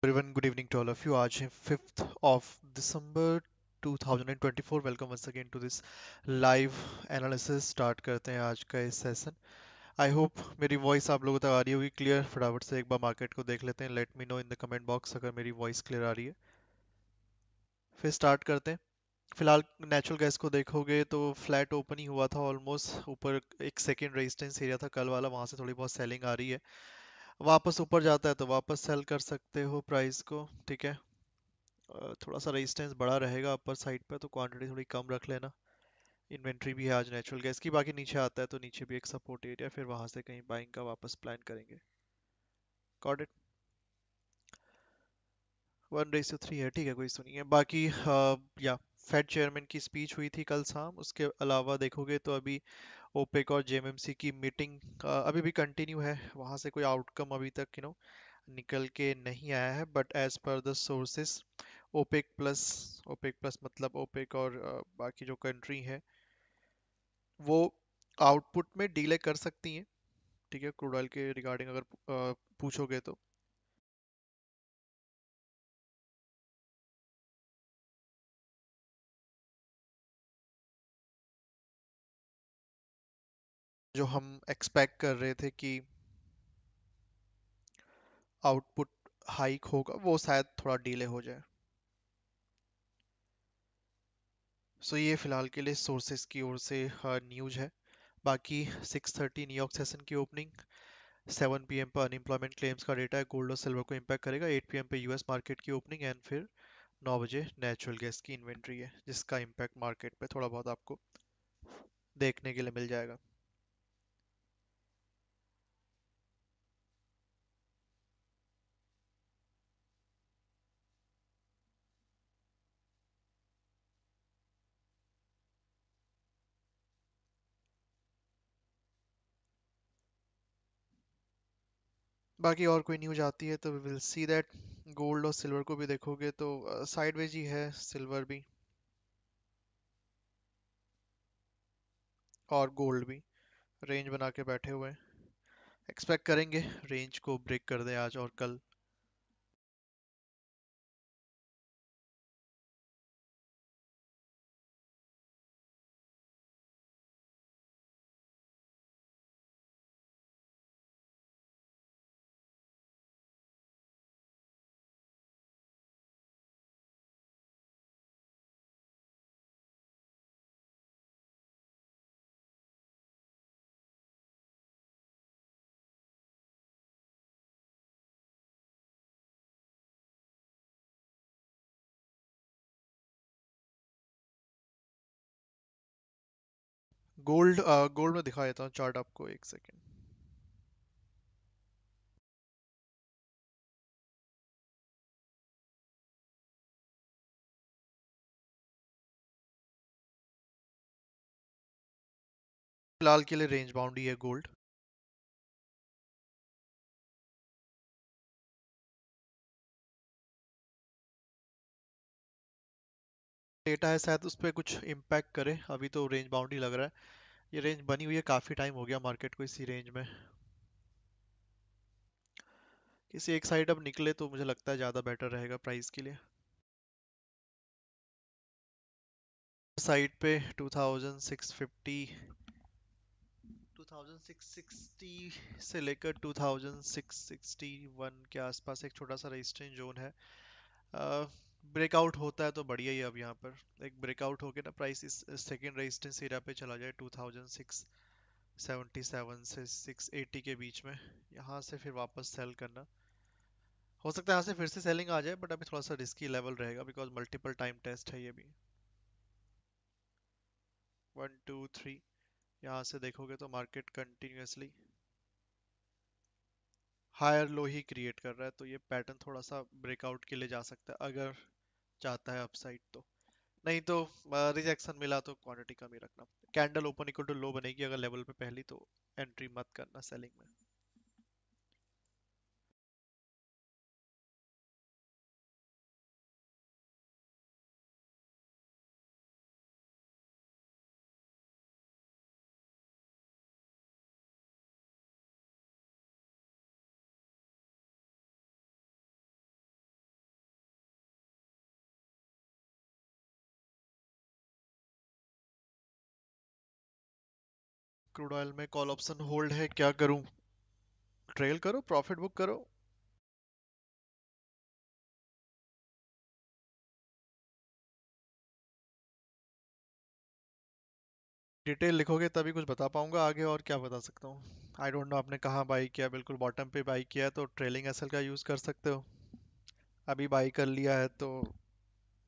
Everyone good evening to all of you. आज है 5th of December 2024। Welcome once again to this live analysis. Start करते हैं आज का इस सेशन। आई होप मेरी वॉइस आप लोगों तक आ रही होगी क्लियर। फटाफट से एक बार मार्केट को देख लेते हैं। Let me know in the comment box अगर मेरी वॉइस क्लियर आ रही है, फिर स्टार्ट करते हैं। फिलहाल नेचुरल गैस को देखोगे तो फ्लैट ओपन ही हुआ था ऑलमोस्ट। ऊपर एक सेकेंड रेजिस्टेंस एरिया था कल वाला, वहां से थोड़ी बहुत सेलिंग आ रही है। वापस ऊपर जाता है तो वापस सेल कर सकते हो प्राइस को, ठीक है। थोड़ा सा रेजिस्टेंस बड़ा रहेगा अपर साइड पे, तो क्वांटिटी थोड़ी कम रख लेना। इन्वेंट्री भी है आज नेचुरल गैस की। बाकी नीचे आता है तो नीचे भी एक सपोर्ट एरिया, फिर वहां से कहीं बाइंग का वापस प्लान करेंगे। Got it. 1:3 है, ठीक है, कोई सुनिए। बाकी या फेड चेयरमैन की स्पीच हुई थी कल शाम। उसके अलावा देखोगे तो अभी ओपेक और जेएमएमसी की मीटिंग अभी भी कंटिन्यू है। वहां से कोई आउटकम अभी तक निकल के नहीं आया है, but as per the sources OPEC plus मतलब ओपेक और बाकी जो कंट्री है वो आउटपुट में डीले कर सकती हैं, ठीक है, क्रूड ऑयल के रिगार्डिंग अगर पूछोगे तो। जो हम एक्सपेक्ट कर रहे थे कि आउटपुट हाइक होगा, वो शायद थोड़ा डीले हो जाए। सो ये फिलहाल के लिए सोर्सेस की ओर से न्यूज है। बाकी 6:30 न्यूयॉर्क सेशन की ओपनिंग, 7 PM पर अनएम्प्लॉयमेंट क्लेम्स का डेटा है, गोल्ड और सिल्वर को इम्पैक्ट करेगा। 8 PM पे यूएस मार्केट की ओपनिंग, एंड फिर 9 बजे नेचुरल गैस की इन्वेंट्री है, जिसका इम्पैक्ट मार्केट पे थोड़ा बहुत आपको देखने के लिए मिल जाएगा। बाकी और कोई न्यूज आती है तो we will see that. Gold और सिल्वर को भी देखोगे तो साइडवेज ही है सिल्वर भी, और गोल्ड भी रेंज बना के बैठे हुए हैं। एक्सपेक्ट करेंगे रेंज को ब्रेक कर दे आज और कल। गोल्ड गोल्ड में दिखा देता हूँ चार्ट आपको, एक सेकेंड। फिलहाल के लिए रेंज बाउंड ही है गोल्ड। डेटा है शायद उस पर कुछ इम्पैक्ट करे, अभी तो रेंज बाउंड ही लग रहा है। ये रेंज बनी हुई है, काफी टाइम हो गया मार्केट को इसी रेंज में। किसी एक साइड अब निकले तो मुझे लगता है ज्यादा बेटर रहेगा प्राइस के लिए। साइड पे 2650, 2660 से लेकर 2661 के आसपास एक छोटा सा रेजिस्टेंस जोन है। ब्रेकआउट होता है तो बढ़िया ही है। अब यहाँ पर एक ब्रेकआउट होके ना प्राइस इस सेकेंड रेजिस्टेंस एरिया पे चला जाए 2677 से 680 के बीच में, यहाँ से फिर वापस सेल करना। हो सकता है यहाँ से फिर से सेलिंग आ जाए, बट अभी थोड़ा सा रिस्की लेवल रहेगा बिकॉज मल्टीपल टाइम टेस्ट है ये भी। 1 2 3, यहाँ से देखोगे तो मार्केट कंटिन्यूअसली हायर लो ही क्रिएट कर रहा है, तो ये पैटर्न थोड़ा सा ब्रेकआउट के लिए जा सकता है अगर चाहता है अपसाइड तो। नहीं तो रिजेक्शन मिला तो क्वांटिटी कम ही रखना। कैंडल ओपन इक्वल टू लो बनेगी अगर लेवल पे पहली, तो एंट्री मत करना सेलिंग में। क्रूड ऑयल में कॉल ऑप्शन होल्ड है, क्या करूं? ट्रेल करो, प्रॉफिट बुक करो। डिटेल लिखोगे तभी कुछ बता पाऊंगा आगे, और क्या बता सकता हूँ। आई डोंट नो, आपने कहाँ बाई किया, बिल्कुल बॉटम पे बाई किया है तो ट्रेलिंग एसएल का यूज़ कर सकते हो। अभी बाई कर लिया है तो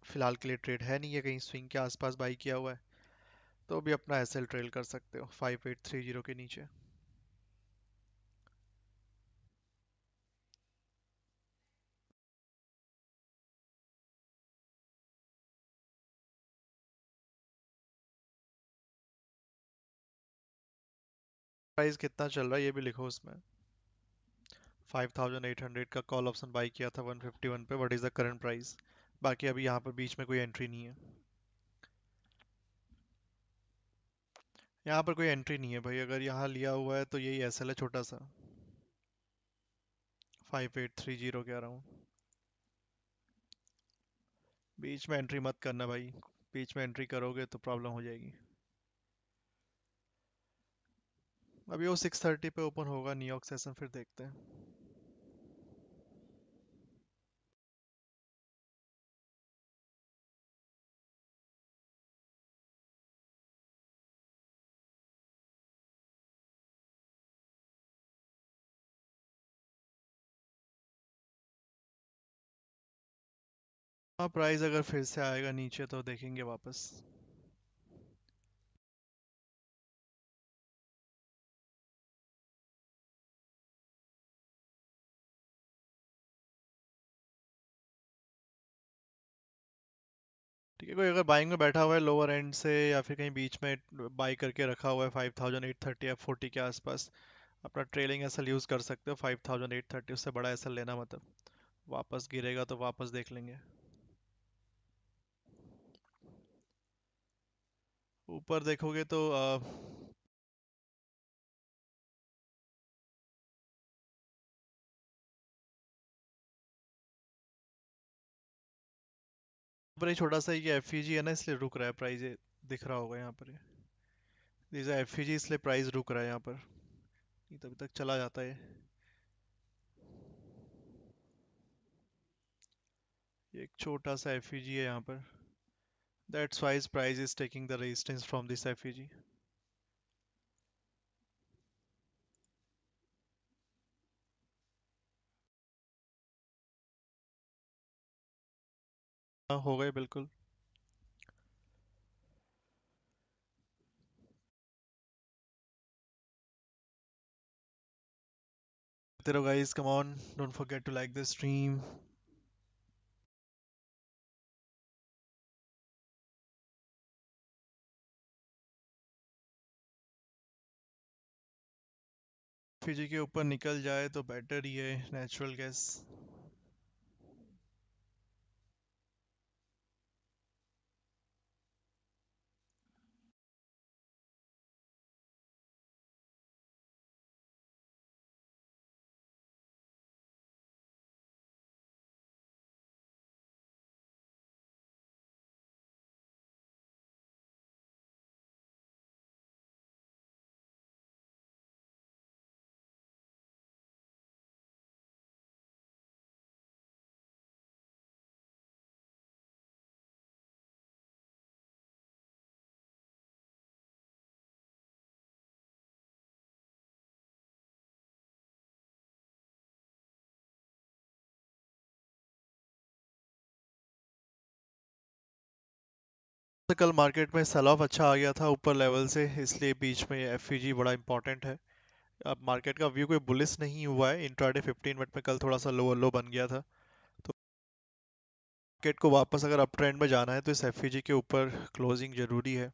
फिलहाल के लिए ट्रेड है नहीं है, कहीं स्विंग के आसपास बाई किया हुआ है, तो भी अपना एसएल ट्रेल कर सकते हो 5830 के नीचे। प्राइस कितना चल रहा है ये भी लिखो उसमें। 5800 का कॉल ऑप्शन बाई किया था 151 पे, what is the current price? बाकी अभी यहाँ पर बीच में कोई एंट्री नहीं है। यहाँ पर कोई एंट्री नहीं है भाई, अगर यहाँ लिया हुआ है तो यही एसएल है छोटा सा। 5830 कह रहा हूँ। बीच में एंट्री मत करना भाई, बीच में एंट्री करोगे तो प्रॉब्लम हो जाएगी। अभी वो 6:30 पे ओपन होगा न्यूयॉर्क सेशन, फिर देखते हैं। हाँ, प्राइस अगर फिर से आएगा नीचे तो देखेंगे वापस। ठीक है, कोई अगर बाइंग में बैठा हुआ है लोअर एंड से या फिर कहीं बीच में बाई करके रखा हुआ है 5830 या 40 के आसपास, अपना ट्रेलिंग एसएल यूज कर सकते हो 5830, उससे बड़ा एसएल लेना मतलब। वापस गिरेगा तो वापस देख लेंगे। ऊपर देखोगे तो ऊपर ही छोटा सा ये एफईजी है ना, इसलिए रुक रहा है प्राइस, ये दिख रहा होगा यहाँ पर। ये एफईजी इसलिए प्राइस रुक रहा है यहाँ पर, नहीं तो अभी तक चला जाता है। ये एक छोटा सा एफईजी है यहाँ पर, that's why price is taking the resistance from this FEG. हाँ, हो गए बिल्कुल। तेरो guys, come on, don't forget to like the stream. FEG के ऊपर निकल जाए तो बेटर ही है, नेचुरल गैस। तो कल मार्केट में सेल ऑफ अच्छा आ गया था ऊपर लेवल से, इसलिए बीच में एफईजी बड़ा इंपॉर्टेंट है। अब मार्केट का व्यू कोई बुलिश नहीं हुआ है, इंट्राडे 15 मिनट में कल थोड़ा सा लोअर लो बन गया था, तो मार्केट को वापस अगर अप ट्रेंड में जाना है तो इस एफईजी के ऊपर क्लोजिंग जरूरी है।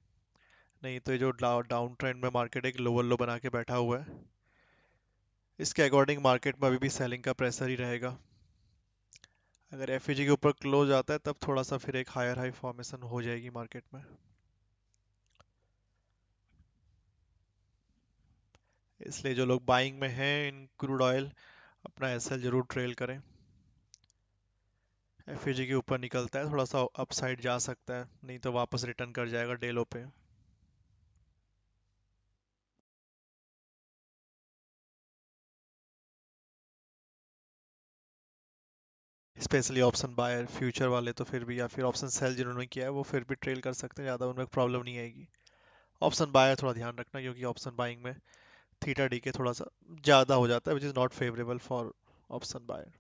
नहीं तो ये जो डाउन ट्रेंड में मार्केट एक लोअर लो बना के बैठा हुआ है, इसके अकॉर्डिंग मार्केट में अभी भी सेलिंग का प्रेशर ही रहेगा। अगर एफईजी के ऊपर क्लोज आता है तब थोड़ा सा फिर एक हायर हाई फॉर्मेशन हो जाएगी मार्केट में। इसलिए जो लोग बाइंग में हैं इन क्रूड ऑयल, अपना एसएल जरूर ट्रेल करें। एफईजी के ऊपर निकलता है थोड़ा सा अपसाइड जा सकता है, नहीं तो वापस रिटर्न कर जाएगा डे लो पे। स्पेशली ऑप्शन बायर फ्यूचर वाले तो फिर भी, या फिर ऑप्शन सेल जिन्होंने किया है वो फिर भी ट्रेल कर सकते हैं, ज़्यादा उनमें प्रॉब्लम नहीं आएगी। ऑप्शन बायर थोड़ा ध्यान रखना, क्योंकि ऑप्शन बाइंग में थीटा डी के थोड़ा सा ज़्यादा हो जाता है, which is not favourable for option buyer.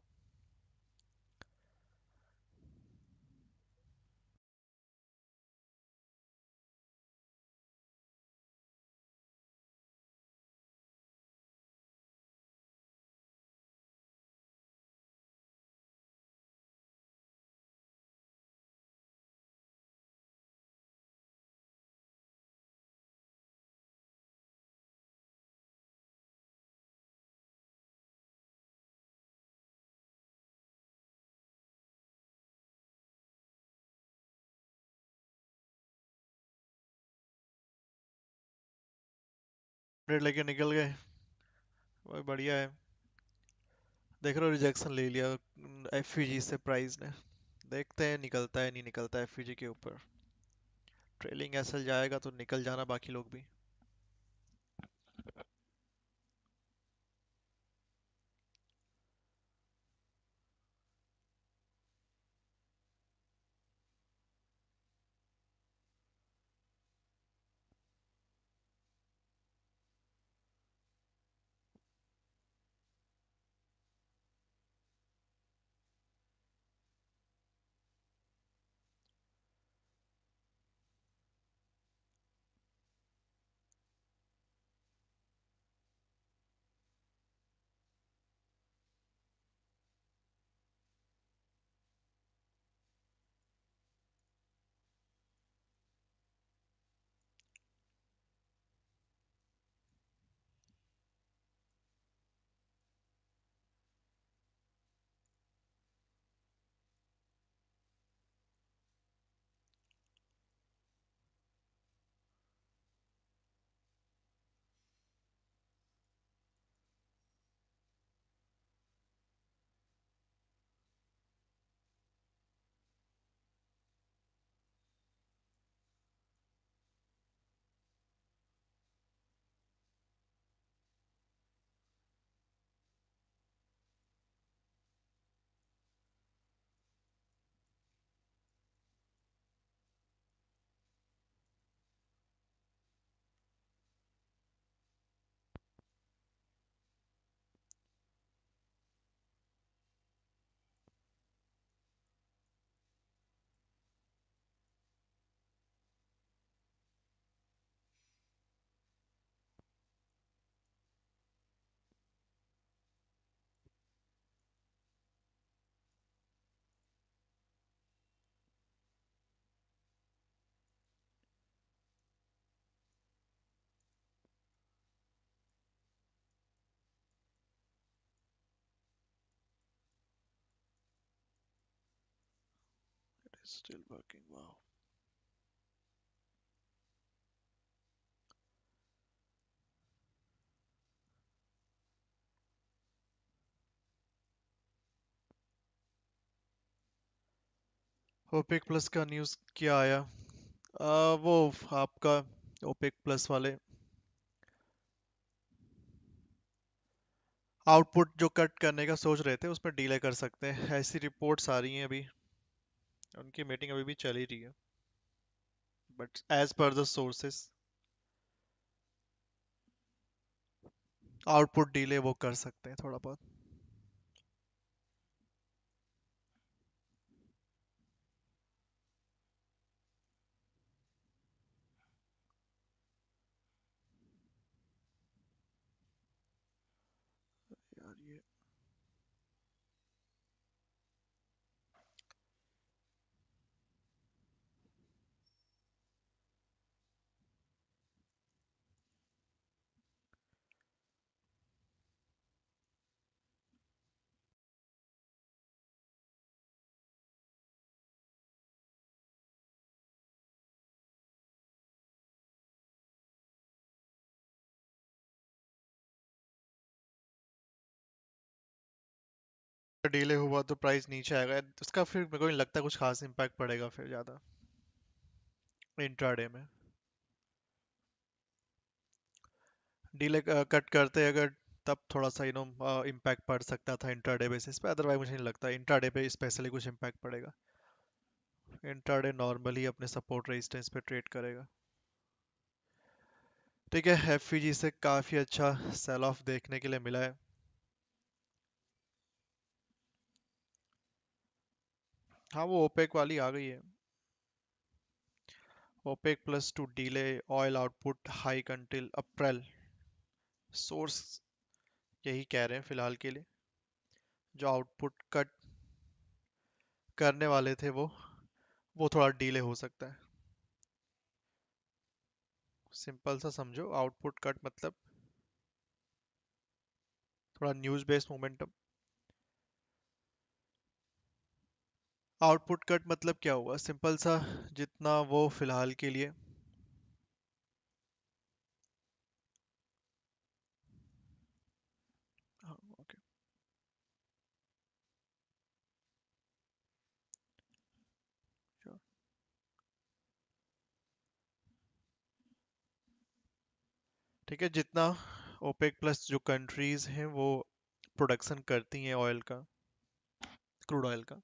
Rate लेके निकल गए, वही बढ़िया है। देख रहे हो, रिजेक्शन ले लिया एफ से प्राइस ने। देखते हैं निकलता है नहीं निकलता है एफ के ऊपर। ट्रेलिंग एसएल जाएगा तो निकल जाना बाकी लोग भी। Still working, wow. OPEC plus का न्यूज़ क्या आया? वो आपका ओपेक प्लस वाले आउटपुट जो कट करने का सोच रहे थे उस पर डीले कर सकते हैं, ऐसी रिपोर्ट्स आ रही हैं अभी। उनकी मीटिंग अभी भी चल ही रही है, but as per the sources output delay वो कर सकते हैं थोड़ा बहुत। यार ये डीले हुआ तो प्राइस नीचे आएगा, उसका फिर मेरे को नहीं लगता कुछ खास इम्पैक्ट पड़ेगा फिर ज़्यादा इंट्राडे में। डीले कट करते हैं अगर तब थोड़ा सा इम्पैक्ट पड़ सकता था इंट्राडे बेसिस पे, अदरवाइज मुझे नहीं लगता इंट्राडे पे स्पेशली कुछ इम्पैक्ट पड़ेगा। इंट्राडे नॉर्मली अपने सपोर्ट रेजिस्टेंस पे ट्रेड करेगा। ठीक है, एफवीजी से काफी अच्छा सेल ऑफ देखने के लिए मिला है। हाँ, वो ओपेक वाली आ गई है। OPEC plus to delay oil output hike until April, source यही कह रहे हैं फिलहाल के लिए। जो आउटपुट कट करने वाले थे वो थोड़ा डीले हो सकता है। सिंपल सा समझो, आउटपुट कट मतलब थोड़ा news based momentum. Output cut मतलब क्या हुआ, सिंपल सा, जितना वो फिलहाल के लिए। हाँ, ओके। श्योर। ठीक है, जितना ओपेक प्लस जो कंट्रीज हैं वो प्रोडक्शन करती हैं ऑयल का, क्रूड ऑयल का,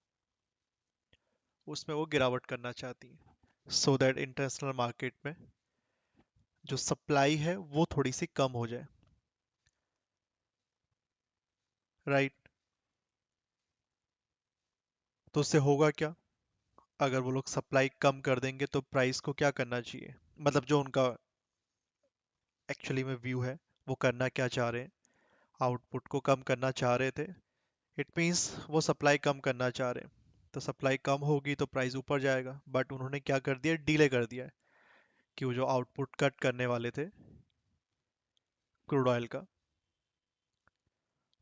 उसमें वो गिरावट करना चाहती हैं सो दैट इंटरनेशनल मार्केट में जो सप्लाई है वो थोड़ी सी कम हो जाए। राइट। तो उससे होगा क्या, अगर वो लोग सप्लाई कम कर देंगे तो प्राइस को क्या करना चाहिए, मतलब जो उनका एक्चुअली में व्यू है, वो करना क्या चाह रहे हैं, आउटपुट को कम करना चाह रहे थे। इट मीन्स वो सप्लाई कम करना चाह रहे हैं, तो सप्लाई कम होगी तो प्राइस ऊपर जाएगा, बट उन्होंने क्या कर दिया, डिले कर दिया है कि वो जो आउटपुट कट करने वाले थे क्रूड ऑयल का,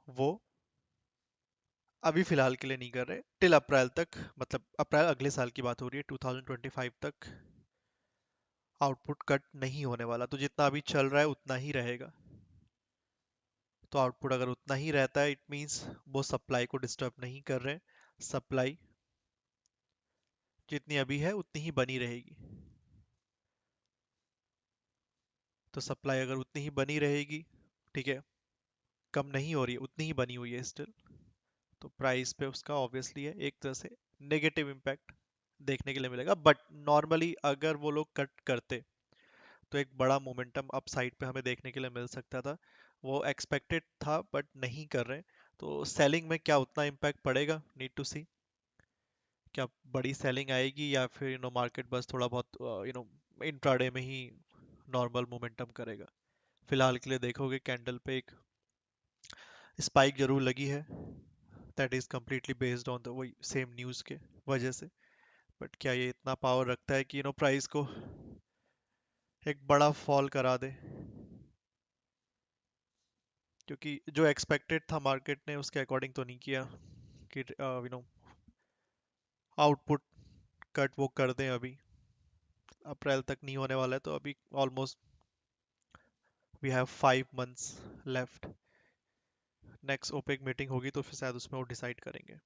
वो अभी फिलहाल के लिए नहीं कर रहे, टिल अप्रैल तक, मतलब अप्रैल अगले साल की बात हो रही है, 2025 तक आउटपुट कट नहीं होने वाला, तो जितना अभी चल रहा है उतना ही रहेगा। तो आउटपुट अगर उतना ही रहता है, इट मींस वो सप्लाई को डिस्टर्ब नहीं कर रहे हैं, सप्लाई जितनी अभी है उतनी ही बनी रहेगी। तो सप्लाई अगर उतनी ही बनी रहेगी, ठीक है, कम नहीं हो रही है, उतनी ही बनी हुई है स्टिल, तो प्राइस पे उसका ऑब्वियसली है एक तरह से नेगेटिव इम्पैक्ट देखने के लिए मिलेगा। बट नॉर्मली अगर वो लोग कट करते तो एक बड़ा मोमेंटम अप साइड पे हमें देखने के लिए मिल सकता था, वो एक्सपेक्टेड था बट नहीं कर रहे। तो सेलिंग में क्या उतना इम्पैक्ट पड़ेगा, नीड टू सी, क्या बड़ी सेलिंग आएगी या फिर मार्केट बस थोड़ा बहुत इंट्राडे में ही नॉर्मल मोमेंटम करेगा। फिलहाल के लिए देखोगे कैंडल पे एक स्पाइक जरूर लगी है, that is completely based on the वही सेम न्यूज़ के वजह से। बट क्या ये इतना पावर रखता है कि प्राइस को एक बड़ा फॉल करा दे, क्योंकि जो एक्सपेक्टेड था मार्केट ने उसके अकॉर्डिंग तो नहीं किया कि आउटपुट कट वो कर दें अभी, अप्रैल तक नहीं होने वाला है, तो अभी almost we have 5 months left. Next OPEC meeting होगी तो फिर शायद उसमें वो डिसाइड करेंगे।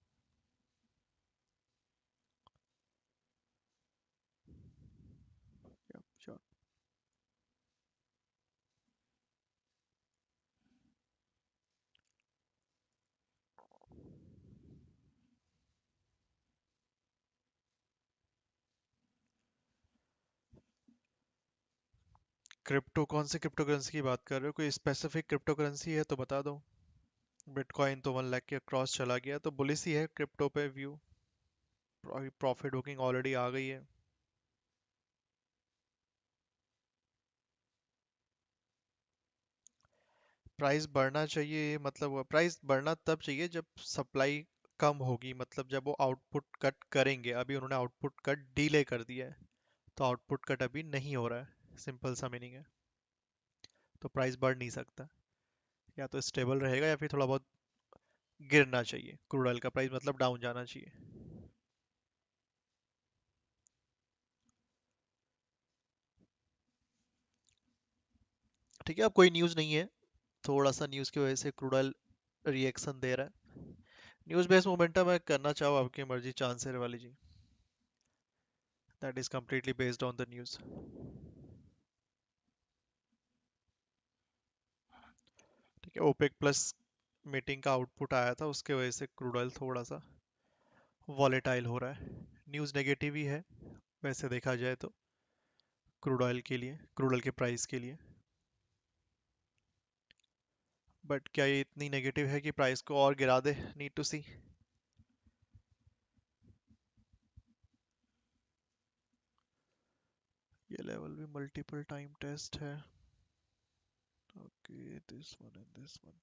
श्योर। क्रिप्टो, कौन सी क्रिप्टो करेंसी की बात कर रहे हो, कोई स्पेसिफिक क्रिप्टो करेंसी है तो बता दो। बिटकॉइन तो 1 लाख के क्रॉस चला गया, तो बुलिश ही है क्रिप्टो पे व्यू, प्रॉफिट बुकिंग ऑलरेडी आ गई है। प्राइस बढ़ना चाहिए, मतलब प्राइस बढ़ना तब चाहिए जब सप्लाई कम होगी, मतलब जब वो आउटपुट कट करेंगे, अभी उन्होंने आउटपुट कट डीले कर दिया है, तो आउटपुट कट अभी नहीं हो रहा है, सिंपल सा मीनिंग है। तो प्राइस बढ़ नहीं सकता, या तो स्टेबल रहेगा या फिर थोड़ा बहुत गिरना चाहिए, क्रूड ऑयल का प्राइस मतलब डाउन जाना चाहिए। ठीक है, अब कोई न्यूज़ नहीं है, थोड़ा सा न्यूज़ की वजह से क्रूड ऑयल रिएक्शन दे रहा है। न्यूज़ बेस्ड मोमेंटम है, करना चाहो आपकी मर्जी, चांसेर वाली जी, that is completely based on the news. ठीक ठीक है, ओपेक प्लस मीटिंग का आउटपुट आया था, उसके वजह से क्रूड ऑयल थोड़ा सा वॉलेटाइल हो रहा है। न्यूज़ नेगेटिव ही है वैसे देखा जाए तो, क्रूड ऑयल के लिए, क्रूड ऑयल के प्राइस के लिए। बट क्या ये इतनी नेगेटिव है कि प्राइस को और गिरा दे? नीड टू सी। ये लेवल भी मल्टीपल टाइम टेस्ट है। Okay, this one and this one.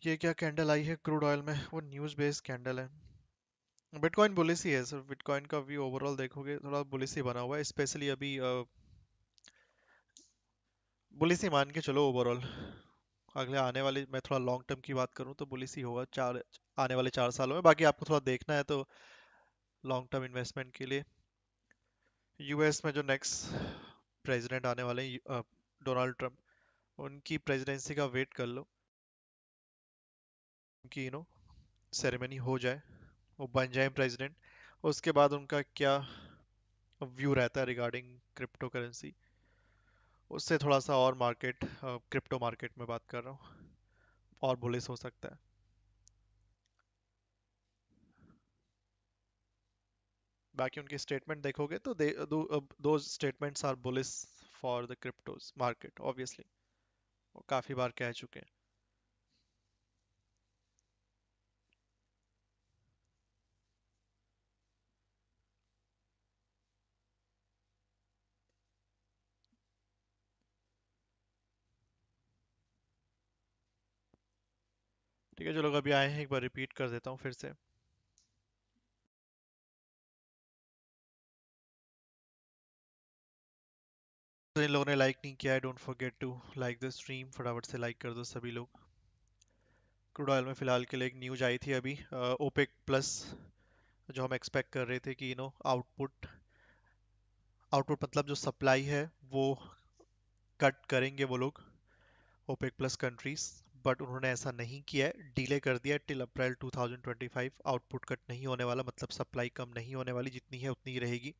ये क्या कैंडल आई है क्रूड ऑयल में? वो न्यूज़ बेस्ड कैंडल है। बिटकॉइन बुलिश ही है सर, बिटकॉइन का भी ओवरऑल देखोगे थोड़ा बुलिश ही बना हुआ है, स्पेशली अभी बुलिश ही मान के चलो ओवरऑल। अगले आने वाले, मैं थोड़ा लॉन्ग टर्म की बात करूं तो बुलिश ही होगा चार, आने वाले 4 सालों में। बाकी आपको थोड़ा देखना है तो लॉन्ग टर्म इन्वेस्टमेंट के लिए यूएस में जो नेक्स्ट प्रेसिडेंट आने वाले हैं, डोनाल्ड ट्रम्प, उनकी प्रेसिडेंसी का वेट कर लो। उनकी सेरेमनी हो जाए, वो बन जाए प्रेसिडेंट, उसके बाद उनका क्या व्यू रहता है रिगार्डिंग क्रिप्टो करेंसी, उससे थोड़ा सा और मार्केट, क्रिप्टो मार्केट में बात कर रहा हूँ, और बुलिश हो सकता है। बाकी उनकी स्टेटमेंट देखोगे तो दो statements are bullish for the cryptos market obviously, वो काफी बार कह चुके हैं। ठीक है, जो लोग अभी आए हैं एक बार रिपीट कर देता हूँ फिर से। तो इन लोगों ने लाइक नहीं किया है, don't forget to like the stream, फटाफट से लाइक कर दो सभी लोग। क्रूड ऑयल में फिलहाल के लिए एक न्यूज आई थी अभी, ओपेक प्लस, जो हम एक्सपेक्ट कर रहे थे कि आउटपुट, आउटपुट मतलब जो सप्लाई है वो कट करेंगे वो लोग, ओपेक प्लस कंट्रीज। बट उन्होंने ऐसा नहीं किया है, डिले कर दिया टिल अप्रैल 2025। आउटपुट कट नहीं होने वाला, मतलब सप्लाई कम नहीं होने वाली, जितनी है उतनी ही रहेगी।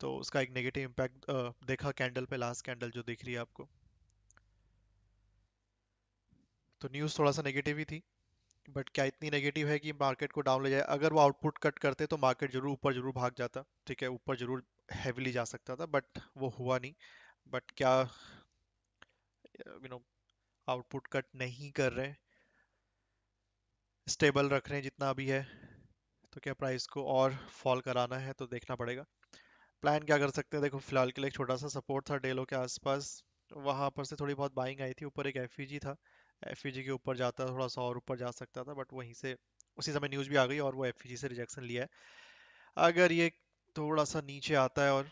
तो उसका एक नेगेटिव इम्पैक्ट देखा कैंडल पे, लास्ट कैंडल जो दिख रही है आपको। तो न्यूज़ थोड़ा सा नेगेटिव ही थी, बट क्या इतनी नेगेटिव है कि मार्केट को डाउन ले जाए? अगर वो आउटपुट कट करते तो मार्केट जरूर ऊपर जरूर भाग जाता, ठीक है, ऊपर जरूर हैवीली जा सकता था, बट वो हुआ नहीं। बट क्या यू नो आउटपुट कट नहीं कर रहे, स्टेबल रख रहे हैं जितना अभी है, तो क्या प्राइस को और फॉल कराना है तो देखना पड़ेगा। प्लान क्या कर सकते हैं, देखो फिलहाल के लिए एक छोटा सा सपोर्ट था डेलो के आसपास, वहां पर से थोड़ी बहुत बाइंग आई थी, ऊपर एक एफईजी था, एफईजी के ऊपर जाता थोड़ा सा और ऊपर जा सकता था, बट वहीं से उसी समय न्यूज़ भी आ गई और वो एफईजी से रिजेक्शन लिया है। अगर ये थोड़ा सा नीचे आता है और,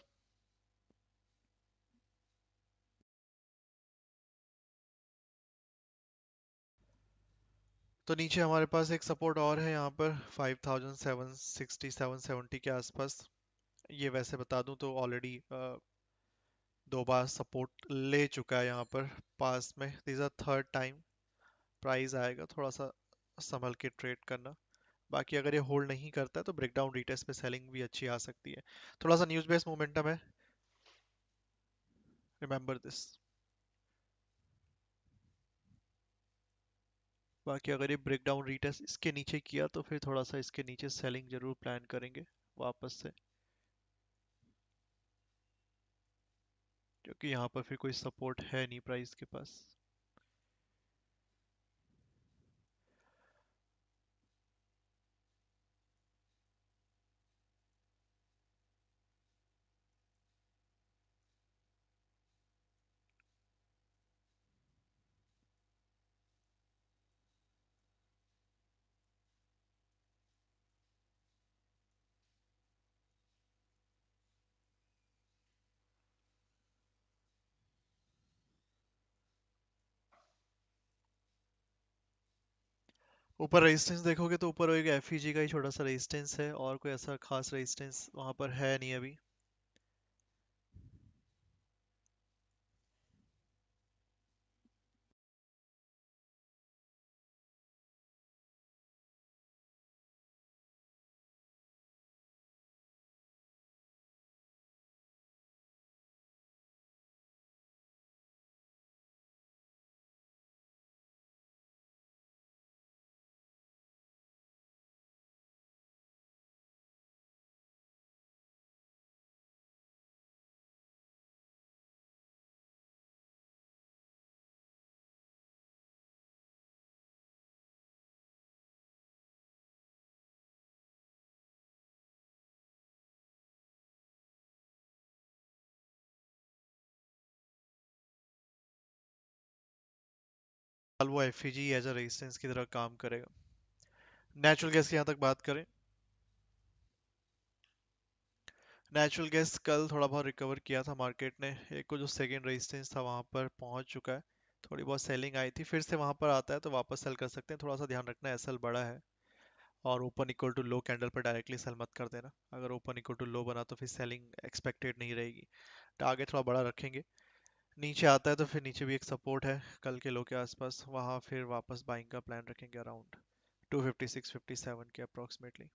तो नीचे हमारे पास एक सपोर्ट और है यहाँ पर 5760 770 के आसपास। ये वैसे बता दूं तो ऑलरेडी 2 बार सपोर्ट ले चुका है यहाँ पर पास में, this are third time price आएगा, थोड़ा सा संभल के ट्रेड करना। बाकी अगर ये होल्ड नहीं करता है तो ब्रेकडाउन रिटेस्ट पे सेलिंग भी अच्छी आ सकती है। थोड़ा सा न्यूज़ बेस्ड मोमेंटम है, रिमेंबर दिस। बाकी अगर ये ब्रेकडाउन रिटेस्ट इसके नीचे किया तो फिर थोड़ा सा इसके नीचे सेलिंग जरूर प्लान करेंगे वापस से, क्योंकि यहाँ पर फिर कोई सपोर्ट है नहीं प्राइस के पास। ऊपर रेजिस्टेंस देखोगे तो ऊपर एक एफईजी का ही छोटा सा रेजिस्टेंस है, और कोई ऐसा खास रेजिस्टेंस वहां पर है नहीं अभी। वो एफईजी एज अ रेजिस्टेंस की तरह काम करेगा। नेचुरल गैस की यहाँ तक बात करें, नेचुरल गैस कल थोड़ा बहुत रिकवर किया था मार्केट ने, एक को जो सेकंड रेजिस्टेंस था वहां पर पहुंच चुका है। थोड़ी बहुत सेलिंग आई थी, फिर से वहां पर आता है तो वापस सेल कर सकते हैं, थोड़ा सा ध्यान रखना, एसएल बड़ा है। और open equal to low candle पर डायरेक्टली सेल मत कर देना, अगर ओपन इक्वल टू लो बना तो फिर सेलिंग एक्सपेक्टेड नहीं रहेगी। टारगेट थोड़ा बड़ा रखेंगे, नीचे आता है तो फिर नीचे भी एक सपोर्ट है कल के लो के आसपास, वहां फिर वापस बाइंग का प्लान रखेंगे अराउंड 256-57 के अप्रोक्सीमेटली।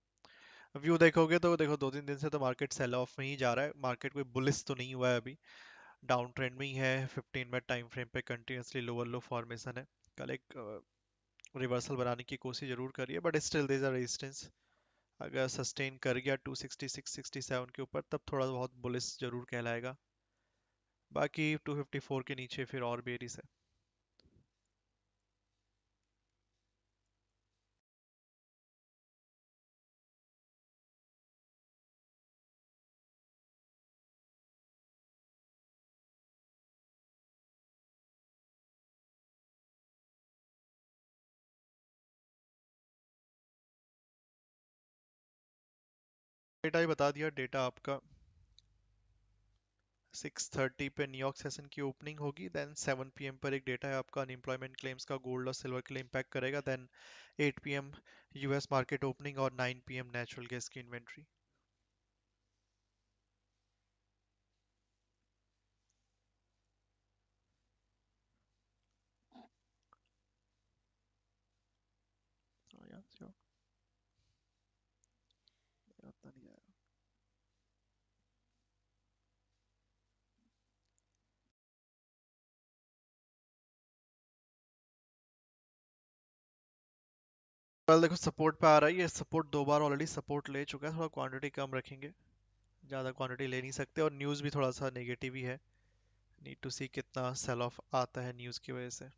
व्यू देखोगे तो देखो 2-3 दिन से तो मार्केट सेल ऑफ में ही जा रहा है, मार्केट कोई बुलिश तो नहीं हुआ है अभी, डाउन ट्रेंड में ही है। 15 मिनट टाइम फ्रेम पे कंटिन्यूसली लोअर लो फॉर्मेशन है। कल एक रिवर्सल बनाने की कोशिश जरूर करिए, but still there is a resistance. अगर सस्टेन कर गया 266-67 के ऊपर तब थोड़ा बहुत बुलिश जरूर कहलाएगा, बाकी 254 के नीचे फिर और बेरीज है। डेटा ही बता दिया, डेटा आपका 6:30 पे न्यूयॉर्क सेशन की ओपनिंग होगी, देन 7 PM पर एक डेटा है आपका अनएम्प्लॉयमेंट क्लेम्स का, गोल्ड और सिल्वर के लिए इम्पैक्ट करेगा, then 8 PM US market opening और 9 PM नेचुरल गैस की इन्वेंट्री। उतना नहीं आया। कल देखो सपोर्ट पे आ रहा है, ये सपोर्ट 2 बार ऑलरेडी सपोर्ट ले चुका है, थोड़ा क्वांटिटी कम रखेंगे, ज़्यादा क्वांटिटी ले नहीं सकते, और न्यूज़ भी थोड़ा सा नेगेटिव ही है, नीड टू सी कितना सेल ऑफ आता है न्यूज़ की वजह से।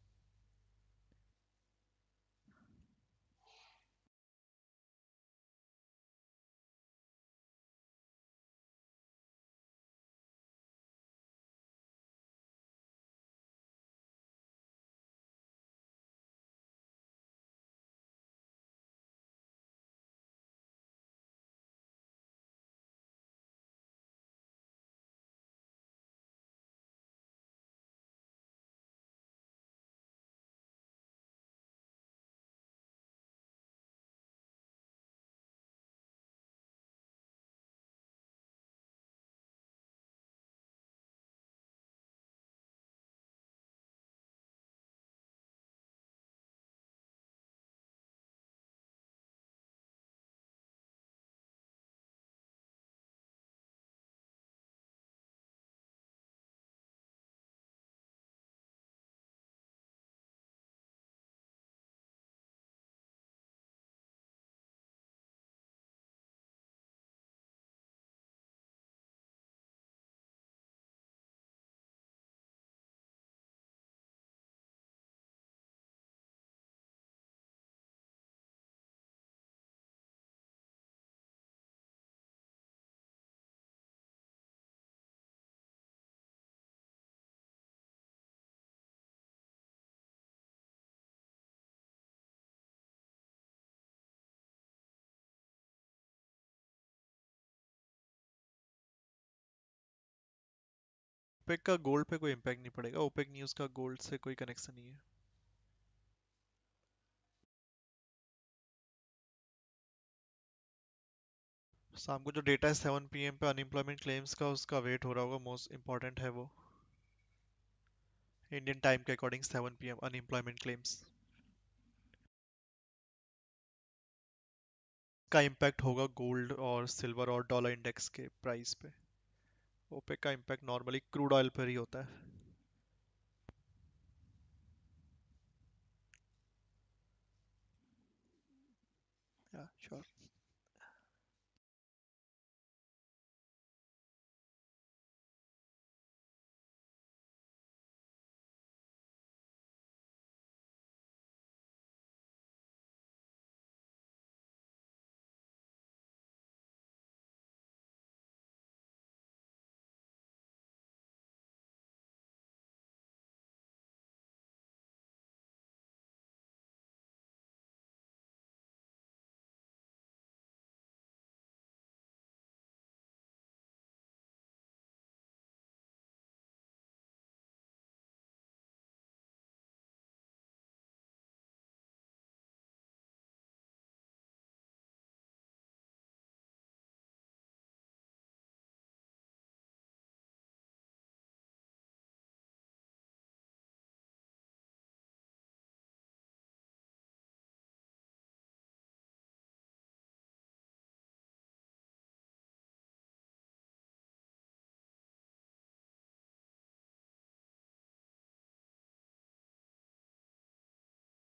ओपेक का गोल्ड पे कोई इम्पैक्ट नहीं पड़ेगा, ओपेक न्यूज़ का गोल्ड से कोई कनेक्शन नहीं है। शाम को जो डेटा है 7 PM पे अनएम्प्लॉयमेंट क्लेम्स का, उसका वेट हो रहा होगा, मोस्ट इंपॉर्टेंट है वो, इंडियन टाइम के अकॉर्डिंग 7 PM अनएम्प्लॉयमेंट क्लेम्स का इम्पैक्ट होगा गोल्ड और सिल्वर और डॉलर इंडेक्स के प्राइस पे। ओपेक का इम्पैक्ट नॉर्मली क्रूड ऑयल पर ही होता है। Yeah sure.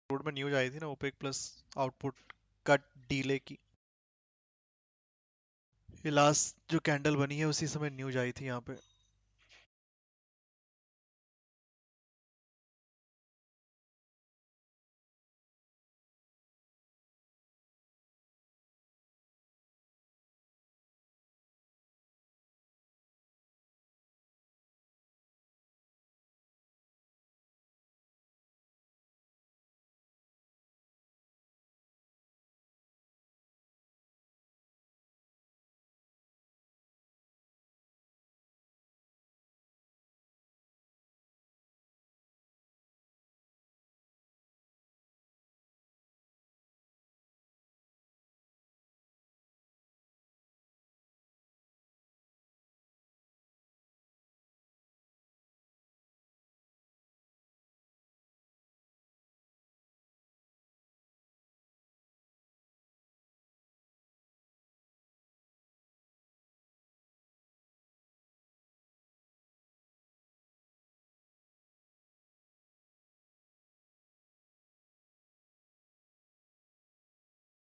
रोड में न्यूज आई थी ना, OPEC plus output cut delay की। ये लास्ट जो कैंडल बनी है उसी समय न्यूज आई थी यहाँ पे।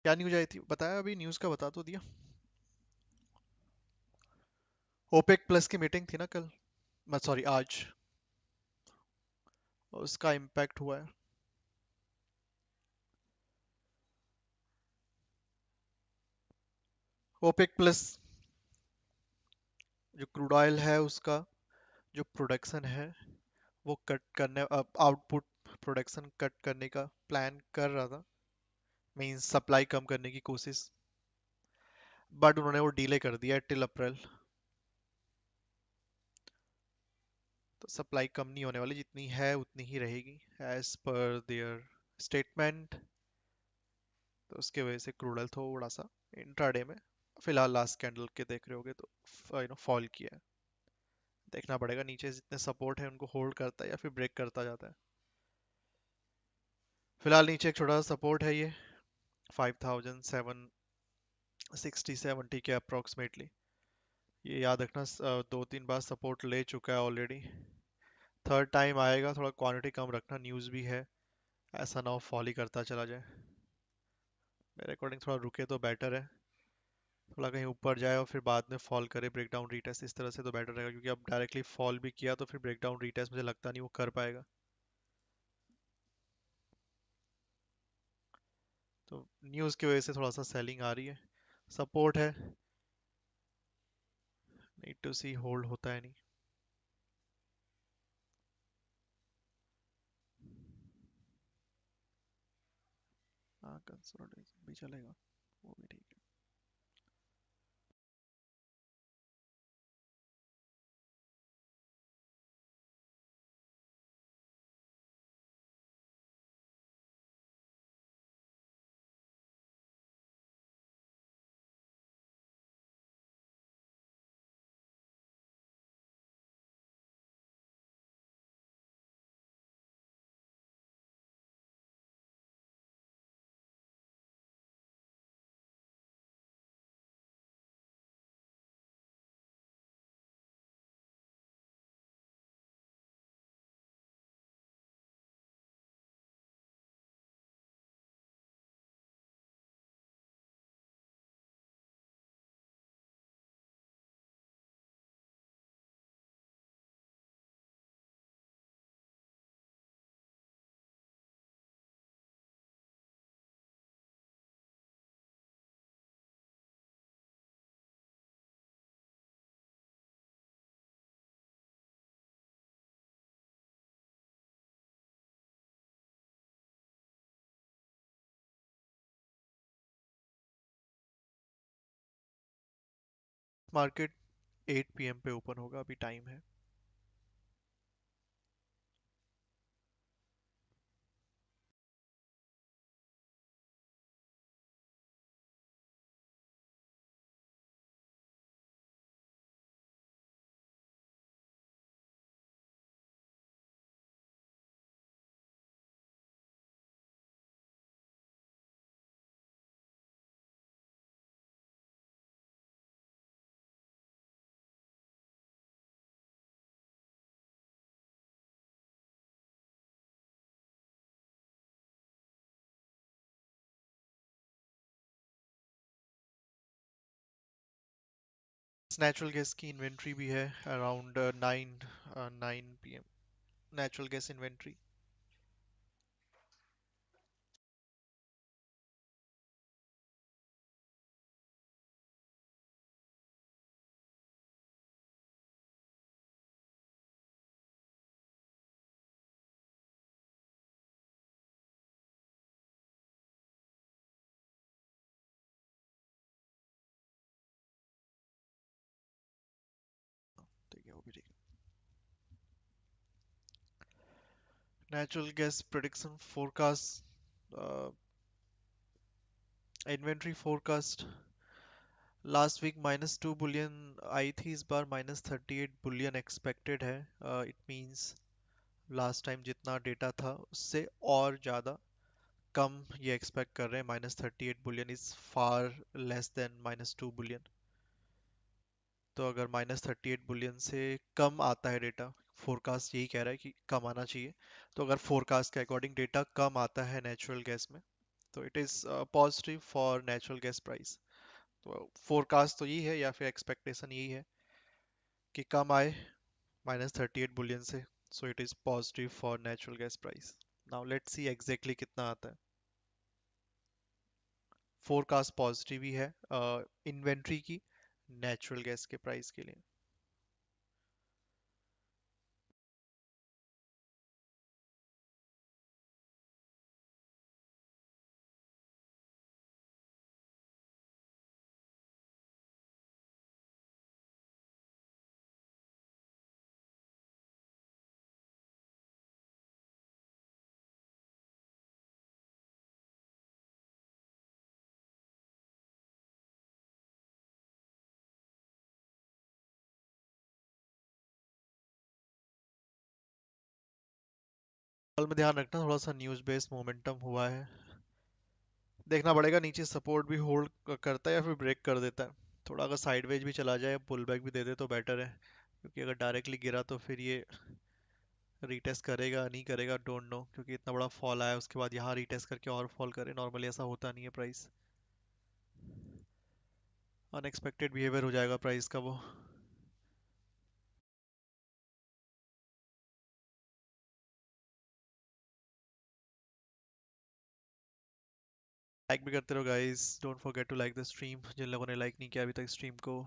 क्या न्यूज आई थी बताया, अभी न्यूज का बता तो दिया। ओपेक प्लस की मीटिंग थी ना कल, सॉरी आज, उसका इम्पैक्ट हुआ है। ओपेक प्लस जो क्रूड ऑयल है उसका जो प्रोडक्शन है वो कट करने, आउटपुट प्रोडक्शन कट करने का प्लान कर रहा था, मींस सप्लाई कम करने की कोशिश। बट उन्होंने वो डीले कर दिया टिल अप्रैल। तो सप्लाई कम नहीं होने वाली, जितनी है उतनी ही रहेगी एज पर देयर स्टेटमेंट। तो उसके वजह से क्रूड ऑयल थोड़ा सा इंट्राडे में, फिलहाल लास्ट कैंडल के देख रहे होगे तो फॉल किया है। देखना पड़ेगा नीचे जितने सपोर्ट है उनको होल्ड करता है या फिर ब्रेक करता जाता है। फिलहाल नीचे एक छोटा सा सपोर्ट है ये 5760-70 के अप्रोक्सीमेटली। ये याद रखना, दो तीन बार सपोर्ट ले चुका है ऑलरेडी। थर्ड टाइम आएगा, थोड़ा क्वांटिटी कम रखना, न्यूज़ भी है, ऐसा ना हो फॉल ही करता चला जाए। मेरे अकॉर्डिंग थोड़ा रुके तो बेटर है, थोड़ा कहीं ऊपर जाए और फिर बाद में फॉल करे, ब्रेकडाउन रीटेस्ट इस तरह से तो बेटर रहेगा, क्योंकि अब डायरेक्टली फॉल भी किया तो फिर ब्रेकडाउन रीटेस्ट मुझे लगता नहीं वो कर पाएगा। तो न्यूज़ की वजह से थोड़ा सा सेलिंग आ रही है। सपोर्ट है, नीड टू सी होल्ड होता है नहीं। हाँ कंसोलिडेशन भी चलेगा, वो भी ठीक है। मार्केट 8 पीएम पे ओपन होगा, अभी टाइम है। नेचुरल गैस की इन्वेंट्री भी है around 9 PM, natural gas inventory. ठीक है, वो भी ठीक है। Natural gas prediction forecast, inventory forecast last week -2 billion आई थी, इस बार -38 बिलियन एक्सपेक्टेड है। इट मींस लास्ट टाइम जितना डेटा था उससे और ज़्यादा कम ये एक्सपेक्ट कर रहे हैं। -38 billion is far less than -2 billion. तो अगर -38 बिलियन से कम आता है डेटा, फोरकास्ट यही कह रहा है कि कम आना चाहिए, तो अगर फोरकास्ट के अकॉर्डिंग डेटा कम आता है नेचुरल गैस में, तो it is positive for natural gas price. तो फोरकास्ट तो यही है या फिर एक्सपेक्टेशन यही है कि कम आए -38 बिलियन से, so it is positive for natural gas price. Now let's see exactly कितना आता है। फोरकास्ट पॉजिटिव ही है इन्वेंट्री की नेचुरल गैस के प्राइस के लिए। कल में ध्यान रखना, थोड़ा सा न्यूज़ बेस्ड मोमेंटम हुआ है। देखना पड़ेगा नीचे सपोर्ट भी होल्ड करता है या फिर ब्रेक कर देता है। थोड़ा अगर साइडवेज भी चला जाए, पुल बैक भी दे दे तो बेटर है, क्योंकि अगर डायरेक्टली गिरा तो फिर ये रीटेस्ट करेगा नहीं करेगा डोंट नो, क्योंकि इतना बड़ा फॉल आया उसके बाद यहाँ रीटेस्ट करके और फॉल करे, नॉर्मली ऐसा होता नहीं है। प्राइस अनएक्सपेक्टेड बिहेवियर हो जाएगा प्राइस का वो। लाइक भी करते रहो guys, don't forget to like the stream, जिन लोगों ने लाइक नहीं किया अभी तक स्ट्रीम को।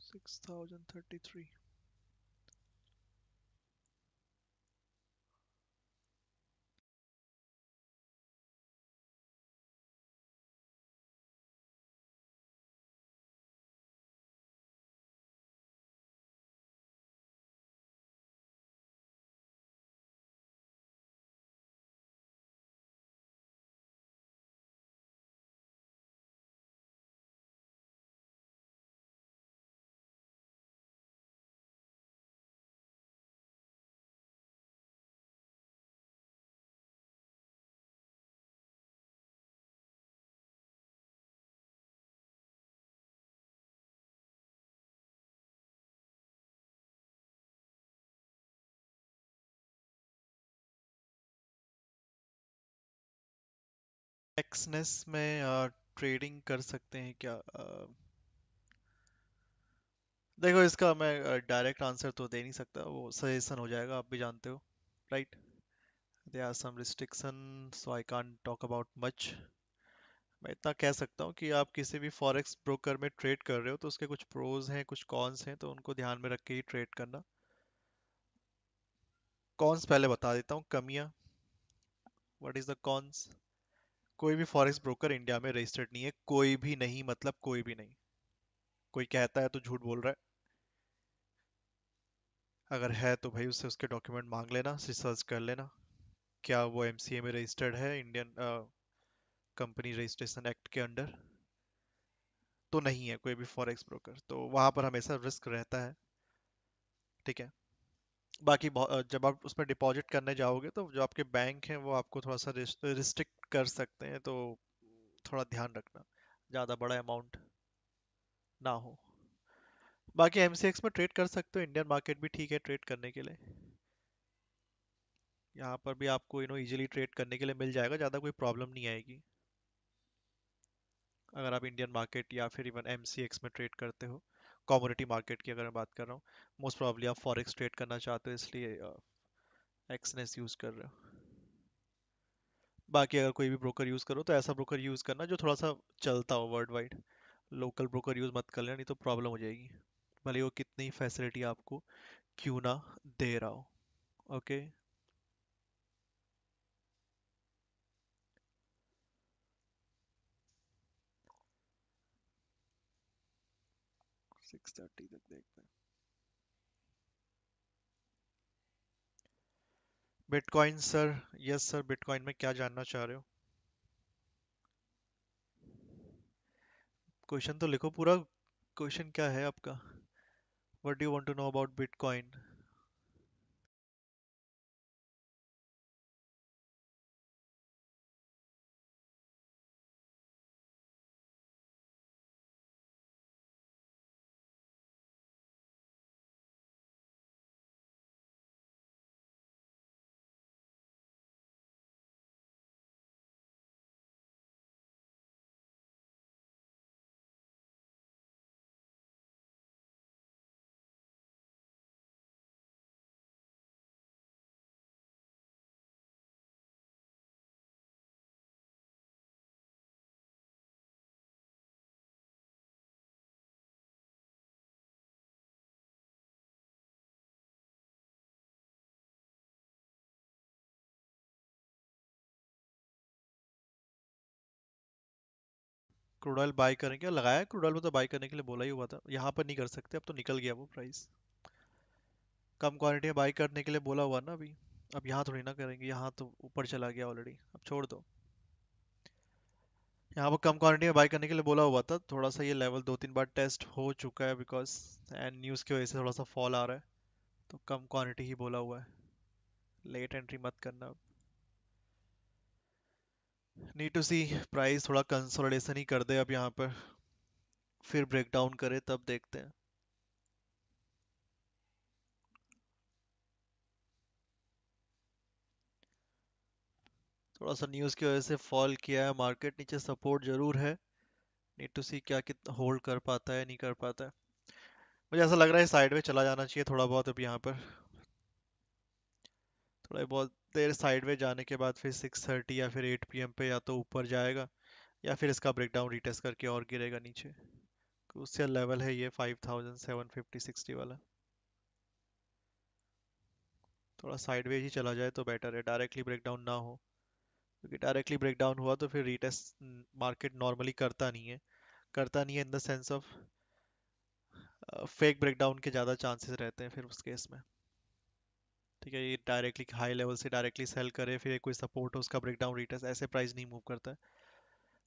6033। एक्सनेस में ट्रेडिंग कर सकते हैं क्या? देखो, इसका मैं डायरेक्ट आंसर तो दे नहीं सकता, वो सजेशन हो जाएगा, आप भी जानते हो, right? There are some restriction, so I can't talk about much. मैं इतना कह सकता हूँ कि आप किसी भी फॉरेक्स ब्रोकर में ट्रेड कर रहे हो तो उसके कुछ प्रोज हैं, कुछ कॉन्स हैं, तो उनको ध्यान में रख के ही ट्रेड करना। कॉन्स पहले बता देता हूँ, कमियाँ। What is the cons? कोई भी फॉरेक्स ब्रोकर इंडिया में रजिस्टर्ड नहीं है, कोई भी नहीं, मतलब कोई भी नहीं। कोई कहता है तो झूठ बोल रहा है। अगर है तो भाई उससे उसके डॉक्यूमेंट मांग लेना, रिसर्च कर लेना, क्या वो एमसीए में रजिस्टर्ड है, इंडियन कंपनी रजिस्ट्रेशन एक्ट के अंडर। तो नहीं है कोई भी फॉरेक्स ब्रोकर, तो वहां पर हमेशा रिस्क रहता है। ठीक है। बाकी जब आप उसमें डिपॉजिट करने जाओगे तो जो आपके बैंक हैं वो आपको थोड़ा सा रिस्ट्रिक्ट कर सकते हैं, तो थोड़ा ध्यान रखना, ज़्यादा बड़ा अमाउंट ना हो। बाकी एमसीएक्स में ट्रेड कर सकते हो, इंडियन मार्केट भी ठीक है ट्रेड करने के लिए। यहाँ पर भी आपको इजीली ट्रेड करने के लिए मिल जाएगा, ज़्यादा कोई प्रॉब्लम नहीं आएगी अगर आप इंडियन मार्केट या फिर इवन एमसीएक्स में ट्रेड करते हो। कमोडिटी मार्केट की अगर मैं बात कर रहा हूँ, मोस्ट प्रॉब्ली आप फॉरेक्स ट्रेड करना चाहते हो, इसलिए एक्सनेस यूज़ कर रहे हो। बाकी अगर कोई भी ब्रोकर यूज़ करो तो ऐसा ब्रोकर यूज़ करना जो थोड़ा सा चलता हो world wide. Local broker use मत कर लेना, नहीं तो प्रॉब्लम हो जाएगी, भले वो कितनी फैसिलिटी आपको क्यों ना दे रहा हो। ओके। 6:30 तक देखते हैं। Bitcoin sir. Yes sir, bitcoin में क्या जानना चाह रहे हो? क्वेश्चन तो लिखो पूरा। क्वेश्चन क्या है आपका? What do you want to know about bitcoin? Crude oil buy करें क्या? लगाया क्रूड ऑयल में तो बाय करने के लिए बोला ही हुआ था, यहाँ पर नहीं कर सकते, अब तो निकल गया वो प्राइस। कम क्वांटिटी में बाई करने के लिए बोला हुआ ना अभी। अब यहाँ थोड़ी ना करेंगे, यहाँ तो ऊपर चला गया ऑलरेडी, अब छोड़ दो। यहाँ पर कम क्वांटिटी में बाई करने के लिए बोला हुआ था, थोड़ा सा ये लेवल 2-3 बार टेस्ट हो चुका है, बिकॉज एंड न्यूज़ की वजह से थोड़ा सा फॉल आ रहा है, तो कम क्वांटिटी ही बोला हुआ है। लेट एंट्री मत करना। नीड टू सी, प्राइस थोड़ा कंसोलिडेशन ही कर दे अब यहाँ पर, फिर ब्रेक डाउन करे तब देखते हैं। थोड़ा सा न्यूज़ की वजह से फॉल किया है मार्केट, नीचे सपोर्ट जरूर है। नीड टू सी क्या कितना होल्ड कर पाता है, नहीं कर पाता है। मुझे ऐसा लग रहा है साइड में चला जाना चाहिए थोड़ा बहुत अब यहाँ पर। थोड़ा बहुत देर साइड में जाने के बाद फिर 6:30 या फिर 8 PM पे या तो ऊपर जाएगा, या फिर इसका ब्रेकडाउन रिटेस्ट करके और गिरेगा नीचे। क्रूशियल लेवल है ये 5750-60 वाला। थोड़ा साइडवेज ही चला जाए तो बेटर है, डायरेक्टली ब्रेकडाउन ना हो, क्योंकि डायरेक्टली ब्रेकडाउन हुआ तो फिर रिटेस्ट मार्केट नॉर्मली करता नहीं है। करता नहीं है in the sense of fake breakdown के ज़्यादा चांसेस रहते हैं फिर उस केस में। ठीक है, ये डायरेक्टली हाई लेवल से डायरेक्टली सेल करे, फिर कोई सपोर्ट हो उसका ब्रेकडाउन रिटेस्ट, ऐसे प्राइस नहीं मूव करता है।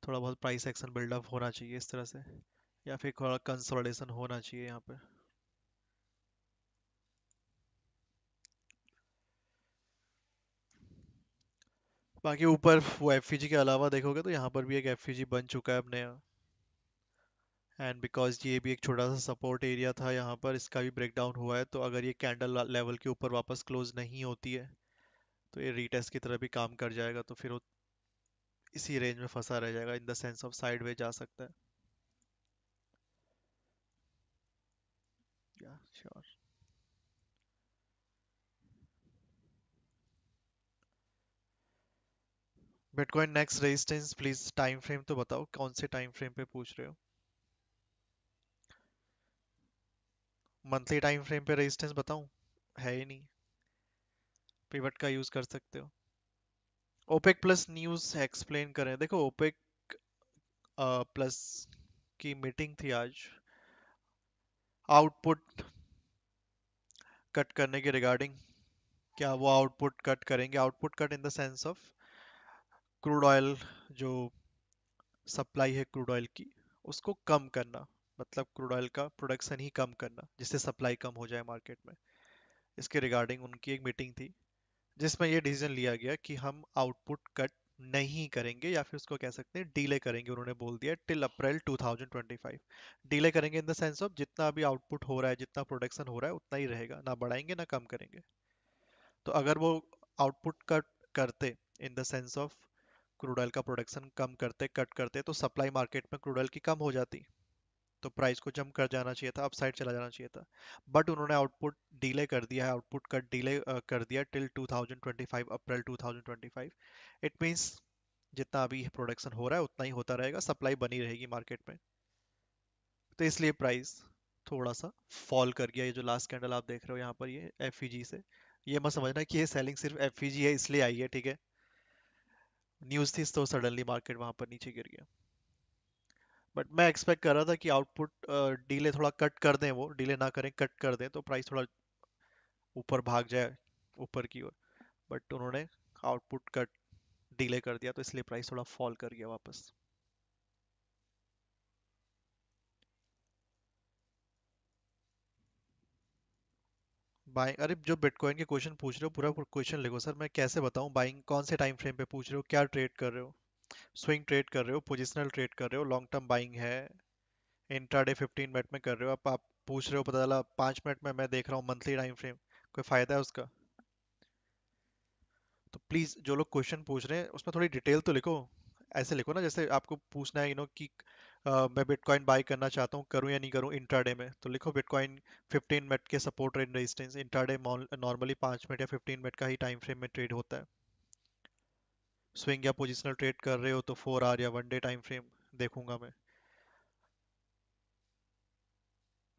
थोड़ा बहुत प्राइस एक्शन बिल्डअप होना चाहिए इस तरह से, या फिर थोड़ा कंसोलिडेशन होना चाहिए यहाँ पे। बाकी ऊपर वो एफईजी के अलावा देखोगे तो यहाँ पर भी एक एफईजी बन चुका है अब नया, एंड बिकॉज ये भी एक छोटा सा सपोर्ट एरिया था, यहाँ पर इसका भी ब्रेकडाउन हुआ है, तो अगर ये कैंडल लेवल के ऊपर वापस क्लोज नहीं होती है तो ये रीटेस्ट की तरह भी काम कर जाएगा, तो फिर इसी रेंज में फंसा रह जाएगा, in the sense of sideways जा सकता है। Yeah sure. Bitcoin next resistance please, time frame तो बताओ, कौन से टाइम फ्रेम पे पूछ रहे हो? मंथली टाइम फ्रेम पे रेजिस्टेंस बताऊं? है ही नहीं। पिवट का यूज कर सकते हो। ओपेक प्लस न्यूज एक्सप्लेन करें, देखो ओपेक प्लस की मीटिंग थी आज, आउटपुट कट करने के रिगार्डिंग। क्या वो आउटपुट कट करेंगे? Output cut in the sense of crude oil, जो सप्लाई है क्रूड ऑयल की, उसको कम करना। मतलब क्रूड ऑयल का प्रोडक्शन ही कम करना, जिससे सप्लाई कम हो जाए मार्केट में। इसके रिगार्डिंग उनकी एक मीटिंग थी, जिसमें ये डिसीजन लिया गया कि हम आउटपुट कट नहीं करेंगे, या फिर उसको कह सकते हैं डीले करेंगे। उन्होंने बोल दिया टिल अप्रैल 2025। डीले करेंगे इन द सेंस ऑफ जितना अभी आउटपुट हो रहा है, जितना प्रोडक्शन हो रहा है उतना ही रहेगा, ना बढ़ाएंगे ना कम करेंगे। तो अगर वो आउटपुट कट करते, in the sense of crude oil का प्रोडक्शन कम करते, कट करते, तो सप्लाई मार्केट में क्रूड ऑयल की कम हो जाती, तो प्राइस को जंप कर जाना चाहिए था, अपसाइड चला जाना चाहिए था। बट उन्होंने आउटपुट डिले कर दिया है, आउटपुट कट डिले कर दिया टिल 2025, अप्रैल 2025। इट मींस जितना अभी प्रोडक्शन हो रहा है उतना ही होता रहेगा, सप्लाई बनी रहेगी मार्केट में। तो इसलिए प्राइस थोड़ा सा फॉल कर गया। ये जो लास्ट कैंडल आप देख रहे हो यहाँ पर, ये एफईजी से, ये मत समझना कि ये सेलिंग सिर्फ एफईजी है इसलिए आई है, ठीक है। न्यूज़ थी तो सडनली मार्केट वहां पर नीचे गिर गया। बट मैं एक्सपेक्ट कर रहा था कि आउटपुट डीले थोड़ा कट कर दें, वो डीले ना करें, कट कर दें तो प्राइस थोड़ा ऊपर भाग जाए, ऊपर की ओर। बट उन्होंने आउटपुट कट डीले कर दिया, तो इसलिए प्राइस थोड़ा फॉल कर गया वापस। बाइंग, अरे जो बिटकॉइन के क्वेश्चन पूछ रहे हो पूरा क्वेश्चन लिखो सर, मैं कैसे बताऊं बाइंग कौन से टाइम फ्रेम पे पूछ रहे हो, क्या ट्रेड कर रहे हो? स्विंग ट्रेड कर रहे हो, पोजिशनल ट्रेड कर रहे हो, लॉन्ग टर्म बाइंग है, इंट्राडे 15 मिनट में कर रहे हो? आप पूछ रहे हो, पता चला 5 मिनट में मैं देख रहा हूँ मंथली टाइम फ्रेम। कोई फायदा है उसका? तो प्लीज जो लोग क्वेश्चन पूछ रहे हैं उसमें थोड़ी डिटेल तो लिखो। ऐसे लिखो ना जैसे आपको पूछना है कि मैं बिटकॉइन बाय करना चाहता हूँ, करूँ या नहीं करूँ इंट्राडे में, तो लिखो बिटकॉइन 15 मिनट के support and resistance. Intraday normally 5 minute या 15 मिनट का ही टाइम फ्रेम में ट्रेड होता है। स्विंग या पोजिशनल ट्रेड कर रहे हो तो 4 आवर या 1 डे टाइम फ्रेम देखूंगा मैं।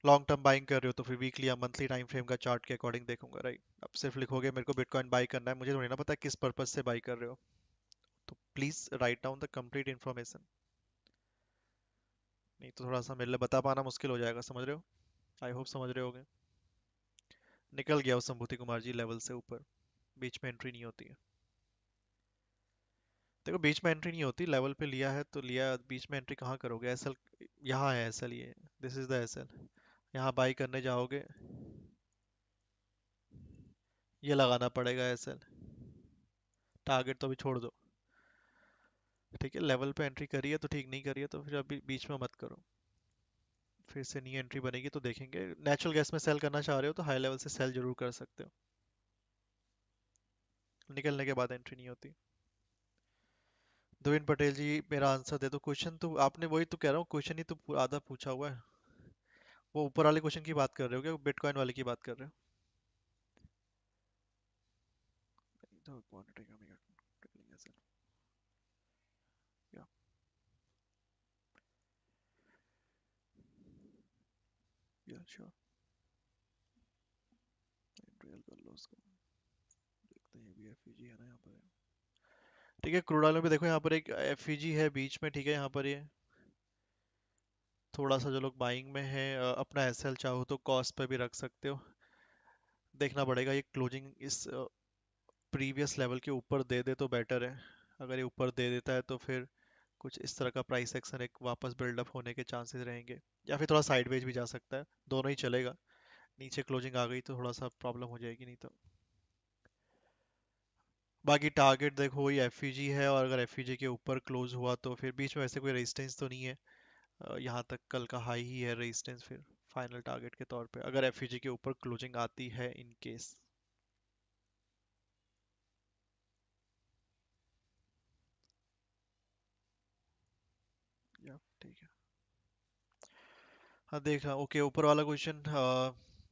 लॉन्ग टर्म बाइंग कर रहे हो तो फिर वीकली या मंथली टाइम फ्रेम का चार्ट के अकॉर्डिंग देखूंगा, राइट? अब सिर्फ लिखोगे मेरे को बिटकॉइन बाय करना है, मुझे थोड़ी ना पता किस पर्पज से बाय कर रहे हो। तो please write down the complete information, नहीं तो थोड़ा सा मेरे लिए बता पाना मुश्किल हो जाएगा, समझ रहे हो? आई होप समझ रहे होगे। निकल गया वो संभूति कुमार जी लेवल से ऊपर, बीच में एंट्री नहीं होती है। देखो बीच में एंट्री नहीं होती, लेवल पे लिया है तो लिया, बीच में एंट्री कहाँ करोगे? एसएल यहाँ है, एसएल ये, दिस इज द एसएल। यहाँ बाई करने जाओगे, ये लगाना पड़ेगा एसएल। टारगेट तो अभी छोड़ दो, ठीक है? लेवल पे एंट्री करी है तो ठीक, नहीं करी है तो फिर अभी बीच में मत करो। फिर से नई एंट्री बनेगी तो देखेंगे। नेचुरल गैस में सेल करना चाह रहे हो तो हाई लेवल से सेल जरूर कर सकते हो, निकलने के बाद एंट्री नहीं होती। धुविन पटेल जी मेरा आंसर दे दो। क्वेश्चन तो आपने, वही तो कह रहा हूँ, क्वेश्चन ही तो आधा पूछा हुआ है। वो ऊपर वाले क्वेश्चन की बात कर रहे हो क्या, बिटकॉइन वाले की बात कर रहे हो? या श्योर, रियल कर लो उसको। देखते हैं, भी एफईजी है ना यहाँ पर, ठीक है। क्रूड ऑयल में भी देखो यहाँ पर एक एफईजी है बीच में, ठीक है। यहाँ पर ये थोड़ा सा जो लोग बाइंग में है, अपना एसएल चाहो तो कॉस्ट पे भी रख सकते हो। देखना पड़ेगा ये क्लोजिंग इस प्रीवियस लेवल के ऊपर दे दे तो बेटर है। अगर ये ऊपर दे देता है तो फिर कुछ इस तरह का प्राइस एक्शन एक वापस बिल्डअप होने के चांसेस रहेंगे, या फिर थोड़ा साइडवेज भी जा सकता है, दोनों ही चलेगा। नीचे क्लोजिंग आ गई तो थोड़ा सा प्रॉब्लम हो जाएगी, नहीं तो। बाकी टारगेट देखो वही एफईजी है, और अगर एफईजी के ऊपर क्लोज हुआ तो फिर बीच में वैसे कोई रेजिस्टेंस तो नहीं है। यहाँ तक कल का हाई ही है रेजिस्टेंस, फिर फाइनल टारगेट के तौर पे अगर एफईजी के ऊपर क्लोजिंग आती है इन केस। ठीक है। हाँ देखा, ओके। ऊपर वाला क्वेश्चन,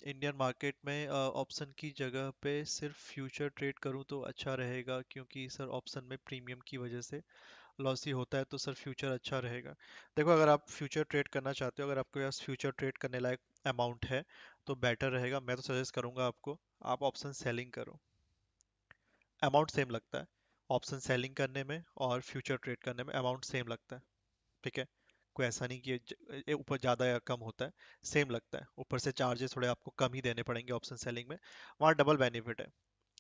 इंडियन मार्केट में ऑप्शन की जगह पे सिर्फ फ्यूचर ट्रेड करूं तो अच्छा रहेगा, क्योंकि सर ऑप्शन में प्रीमियम की वजह से लॉस ही होता है, तो सर फ्यूचर अच्छा रहेगा। देखो, अगर आप फ्यूचर ट्रेड करना चाहते हो, अगर आपके पास फ्यूचर ट्रेड करने लायक अमाउंट है तो बेटर रहेगा। मैं तो सजेस्ट करूंगा आपको, आप ऑप्शन सेलिंग करो। अमाउंट सेम लगता है, ऑप्शन सेलिंग करने में और फ्यूचर ट्रेड करने में अमाउंट सेम लगता है। ठीक है, कोई ऐसा नहीं कि ये ऊपर ज़्यादा या कम होता है, सेम लगता है। ऊपर से चार्जेस थोड़े आपको कम ही देने पड़ेंगे ऑप्शन सेलिंग में। वहाँ डबल बेनिफिट है।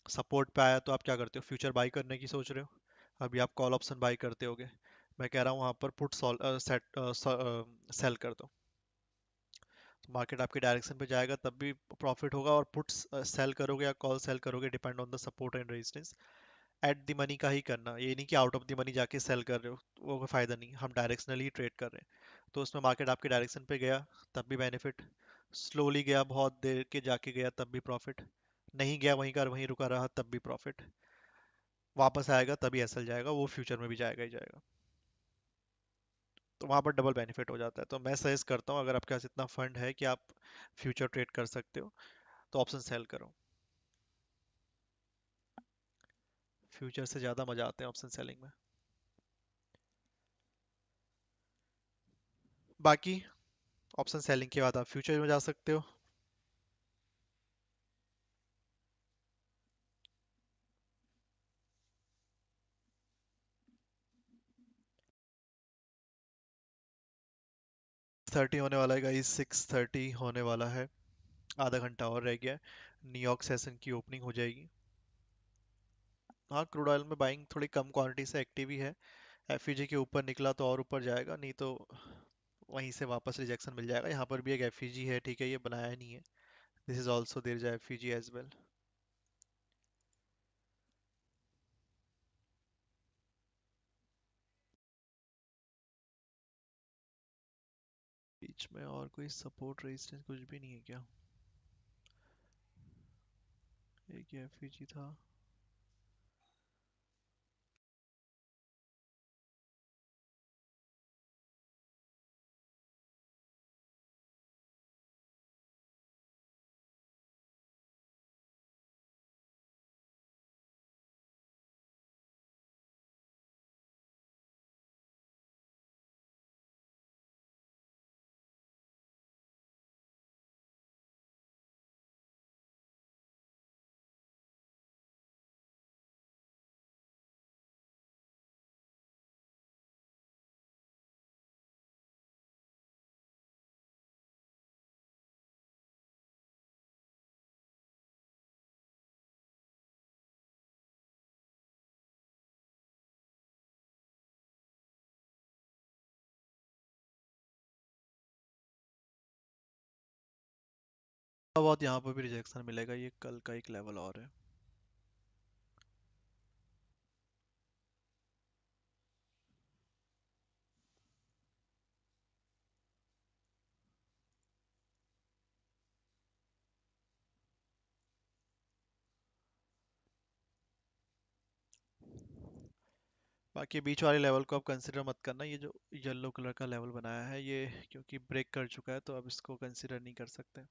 सपोर्ट पे आया तो आप क्या करते हो, फ्यूचर बाई करने की सोच रहे हो, अभी आप कॉल ऑप्शन बाई करते होगे। मैं कह रहा हूँ वहाँ पर पुट सेट सेल कर दो, तो मार्केट आपके डायरेक्शन पे जाएगा तब भी प्रॉफिट होगा। और पुट्स सेल करोगे या कॉल सेल करोगे, depend on the support and resistance. At the money का ही करना, ये नहीं कि आउट ऑफ द मनी जाके सेल कर रहे हो, तो वो कोई फायदा नहीं। हम डायरेक्शनली ट्रेड कर रहे हैं, तो उसमें मार्केट आपके डायरेक्शन पे गया तब भी बेनिफिट, स्लोली गया बहुत देर के जाके गया तब भी प्रॉफिट, नहीं गया वहीं का वहीं रुका रहा तब भी प्रॉफिट, वापस आएगा तभी एसएल जाएगा, वो फ्यूचर में भी जाएगा ही जाएगा। तो वहां पर डबल बेनिफिट हो जाता है। तो मैं सजेस्ट करता हूँ, अगर आपके पास इतना फंड है कि आप फ्यूचर ट्रेड कर सकते हो, तो ऑप्शन सेल करो। फ्यूचर से ज़्यादा मजा आते हैं ऑप्शन सेलिंग में। बाकी ऑप्शन सेलिंग के बाद आप फ्यूचर में जा सकते हो। 30 होने वाला है गाइस, 6:30 होने वाला है। आधा घंटा और रह गया है, न्यूयॉर्क सेशन की ओपनिंग हो जाएगी। हाँ, क्रूड ऑयल में बाइंग थोड़ी कम क्वांटिटी से एक्टिव ही है। एफईजी के ऊपर निकला तो और ऊपर जाएगा, नहीं तो वहीं से वापस रिजेक्शन मिल जाएगा। यहाँ पर भी एक एफईजी है, ठीक है, ये बनाया नहीं है। This is also there is FEG as well. बीच में और कोई सपोर्ट रेजिस्टेंस कुछ भी नहीं है क्या? एक ही एफईजी था। बहुत यहाँ पर भी रिजेक्शन मिलेगा, ये कल का एक लेवल और है। बाकी बीच वाले लेवल को आप कंसिडर मत करना, ये जो येलो कलर का लेवल बनाया है ये, क्योंकि ब्रेक कर चुका है तो अब इसको कंसिडर नहीं कर सकते।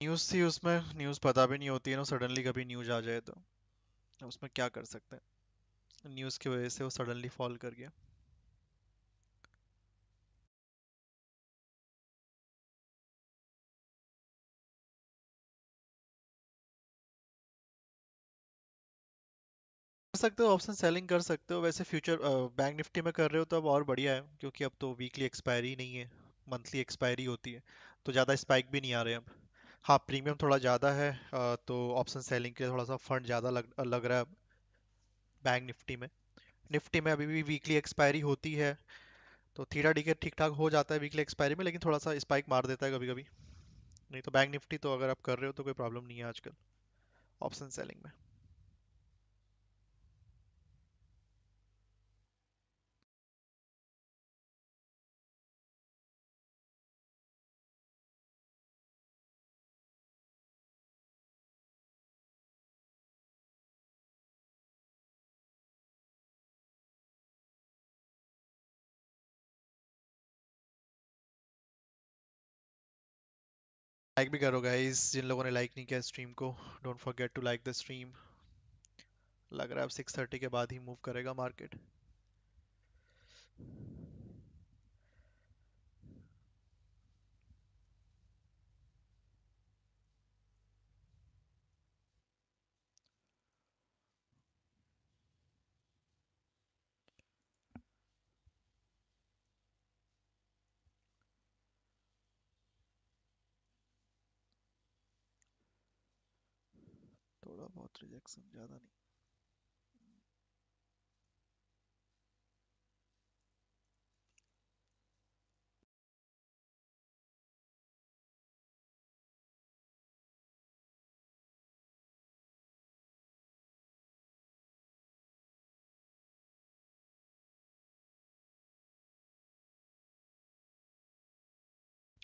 न्यूज़ थी उसमें, न्यूज़ पता भी नहीं होती है ना, सडनली कभी न्यूज़ आ जाए तो उसमें क्या कर सकते हैं। न्यूज़ की वजह से वो सडनली फॉल कर गया। कर सकते हो, ऑप्शन सेलिंग कर सकते हो। वैसे फ्यूचर बैंक निफ्टी में कर रहे हो तो अब और बढ़िया है, क्योंकि अब तो वीकली एक्सपायरी नहीं है, मंथली एक्सपायरी होती है, तो ज़्यादा स्पाइक भी नहीं आ रहे अब। हाँ, प्रीमियम थोड़ा ज़्यादा है, तो ऑप्शन सेलिंग के लिए थोड़ा सा फंड ज़्यादा लग रहा है अब बैंक निफ्टी में। निफ्टी में अभी भी वीकली एक्सपायरी होती है, तो थीटा डी के ठीक ठाक हो जाता है वीकली एक्सपायरी में, लेकिन थोड़ा सा स्पाइक मार देता है कभी कभी। नहीं तो बैंक निफ्टी तो अगर आप कर रहे हो तो कोई प्रॉब्लम नहीं है आजकल ऑप्शन सेलिंग में। लाइक भी करो गाइस, जिन लोगों ने लाइक नहीं किया स्ट्रीम को, don't forget to like the stream. लग रहा है अब 6:30 के बाद ही मूव करेगा मार्केट। थोड़ा बहुत रिजेक्शन, ज़्यादा नहीं।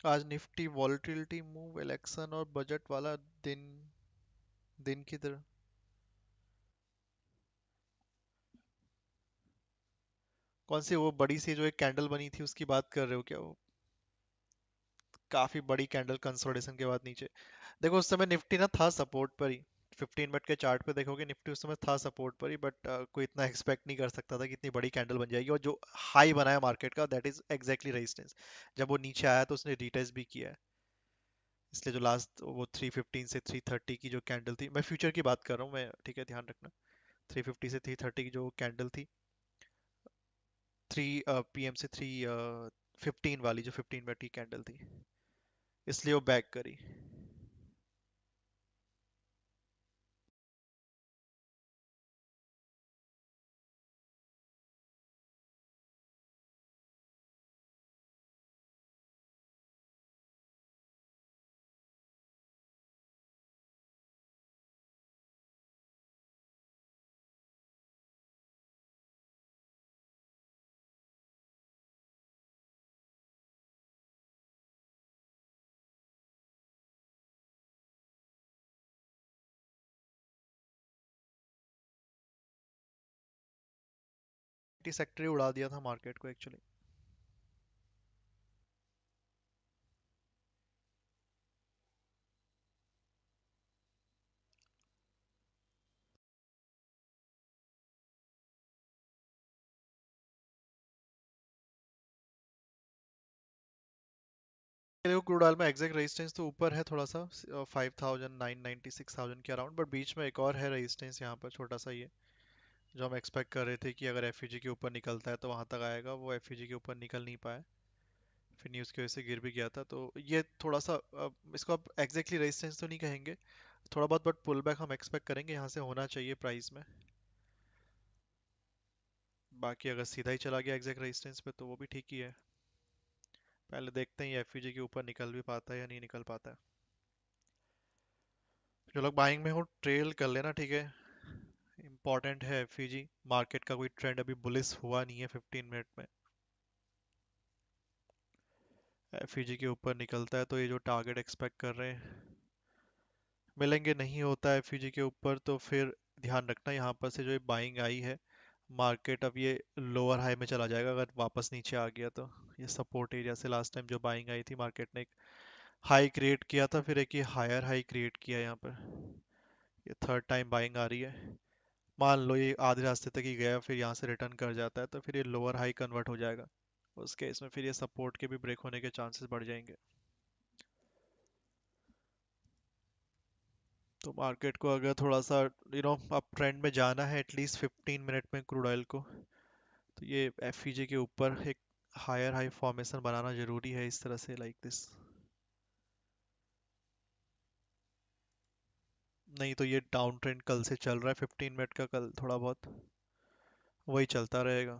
आज निफ्टी वॉलेटिलिटी मूव, इलेक्शन और बजट वाला दिन, दिन की तरह। कौन सी वो बड़ी सी जो एक कैंडल बनी थी उसकी बात कर रहे हो क्या? वो काफी बड़ी कैंडल कंसोलिडेशन के बाद नीचे। देखो उस समय निफ्टी ना था सपोर्ट पर ही। 15 मिनट के चार्ट पे देखोगे निफ्टी उस समय था सपोर्ट पर ही, बट कोई इतना एक्सपेक्ट नहीं कर सकता था कि इतनी बड़ी कैंडल बन जाएगी। और जो हाई बनाया मार्केट का, दैट इज एग्जैक्टली रेजिस्टेंस। जब वो नीचे आया तो उसने रिटेस्ट भी किया है। इसलिए जो लास्ट वो 315 से 330 की जो कैंडल थी, मैं फ्यूचर की बात कर रहा हूँ मैं, ठीक है ध्यान रखना। 350 से 330 की जो कैंडल थी, 3 PM से 315 वाली जो 15 मिनट की कैंडल थी, इसलिए वो बैक करी। सेक्टर ही उड़ा दिया था मार्केट को एक्चुअली। देखो क्रूड ऑयल में एग्जैक्ट रेजिस्टेंस तो ऊपर है थोड़ा सा, 5,990 6,000 के अराउंड, बट बीच में एक और है रेजिस्टेंस यहाँ पर छोटा सा ये, जो हम एक्सपेक्ट कर रहे थे कि अगर एफईजी के ऊपर निकलता है तो वहां तक आएगा। वो एफईजी के ऊपर निकल नहीं पाया, फिर न्यूज़ की वजह से गिर भी गया था। तो ये थोड़ा सा इसको आप एग्जैक्टली रेजिस्टेंस तो नहीं कहेंगे, थोड़ा बहुत, बट पुल बैक हम एक्सपेक्ट करेंगे यहाँ से होना चाहिए प्राइस में। बाकी अगर सीधा ही चला गया एग्जैक्ट रेजिस्टेंस पे तो वो भी ठीक ही है। पहले देखते हैं ये एफईजी के ऊपर निकल भी पाता है या नहीं निकल पाता है। जो लोग बाइंग में हो ट्रेल कर लेना, ठीक है। इंपॉर्टेंट है एफईजी, मार्केट का कोई ट्रेंड अभी बुलिश हुआ नहीं है 15 मिनट में। एफईजी के ऊपर निकलता है तो ये जो टारगेट एक्सपेक्ट कर रहे हैं मिलेंगे, नहीं होता है एफईजी के ऊपर तो फिर ध्यान रखना यहाँ पर से जो ये बाइंग आई है, मार्केट अब ये लोअर हाई में चला जाएगा अगर वापस नीचे आ गया तो। ये सपोर्ट एरिया से लास्ट टाइम जो बाइंग आई थी मार्केट ने एक हाई क्रिएट किया था, फिर एक ये हायर हाई क्रिएट किया यहाँ पर। ये थर्ड टाइम बाइंग आ रही है। मान लो ये आधे रास्ते तक ही गया फिर यहाँ से रिटर्न कर जाता है तो फिर ये लोअर हाई कन्वर्ट हो जाएगा। उस केस में फिर ये सपोर्ट के भी ब्रेक होने के चांसेस बढ़ जाएंगे। तो मार्केट को अगर थोड़ा सा अप ट्रेंड में जाना है एटलीस्ट 15 मिनट में क्रूड ऑयल को, तो ये एफईजे के ऊपर एक हायर हाई फॉर्मेशन बनाना जरूरी है इस तरह से, लाइक दिस। नहीं तो ये डाउन ट्रेंड कल से चल रहा है 15 मिनट का, कल थोड़ा बहुत वही चलता रहेगा।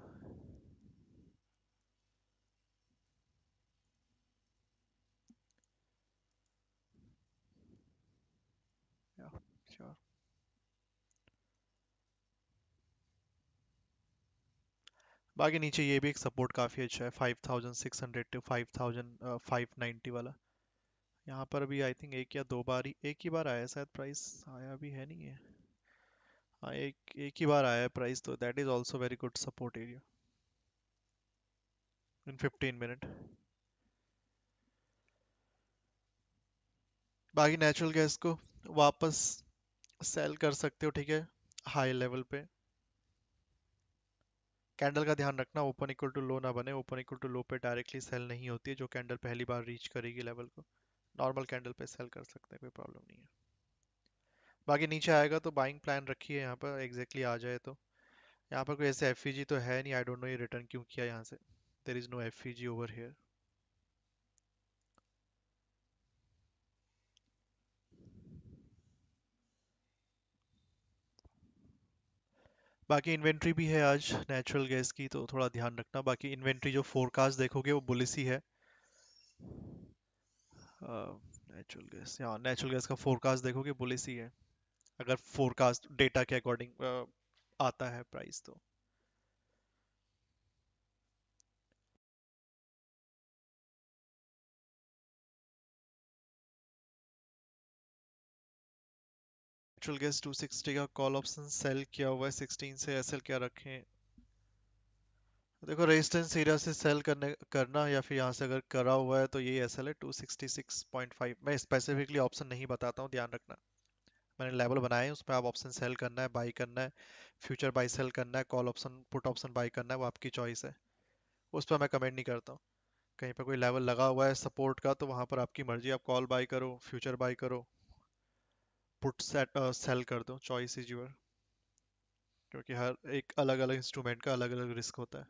बाकी नीचे ये भी एक सपोर्ट काफ़ी अच्छा है, 5600 टू 5590 वाला। यहाँ पर भी आई थिंक एक ही बार आया है शायद, प्राइस आया भी है नहीं है। हाँ, एक ही बार आया है प्राइस, तो that is also very good support area in 15 minute. बाकी नेचुरल गैस को वापस सेल कर सकते हो, ठीक है, हाई लेवल पे। कैंडल का ध्यान रखना, ओपन इक्वल टू लो ना बने। ओपन इक्वल टू लो पे डायरेक्टली सेल नहीं होती है, जो कैंडल पहली बार रीच करेगी लेवल को। नॉर्मल कैंडल पे सेल कर सकते हैं, कोई प्रॉब्लम नहीं है। बाकी नीचे आएगा तो बाइंग प्लान रखिए यहाँ पर, एग्जैक्टली आ जाए तो। यहाँ पर कोई ऐसे एफईजी तो है नहीं, आई डोंट नो ये रिटर्न क्यों किया यहाँ से। There is no FEG over here. बाकी इन्वेंट्री भी है आज नेचुरल गैस की, तो थोड़ा ध्यान रखना। बाकी इन्वेंट्री जो फोरकास्ट देखोगे वो बुलिश ही है। नेचुरल गैस, हाँ नेचुरल गैस का फोरकास्ट देखोगे बुलिश ही है, अगर फोरकास्ट डेटा के अकॉर्डिंग आता है प्राइस तो। नेचुरल गैस 260 का कॉल ऑप्शन सेल किया हुआ है 16 से, एसएल क्या रखें? देखो रेजिस्टेंस एरिया से सेल करना, या फिर यहाँ से अगर करा हुआ है तो यही एसएल है 266.5। मैं स्पेसिफिकली ऑप्शन नहीं बताता हूँ, ध्यान रखना। मैंने लेवल बनाए हैं, उसमें आप ऑप्शन सेल करना है, बाई करना है, फ्यूचर बाई सेल करना है, call option put option by करना है, वो आपकी चॉइस है। उस पर मैं कमेंट नहीं करता हूँ। कहीं पर कोई लेवल लगा हुआ है सपोर्ट का, तो वहां पर आपकी मर्जी, आप कॉल बाई करो, फ्यूचर बाई करो, पुट सेट सेल कर दो, चॉइस इज योर। क्योंकि हर एक अलग अलग इंस्ट्रूमेंट का अलग अलग रिस्क होता है।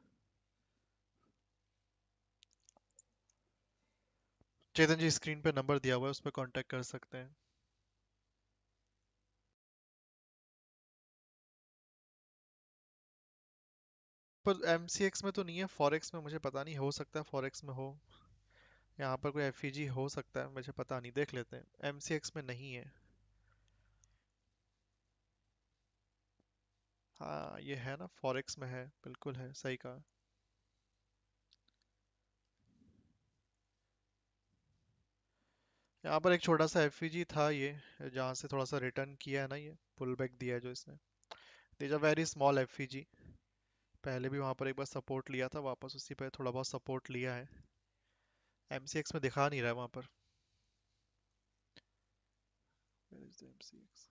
चेतन जी स्क्रीन पे नंबर दिया हुआ है, उस पर कांटेक्ट कर सकते हैं। पर एमसीएक्स में तो नहीं है, फॉरेक्स में मुझे पता नहीं, हो सकता है फॉरेक्स में हो। यहाँ पर कोई एफईजी हो सकता है, मुझे पता नहीं, देख लेते हैं। एमसीएक्स में नहीं है। हाँ ये है ना, फॉरेक्स में है, बिल्कुल है, सही कहा। यहाँ पर एक छोटा सा एफईजी था ये, जहाँ से थोड़ा सा रिटर्न किया है ना, ये पुल बैक दिया है जो इसने। This a very small FEG. पहले भी वहाँ पर एक बार सपोर्ट लिया था, वापस उसी पे थोड़ा बहुत सपोर्ट लिया है। एमसीएक्स में दिखा नहीं रहा है वहाँ पर। Where is the MCX?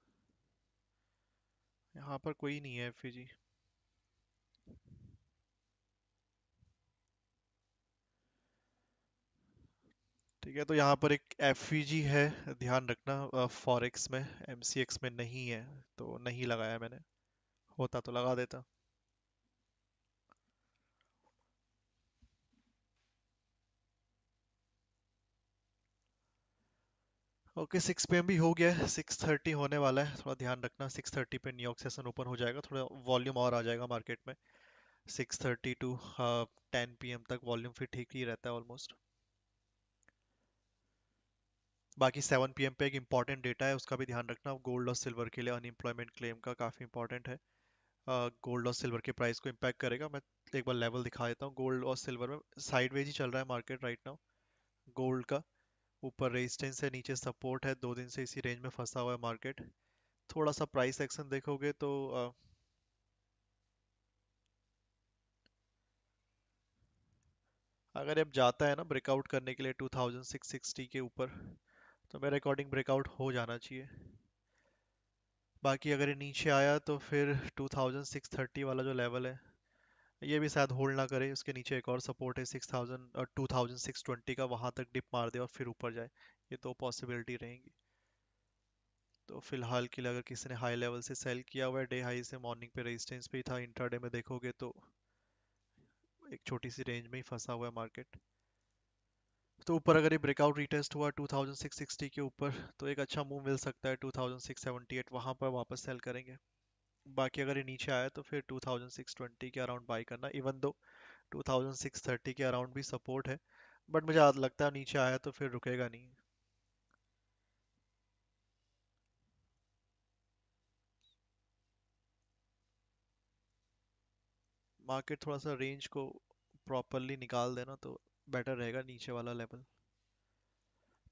यहाँ पर कोई नहीं है एफईजी। ठीक है, तो यहाँ पर एक एफईजी है, ध्यान रखना, फॉरेक्स में। एमसीएक्स में नहीं है, तो नहीं लगाया मैंने, होता तो लगा देता। ओके, 6 PM भी हो गया है, 6:30 होने वाला है, थोड़ा ध्यान रखना। 6:30 पे न्यूयॉर्क सेशन ओपन हो जाएगा, थोड़ा वॉल्यूम और आ जाएगा मार्केट में। 6:30 टू 10 PM तक वॉल्यूम फिर ठीक ही रहता है ऑलमोस्ट। बाकी 7 PM पे एक इंपॉर्टेंट डेटा है, उसका भी ध्यान रखना। गोल्ड और सिल्वर के लिए अनएम्प्लॉयमेंट क्लेम का काफ़ी इंपॉर्टेंट है। गोल्ड और सिल्वर के प्राइस को इम्पैक्ट करेगा। मैं एक बार लेवल दिखा देता हूँ। गोल्ड और सिल्वर में साइडवेज ही चल रहा है मार्केट राइट नाउ। गोल्ड का ऊपर रेजिस्टेंस है, नीचे सपोर्ट है, 2 दिन से इसी रेंज में फंसा हुआ है मार्केट। थोड़ा सा प्राइस एक्शन देखोगे तो अगर अब जाता है ना ब्रेकआउट करने के लिए 2660 के ऊपर, तो मेरे अकॉर्डिंग ब्रेकआउट हो जाना चाहिए। बाकी अगर ये नीचे आया तो फिर 2630 वाला जो लेवल है, ये भी शायद होल्ड ना करे। उसके नीचे एक और सपोर्ट है 6000 और 2620 का, वहां तक डिप मार दे और फिर ऊपर जाए। ये दो पॉसिबिलिटी रहेंगी। तो फिलहाल के लिए अगर किसी ने हाई लेवल से सेल किया हुआ है, डे हाई से मॉर्निंग पे रेजिस्टेंस पे ही था, इंट्राडे में देखोगे तो एक छोटी सी रेंज में ही फंसा हुआ है मार्केट। तो ऊपर अगर ये ब्रेकआउट रीटेस्ट हुआ 2660 के ऊपर, तो एक अच्छा मूव मिल सकता है 2678, वहां पर वापस सेल करेंगे। बाकी अगर ये नीचे आया तो फिर 2620 के अराउंड बाई करना, इवन दो 2630 के अराउंड भी सपोर्ट है। बट मुझे लगता है नीचे आया तो फिर रुकेगा नहीं। मार्केट थोड़ा सा रेंज को प्रॉपरली निकाल देना तो बेटर रहेगा नीचे वाला लेवल।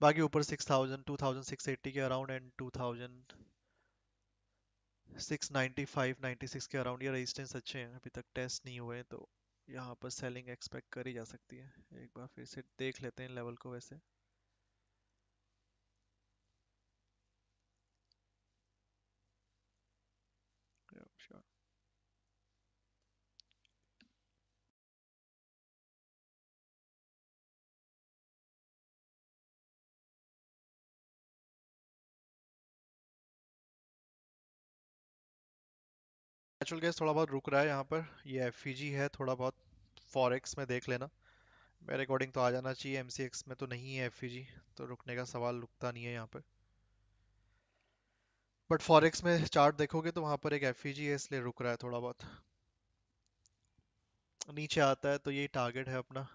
बाकी ऊपर 6000 2680 के अराउंड एंड 2695 96 के अराउंड ये रेजिस्टेंस अच्छे हैं, अभी तक टेस्ट नहीं हुए हैं, तो यहाँ पर सेलिंग एक्सपेक्ट करी जा सकती है। एक बार फिर से देख लेते हैं लेवल को वैसे। Sure. नेचुरल गैस थोड़ा बहुत रुक रहा है यहाँ पर, ये एफईजी है थोड़ा बहुत। फॉरेक्स में देख लेना, मेरे अकॉर्डिंग तो आ जाना चाहिए। एमसीएक्स में तो नहीं है एफईजी, तो रुकने का सवाल रुकता नहीं है यहाँ पर। बट फॉरेक्स में चार्ट देखोगे तो वहाँ पर एक एफईजी है, इसलिए रुक रहा है थोड़ा बहुत। नीचे आता है तो यही टारगेट है अपना।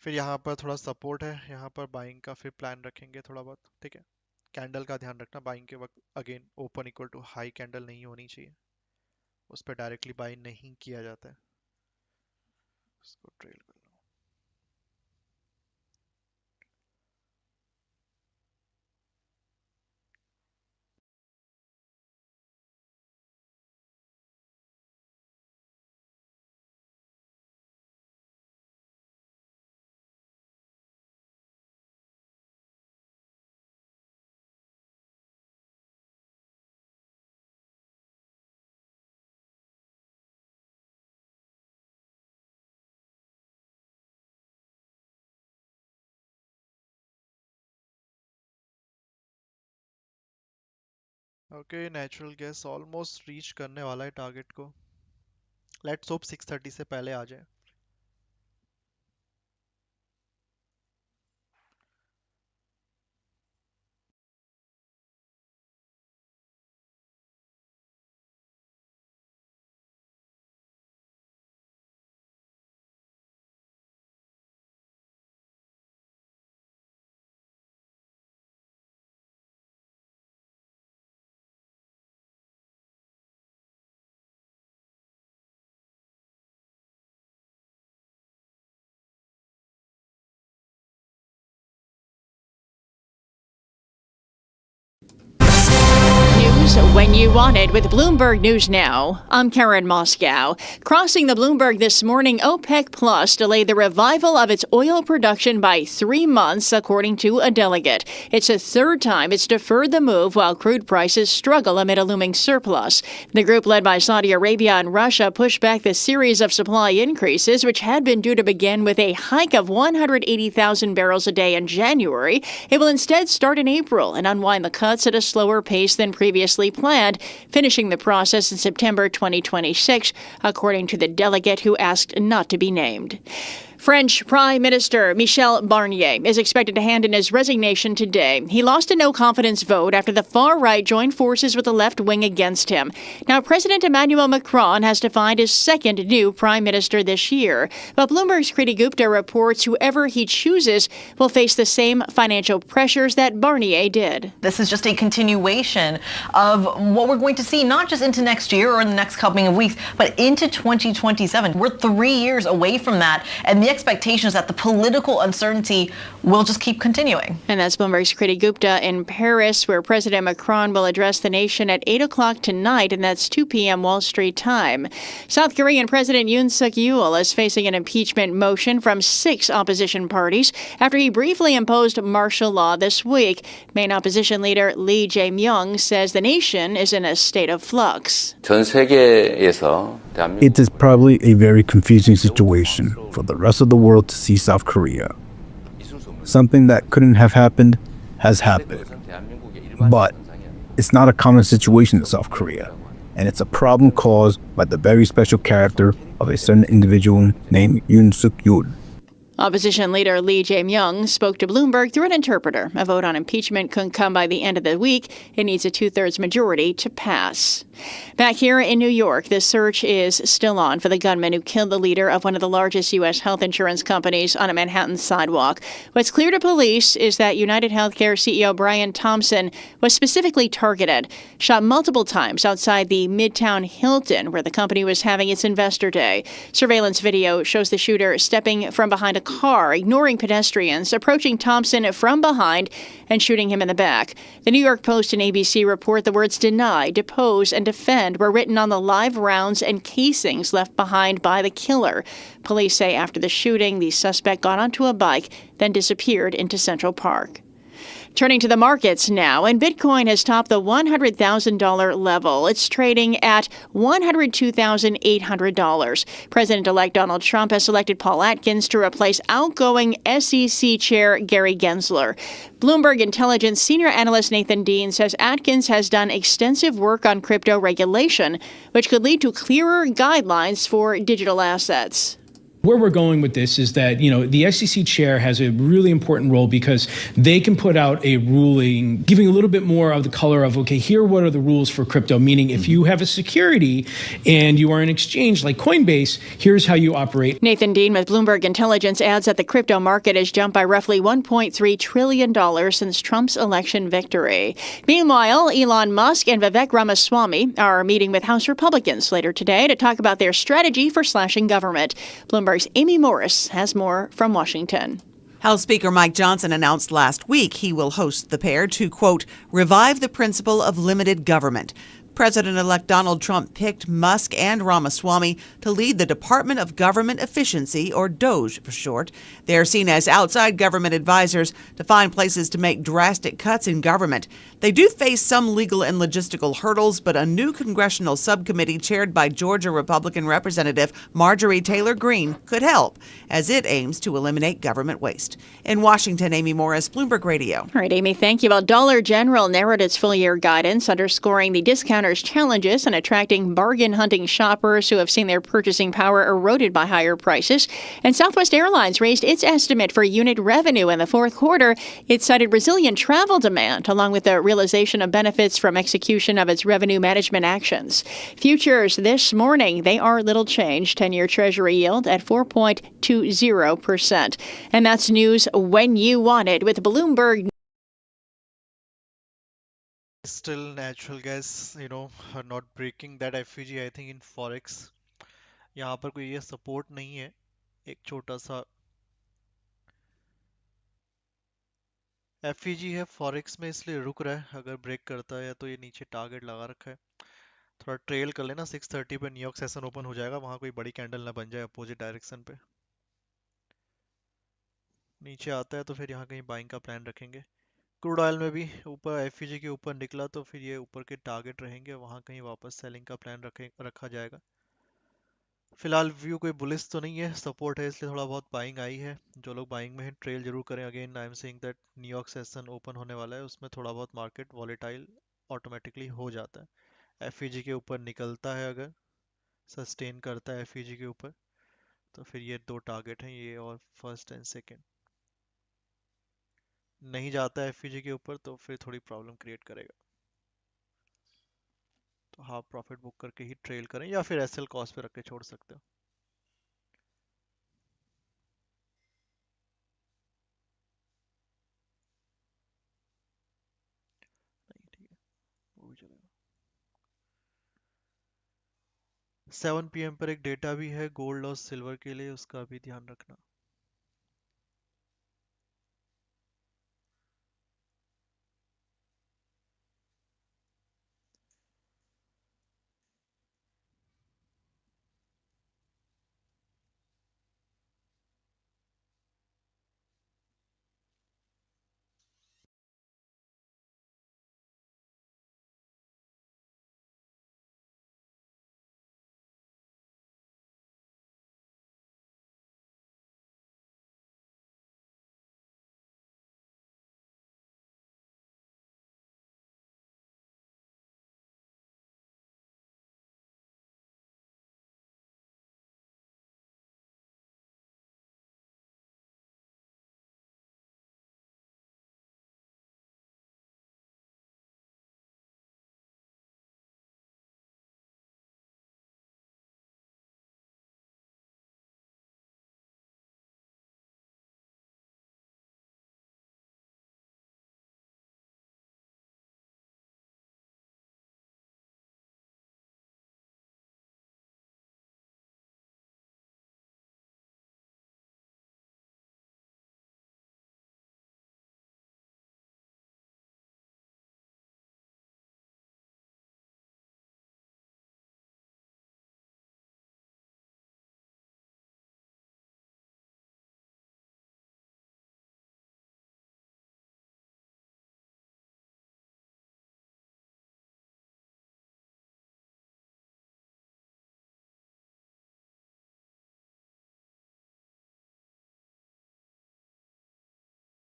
फिर यहाँ पर थोड़ा सपोर्ट है, यहाँ पर बाइंग का फिर प्लान रखेंगे थोड़ा बहुत, ठीक है। कैंडल का ध्यान रखना बाइंग के वक्त, again open equal to high candle नहीं होनी चाहिए, उस पर डायरेक्टली बाई नहीं किया जाता है। इसको ट्रेल कर लो। Okay, natural gas almost reach करने वाला है टारगेट को। लेट्स होप 630 से पहले आ जाए। When you want it with Bloomberg News Now. I'm Karen Moscow. Crossing the Bloomberg this morning, OPEC Plus delayed the revival of its oil production by 3 months, according to a delegate. It's the third time it's deferred the move while crude prices struggle amid a looming surplus. The group led by Saudi Arabia and Russia pushed back the series of supply increases, which had been due to begin with a hike of 180,000 barrels a day in January. It will instead start in April and unwind the cuts at a slower pace than previously planned, finishing the process in September 2026, according to the delegate who asked not to be named. French Prime Minister Michel Barnier is expected to hand in his resignation today. He lost a no-confidence vote after the far right joined forces with the left wing against him. Now, President Emmanuel Macron has to find his second new prime minister this year. But Bloomberg's Kriti Gupta reports whoever he chooses will face the same financial pressures that Barnier did. This is just a continuation of what we're going to see, not just into next year or in the next couple of weeks, but into 2027. We're 3 years away from that, and the expectation is that the political uncertainty will just keep continuing. And that's Bloomberg's Kriti Gupta in Paris, where President Macron will address the nation at 8 o'clock tonight, and that's 2 p.m. Wall Street time. South Korean President Yoon Suk-yeol is facing an impeachment motion from 6 opposition parties after he briefly imposed martial law this week. Main opposition leader Lee Jae-myung says the nation is in a state of flux. It is probably a very confusing situation for the rest of the world to see South Korea. Something that couldn't have happened has happened. But it's not a common situation in South Korea, and it's a problem caused by the very special character of a certain individual named Yoon Suk-yeol. Opposition leader Lee Jae-myung spoke to Bloomberg through an interpreter. A vote on impeachment could come by the end of the week. It needs a two-thirds majority to pass. Back here in New York, the search is still on for the gunman who killed the leader of one of the largest U.S. health insurance companies on a Manhattan sidewalk. What's clear to police is that United Healthcare CEO Brian Thompson was specifically targeted, shot multiple times outside the Midtown Hilton, where the company was having its investor day. Surveillance video shows the shooter stepping from behind a car, ignoring pedestrians, approaching Thompson from behind and shooting him in the back. The New York Post and ABC report the words deny, depose, and defend were written on the live rounds and casings left behind by the killer. Police say after the shooting, the suspect got onto a bike, then disappeared into Central Park. Turning to the markets now, and Bitcoin has topped the $100,000 level. It's trading at $102,800. President-elect Donald Trump has selected Paul Atkins to replace outgoing SEC Chair Gary Gensler. Bloomberg Intelligence senior analyst Nathan Dean says Atkins has done extensive work on crypto regulation, which could lead to clearer guidelines for digital assets. Where we're going with this is that, the SEC chair has a really important role because they can put out a ruling giving a little bit more of the color of, okay, here what are the rules for crypto? Meaning if you have a security and you are an exchange like Coinbase, here's how you operate. Nathan Dean with Bloomberg Intelligence adds that the crypto market has jumped by roughly $1.3 trillion since Trump's election victory. Meanwhile, Elon Musk and Vivek Ramaswamy are meeting with House Republicans later today to talk about their strategy for slashing government. Bloomberg's Amy Morris has more from Washington. House Speaker Mike Johnson announced last week he will host the pair to, quote, revive the principle of limited government. President-elect Donald Trump picked Musk and Ramaswamy to lead the Department of Government Efficiency, or DOGE for short. They are seen as outside government advisors to find places to make drastic cuts in government. They do face some legal and logistical hurdles, but a new congressional subcommittee chaired by Georgia Republican Representative Marjorie Taylor Greene could help, as it aims to eliminate government waste. In Washington, Amy Morris, Bloomberg Radio. All right, Amy, thank you. Well, Dollar General narrowed its full-year guidance, underscoring the discounter's challenges and attracting bargain-hunting shoppers who have seen their purchasing power eroded by higher prices. And Southwest Airlines raised its estimate for unit revenue in the fourth quarter. It cited resilient travel demand, along with the realization of benefits from execution of its revenue management actions. Futures this morning, they are little changed. 10-year Treasury yield at 4.20%. And that's news when you want it with Bloomberg. Still natural gas, are not breaking that FEG, I think in Forex. यहाँ पर कोई ये support नहीं है, एक छोटा सा FEG है फॉरेक्स में, इसलिए रुक रहा है। अगर ब्रेक करता है तो ये नीचे टारगेट लगा रखा है, थोड़ा ट्रेल कर लेना। 6:30 पे न्यूयॉर्क सेशन ओपन हो जाएगा, वहां कोई बड़ी कैंडल ना बन जाए अपोजिट डायरेक्शन पे। नीचे आता है तो फिर यहाँ कहीं बाइंग का प्लान रखेंगे। क्रूड ऑयल में भी ऊपर एफईजी के ऊपर निकला तो फिर ये ऊपर के टारगेट रहेंगे, वहां कहीं वापस सेलिंग का प्लान रखा जाएगा। फिलहाल व्यू कोई बुलिश तो नहीं है, सपोर्ट है इसलिए थोड़ा बहुत बाइंग आई है। जो लोग बाइंग में हैं ट्रेल जरूर करें। Again I am saying that New York session open होने वाला है, उसमें थोड़ा बहुत मार्केट वॉलेटाइल ऑटोमेटिकली हो जाता है। एफईजी के ऊपर निकलता है, अगर सस्टेन करता है एफईजी के ऊपर, तो फिर ये दो टारगेट हैं, ये और फर्स्ट एंड सेकंड। नहीं जाता है एफईजी के ऊपर तो फिर थोड़ी प्रॉब्लम क्रिएट करेगा, तो हाफ प्रॉफिट बुक करके ही ट्रेल करें या फिर एसएल कॉस्ट पे रख के छोड़ सकते हो। नहीं, ठीक है, वो भी चलेगा। 7 PM पर एक डेटा भी है गोल्ड और सिल्वर के लिए, उसका भी ध्यान रखना।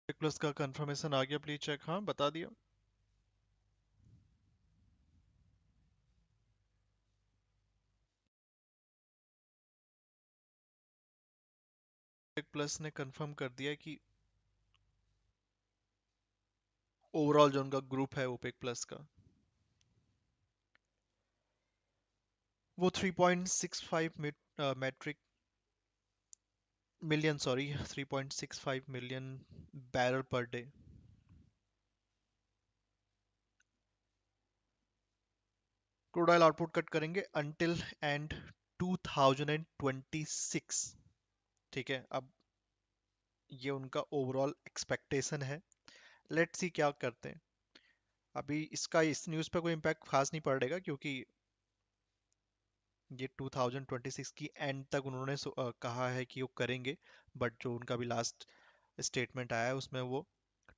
प्लस का कंफर्मेशन आ गया, प्लीज चेक। हाँ, बता दिया। प्लस ने कंफर्म कर दिया कि ओवरऑल जो उनका ग्रुप है ओपेक प्लस का, वो 3.65 metric million, sorry 3.65 million barrel per day crude oil output cut करेंगे अंटिल एंड 2026। ठीक है, अब ये उनका ओवरऑल एक्सपेक्टेशन है। लेट्स सी क्या करते हैं। अभी इसका इस न्यूज़ पे कोई इम्पैक्ट खास नहीं पड़ेगा, क्योंकि ये 2026 की एंड तक उन्होंने कहा है कि वो करेंगे। बट जो उनका भी लास्ट स्टेटमेंट आया है उसमें वो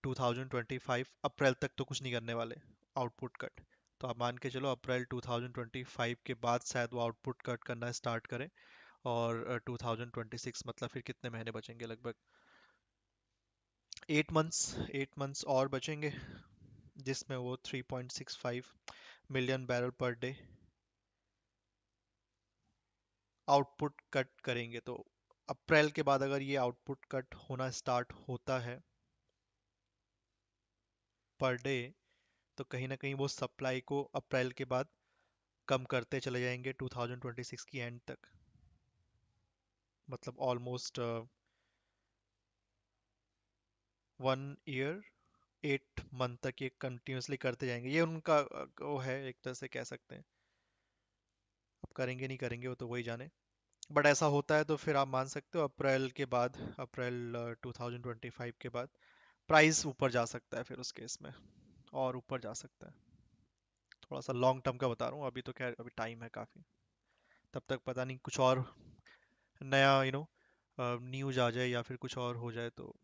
2025 अप्रैल तक तो कुछ नहीं करने वाले आउटपुट कट। तो आप मान के चलो अप्रैल 2025 के बाद शायद वो आउटपुट कट करना स्टार्ट करें। और 2026 मतलब फिर कितने महीने बचेंगे, लगभग 8 मंथ्स। 8 मंथ्स और बचेंगे, जिसमें वो 3.65 million barrel per day output cut करेंगे। तो अप्रैल के बाद अगर ये आउटपुट कट होना स्टार्ट होता है पर डे, तो कहीं ना कहीं वो सप्लाई को अप्रैल के बाद कम करते चले जाएंगे 2026 की एंड तक। मतलब ऑलमोस्ट 1 ईयर 8 मंथ तक ये कंटिन्यूसली करते जाएंगे। ये उनका वो है, एक तरह से कह सकते हैं। अब करेंगे नहीं करेंगे वो तो वही जाने। बट ऐसा होता है तो फिर आप मान सकते हो अप्रैल के बाद, अप्रैल 2025 के बाद प्राइस ऊपर जा सकता है फिर उस केस में, और ऊपर जा सकता है। थोड़ा सा लॉन्ग टर्म का बता रहा हूँ, अभी तो खैर अभी टाइम है काफ़ी। तब तक पता नहीं कुछ और नया न्यूज आ जाए या फिर कुछ और हो जाए तो।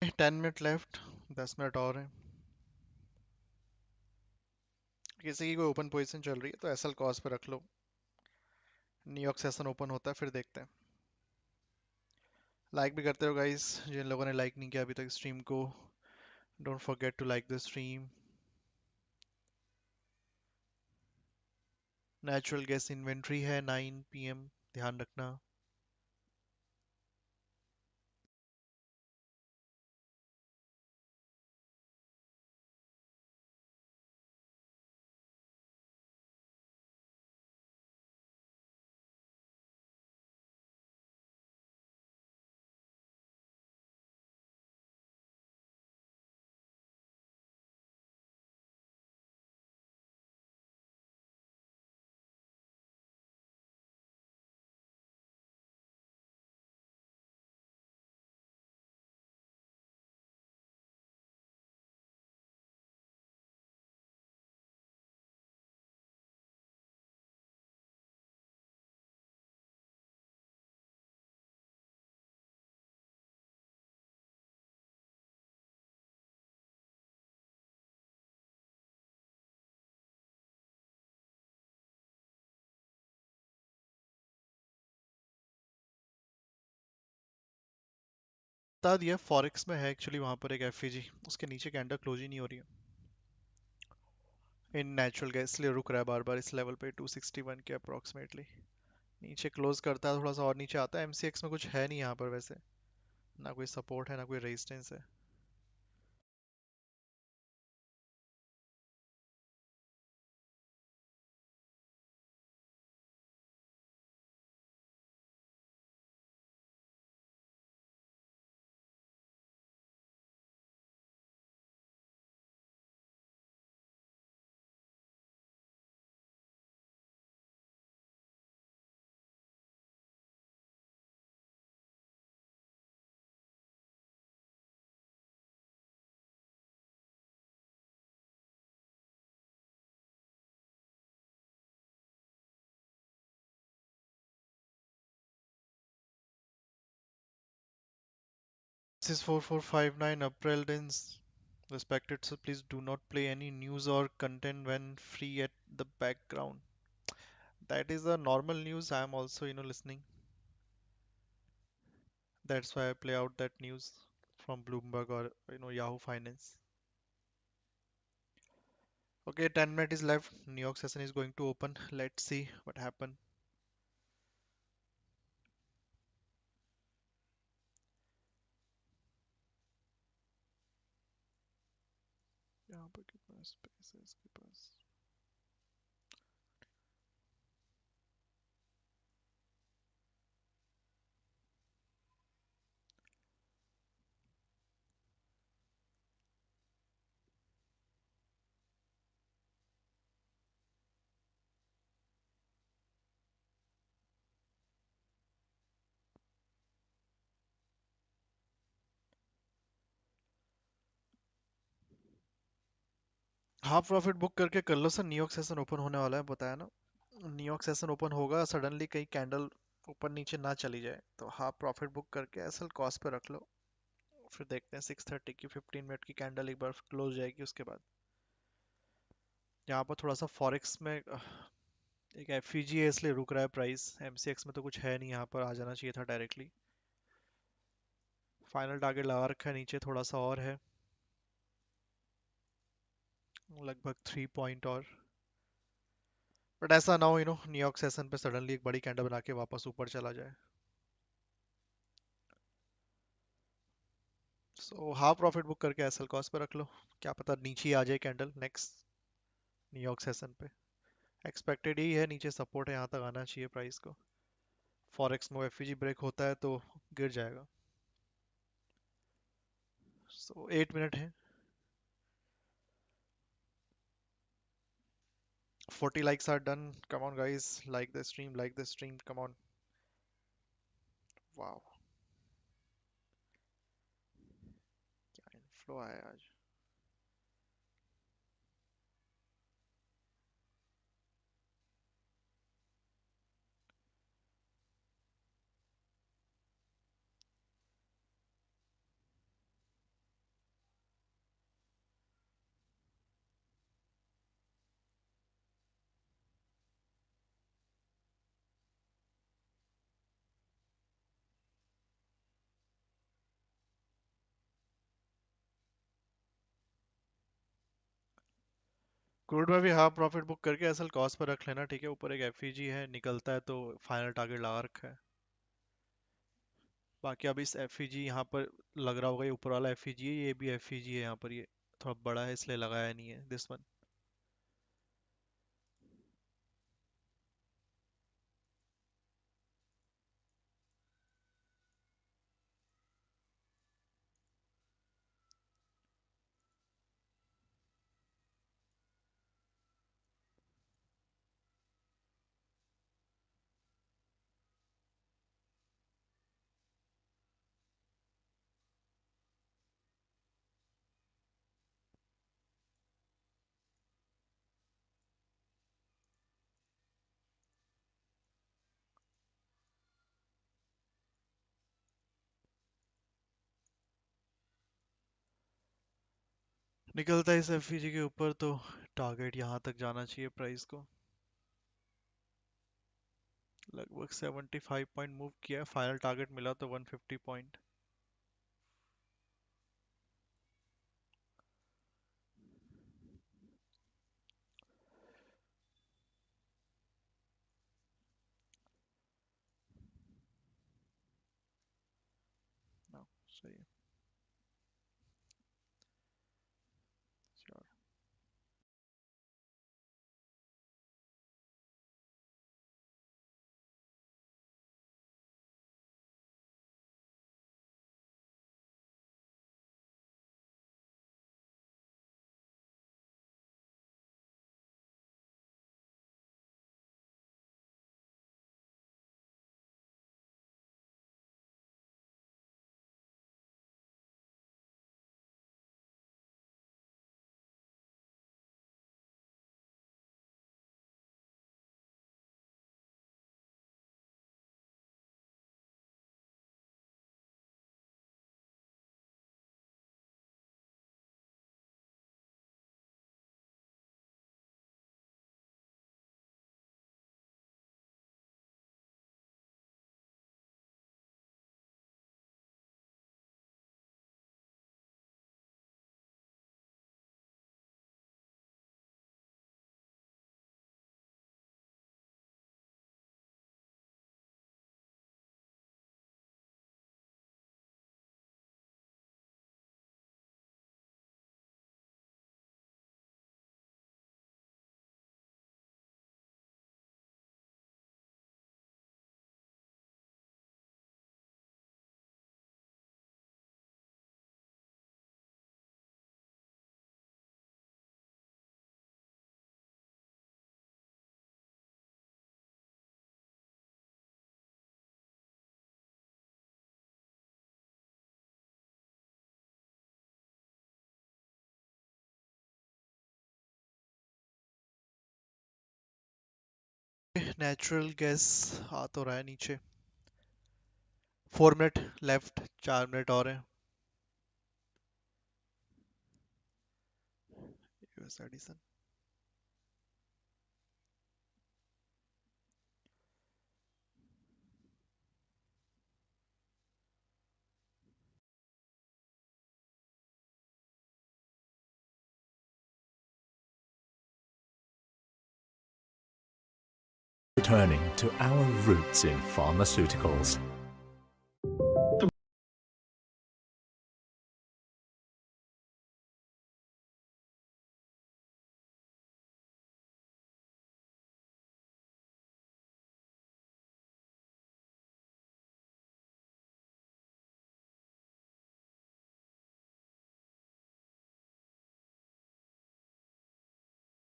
है 10 मिनट लेफ्ट, 10 मिनट और है। किसी की कोई ओपन पोजीशन चल रही है तो एसएल कॉस्ट पे रख लो। न्यूयॉर्क सेशन ओपन होता है फिर देखते हैं। लाइक भी करते हो गाइस, जिन लोगों ने लाइक नहीं किया अभी तक स्ट्रीम को, don't forget to like the stream. Natural gas inventory है 9 PM, ध्यान रखना। बता दिया फॉरेक्स में है एक्चुअली, वहां पर एक एफईजी, उसके नीचे कैंडल क्लोज ही नहीं हो रही है। इन नेचुरल गैस इसलिए रुक रहा है बार बार इस लेवल पे 261 के अप्रोक्सीमेटली। नीचे क्लोज करता है थोड़ा सा और नीचे आता है। एमसीएक्स में कुछ है नहीं यहाँ पर वैसे, ना कोई सपोर्ट है ना कोई रेजिस्टेंस है। This is 4459 April Dins. Respected, so please do not play any news or content when free at the background. That is the normal news. I am also, listening. That's why I play out that news from Bloomberg or, Yahoo Finance. Okay, 10 minutes is left. New York session is going to open. Let's see what happen. यहाँ पर कितना space है इसके पास? Half profit book करके कर लो sir, New York session open होने वाला है, बताया ना। न्यूयॉर्क सेशन ओपन होगा, सडनली कहीं कैंडल ऊपर नीचे ना चली जाए तो हाफ प्रॉफिट बुक करके एसएल कॉस्ट पे रख लो। फिर देखते हैं 6:30 की 15 मिनट की कैंडल एक बार क्लोज जाएगी उसके बाद। यहाँ पर थोड़ा सा फॉरेक्स में एक एफईजी है इसलिए रुक रहा है प्राइस। एमसीएक्स में तो कुछ है नहीं, यहाँ पर आ जाना चाहिए था डायरेक्टली। फाइनल टारगेट लगा रखा है नीचे, थोड़ा सा और है, लगभग 3 पॉइंट और। बट ऐसा ना हो न्यूयॉर्क सेशन पे सडनली एक बड़ी कैंडल बना के वापस ऊपर चला जाए। सो हाफ प्रॉफिट बुक करके एसएल कॉस्ट पे रख लो, क्या पता नीचे ही आ जाए कैंडल नेक्स्ट न्यूयॉर्क सेशन पे। एक्सपेक्टेड ही है नीचे सपोर्ट है, यहाँ तक आना चाहिए प्राइस को। फॉरेक्स में एफईजी ब्रेक होता है तो गिर जाएगा। सो 8 मिनट है। 40 likes are done. Come on guys, like the stream, like the stream, come on. वाह, क्या इनफ्लो आया आज। क्रूड में भी हाफ प्रॉफिट बुक करके असल कॉस्ट पर रख लेना, ठीक है। ऊपर एक एफईजी है, निकलता है तो फाइनल टारगेट लगा रखा है। बाकी अब इस एफईजी यहाँ पर लग रहा होगा, ये ऊपर वाला एफईजी है, ये भी एफईजी है यहाँ पर, ये थोड़ा बड़ा है इसलिए लगाया नहीं है दिस वन। निकलता है इस एफईजी के ऊपर तो टारगेट यहाँ तक जाना चाहिए प्राइस को। लगभग 75 पॉइंट मूव किया है, फाइनल टारगेट मिला तो 150 पॉइंट। सही है। नेचुरल गैस आ तो रहा है नीचे। 4 मिनट लेफ्ट, 4 मिनट और हैं। US Edison. Returning to our roots in pharmaceuticals.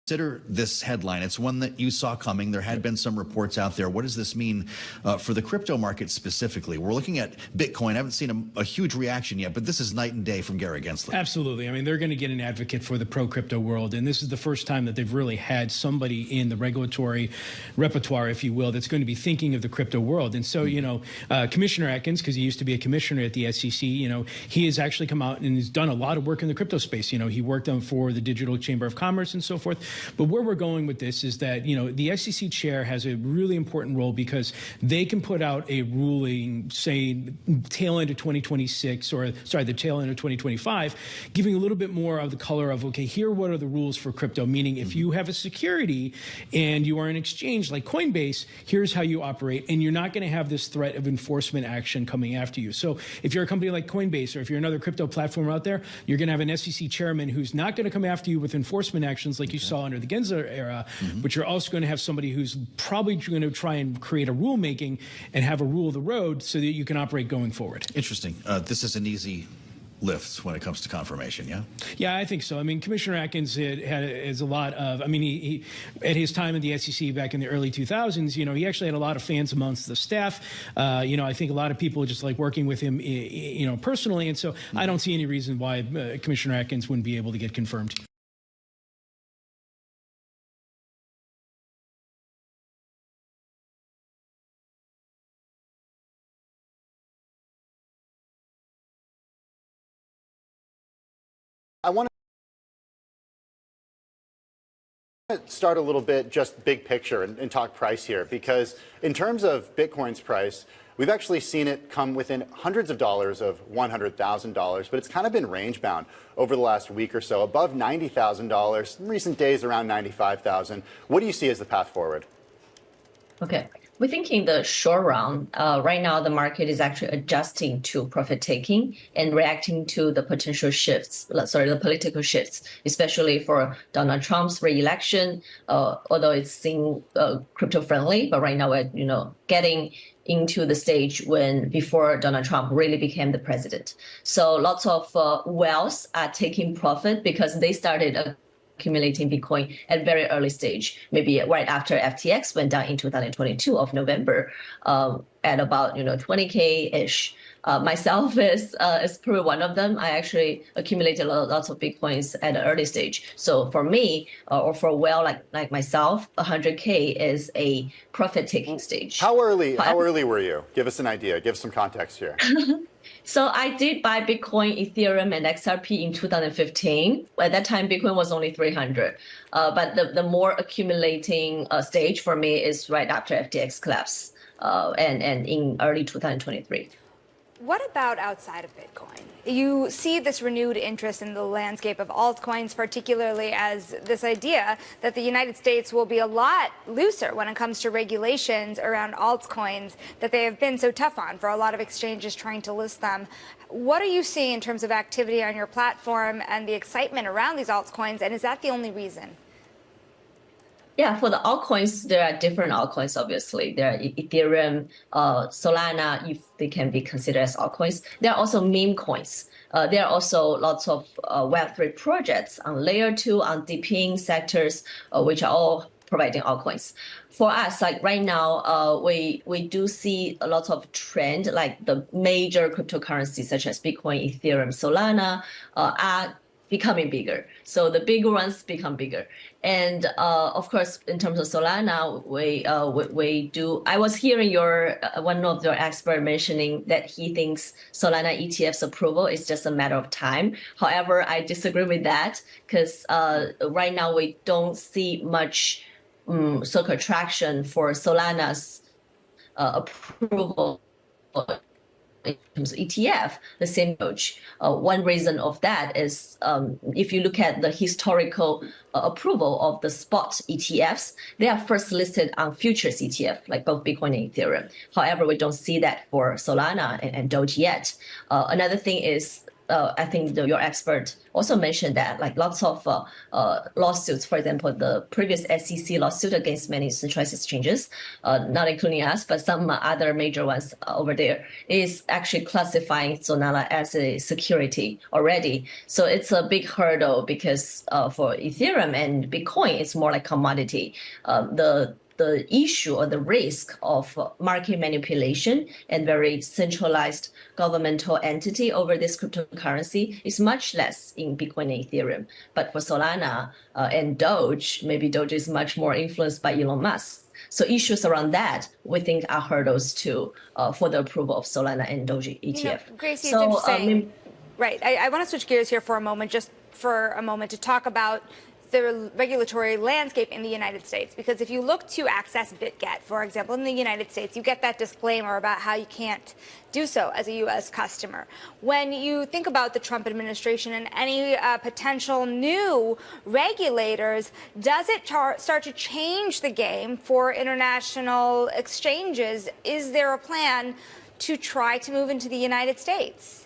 Consider this headline. It's one that you saw coming. There had been some reports out there. What does this mean for the crypto market specifically? We're looking at Bitcoin. I haven't seen a huge reaction yet, but this is night and day from Gary Gensler. Absolutely. I mean, they're going to get an advocate for the pro-crypto world, and this is the first time that they've really had somebody in the regulatory repertoire, if you will, that's going to be thinking of the crypto world. And so, Commissioner Atkins, because he used to be a commissioner at the SEC, he has actually come out and he's done a lot of work in the crypto space. He worked on for the Digital Chamber of Commerce and so forth. But where we're going with this is that, the SEC chair has a really important role because they can put out a ruling, say, tail end of 2026, or sorry, the tail end of 2025, giving a little bit more of the color of, okay, here, what are the rules for crypto? Meaning if you have a security and you are an exchange like Coinbase, here's how you operate. And you're not going to have this threat of enforcement action coming after you. So if you're a company like Coinbase, or if you're another crypto platform out there, you're going to have an SEC chairman who's not going to come after you with enforcement actions like you saw under the Gensler era, but you're also going to have somebody who's probably going to try and create a rulemaking and have a rule of the road so that you can operate going forward. Interesting. This is an easy lift when it comes to confirmation, yeah? Yeah, I think so. I mean, Commissioner Atkins has a lot of, he at his time in the SEC back in the early 2000s, he actually had a lot of fans amongst the staff. I think a lot of people just like working with him, personally. And so I don't see any reason why Commissioner Atkins wouldn't be able to get confirmed. I want to start a little bit just big picture and talk price here, because in terms of Bitcoin's price, we've actually seen it come within hundreds of dollars of $100,000, but it's kind of been range bound over the last week or so, above $90,000, in recent days around $95,000. What do you see as the path forward? Okay. We think in the short run, right now the market is actually adjusting to profit taking and reacting to the potential shifts, the political shifts, especially for Donald Trump's re-election. Although it's seen crypto friendly, but right now we're getting into the stage before Donald Trump really became the president. So lots of wealth are taking profit because they started accumulating Bitcoin at very early stage, maybe right after FTX went down in 2022 of November, at about 20K-ish. Myself is probably one of them. I actually accumulated lots of Bitcoins at an early stage. So for me, or for a whale like myself, 100K is a profit-taking stage. How early were you? Give us an idea. Give some context here. So I did buy Bitcoin, Ethereum, and XRP in 2015. At that time, Bitcoin was only 300. But the more accumulating stage for me is right after FTX collapse and in early 2023. What about outside of Bitcoin? You see this renewed interest in the landscape of altcoins, particularly as this idea that the United States will be a lot looser when it comes to regulations around altcoins that they have been so tough on for a lot of exchanges trying to list them. What are you seeing in terms of activity on your platform and the excitement around these altcoins, and is that the only reason? Yeah, for the altcoins, there are different altcoins, obviously. There are Ethereum, Solana, if they can be considered as altcoins. There are also meme coins. There are also lots of Web3 projects on layer 2, on DeepIn sectors, which are all providing altcoins. For us, like right now, we do see a lot of trend, like the major cryptocurrencies such as Bitcoin, Ethereum, Solana are becoming bigger. So the big ones become bigger. And of course, in terms of Solana, we do. I was hearing one of your expert mentioning that he thinks Solana ETF's approval is just a matter of time. However, I disagree with that because right now we don't see much so-called traction for Solana's approval in terms of ETF, the same approach. One reason of that is if you look at the historical approval of the spot ETFs, they are first listed on futures ETF, like both Bitcoin and Ethereum. However, we don't see that for Solana and Doge yet. Another thing is I think your expert also mentioned that like lots of lawsuits, for example, the previous SEC lawsuit against many centralized exchanges, not including us, but some other major ones over there, is actually classifying Solana as a security already. So it's a big hurdle because for Ethereum and Bitcoin, it's more like commodity. The issue or the risk of market manipulation and very centralized governmental entity over this cryptocurrency is much less in Bitcoin and Ethereum. But for Solana and Doge, maybe Doge is much more influenced by Elon Musk. So issues around that, we think, are hurdles too for the approval of Solana and Doge ETF. Gracie, so, it's interesting. Right. I want to switch gears here for a moment, just for a moment, to talk about the regulatory landscape in the United States. Because if you look to access BitGet, for example, in the United States, you get that disclaimer about how you can't do so as a U.S. customer. When you think about the Trump administration and any potential new regulators, does it start to change the game for international exchanges? Is there a plan to try to move into the United States?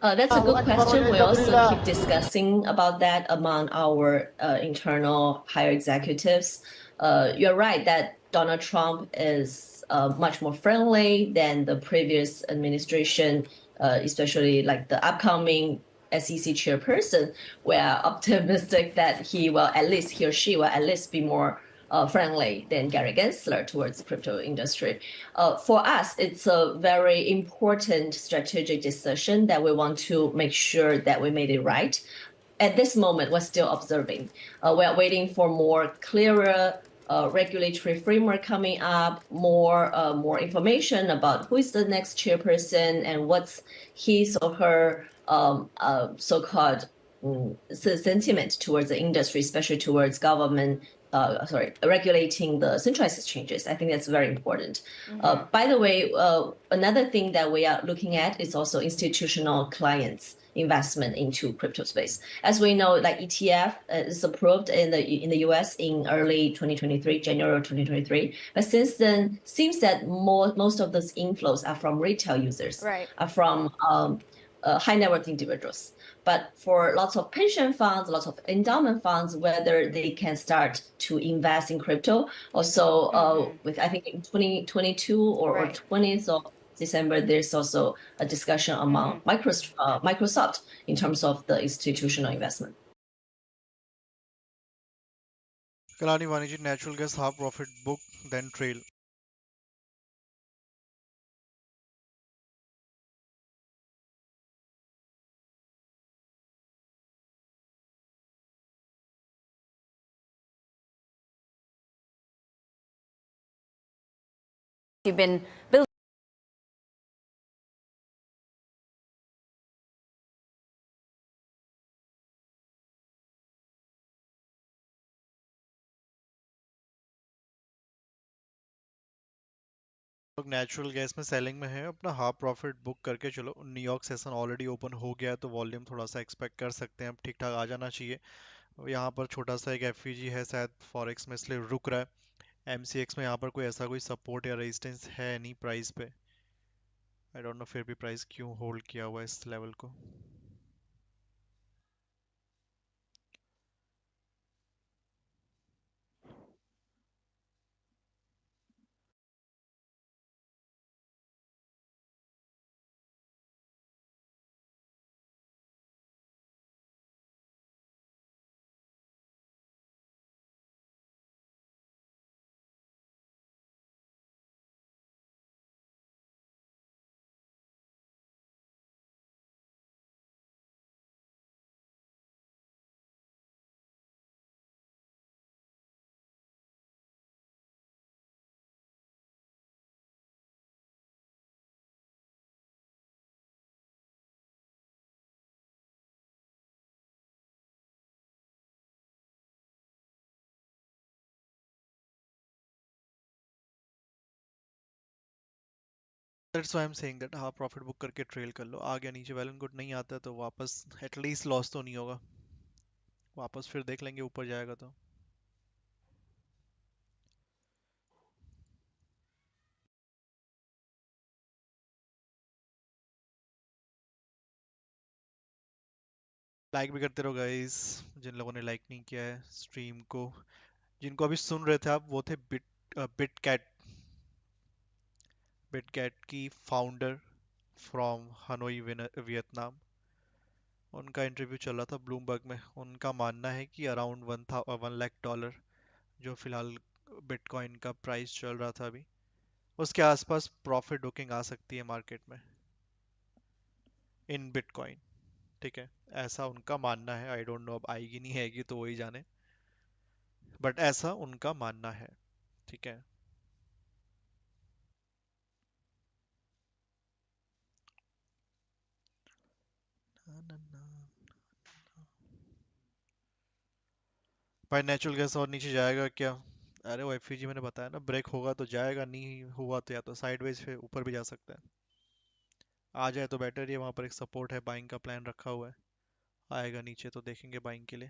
That's a good question. We also keep discussing about that among our internal higher executives. You're right that Donald Trump is much more friendly than the previous administration, especially like the upcoming SEC chairperson. We're optimistic that he or she will at least be more friendly than Gary Gensler towards the crypto industry. For us, it's a very important strategic decision that we want to make sure that we made it right. At this moment, we're still observing. We're waiting for more clearer regulatory framework coming up, more information about who is the next chairperson and what's his or her so-called sentiment towards the industry, especially towards government regulating the centralized exchanges. I think that's very important. By the way, another thing that we are looking at is also institutional clients' investment into crypto space. As we know, like ETF is approved in the US in early 2023, January 2023. But since then, seems that most of those inflows are from retail users, are from high net worth individuals. But for lots of pension funds, lots of endowment funds, whether they can start to invest in crypto. Also, with I think in 2022 or 20th of December, there's also a discussion among Microsoft in terms of the institutional investment. Kalani Vaniji, natural gas half profit book, then trail. You've been building. लोग natural gas में selling में है, अपना half profit book करके चलो। New York session already open हो गया है तो वॉल्यूम थोड़ा सा एक्सपेक्ट कर सकते हैं, अब ठीक ठाक आ जाना चाहिए। यहाँ पर छोटा सा एक एफईजी है शायद फॉरेक्स में, इसलिए रुक रहा है। एमसीएक्स में यहाँ पर कोई ऐसा कोई सपोर्ट या रेजिस्टेंस है नहीं प्राइस पे। आई डोंट नो फिर भी प्राइस क्यों होल्ड किया हुआ है इस लेवल को। That's why I am saying that हाँ प्रॉफिट बुक करके ट्रेल कर लो, आ गया नीचे वेल एंड गुड, नहीं आता तो वापस एटलीस्ट लॉस तो नहीं होगा, वापस फिर देख लेंगे ऊपर जाएगा तो। लाइक भी करते रहो गाइस, जिन लोगों ने लाइक नहीं किया है स्ट्रीम को। जिनको अभी सुन रहे थे आप, वो थे बिट कैट, बिट कैट की फाउंडर फ्रॉम हनोई वियतनाम। उनका इंटरव्यू चल रहा था ब्लूमबर्ग में। उनका मानना है कि अराउंड 1 लाख डॉलर, जो फिलहाल बिटकॉइन का प्राइस चल रहा था अभी, उसके आसपास प्रॉफिट बुकिंग आ सकती है मार्केट में इन बिटकॉइन। ठीक है, ऐसा उनका मानना है। आई डोंट नो अब आएगी नहीं आएगी तो वही जाने, बट ऐसा उनका मानना है। ठीक है। ना, ना, ना। भाई नेचुरल गैस और नीचे जाएगा क्या? अरे वो एफईजी मैंने बताया ना, ब्रेक होगा तो जाएगा, नहीं हुआ तो या तो साइडवेज फिर ऊपर भी जा सकता है। आ जाए तो बेटर ही है, वहां पर एक सपोर्ट है, बाइंग का प्लान रखा हुआ है। आएगा नीचे तो देखेंगे बाइंग के लिए।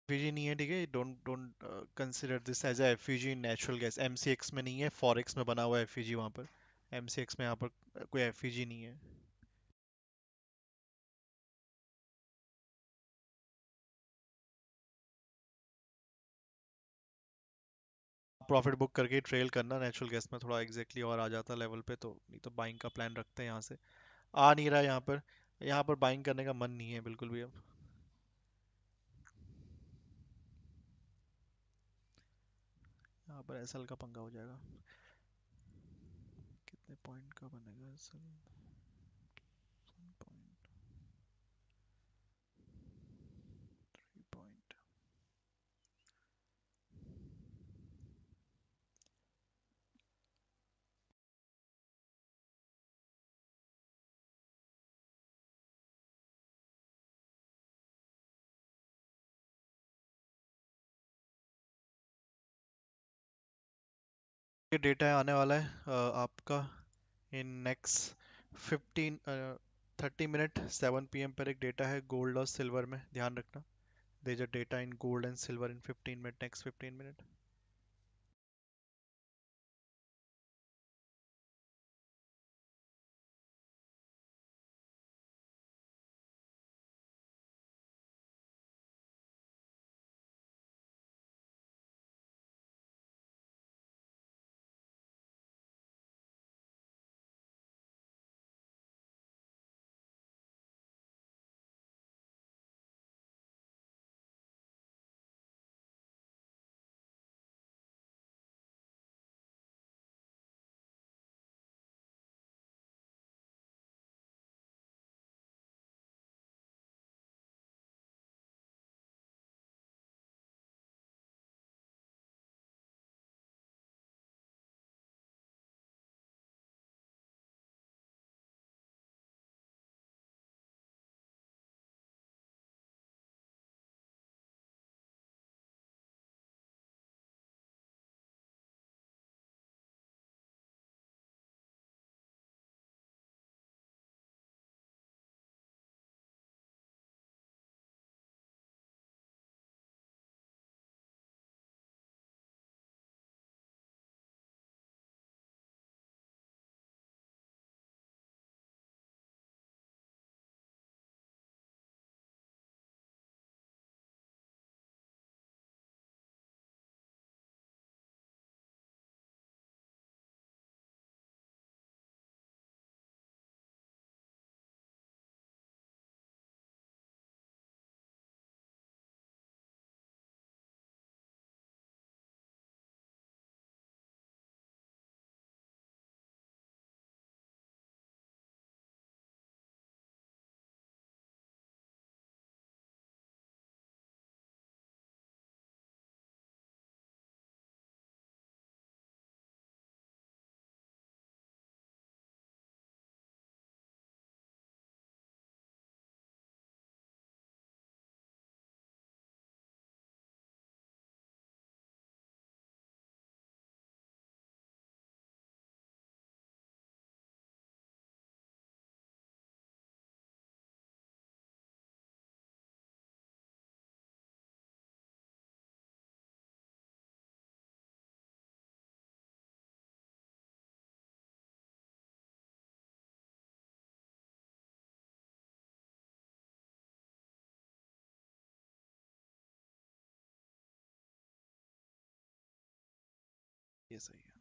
एफईजी नहीं है, ठीक है, don't don't consider this as a FEG natural gas. MCX में नहीं है, फॉरेक्स में बना हुआ है एफईजी वहां पर। एमसीएक्स में यहाँ पर कोई एफईजी नहीं है। प्रॉफिट बुक करके ट्रेल करना, नेचुरल गैस में थोड़ा एग्जैक्टली और आ जाता लेवल पे तो, नहीं तो बाइंग का प्लान रखते हैं यहाँ से। आ नहीं रहा यहाँ पर, यहाँ पर बाइंग करने का मन नहीं है बिल्कुल भी अब। यहाँ पर एसएल का पंगा हो जाएगा। कितने पॉइंट का बनेगा एसएल? Point, 3 point. ये डेटा आने वाला है आपका इन नेक्स्ट 30 मिनट। 7 PM पर एक डेटा है गोल्ड और सिल्वर में, ध्यान रखना। There is a data in gold and silver in 15 minute, next 15 minute. ये सही है।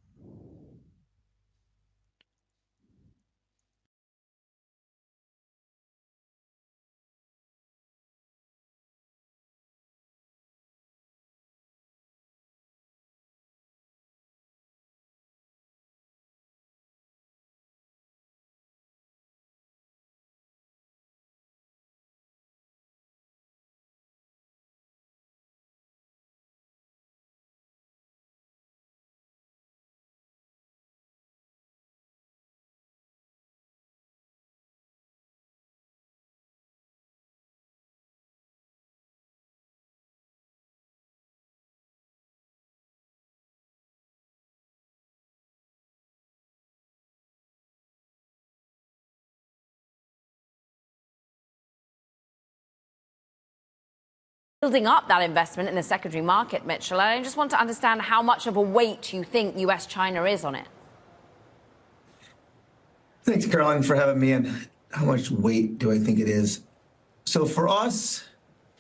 Building up that investment in the secondary market, Mitchell. I just want to understand how much of a weight you think US-China is on it. Thanks, Caroline, for having me. And how much weight do I think it is? So for us,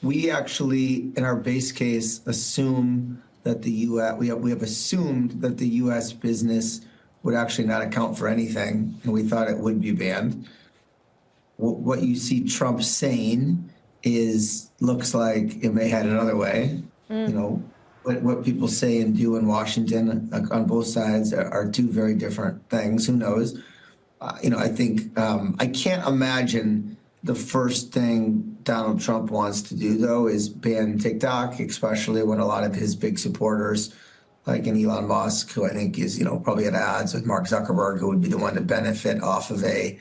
we actually, in our base case, assume that the U.S. we have assumed that the U.S. business would actually not account for anything, and we thought it would be banned. What you see Trump saying looks like it may head another way. You know, what people say and do in Washington on both sides are two very different things. Who knows? You know, I think I can't imagine the first thing Donald Trump wants to do, though, is ban TikTok, especially when a lot of his big supporters, like an Elon Musk, who I think is, you know, probably at odds with Mark Zuckerberg, who would be the one to benefit off of a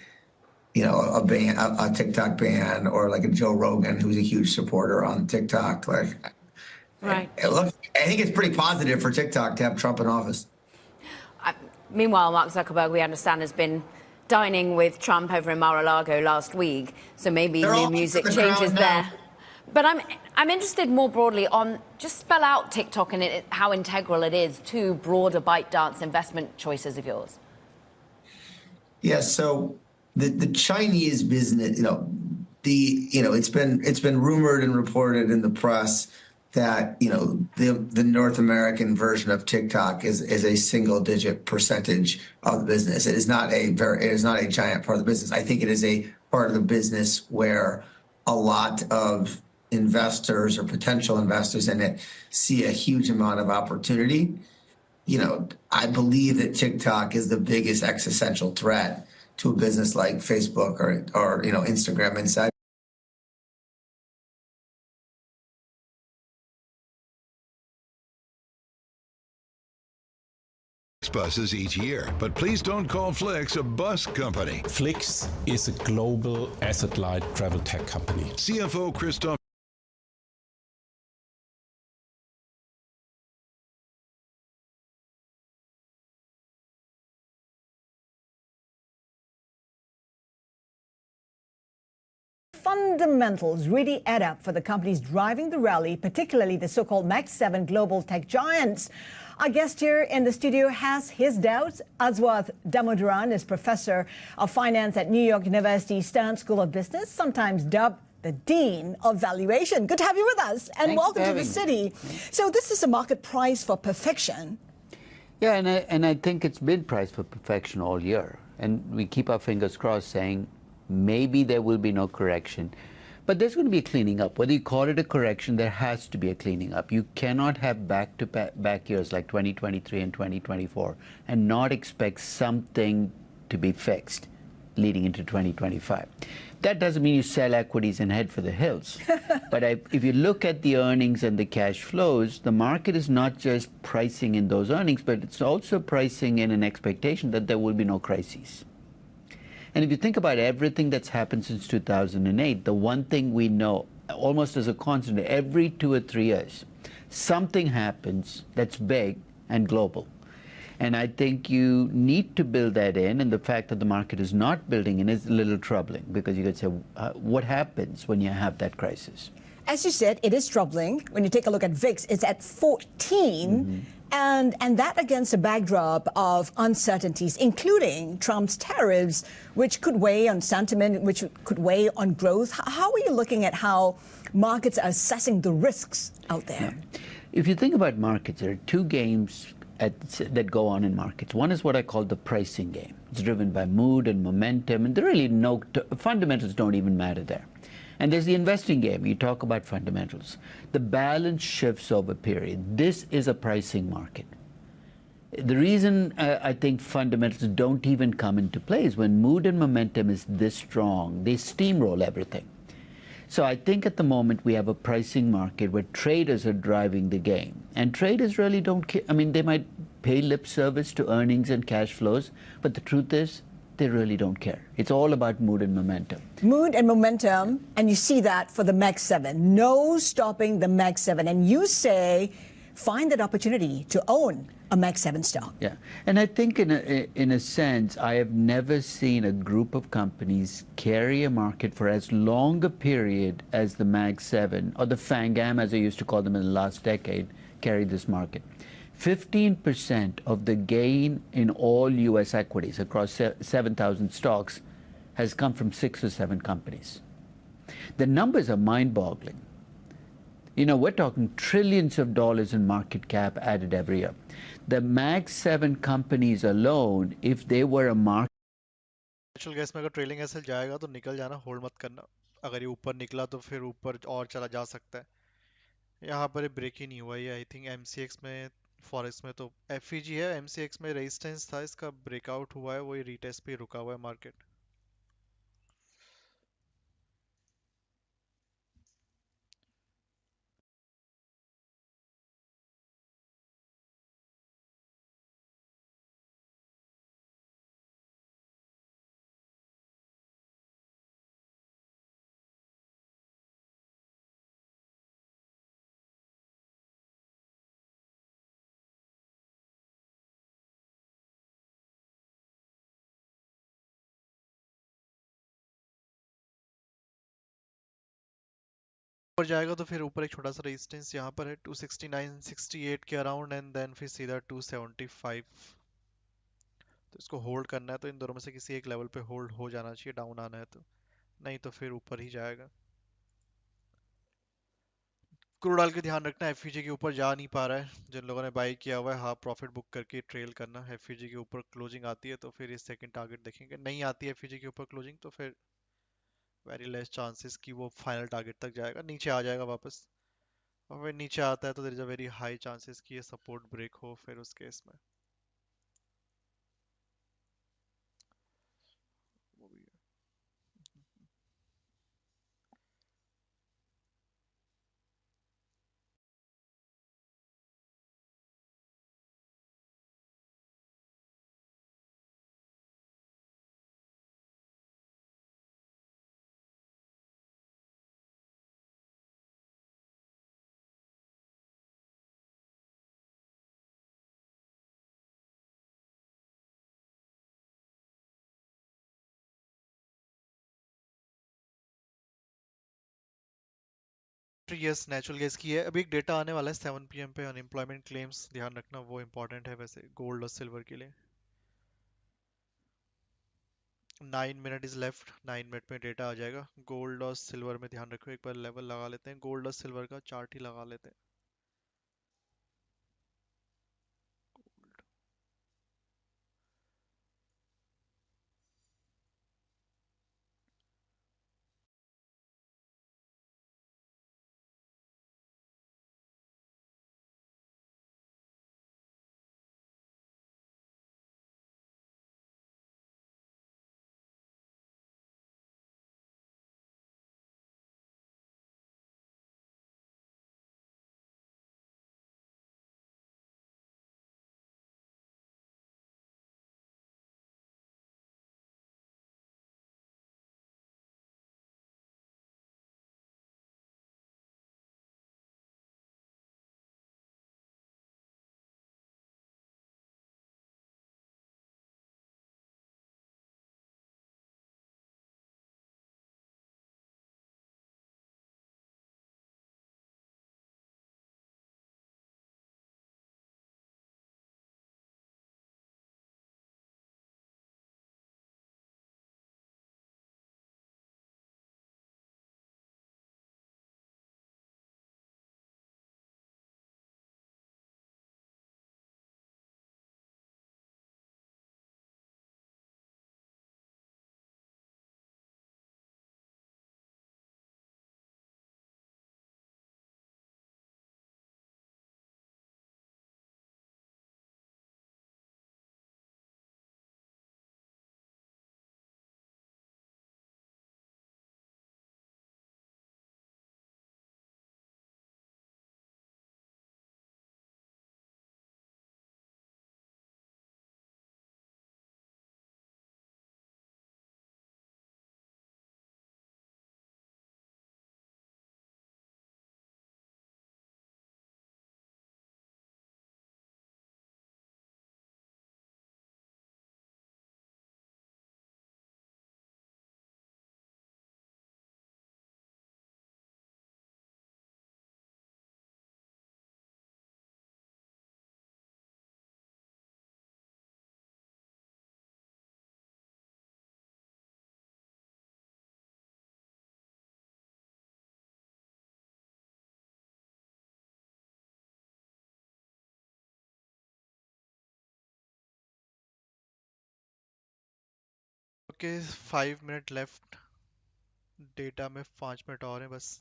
TikTok ban, or like a Joe Rogan, who's a huge supporter on TikTok. Like, right. Look, I think it's pretty positive for TikTok to have Trump in office. Meanwhile, Mark Zuckerberg, we understand, has been dining with Trump over in Mar-a-Lago last week, so maybe new music changes there. But I'm interested more broadly on, just spell out TikTok and how integral it is to broader ByteDance investment choices of yours. Yeah, so the Chinese business, it's been rumored and reported in the press that, you know, the North American version of TikTok is a single-digit percentage of the business. It is not a giant part of the business. I think it is a part of the business where a lot of investors or potential investors in it see a huge amount of opportunity. You know, I believe that TikTok is the biggest existential threat to a business like Facebook or Instagram inside. Buses each year, but please don't call Flix a bus company. Flix is a global asset-light travel tech company. CFO Christoph. Fundamentals really add up for the companies driving the rally, particularly the so-called Mag 7 global tech giants. Our guest here in the studio has his doubts. Aswath Damodaran is professor of finance at New York University Stern School of Business, sometimes dubbed the Dean of Valuation. Good to have you with us, and welcome to the city. So this is a market price for perfection. Yeah, and I think it's been priced for perfection all year. And we keep our fingers crossed saying maybe there will be no correction. But there's going to be a cleaning up. Whether you call it a correction, there has to be a cleaning up. You cannot have back-to-back years like 2023 and 2024 and not expect something to be fixed leading into 2025. That doesn't mean you sell equities and head for the hills. But if you look at the earnings and the cash flows, the market is not just pricing in those earnings, but it's also pricing in an expectation that there will be no crises. And if you think about everything that's happened since 2008, the one thing we know, almost as a constant, every 2 or 3 years, something happens that's big and global. And I think you need to build that in, and the fact that the market is not building in is a little troubling, because you could say, what happens when you have that crisis? As you said, it is troubling. When you take a look at VIX, it's at 14. And that against a backdrop of uncertainties, including Trump's tariffs, which could weigh on sentiment, which could weigh on growth. How are you looking at how markets are assessing the risks out there? If you think about markets, there are two games that go on in markets. One is what I call the pricing game. It's driven by mood and momentum, and there really no fundamentals don't even matter there. And there's the investing game. You talk about fundamentals. The balance shifts over period. This is a pricing market. The reason I think fundamentals don't even come into play is when mood and momentum is this strong, they steamroll everything. So I think at the moment we have a pricing market where traders are driving the game. And traders really don't care. I mean, they might pay lip service to earnings and cash flows, but the truth is they really don't care. It's all about mood and momentum. Mood and momentum, and you see that for the MEG 7. No stopping the MEG 7. And you say, find that opportunity to own a MEG 7 stock. Yeah, and I think in a sense, I have never seen a group of companies carry a market for as long a period as the MAG 7, or the FANGAM, as I used to call them in the last decade, carried this market. 15% of the gain in all U.S. equities across 7,000 stocks has come from 6 or 7 companies. The numbers are mind-boggling. You know, we're talking trillions of dollars in market cap added every year. The MAG 7 companies alone, if they were a market... natural gas में अगर trailing ऐसे जाएगा तो निकल जाना, hold मत करना. अगर ये ऊपर निकला तो फिर ऊपर और चला जा सकता है. यहाँ पर ब्रेक ही नहीं हुआ ये. आई थिंक एमसीएक्स में, फॉरेक्स में तो एफईजी है, एमसीएक्स में रेजिस्टेंस था, इसका ब्रेकआउट हुआ है, वही रीटेस्ट पे रुका हुआ है मार्केट. ऊपर जाएगा तो फिर ऊपर एक छोटा सा रेजिस्टेंस यहाँ पर है 269 68 के अराउंड, एंड देन फिर सीधा 275. तो इसको होल्ड करना है तो इन दोनों में से किसी एक लेवल पे होल्ड हो जाना चाहिए, डाउन आना है तो. नहीं तो फिर ऊपर ही जाएगा. क्रूड ऑयल के ध्यान रखना, एफईजी के ऊपर जा नहीं पा रहा है. जिन लोगों ने बाई किया हुआ है, हाफ प्रॉफिट बुक करके ट्रेल करना. एफईजी के ऊपर क्लोजिंग आती है तो फिर इस सेकंड टारगेट देखेंगे. नहीं आती है एफईजी के ऊपर क्लोजिंग तो फिर वेरी लेस चांसेस कि वो फाइनल टारगेट तक जाएगा, नीचे आ जाएगा वापस. और फिर नीचे आता है तो there is a very high chances कि ये सपोर्ट ब्रेक हो फिर उस केस में. वो भी है. यस, नेचुरल गैस की है. अभी एक डेटा आने वाला है 7 पीएम पे, अनएम्प्लॉयमेंट क्लेम्स, ध्यान रखना वो इंपॉर्टेंट है वैसे गोल्ड और सिल्वर के लिए. 9 मिनट इज लेफ्ट, 9 मिनट में डेटा आ जाएगा. गोल्ड और सिल्वर में ध्यान रखो, एक बार लेवल लगा लेते हैं. गोल्ड और सिल्वर का चार्ट ही लगा लेते हैं. ओके 5 मिनट लेफ्ट, डेटा में 5 मिनट और हैं बस।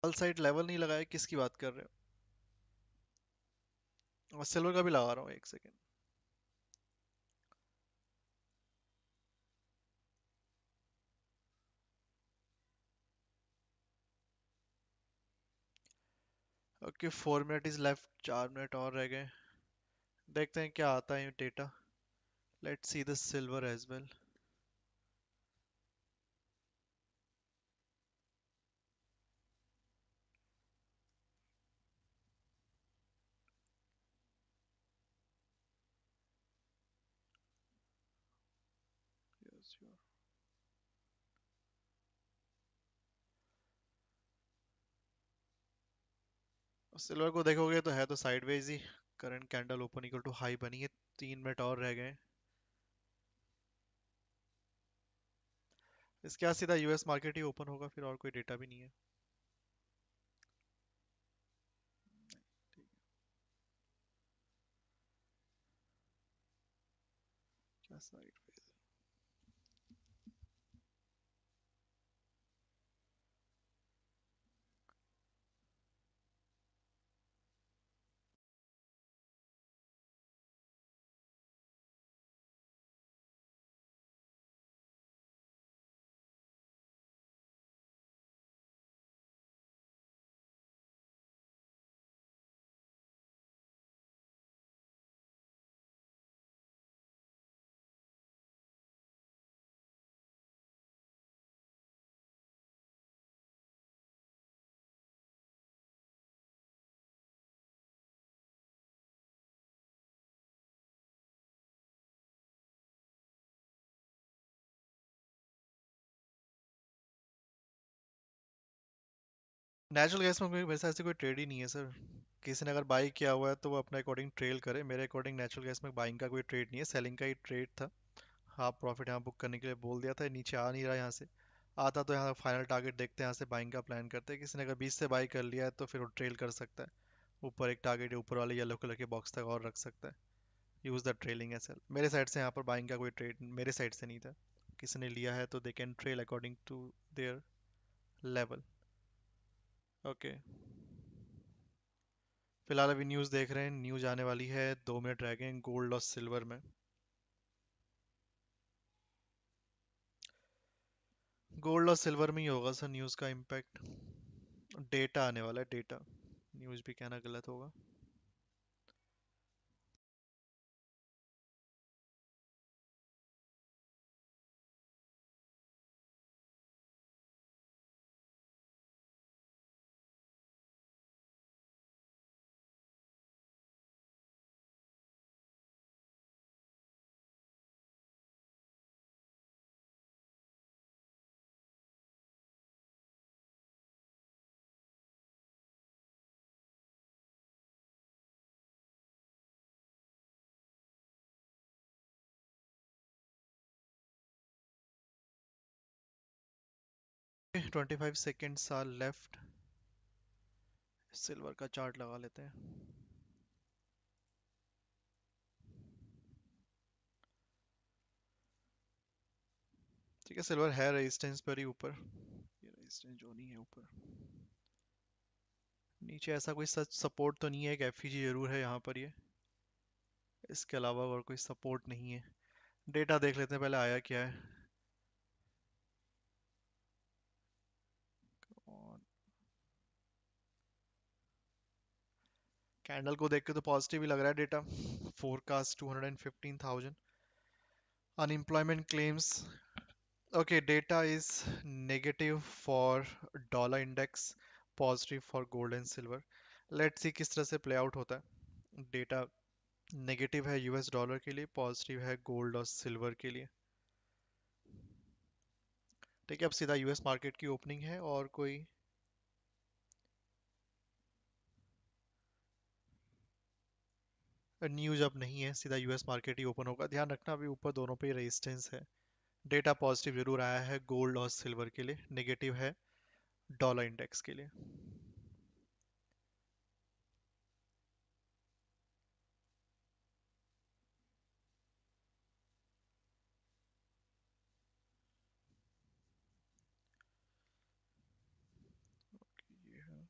ऑल साइड लेवल नहीं लगाया, किसकी बात कर रहे हो? और सिल्वर का भी लगा रहा हूँ, एक second. Okay 4 minute is left, 4 minute और रह गए। देखते हैं क्या आता है data. Let's see the silver as well. Silver को देखोगे तो है तो साइडवेज ही। Current candle open equal to high बनी है, 3 मिनट और रह गए। इसके बाद सीधा यूएस मार्केट ही ओपन होगा, फिर और कोई डेटा भी नहीं है। क्या साइड? नेचुरल गैस में मेरे साथ से कोई ट्रेड ही नहीं है सर। किसी ने अगर बाई किया हुआ है तो वो अपने अकॉर्डिंग ट्रेल करे। मेरे अकॉर्डिंग नेचुरल गैस में बाइंग का कोई ट्रेड नहीं है, सेलिंग का ही ट्रेड था। हाफ प्रॉफिट यहाँ बुक करने के लिए बोल दिया था, नीचे आ नहीं रहा यहाँ से। आता तो यहाँ फाइनल टारगेट देखते हैं, यहाँ से बाइंग का प्लान करते हैं। किसी ने अगर 20 से बाई कर लिया है तो फिर वो ट्रेल कर सकता है। ऊपर एक टारगेट ऊपर वाले येलो कलर के बॉक्स तक और रख सकता है। Use the trailing S L. मेरे साइड से यहाँ पर बाइंग का कोई ट्रेड मेरे साइड से नहीं था। किसी ने लिया है तो they can trail according to their level. Okay, फिलहाल अभी न्यूज़ देख रहे हैं, न्यूज़ आने वाली है, 2 मिनट रह गए हैं गोल्ड और सिल्वर में। गोल्ड और सिल्वर में ही होगा सर न्यूज़ का इम्पैक्ट। डेटा आने वाला है, डेटा। न्यूज़ भी कहना गलत होगा। है, 25 सेकेंड्स आर लेफ्ट। सिल्वर का चार्ट लगा लेते हैं। ठीक है, सिल्वर है रेजिस्टेंस पर ही ऊपर, ये रेजिस्टेंस जो नहीं है ऊपर। नीचे ऐसा कोई सच सपोर्ट तो नहीं है, एक एफईजी जरूर है यहाँ पर ये, इसके अलावा और कोई सपोर्ट नहीं है। डेटा देख लेते हैं पहले आया क्या है। और कैंडल को देख के तो पॉजिटिव ही लग रहा है data. Forecast 215,000। Unemployment claims, okay, data is negative for dollar index, positive for gold and silver. Let's see किस तरह से प्ले आउट होता है। डेटा नेगेटिव है यूएस डॉलर के लिए, पॉजिटिव है गोल्ड और सिल्वर के लिए। ठीक है, अब सीधा यूएस मार्केट की ओपनिंग है और कोई न्यूज अब नहीं है, सीधा यूएस मार्केट ही ओपन होगा। ध्यान रखना अभी ऊपर दोनों पे रेजिस्टेंस है। डेटा पॉजिटिव जरूर आया है गोल्ड और सिल्वर के लिए, नेगेटिव है डॉलर इंडेक्स के लिए। ये है।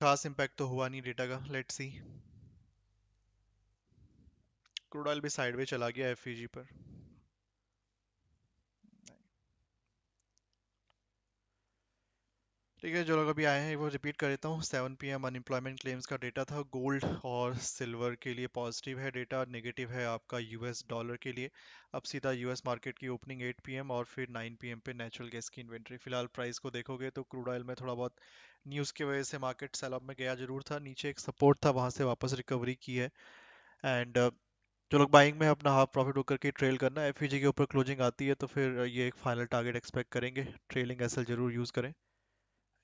खास इम्पैक्ट तो हुआ नहीं डेटा का, लेट्स सी। क्रूड ऑयल भी साइडवे चला गया एफईजी पर। ठीक है, जो लोग अभी आए हैं वो रिपीट कर देता हूँ। 7 PM अनएम्प्लॉयमेंट क्लेम्स का डेटा था। गोल्ड और सिल्वर के लिए पॉजिटिव है डेटा, नेगेटिव है आपका यूएस डॉलर के लिए। अब सीधा यूएस मार्केट की ओपनिंग 8 PM और फिर 9 PM पे नेचुरल गैस की इन्वेंट्री। फिलहाल प्राइस को देखोगे तो क्रूड ऑयल में थोड़ा बहुत न्यूज़ की वजह से मार्केट सेल ऑफ में गया जरूर था, नीचे एक सपोर्ट था वहां से वापस रिकवरी की है। एंड जो लोग बाइंग में अपना हाफ प्रॉफिट बुक करके ट्रेल करना, एफईजी के ऊपर क्लोजिंग आती है तो फिर ये एक फाइनल टारगेट एक्सपेक्ट करेंगे। ट्रेलिंग एसएल जरूर यूज़ करें।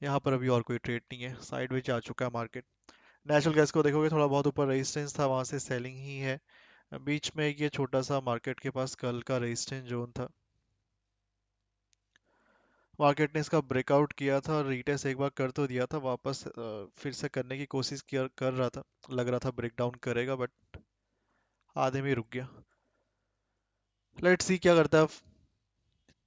यहाँ पर अभी और कोई ट्रेड नहीं है, साइडवेज आ चुका है मार्केट। नेचुरल गैस को देखोगे थोड़ा बहुत ऊपर रेजिस्टेंस था, वहां से सेलिंग ही है। बीच में ये छोटा सा मार्केट के पास कल का रेजिस्टेंस जोन था, मार्केट ने इसका ब्रेकआउट किया था और रीटेस्ट एक बार कर तो दिया था, वापस फिर से करने की कोशिश कर रहा था, लग रहा था ब्रेकडाउन करेगा बट आधे में ही रुक गया। लेट्स सी क्या करता है अब।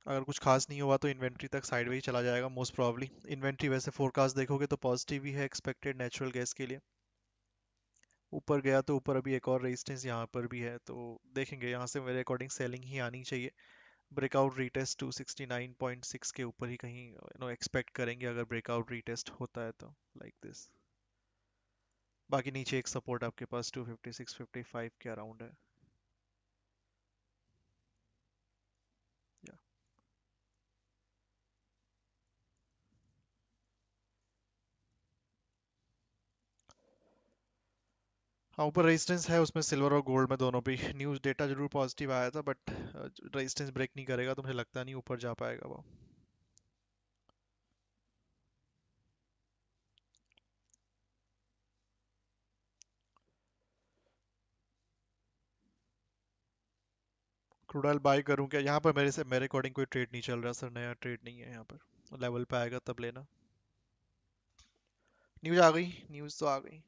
अगर कुछ खास नहीं हुआ तो इन्वेंट्री तक साइडवे ही चला जाएगा मोस्ट प्रॉब्ली। इन्वेंट्री वैसे फोरकास्ट देखोगे तो पॉजिटिव ही है एक्सपेक्टेड नेचुरल गैस के लिए। ऊपर गया तो ऊपर अभी एक और रेजिस्टेंस यहाँ पर भी है, तो देखेंगे यहाँ से मेरे अकॉर्डिंग सेलिंग ही आनी चाहिए। ब्रेकआउट रीटेस्ट 269.6 के ऊपर ही कहीं एक्सपेक्ट करेंगे अगर ब्रेकआउट रीटेस्ट होता है तो, लाइक दिस। बाकी नीचे एक सपोर्ट आपके पास 256-55 के अराउंड है। या हाँ, ऊपर रेजिस्टेंस है उसमें सिल्वर और गोल्ड में दोनों पे। न्यूज़ डेटा जरूर पॉजिटिव आया था बट रेजिस्टेंस ब्रेक नहीं करेगा तो मुझे लगता नहीं ऊपर जा पाएगा वो। क्रूड ऑयल बाय करूं क्या यहाँ पर? मेरे अकॉर्डिंग कोई ट्रेड नहीं चल रहा सर, नया ट्रेड नहीं है यहाँ पर। लेवल पे आएगा तब लेना। न्यूज़ आ गई, न्यूज़ तो आ गई।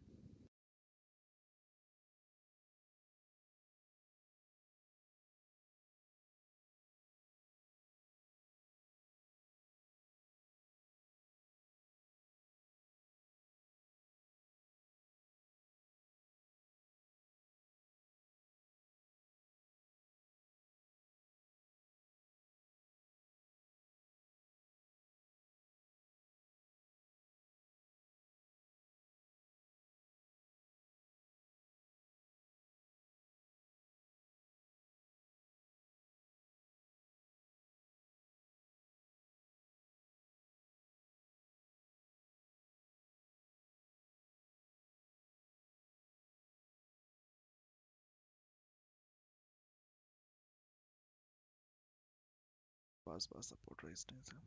बस बस सपोर्ट रेजिस्टेंस है.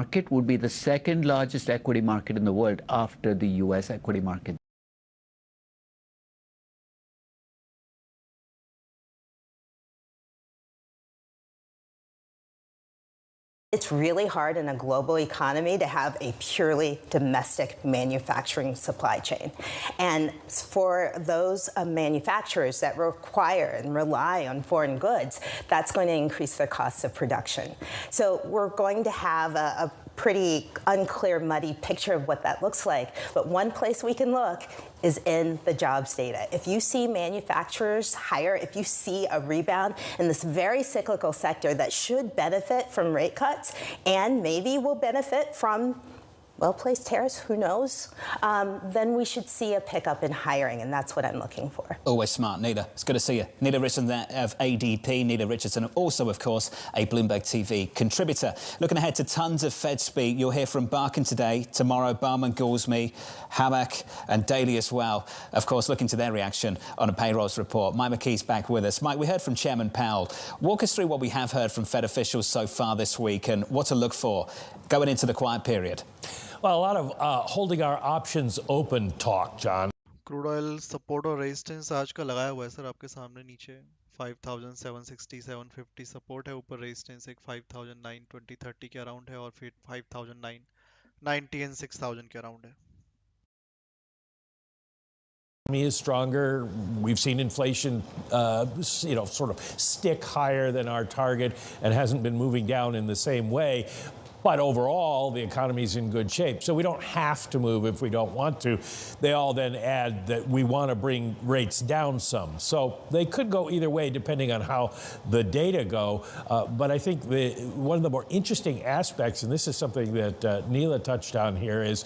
Market would be the second largest equity market in the world after the US equity market. It's really hard in a global economy to have a purely domestic manufacturing supply chain. And for those manufacturers that require and rely on foreign goods, that's going to increase their costs of production. So we're going to have a pretty unclear, muddy picture of what that looks like. But one place we can look is in the jobs data. If you see manufacturers hire, if you see a rebound in this very cyclical sector that should benefit from rate cuts and maybe will benefit from well-placed tariffs, who knows, then we should see a pickup in hiring, and that's what I'm looking for. Always smart, Nita. It's good to see you. Nita Richardson there of ADP. Nita Richardson, also, of course, a Bloomberg TV contributor. Looking ahead to tons of Fed speak. You'll hear from Barkin today, tomorrow, Barman, Goolsby, Habak and Daly as well. Of course, looking to their reaction on a payrolls report. Mike McKee's back with us. Mike, we heard from Chairman Powell. Walk us through what we have heard from Fed officials so far this week and what to look for going into the quiet period. Well, a lot of holding our options open talk, John. Crude oil support और resistance आज का लगाया हुआ है sir आपके सामने नीचे 5760 750 support है, ऊपर रेजिस्टेंस एक 5920 30 के अराउंड है और फिर 5990 एंड 6000 के अराउंड है. Is stronger. We've seen inflation, sort of stick higher than our target and hasn't been moving down in the same way. But overall, the economy is in good shape. So we don't have to move if we don't want to. They all then add that we want to bring rates down some. So they could go either way depending on how the data go. But I think one of the more interesting aspects, and this is something that Neela touched on here, is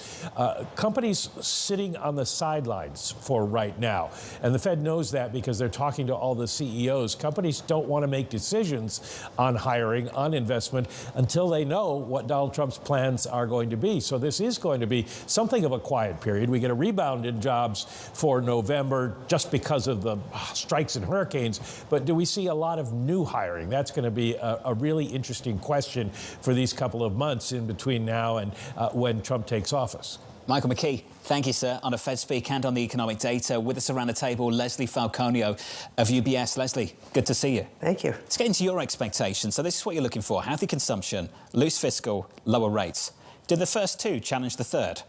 companies sitting on the sidelines for right now. And the Fed knows that because they're talking to all the CEOs. Companies don't want to make decisions on hiring, on investment, until they know what Donald Trump's plans are going to be. So this is going to be something of a quiet period. We get a rebound in jobs for November just because of the strikes and hurricanes. But do we see a lot of new hiring? That's going to be a really interesting question for these couple of months in between now and when Trump takes office. Michael McKee, thank you, sir, on a Fed speak and on the economic data. With us around the table, Leslie Falconio of UBS. Leslie, good to see you. Thank you. Let's get into your expectations. So this is what you're looking for: healthy consumption, loose fiscal, lower rates. Did the first two challenge the third?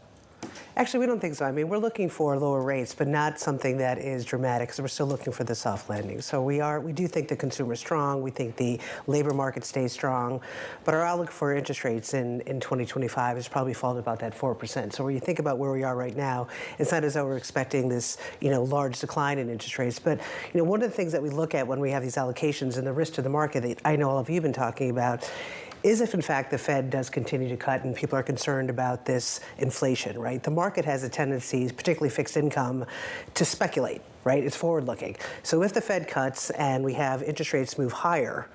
Actually, we don't think so. I mean, we're looking for lower rates, but not something that is dramatic, because we're still looking for the soft landing. So we do think the consumer's strong. We think the labor market stays strong, but our outlook for interest rates in 2025 has probably fallen about that 4%. So when you think about where we are right now, it's not as though we're expecting this, large decline in interest rates. But, one of the things that we look at when we have these allocations and the risk to the market that I know all of you have been talking about is if, in fact, the Fed does continue to cut and people are concerned about this inflation, right? The market has a tendency, particularly fixed income, to speculate, right? It's forward-looking. So if the Fed cuts and we have interest rates move higher,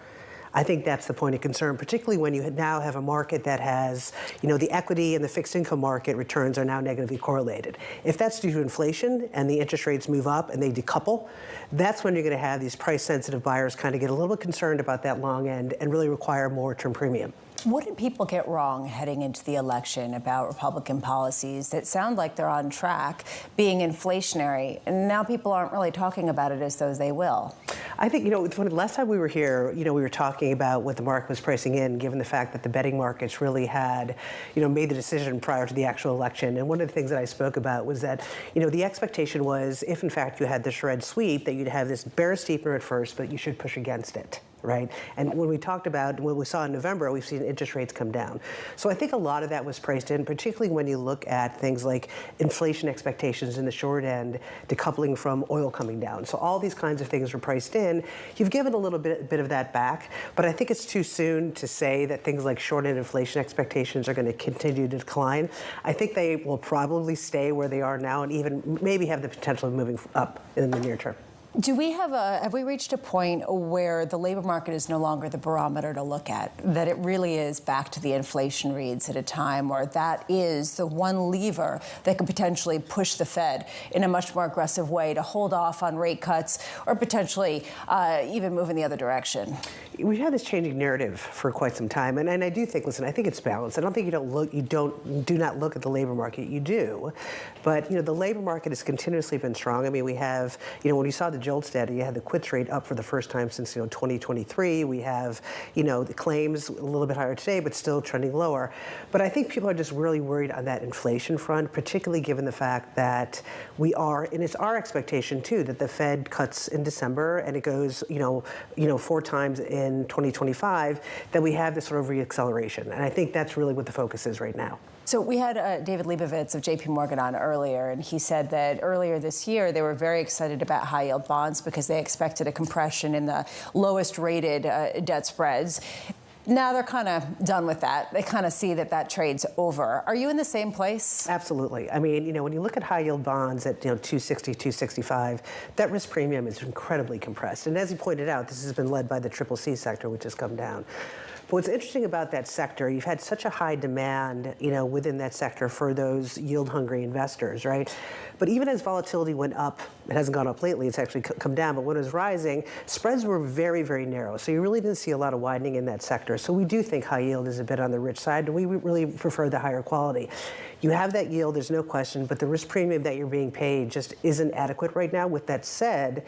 I think that's the point of concern, particularly when you now have a market that has, the equity and the fixed income market returns are now negatively correlated. If that's due to inflation and the interest rates move up and they decouple, that's when you're going to have these price-sensitive buyers kind of get a little bit concerned about that long end and really require more term premium. What did people get wrong heading into the election about Republican policies that sound like they're on track, being inflationary, and now people aren't really talking about it as though they will? I think, it's funny, last time we were here, we were talking about what the market was pricing in, given the fact that the betting markets really had, made the decision prior to the actual election. And one of the things that I spoke about was that, the expectation was, if in fact you had this red sweep, that you'd have this bear steepener at first, but you should push against it. Right? And when we talked about what we saw in November, we've seen interest rates come down. So I think a lot of that was priced in, particularly when you look at things like inflation expectations in the short end, decoupling from oil coming down. So all these kinds of things were priced in. You've given a little bit of that back, but I think it's too soon to say that things like short end inflation expectations are going to continue to decline. I think they will probably stay where they are now and even maybe have the potential of moving up in the near term. Have we reached a point where the labor market is no longer the barometer to look at, that it really is back to the inflation reads at a time where that is the one lever that could potentially push the Fed in a much more aggressive way to hold off on rate cuts or potentially even move in the other direction? We've had this changing narrative for quite some time, and I do think, listen, I think it's balanced. I don't think do not look at the labor market. You do, but the labor market has continuously been strong. I mean, we have, when you saw the JOLTS data, you had the quits rate up for the first time since 2023. We have, the claims a little bit higher today, but still trending lower. But I think people are just really worried on that inflation front, particularly given the fact that we are, and it's our expectation too, that the Fed cuts in December and it goes, 4 times in 2025, that we have this sort of reacceleration. And I think that's really what the focus is right now. So we had David Leibovitz of JP Morgan on earlier, and he said that earlier this year they were very excited about high yield bonds because they expected a compression in the lowest rated debt spreads. Now they're kind of done with that. They kind of see that trade's over. Are you in the same place? Absolutely. I mean, when you look at high yield bonds at 260, 265, that risk premium is incredibly compressed. And as you pointed out, this has been led by the CCC sector, which has come down. But what's interesting about that sector, you've had such a high demand, within that sector for those yield-hungry investors, right? But even as volatility went up, it hasn't gone up lately, it's actually come down, but when it was rising, spreads were very, very narrow. So you really didn't see a lot of widening in that sector. So we do think high yield is a bit on the rich side, and we really prefer the higher quality. You have that yield, there's no question, but the risk premium that you're being paid just isn't adequate right now. With that said,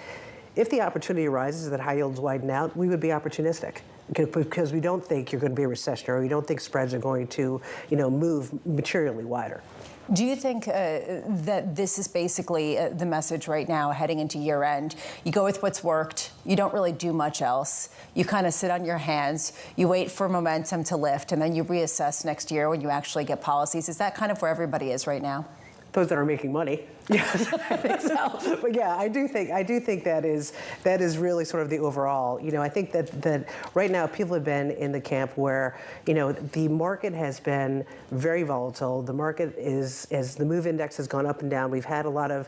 if the opportunity arises that high yields widen out, we would be opportunistic because we don't think you're going to be a recession, or we don't think spreads are going to, move materially wider. Do you think that this is basically the message right now heading into year end? You go with what's worked. You don't really do much else. You kind of sit on your hands. You wait for momentum to lift, and then you reassess next year when you actually get policies. Is that kind of where everybody is right now? Those that are making money. Yes, I think so. But yeah, I do think that is really sort of the overall. I think that right now people have been in the camp where, the market has been very volatile. The market is, as the MOVE index has gone up and down, we've had a lot of,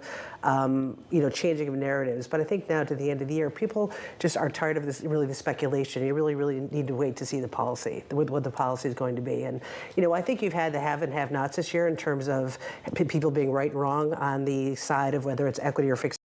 changing of narratives. But I think now to the end of the year, people just are tired of this, really the speculation. You really need to wait to see the policy, what the policy is going to be. And, I think you've had the have and have-nots this year in terms of people being right and wrong on the side of whether it's equity or fixed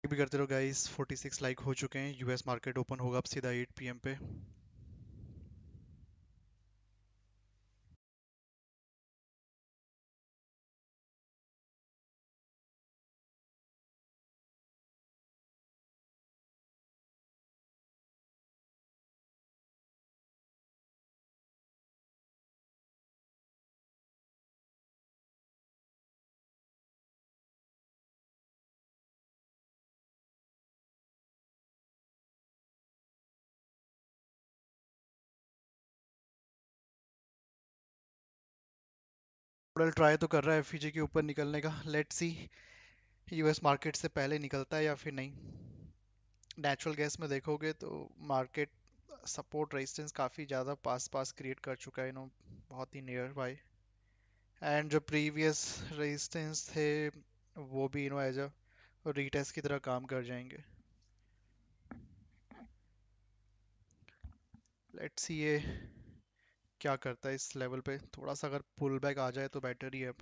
भी करते रहो guys, 46 like हो चुके हैं। US market open होगा अब सीधा 8 PM पे। ट्राई तो कर रहा है एफईजी के ऊपर निकलने का, लेट्स सी यूएस मार्केट से पहले निकलता है या फिर नहीं। नेचुरल गैस में देखोगे तो मार्केट सपोर्ट रेजिस्टेंस काफ़ी ज़्यादा पास पास क्रिएट कर चुका है, बहुत ही नियर बाय। एंड जो प्रीवियस रेजिस्टेंस थे वो भी एज अ रीटेस्ट की तरह काम कर जाएंगे। लेट्स सी ये क्या करता है इस लेवल पे। थोड़ा सा अगर पुल बैक आ जाए तो बेटर ही है अब।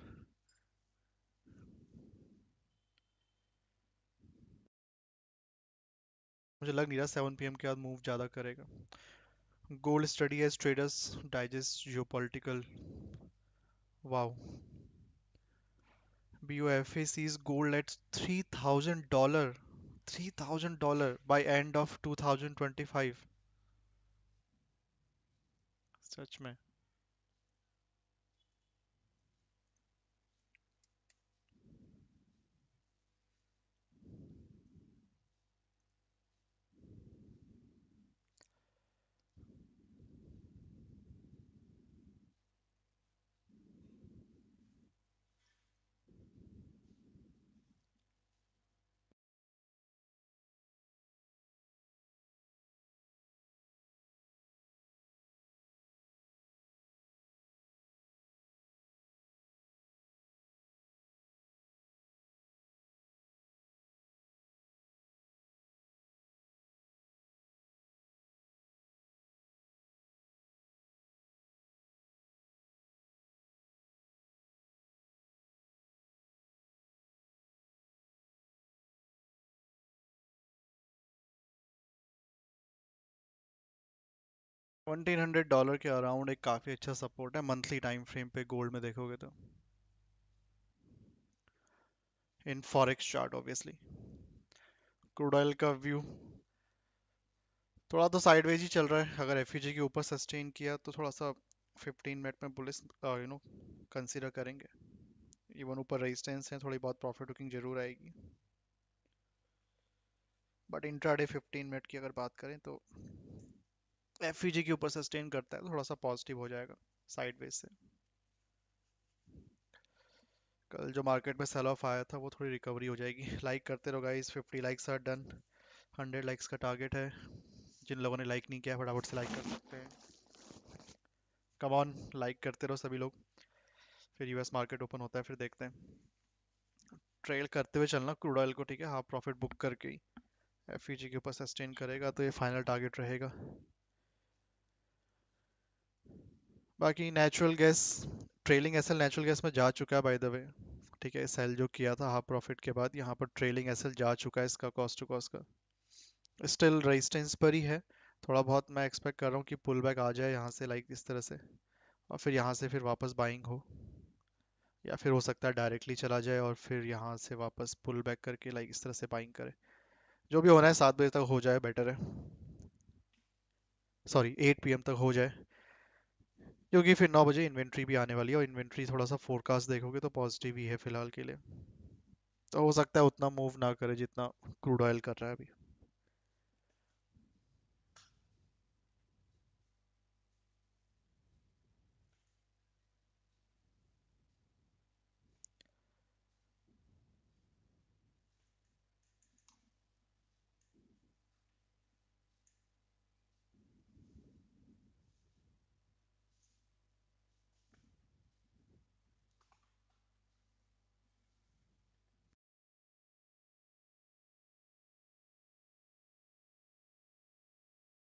मुझे लग नहीं रहा 7 पीएम के बाद मूव ज़्यादा करेगा। Gold study as traders digest geopolitical, wow. BOFA sees gold at $3,000, $3,000 by end of 2025। सच में। $1,700 के अराउंड एक काफ़ी अच्छा सपोर्ट है मंथली टाइम फ्रेम पे गोल्ड में देखोगे तो, इन forex chart obviously. Crude oil का व्यू थोड़ा तो साइडवेज ही चल रहा है। अगर एफईजी के ऊपर सस्टेन किया तो थोड़ा सा 15 मिनट में बुलिश कंसीडर करेंगे। इवन ऊपर रेजिस्टेंस है, थोड़ी बहुत प्रॉफिट बुकिंग जरूर आएगी। बट इंट्राडे 15 मिनट की अगर बात करें तो एफईजी के ऊपर सस्टेन करता है तो थोड़ा सा पॉजिटिव हो जाएगा साइडवेज से। कल जो मार्केट में सेल ऑफ आया था वो थोड़ी रिकवरी हो जाएगी। लाइक करते रहो guys, 50 likes are done. 100 likes का टारगेट है। जिन लोगों ने लाइक नहीं किया फटाफट से लाइक कर सकते हैं। कम ऑन, लाइक करते रहो सभी लोग। फिर यूएस मार्केट ओपन होता है फिर देखते हैं। ट्रेल करते हुए चलना क्रूड ऑयल को, ठीक है, हाफ प्रॉफिट बुक करके ही। एफईजी के ऊपर सस्टेन करेगा तो ये फाइनल टारगेट रहेगा। बाकी natural gas, trailing SL natural gas में जा चुका है बाय द वे, ठीक है। सेल जो किया था हाफ प्रॉफिट के बाद, यहाँ पर ट्रेलिंग एसएल जा चुका है इसका कॉस्ट टू कॉस्ट का। स्टिल रेजिस्टेंस पर ही है। थोड़ा बहुत मैं एक्सपेक्ट कर रहा हूँ कि पुल बैक आ जाए यहाँ से, लाइक इस तरह से, और फिर यहाँ से फिर वापस बाइंग हो, या फिर हो सकता है डायरेक्टली चला जाए और फिर यहाँ से वापस पुल बैक करके लाइक इस तरह से बाइंग करे। जो भी होना है 7 बजे तक हो जाए बेटर है, सॉरी 8 पीएम तक हो जाए, क्योंकि फिर 9 बजे इन्वेंट्री भी आने वाली है और इन्वेंट्री थोड़ा सा फोरकास्ट देखोगे तो पॉजिटिव ही है फिलहाल के लिए। तो हो सकता है उतना मूव ना करे जितना क्रूड ऑयल कर रहा है अभी।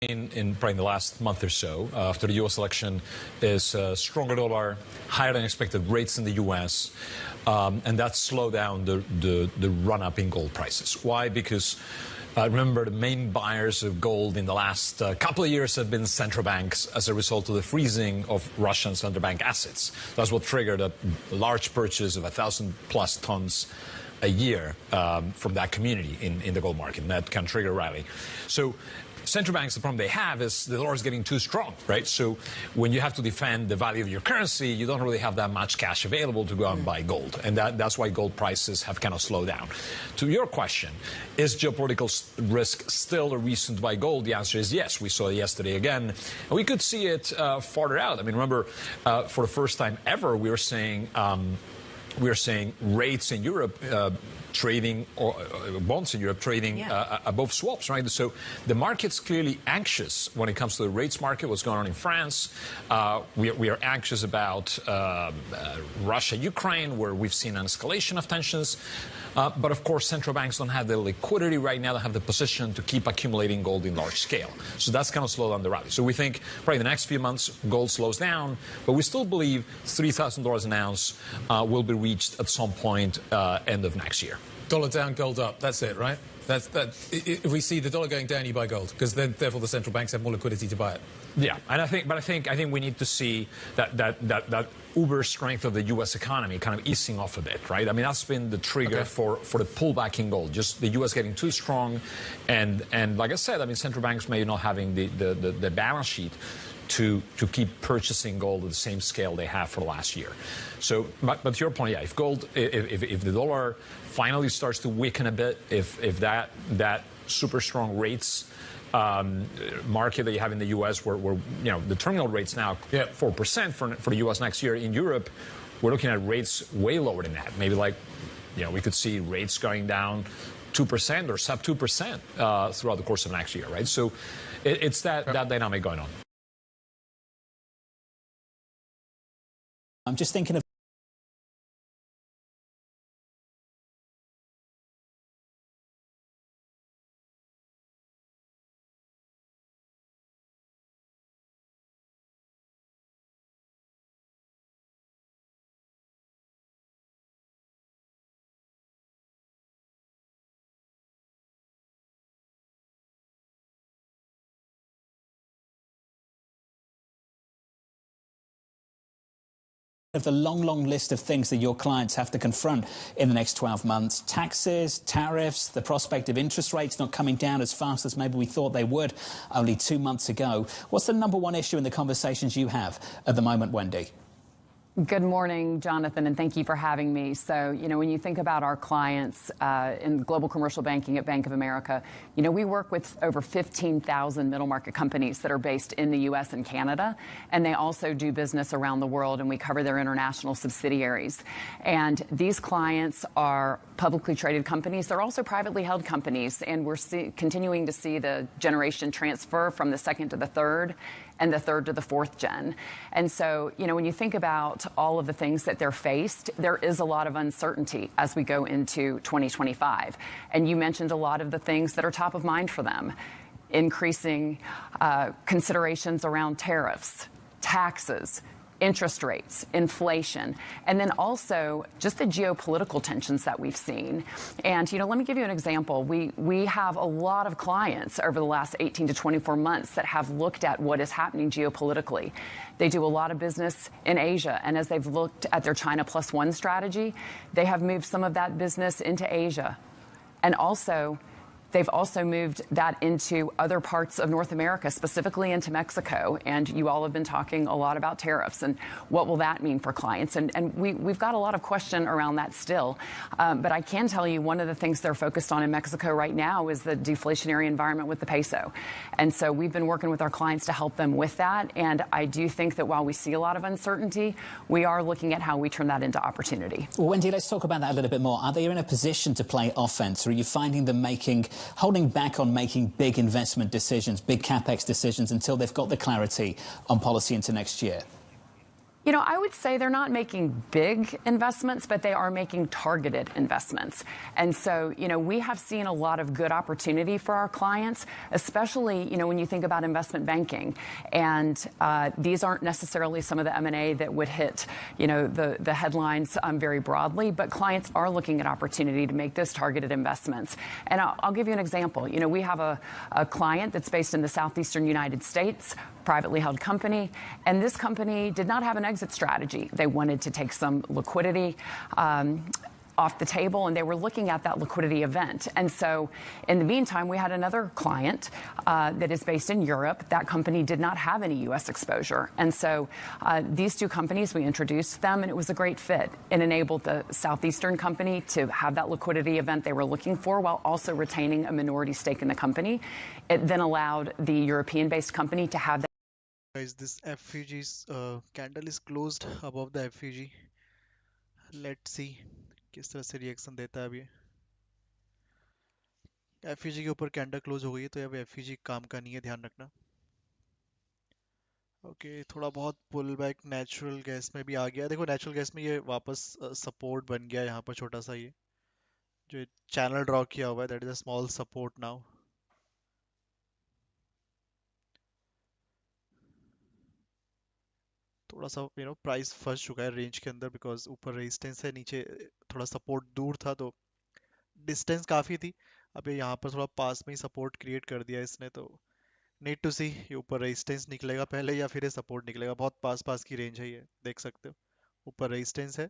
in probably the last month or so after the U.S. election is stronger dollar, higher than expected rates in the U.S., and that slowed down the run-up in gold prices. Why? Because remember, the main buyers of gold in the last couple of years have been central banks as a result of the freezing of Russian central bank assets. That's what triggered a large purchase of 1,000+ tons a year from that community in the gold market, and that can trigger a rally. So central banks, the problem they have is the dollar is getting too strong, right? So when you have to defend the value of your currency, you don't really have that much cash available to go out and buy gold. And that's why gold prices have kind of slowed down. To your question, is geopolitical risk still a reason to buy gold? The answer is yes. We saw it yesterday again. And we could see it farther out. I mean, remember, for the first time ever, we were saying rates in Europe trading, or bonds in Europe trading above swaps, right? So the market's clearly anxious when it comes to the rates market, what's going on in France. We are anxious about Russia, Ukraine, where we've seen an escalation of tensions. But of course, central banks don't have the liquidity right now, don't have the position to keep accumulating gold in large scale. So that's going to slow down the rally. So we think probably the next few months, gold slows down, but we still believe $3,000 an ounce will be reached at some point end of next year. Dollar down, gold up. That's it, right? If we see the dollar going down, you buy gold, because then therefore the central banks have more liquidity to buy it. Yeah, and I think we need to see that uber strength of the U.S. economy kind of easing off a bit, right? I mean, that's been the trigger for the pullback in gold, just the U.S. getting too strong, and like I said, I mean, central banks may not having the balance sheet to keep purchasing gold at the same scale they have for the last year. So, but to your point, yeah, if gold, if the dollar finally starts to weaken a bit, if that super strong rates market that you have in the U.S., where you know the terminal rates now 4% for the U.S. next year. In Europe, we're looking at rates way lower than that. Maybe like, you know, we could see rates going down 2% or sub 2% throughout the course of next year, right? So it's that dynamic going on. I'm just thinking of the long list of things that your clients have to confront in the next 12 months. Taxes, tariffs, the prospect of interest rates not coming down as fast as maybe we thought they would only 2 months ago. What's the number one issue in the conversations you have at the moment, Wendy? Good morning, Jonathan, and thank you for having me. So, you know, when you think about our clients in global commercial banking at Bank of America, you know, we work with over 15,000 middle market companies that are based in the U.S. and Canada, and they also do business around the world, and we cover their international subsidiaries. And these clients are publicly traded companies. They're also privately held companies, and we're continuing to see the generation transfer from the second to the third and the third to the fourth gen. And so, you know, when you think about all of the things that they're faced, there is a lot of uncertainty as we go into 2025. And you mentioned a lot of the things that are top of mind for them: increasing considerations around tariffs, taxes, interest rates, inflation, and then also just the geopolitical tensions that we've seen. And, you know, let me give you an example. We have a lot of clients over the last 18 to 24 months that have looked at what is happening geopolitically. They do a lot of business in Asia, and as they've looked at their China Plus One strategy, they have moved some of that business into Asia. And also, they've also moved that into other parts of North America, specifically into Mexico. And you all have been talking a lot about tariffs and what will that mean for clients. And we've got a lot of question around that still. But I can tell you one of the things they're focused on in Mexico right now is the deflationary environment with the peso. And so we've been working with our clients to help them with that. And I do think that while we see a lot of uncertainty, we are looking at how we turn that into opportunity. Well, Wendy, let's talk about that a little bit more. Are they in a position to play offense, or are you finding them holding back on making big investment decisions, big capex decisions, until they've got the clarity on policy into next year? I would say they're not making big investments, but they are making targeted investments. And so, we have seen a lot of good opportunity for our clients, especially, when you think about investment banking. And these aren't necessarily some of the M&A that would hit, the headlines very broadly, but clients are looking at opportunity to make those targeted investments. And I'll give you an example. We have a client that's based in the southeastern United States, privately held company, and this company did not have an exit strategy. They wanted to take some liquidity off the table, and they were looking at that liquidity event. And so in the meantime, we had another client that is based in Europe. That company did not have any U.S. exposure. And so these two companies, we introduced them, and it was a great fit. It enabled the southeastern company to have that liquidity event they were looking for while also retaining a minority stake in the company. It then allowed the European-based company to have that. Guys, this FUG's candle is closed above the FUG. Let's see किस तरह से reaction देता है अब ये। FUG के ऊपर candle close हो गई है, तो अब FUG काम का नहीं है, ध्यान रखना। ओके, थोड़ा बहुत पुल बैक नेचुरल गैस में भी आ गया। देखो नेचुरल गैस में ये वापस सपोर्ट बन गया यहाँ पर, छोटा सा ये जो चैनल ड्रॉ किया हुआ है, that is a small support now. थोड़ा सा प्राइस फंस चुका है रेंज के अंदर, बिकॉज ऊपर रेजिस्टेंस है, नीचे थोड़ा सपोर्ट दूर था, तो डिस्टेंस काफ़ी थी। अब ये यहाँ पर थोड़ा पास में ही सपोर्ट क्रिएट कर दिया इसने, तो नीड टू सी ये ऊपर रेजिस्टेंस निकलेगा पहले या फिर ये सपोर्ट निकलेगा। बहुत पास पास की रेंज है ये, देख सकते हो। ऊपर रेजिस्टेंस है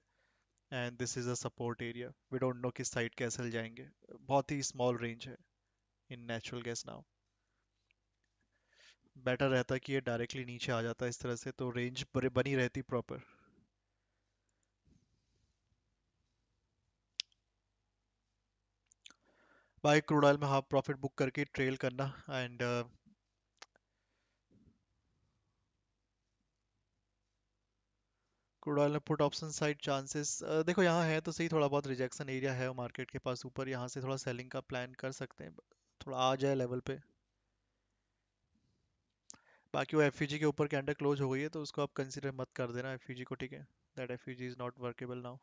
and this is a support area. We don't know किस साइड कैसे जाएंगे, बहुत ही स्मॉल रेंज है in natural gas now. Better रहता कि ये डायरेक्टली नीचे आ जाता इस तरह से, तो रेंज बनी रहती प्रॉपर। बाय क्रूड ऑयल में हाफ प्रॉफिट बुक करके ट्रेल करना। एंड क्रूड ऑयल में पुट ऑप्शन साइड चांसेस देखो यहाँ है तो सही, थोड़ा बहुत रिजेक्शन एरिया है मार्केट के पास ऊपर, यहाँ से थोड़ा सेलिंग का प्लान कर सकते हैं, थोड़ा आ जाए लेवल पे। बाकी वो एफयूजी के ऊपर कैंडल क्लोज हो गई है, तो उसको आप कंसीडर मत कर देना एफयूजी को, ठीक है। That FUG is not workable now.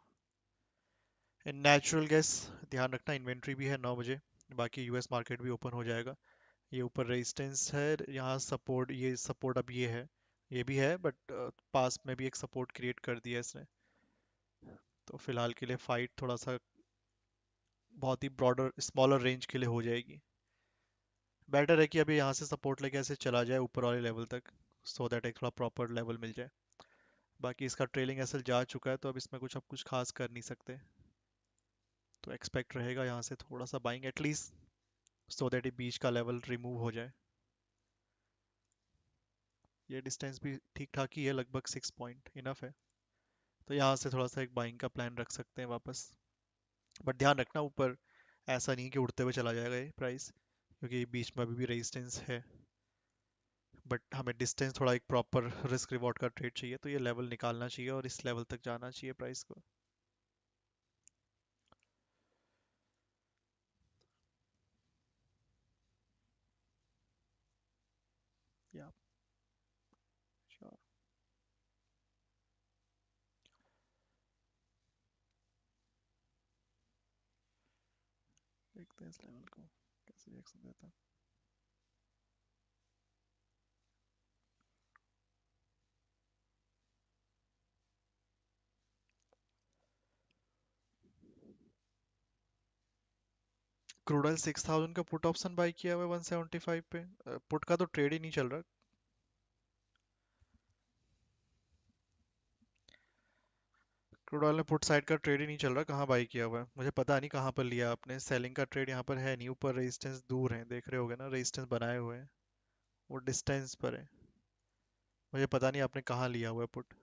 In natural gas ध्यान रखना, इन्वेंट्री भी है 9 बजे, बाकी यूएस मार्केट भी ओपन हो जाएगा। ये ऊपर रेजिस्टेंस है, यहाँ सपोर्ट, ये सपोर्ट अब ये है, ये भी है, बट पास में भी एक सपोर्ट क्रिएट कर दिया इसने। तो फिलहाल के लिए फाइट थोड़ा सा बहुत ही ब्रॉडर स्मॉलर रेंज के लिए हो जाएगी। बेटर है कि अभी यहाँ से सपोर्ट लेके ऐसे चला जाए ऊपर वाले लेवल तक, सो दैट एक थोड़ा प्रॉपर लेवल मिल जाए। बाकी इसका ट्रेलिंग एसएल जा चुका है, तो अब इसमें कुछ खास कर नहीं सकते, तो एक्सपेक्ट रहेगा यहाँ से थोड़ा सा बाइंग एटलीस्ट, सो दैट ये बीच का लेवल रिमूव हो जाए। ये डिस्टेंस भी ठीक ठाक ही है, लगभग 6 पॉइंट इनफ है, तो यहाँ से थोड़ा सा एक बाइंग का प्लान रख सकते हैं वापस। बट ध्यान रखना ऊपर ऐसा नहीं कि उड़ते हुए चला जाएगा ये प्राइस, क्योंकि बीच में अभी भी रेजिस्टेंस है। बट हमें डिस्टेंस थोड़ा एक प्रॉपर रिस्क रिवॉर्ड का ट्रेड चाहिए, तो ये लेवल निकालना चाहिए और इस लेवल तक जाना चाहिए प्राइस को। या श्योर, देखते हैं इस लेवल को कैसे रिएक्शन देता है। क्रूड ऑयल 6000 का पुट ऑप्शन बाय किया हुआ है 175 पे, पुट का तो ट्रेड ही नहीं चल रहा। क्रूड ऑयल में पुट साइड का ट्रेड ही नहीं चल रहा, कहाँ बाई किया हुआ है मुझे पता नहीं, कहाँ पर लिया आपने। सेलिंग का ट्रेड यहाँ पर है नहीं, ऊपर रेजिस्टेंस दूर है, देख रहे होगे ना, रेजिस्टेंस बनाए हुए हैं, वो डिस्टेंस पर है। मुझे पता नहीं आपने कहाँ लिया हुआ है पुट,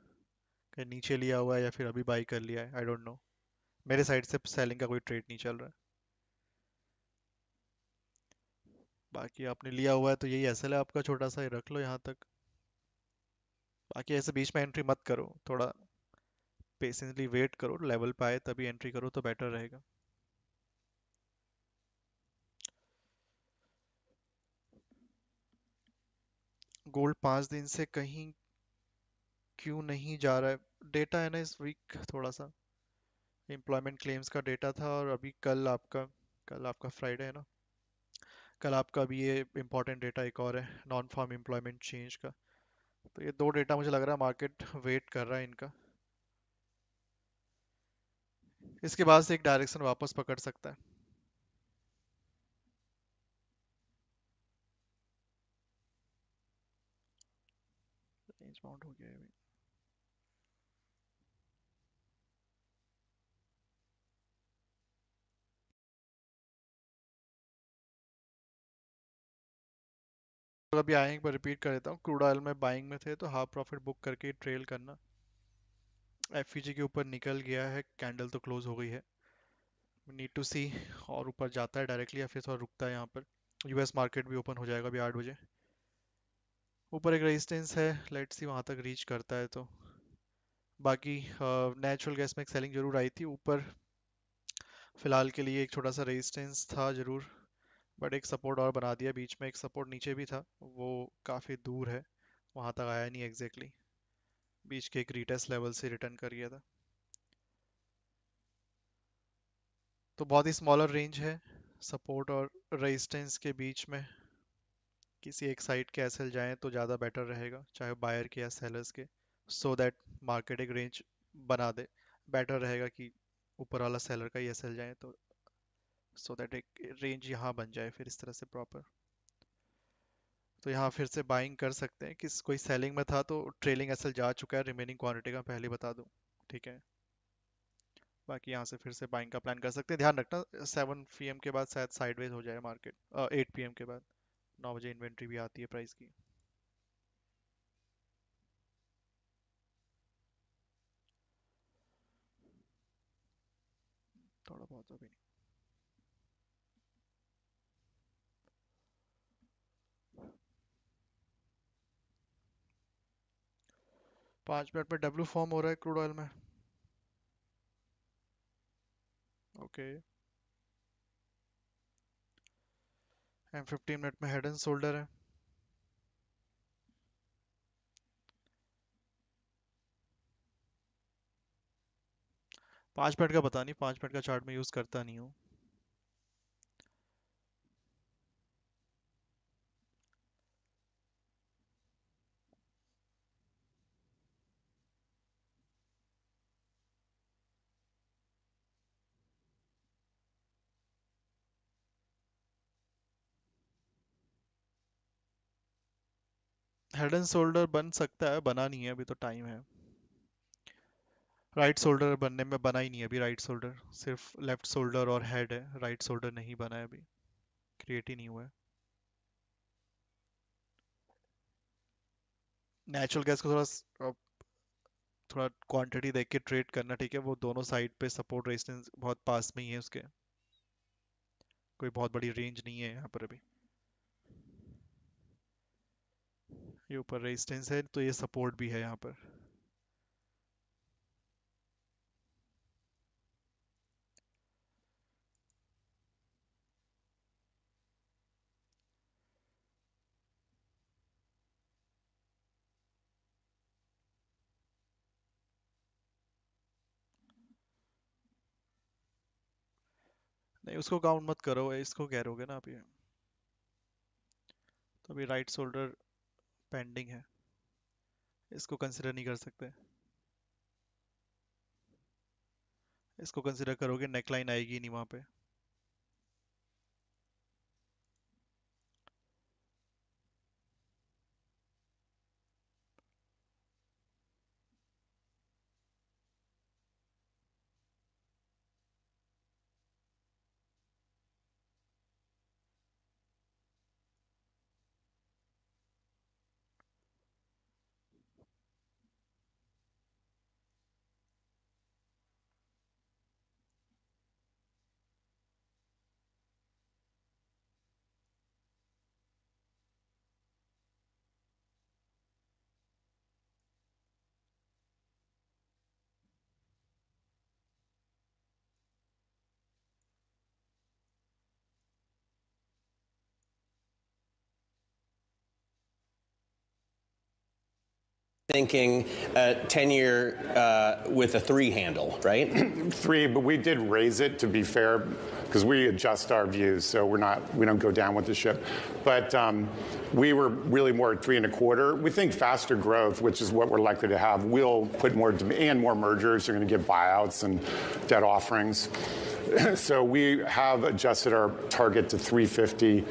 कहीं नीचे लिया हुआ है या फिर अभी बाई कर लिया है, आई डोंट नो। मेरे साइड से सेलिंग का कोई ट्रेड नहीं चल रहा है। बाकी आपने लिया हुआ है तो यही एसएल है आपका, छोटा सा ही रख लो यहाँ तक। बाकी ऐसे बीच में एंट्री मत करो, थोड़ा पेशेंटली वेट करो, लेवल पे आए तभी एंट्री करो तो बेटर रहेगा। गोल्ड 5 दिन से कहीं क्यों नहीं जा रहा है? डेटा है ना इस वीक थोड़ा सा, एम्प्लॉयमेंट क्लेम्स का डेटा था, और अभी कल आपका फ्राइडे है ना, कल आपका भी ये इम्पोर्टेंट डेटा एक और है, नॉन फार्म एम्प्लॉयमेंट चेंज का। तो ये दो डेटा मुझे लग रहा है मार्केट वेट कर रहा है इनका, इसके बाद से एक डायरेक्शन वापस पकड़ सकता है। रेंज बाउंड हो गया है अभी। तो अभी आए एक बार रिपीट कर देता हूँ, क्रूड ऑयल में बाइंग में थे तो हाफ प्रॉफिट बुक करके ट्रेल करना। एफईजी के ऊपर निकल गया है, कैंडल तो क्लोज हो गई है, नीड टू सी और ऊपर जाता है डायरेक्टली या फिर थोड़ा रुकता है यहाँ पर। यूएस मार्केट भी ओपन हो जाएगा अभी 8 बजे। ऊपर एक रेजिस्टेंस है, लेट्स सी वहां तक रीच करता है तो। बाकी नेचुरल गैस में एक सेलिंग जरूर आई थी ऊपर, फिलहाल के लिए एक छोटा सा रेजिस्टेंस था जरूर, बट एक सपोर्ट और बना दिया। बीच में एक सपोर्ट नीचे भी था, वो काफ़ी दूर है, वहां तक आया नहीं एग्जैक्टली exactly। बीच के एक रीटेस्ट लेवल से रिटर्न कर गया था, तो बहुत ही स्मॉलर रेंज है सपोर्ट और रेजिस्टेंस के बीच में। किसी एक साइड के एसएल जाएं तो ज़्यादा बेटर रहेगा, चाहे बायर के या सेलर्स के, सो दैट मार्केट एक रेंज बना दे। बेटर रहेगा कि ऊपर वाला सेलर का ही एसएल जाए तो, सो दैट एक रेंज यहाँ बन जाए फिर इस तरह से प्रॉपर। तो यहाँ फिर से बाइंग कर सकते हैं, किस कोई सेलिंग में था तो ट्रेलिंग एसएल जा चुका है, रिमेनिंग क्वांटिटी का पहले बता दूं, ठीक है। बाकी यहाँ से फिर से बाइंग का प्लान कर सकते हैं। ध्यान रखना 7 PM के बाद शायद साइडवेज हो जाए मार्केट, 8 PM के बाद, 9 बजे इन्वेंट्री भी आती है प्राइस की। थोड़ा बहुत अभी नहीं। 5 मिनट में डब्ल्यू फॉर्म हो रहा है क्रूड ऑयल में, ओके। एंड 15 मिनट में हेड एंड शोल्डर है। 5 मिनट का पता नहीं, 5 मिनट का चार्ट में यूज करता नहीं हूँ। हेड एंड शोल्डर बन सकता है, बना नहीं है अभी तो टाइम है। राइट शोल्डर बनने में बना ही नहीं है अभी, राइट शोल्डर सिर्फ लेफ्ट शोल्डर और हेड है, राइट शोल्डर नहीं बना है अभी, क्रिएट ही नहीं हुआ है। नेचुरल गैस को थोड़ा क्वांटिटी देख के ट्रेड करना, ठीक है। वो दोनों साइड पे सपोर्ट रेजिस्टेंस बहुत पास में ही है उसके, कोई बहुत बड़ी रेंज नहीं है यहाँ पर अभी। ये ऊपर रेजिस्टेंस है तो ये सपोर्ट भी है यहाँ पर। नहीं, उसको काउंट मत करो, इसको कह रहोगे ना अभी, तो अभी राइट शोल्डर पेंडिंग है, इसको कंसिडर नहीं कर सकते। इसको कंसिडर करोगे नेकलाइन आएगी नहीं वहाँ पे। thinking 10-year with a 3 handle, right? 3, but we did raise it, to be fair, because we adjust our views, so we don't go down with the ship. But we were really more at 3 1/4. We think faster growth, which is what we're likely to have, will put more demand and more mergers. You're going to get buyouts and debt offerings. So we have adjusted our target to 350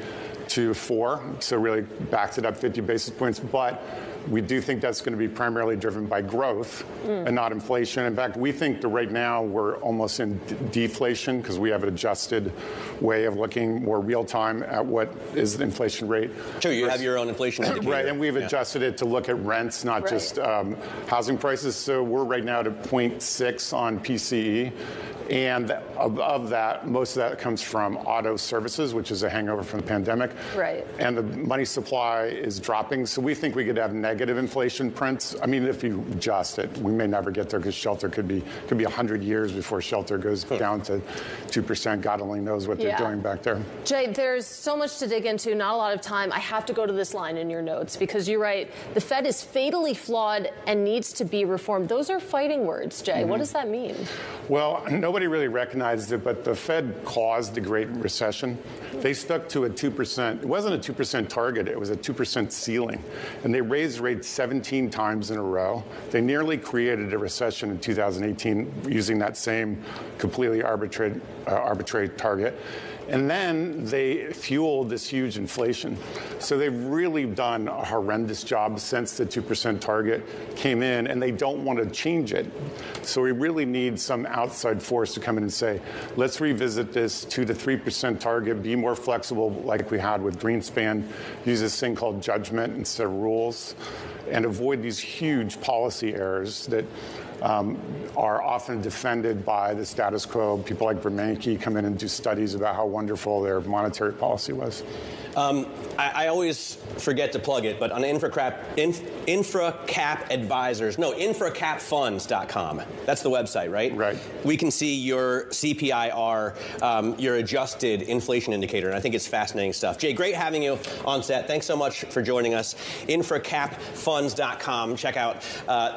to 4. So really backed it up 50 basis points, but we do think that's going to be primarily driven by growth and not inflation. In fact, we think that right now we're almost in deflation because we have an adjusted way of looking more real time at what is the inflation rate. Sure, you have your own inflation indicator. Right, and we've adjusted it to look at rents, not just housing prices. So we're right now at 0.6 on PCE. And of that, most of that comes from auto services, which is a hangover from the pandemic. Right. And the money supply is dropping. So we think we could have negative inflation prints. I mean, if you adjust it, we may never get there because shelter could be 100 years before shelter goes down to 2%. God only knows what they're doing back there. Jay, there's so much to dig into, not a lot of time. I have to go to this line in your notes because you're right. The Fed is fatally flawed and needs to be reformed. Those are fighting words, Jay. What does that mean? Well, nobody really recognized it, but the Fed caused the Great Recession. They stuck to a 2%. It wasn't a 2% target. It was a 2% ceiling. And they raised rates 17 times in a row. They nearly created a recession in 2018 using that same completely arbitrary target. And then they fueled this huge inflation. So they've really done a horrendous job since the 2% target came in, and they don't want to change it. So we really need some outside force to come in and say, let's revisit this 2 to 3% target, be more flexible like we had with Greenspan, use this thing called judgment instead of rules, and avoid these huge policy errors that are often defended by the status quo. People like Bernanke come in and do studies about how wonderful their monetary policy was. I always forget to plug it, but on infracapfunds.com. That's the website, right? Right. We can see your CPIR, your adjusted inflation indicator, and I think it's fascinating stuff. Jay, great having you on set. Thanks so much for joining us. Infracapfunds.com. Check out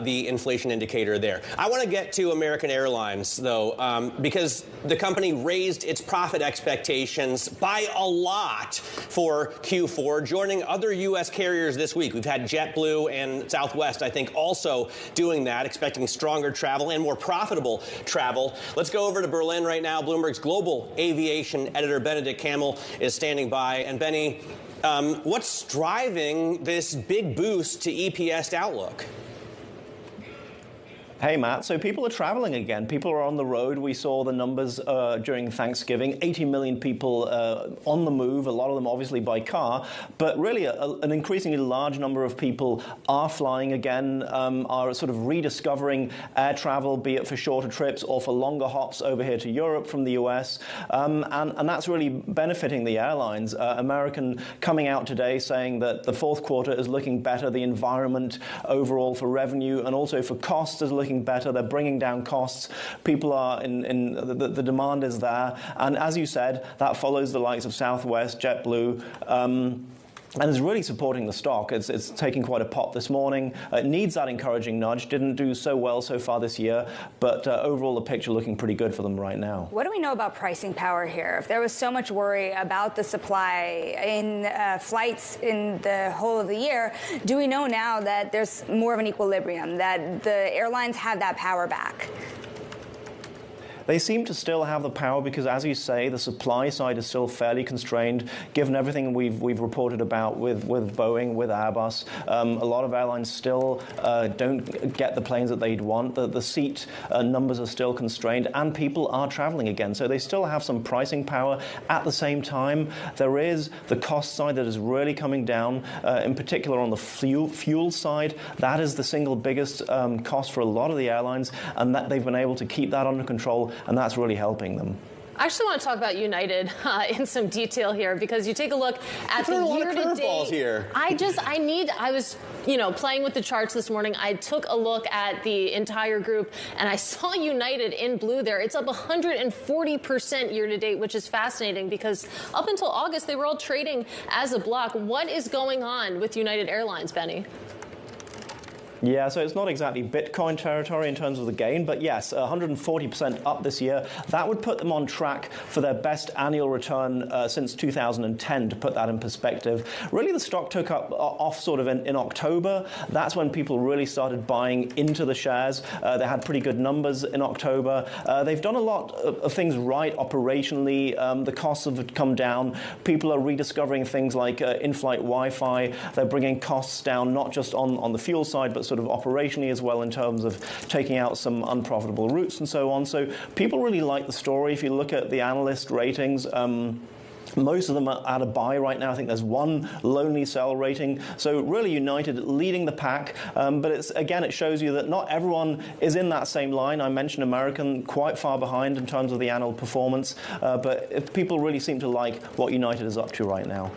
the inflation indicator there. I want to get to American Airlines, though, because the company raised its profit expectations by a lot for Q4, joining other U.S. carriers this week. We've had JetBlue and Southwest, I think, also doing that, expecting stronger travel and more profitable travel. Let's go over to Berlin right now. Bloomberg's global aviation editor, Benedict Campbell, is standing by. And Benny, what's driving this big boost to EPS outlook? Hey, Matt. So people are traveling again. People are on the road. We saw the numbers during Thanksgiving. 80 million people on the move, a lot of them obviously by car. But really, an increasingly large number of people are flying again, are sort of rediscovering air travel, be it for shorter trips or for longer hops over here to Europe from the US. And that's really benefiting the airlines. American coming out today saying that the fourth quarter is looking better. The environment overall for revenue and also for costs is looking better. They're bringing down costs. People are the demand is there. And as you said, that follows the likes of Southwest, JetBlue, and is really supporting the stock. It's taking quite a pop this morning. It needs that encouraging nudge. Didn't do so well so far this year, but overall the picture looking pretty good for them right now. What do we know about pricing power here? If there was so much worry about the supply in flights in the whole of the year, do we know now that there's more of an equilibrium, that the airlines have that power back? They seem to still have the power because, as you say, the supply side is still fairly constrained, given everything we've reported about with Boeing, with Airbus. A lot of airlines still don't get the planes that they'd want. The seat numbers are still constrained, and people are traveling again. So they still have some pricing power. At the same time, there is the cost side that is really coming down, in particular on the fuel side. That is the single biggest cost for a lot of the airlines, and that they've been able to keep that under control, and that's really helping them. I actually want to talk about United in some detail here because you take a look at the year-to-date. Here. I was, playing with the charts this morning. I took a look at the entire group and I saw United in blue there. It's up 140% year-to-date, which is fascinating because up until August, they were all trading as a block. What is going on with United Airlines, Benny? Yeah, so it's not exactly Bitcoin territory in terms of the gain, but yes, 140% up this year. That would put them on track for their best annual return since 2010, to put that in perspective. Really, the stock took off sort of in October. That's when people really started buying into the shares. They had pretty good numbers in October. They've done a lot of things right operationally. The costs have come down. People are rediscovering things like in-flight Wi-Fi. They're bringing costs down, not just on the fuel side, but sort of operationally as well, in terms of taking out some unprofitable routes and so on. So people really like the story. If you look at the analyst ratings, most of them are at a buy right now. I think there's one lonely sell rating. So really United leading the pack. But it shows you that not everyone is in that same line. I mentioned American quite far behind in terms of the annual performance. But people really seem to like what United is up to right now.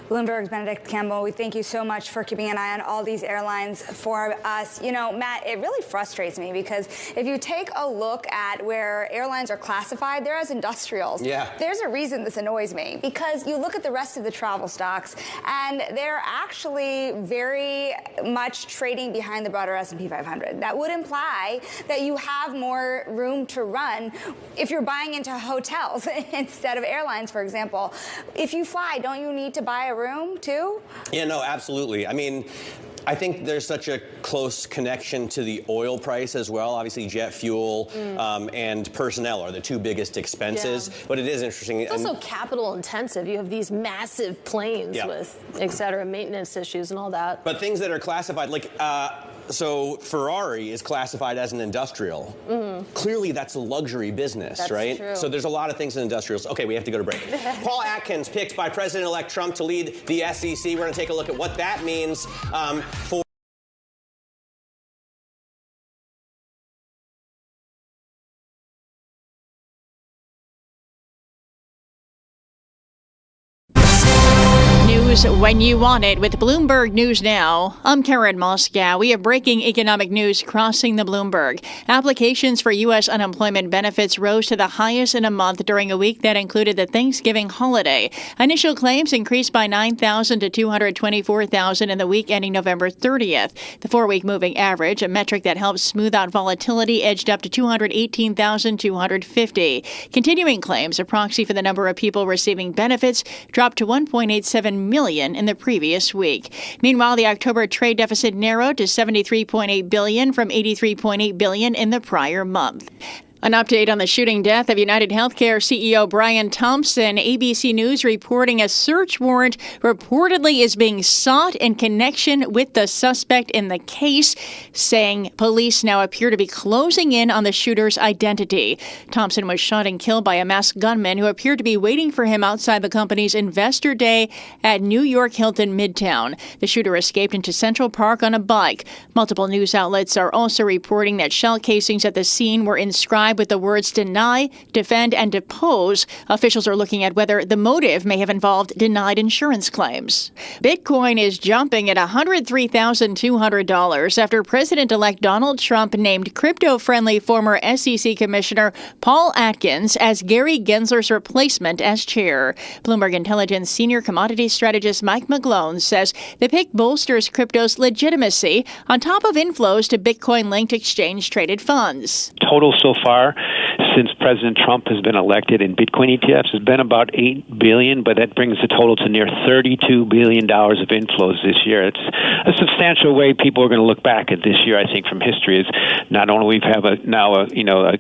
Bloomberg's Benedict Campbell, we thank you so much for keeping an eye on all these airlines for us. You know, Matt, it really frustrates me because if you take a look at where airlines are classified, they're as industrials. Yeah. There's a reason this annoys me, because you look at the rest of the travel stocks and they're actually very much trading behind the broader S&P 500. That would imply that you have more room to run if you're buying into hotels instead of airlines, for example. If you fly, don't you need to buy a room too? Yeah, no, absolutely. I mean, I think there's such a close connection to the oil price as well. Obviously, jet fuel and personnel are the two biggest expenses. Yeah. But it is interesting. It's also capital intensive. You have these massive planes with, et cetera, maintenance issues and all that. But things that are classified, like, so Ferrari is classified as an industrial. Clearly, that's a luxury business, that's right? True. So there's a lot of things in industrials. Okay, we have to go to break. Paul Atkins picked by President-elect Trump to lead the SEC. We're going to take a look at what that means for News when you want it with Bloomberg News Now. I'm Karen Moscow. We have breaking economic news crossing the Bloomberg. Applications for U.S. unemployment benefits rose to the highest in a month during a week that included the Thanksgiving holiday. Initial claims increased by 9,000 to 224,000 in the week ending November 30th. The four-week moving average, a metric that helps smooth out volatility, edged up to 218,250. Continuing claims, a proxy for the number of people receiving benefits, dropped to 1.87 million in the previous week. Meanwhile, the October trade deficit narrowed to $73.8 billion from $83.8 billion in the prior month. An update on the shooting death of United Healthcare CEO Brian Thompson. ABC News reporting a search warrant reportedly is being sought in connection with the suspect in the case, saying police now appear to be closing in on the shooter's identity. Thompson was shot and killed by a masked gunman who appeared to be waiting for him outside the company's Investor Day at New York Hilton Midtown. The shooter escaped into Central Park on a bike. Multiple news outlets are also reporting that shell casings at the scene were inscribed with the words deny, defend, and depose. Officials are looking at whether the motive may have involved denied insurance claims. Bitcoin is jumping at $103,200 after President-elect Donald Trump named crypto-friendly former SEC Commissioner Paul Atkins as Gary Gensler's replacement as chair. Bloomberg Intelligence senior commodity strategist Mike McGlone says the pick bolsters crypto's legitimacy on top of inflows to Bitcoin-linked exchange-traded funds. Total so far since President Trump has been elected in Bitcoin ETFs has been about $8 billion, but that brings the total to near $32 billion of inflows this year. It's a substantial way people are going to look back at this year, I think, from history. Is not only we have a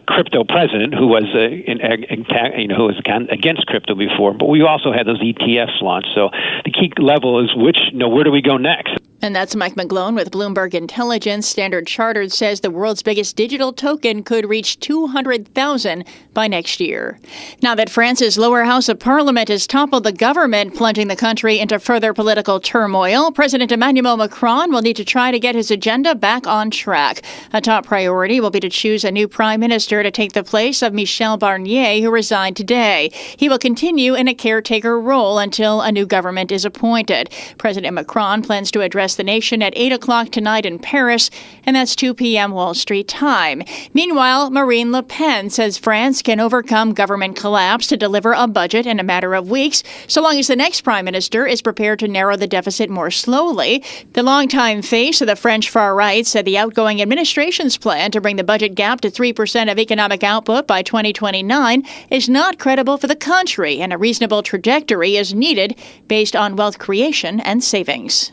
crypto president who was who was against crypto before, but we also had those ETFs launched. So the key level is where do we go next? And that's Mike McGlone with Bloomberg Intelligence. Standard Chartered says the world's biggest digital token could reach 200,000 by next year. Now that France's lower house of parliament has toppled the government, plunging the country into further political turmoil, President Emmanuel Macron will need to try to get his agenda back on track. A top priority will be to choose a new prime minister to take the place of Michel Barnier, who resigned today. He will continue in a caretaker role until a new government is appointed. President Macron plans to address address the nation at 8 o'clock tonight in Paris, and that's 2 p.m. Wall Street time. Meanwhile, Marine Le Pen says France can overcome government collapse to deliver a budget in a matter of weeks, so long as the next prime minister is prepared to narrow the deficit more slowly. The longtime face of the French far right said the outgoing administration's plan to bring the budget gap to 3% of economic output by 2029 is not credible for the country, and a reasonable trajectory is needed based on wealth creation and savings.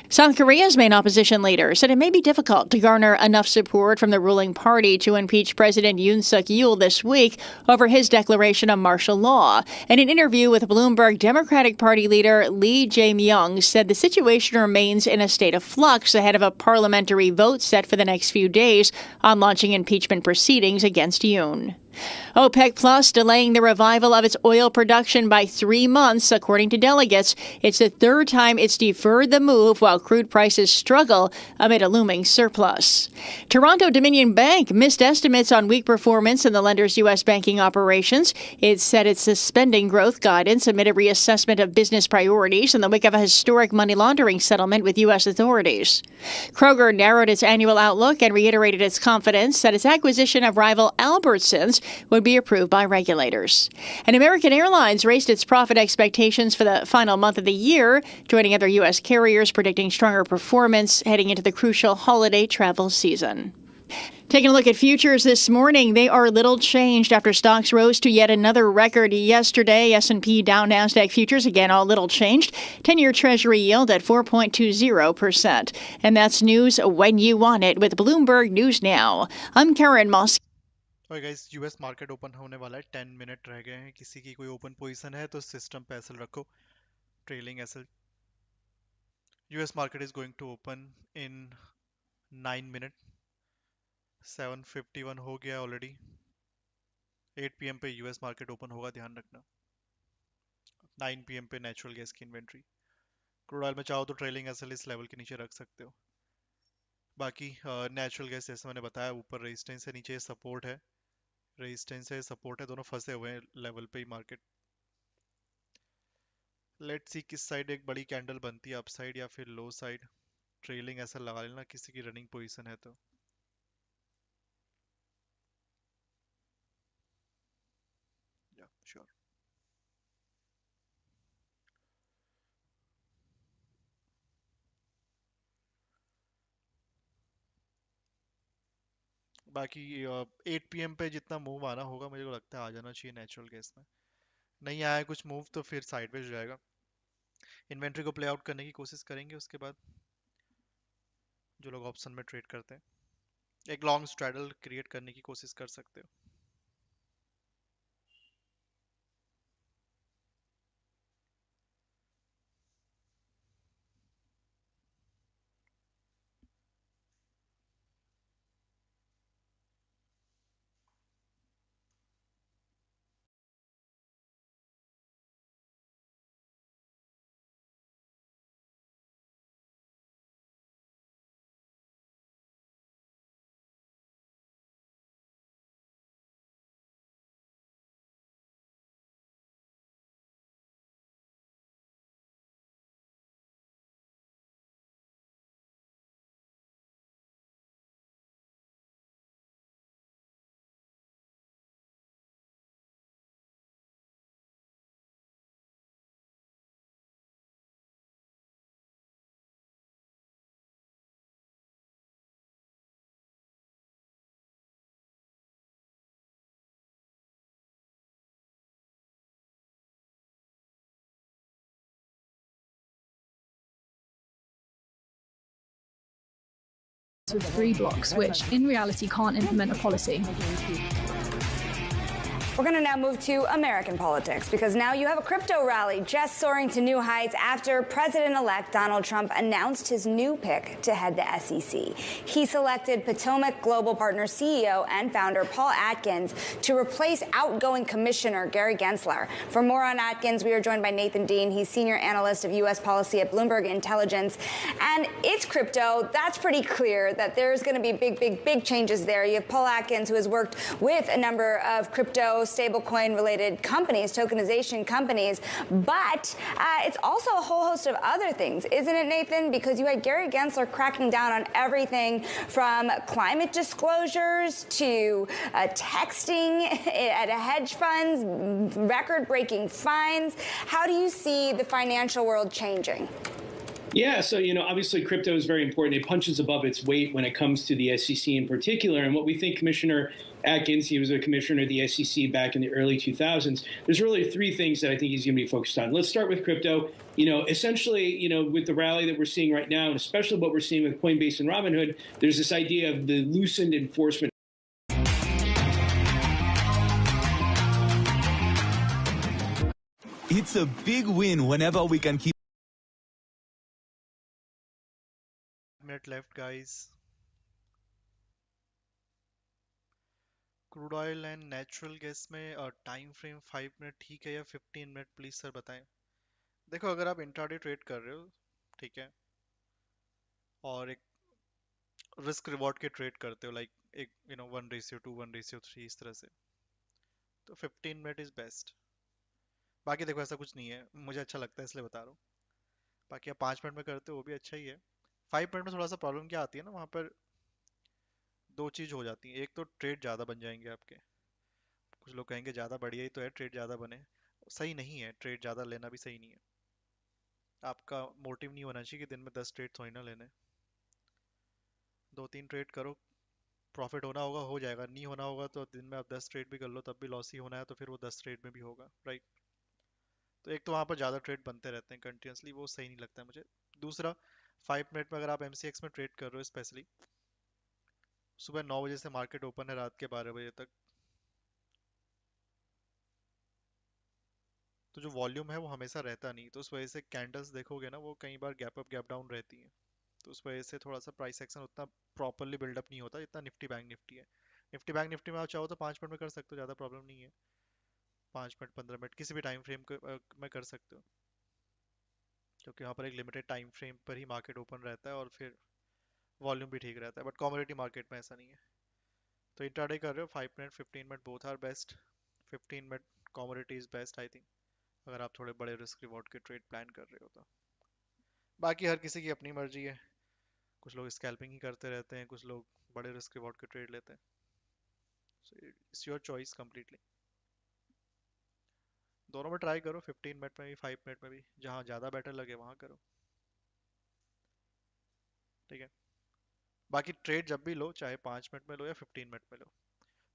South Korea's main opposition leader said it may be difficult to garner enough support from the ruling party to impeach President Yoon Suk-yeol this week over his declaration of martial law. In an interview with Bloomberg, Democratic Party leader Lee Jae-myung said the situation remains in a state of flux ahead of a parliamentary vote set for the next few days on launching impeachment proceedings against Yoon. OPEC Plus delaying the revival of its oil production by 3 months, according to delegates. It's the third time it's deferred the move while crude prices struggle amid a looming surplus. Toronto Dominion Bank missed estimates on weak performance in the lender's U.S. banking operations. It said it's suspending growth guidance amid a reassessment of business priorities in the wake of a historic money laundering settlement with U.S. authorities. Kroger narrowed its annual outlook and reiterated its confidence that its acquisition of rival Albertsons would be approved by regulators. And American Airlines raised its profit expectations for the final month of the year, joining other U.S. carriers predicting stronger performance heading into the crucial holiday travel season. Taking a look at futures this morning, they are little changed after stocks rose to yet another record yesterday. S&P, Dow, NASDAQ futures, again, all little changed. 10-year Treasury yield at 4.20%. And that's news when you want it with Bloomberg News Now. I'm Karen Moss. और guys US market open होने वाला है 10 minute रह गए हैं किसी की कोई ओपन पोजीशन है तो सिस्टम पे एसएल रखो trailing SL US market is going to open in 9 minute 7:51 हो गया ऑलरेडी 8 पीएम पे यूएस मार्केट ओपन होगा ध्यान रखना 9 पीएम पे नेचुरल गैस की इन्वेंट्री क्रूड ऑयल में चाहो तो ट्रेलिंग एसएल इस लेवल के नीचे रख सकते हो बाकी नेचुरल गैस जैसे मैंने बताया ऊपर रेजिस्टेंस है नीचे सपोर्ट है रेजिस्टेंस है सपोर्ट है दोनों फंसे हुए हैं लेवल पे ही मार्केट लेट्स सी किस साइड एक बड़ी कैंडल बनती है अप साइड या फिर लो साइड ट्रेलिंग ऐसा लगा लेना किसी की रनिंग पोजीशन है तो या श्योर बाकी 8 पीएम पे जितना मूव आना होगा मुझे को लगता है आ जाना चाहिए नेचुरल गैस में नहीं आया कुछ मूव तो फिर साइडवेज जाएगा इन्वेंट्री को प्ले आउट करने की कोशिश करेंगे उसके बाद जो लोग ऑप्शन में ट्रेड करते हैं एक लॉन्ग स्ट्रैडल क्रिएट करने की कोशिश कर सकते हो with 3 blocks, which in reality can't implement a policy. We're going to now move to American politics because now you have a crypto rally just soaring to new heights after President-elect Donald Trump announced his new pick to head the SEC. He selected Potomac Global Partners CEO and founder Paul Atkins to replace outgoing Commissioner Gary Gensler. For more on Atkins, we are joined by Nathan Dean. He's senior analyst of U.S. policy at Bloomberg Intelligence. And it's crypto. That's pretty clear that there's going to be big changes there. You have Paul Atkins, who has worked with a number of crypto stablecoin related companies, tokenization companies, but it's also a whole host of other things, isn't it, Nathan? Because you had Gary Gensler cracking down on everything from climate disclosures to texting at a hedge funds, record-breaking fines. How do you see the financial world changing? Yeah, so, obviously crypto is very important. It punches above its weight when it comes to the SEC in particular. And what we think Commissioner Atkins, he was a commissioner of the SEC back in the early 2000s. There's really three things that I think he's going to be focused on. Let's start with crypto. Essentially, with the rally that we're seeing right now, and especially what we're seeing with Coinbase and Robinhood, there's this idea of the loosened enforcement. It's a big win whenever we can keep. Minute left, guys. Crude oil and natural gas में time frame 5 minute ठीक है या 15 minute, please sir बताएं। देखो, अगर आप intraday trade कर रहे हो, ठीक है, और एक रिस्क रिवॉर्ड के ट्रेड करते हो, लाइक एक 1:2, 1:3, इस तरह से, तो 15 मिनट इज बेस्ट। बाकी देखो, ऐसा कुछ नहीं है, मुझे अच्छा लगता है इसलिए बता रहा हूँ। बाकी आप 5 मिनट में करते हो वो भी अच्छा ही है। 5 मिनट में थोड़ा सा प्रॉब्लम क्या आती है ना, वहाँ पर दो चीज हो जाती है। एक तो ट्रेड ज़्यादा बन जाएंगे आपके, कुछ लोग कहेंगे ज़्यादा बढ़िया ही तो है ट्रेड ज़्यादा बने, सही नहीं है, ट्रेड ज़्यादा लेना भी सही नहीं है। आपका मोटिव नहीं होना चाहिए कि दिन में 10 ट्रेड थोड़ी ना लेने, 2-3 ट्रेड करो, प्रॉफिट होना होगा हो जाएगा, नहीं होना होगा तो दिन में आप 10 ट्रेड भी कर लो तब भी लॉस ही होना है, तो फिर वो 10 ट्रेड में भी होगा, राइट। तो एक तो वहाँ पर ज़्यादा ट्रेड बनते रहते हैं कंटिन्यूसली, वो सही नहीं लगता है मुझे। दूसरा, 5 मिनट में अगर आप एमसीएक्स में ट्रेड कर रहे हो, स्पेशली सुबह 9 बजे से मार्केट ओपन है रात के 12 बजे तक, तो जो वॉल्यूम है वो हमेशा रहता नहीं, तो उस वजह से कैंडल्स देखोगे ना, वो कई बार गैप अप गैप डाउन रहती हैं, तो उस वजह से थोड़ा सा प्राइस एक्शन उतना प्रॉपरली बिल्डअप नहीं होता जितना निफ्टी बैंक निफ्टी है। निफ्टी बैंक निफ्टी में आप चाहो तो 5 मिनट में कर सकते हो, ज़्यादा प्रॉब्लम नहीं है। 5 मिनट 15 मिनट किसी भी टाइम फ्रेम में कर सकते हो, क्योंकि यहाँ पर एक लिमिटेड टाइम फ्रेम पर ही मार्केट ओपन रहता है और फिर वॉल्यूम भी ठीक रहता है, बट कमोडिटी मार्केट में ऐसा नहीं है। तो इंट्राडे कर रहे हो, 5 minute 15 minute both are best. 15 minute commodity is best I think, अगर आप थोड़े बड़े रिस्क रिवॉर्ड के ट्रेड प्लान कर रहे हो तो। बाकी हर किसी की अपनी मर्जी है, कुछ लोग स्कैल्पिंग ही करते रहते हैं, कुछ लोग बड़े रिस्क रिवॉर्ड के ट्रेड लेते हैं, so it's your choice completely. दोनों में ट्राई करो, 15 मिनट में भी 5 मिनट में भी, जहाँ ज़्यादा बेटर लगे वहाँ करो, ठीक है। बाकी ट्रेड जब भी लो, चाहे 5 मिनट में लो या 15 मिनट में लो,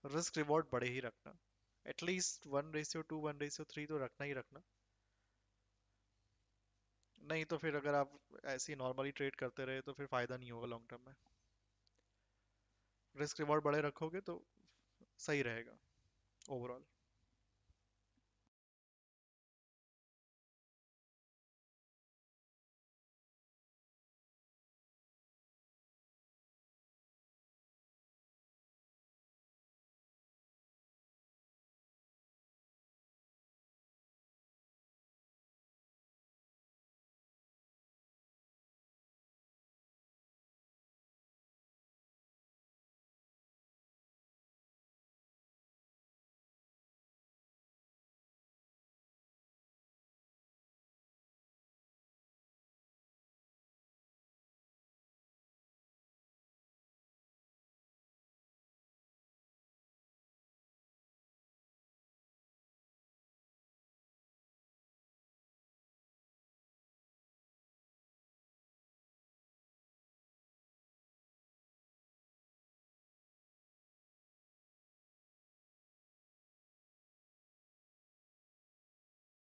रिस्क रिवॉर्ड बड़े ही रखना, एटलीस्ट 1:2 1:3 तो रखना ही रखना। नहीं तो फिर अगर आप ऐसे ही नॉर्मली ट्रेड करते रहे तो फिर फायदा नहीं होगा लॉन्ग टर्म में। रिस्क रिवॉर्ड बड़े रखोगे तो सही रहेगा ओवरऑल।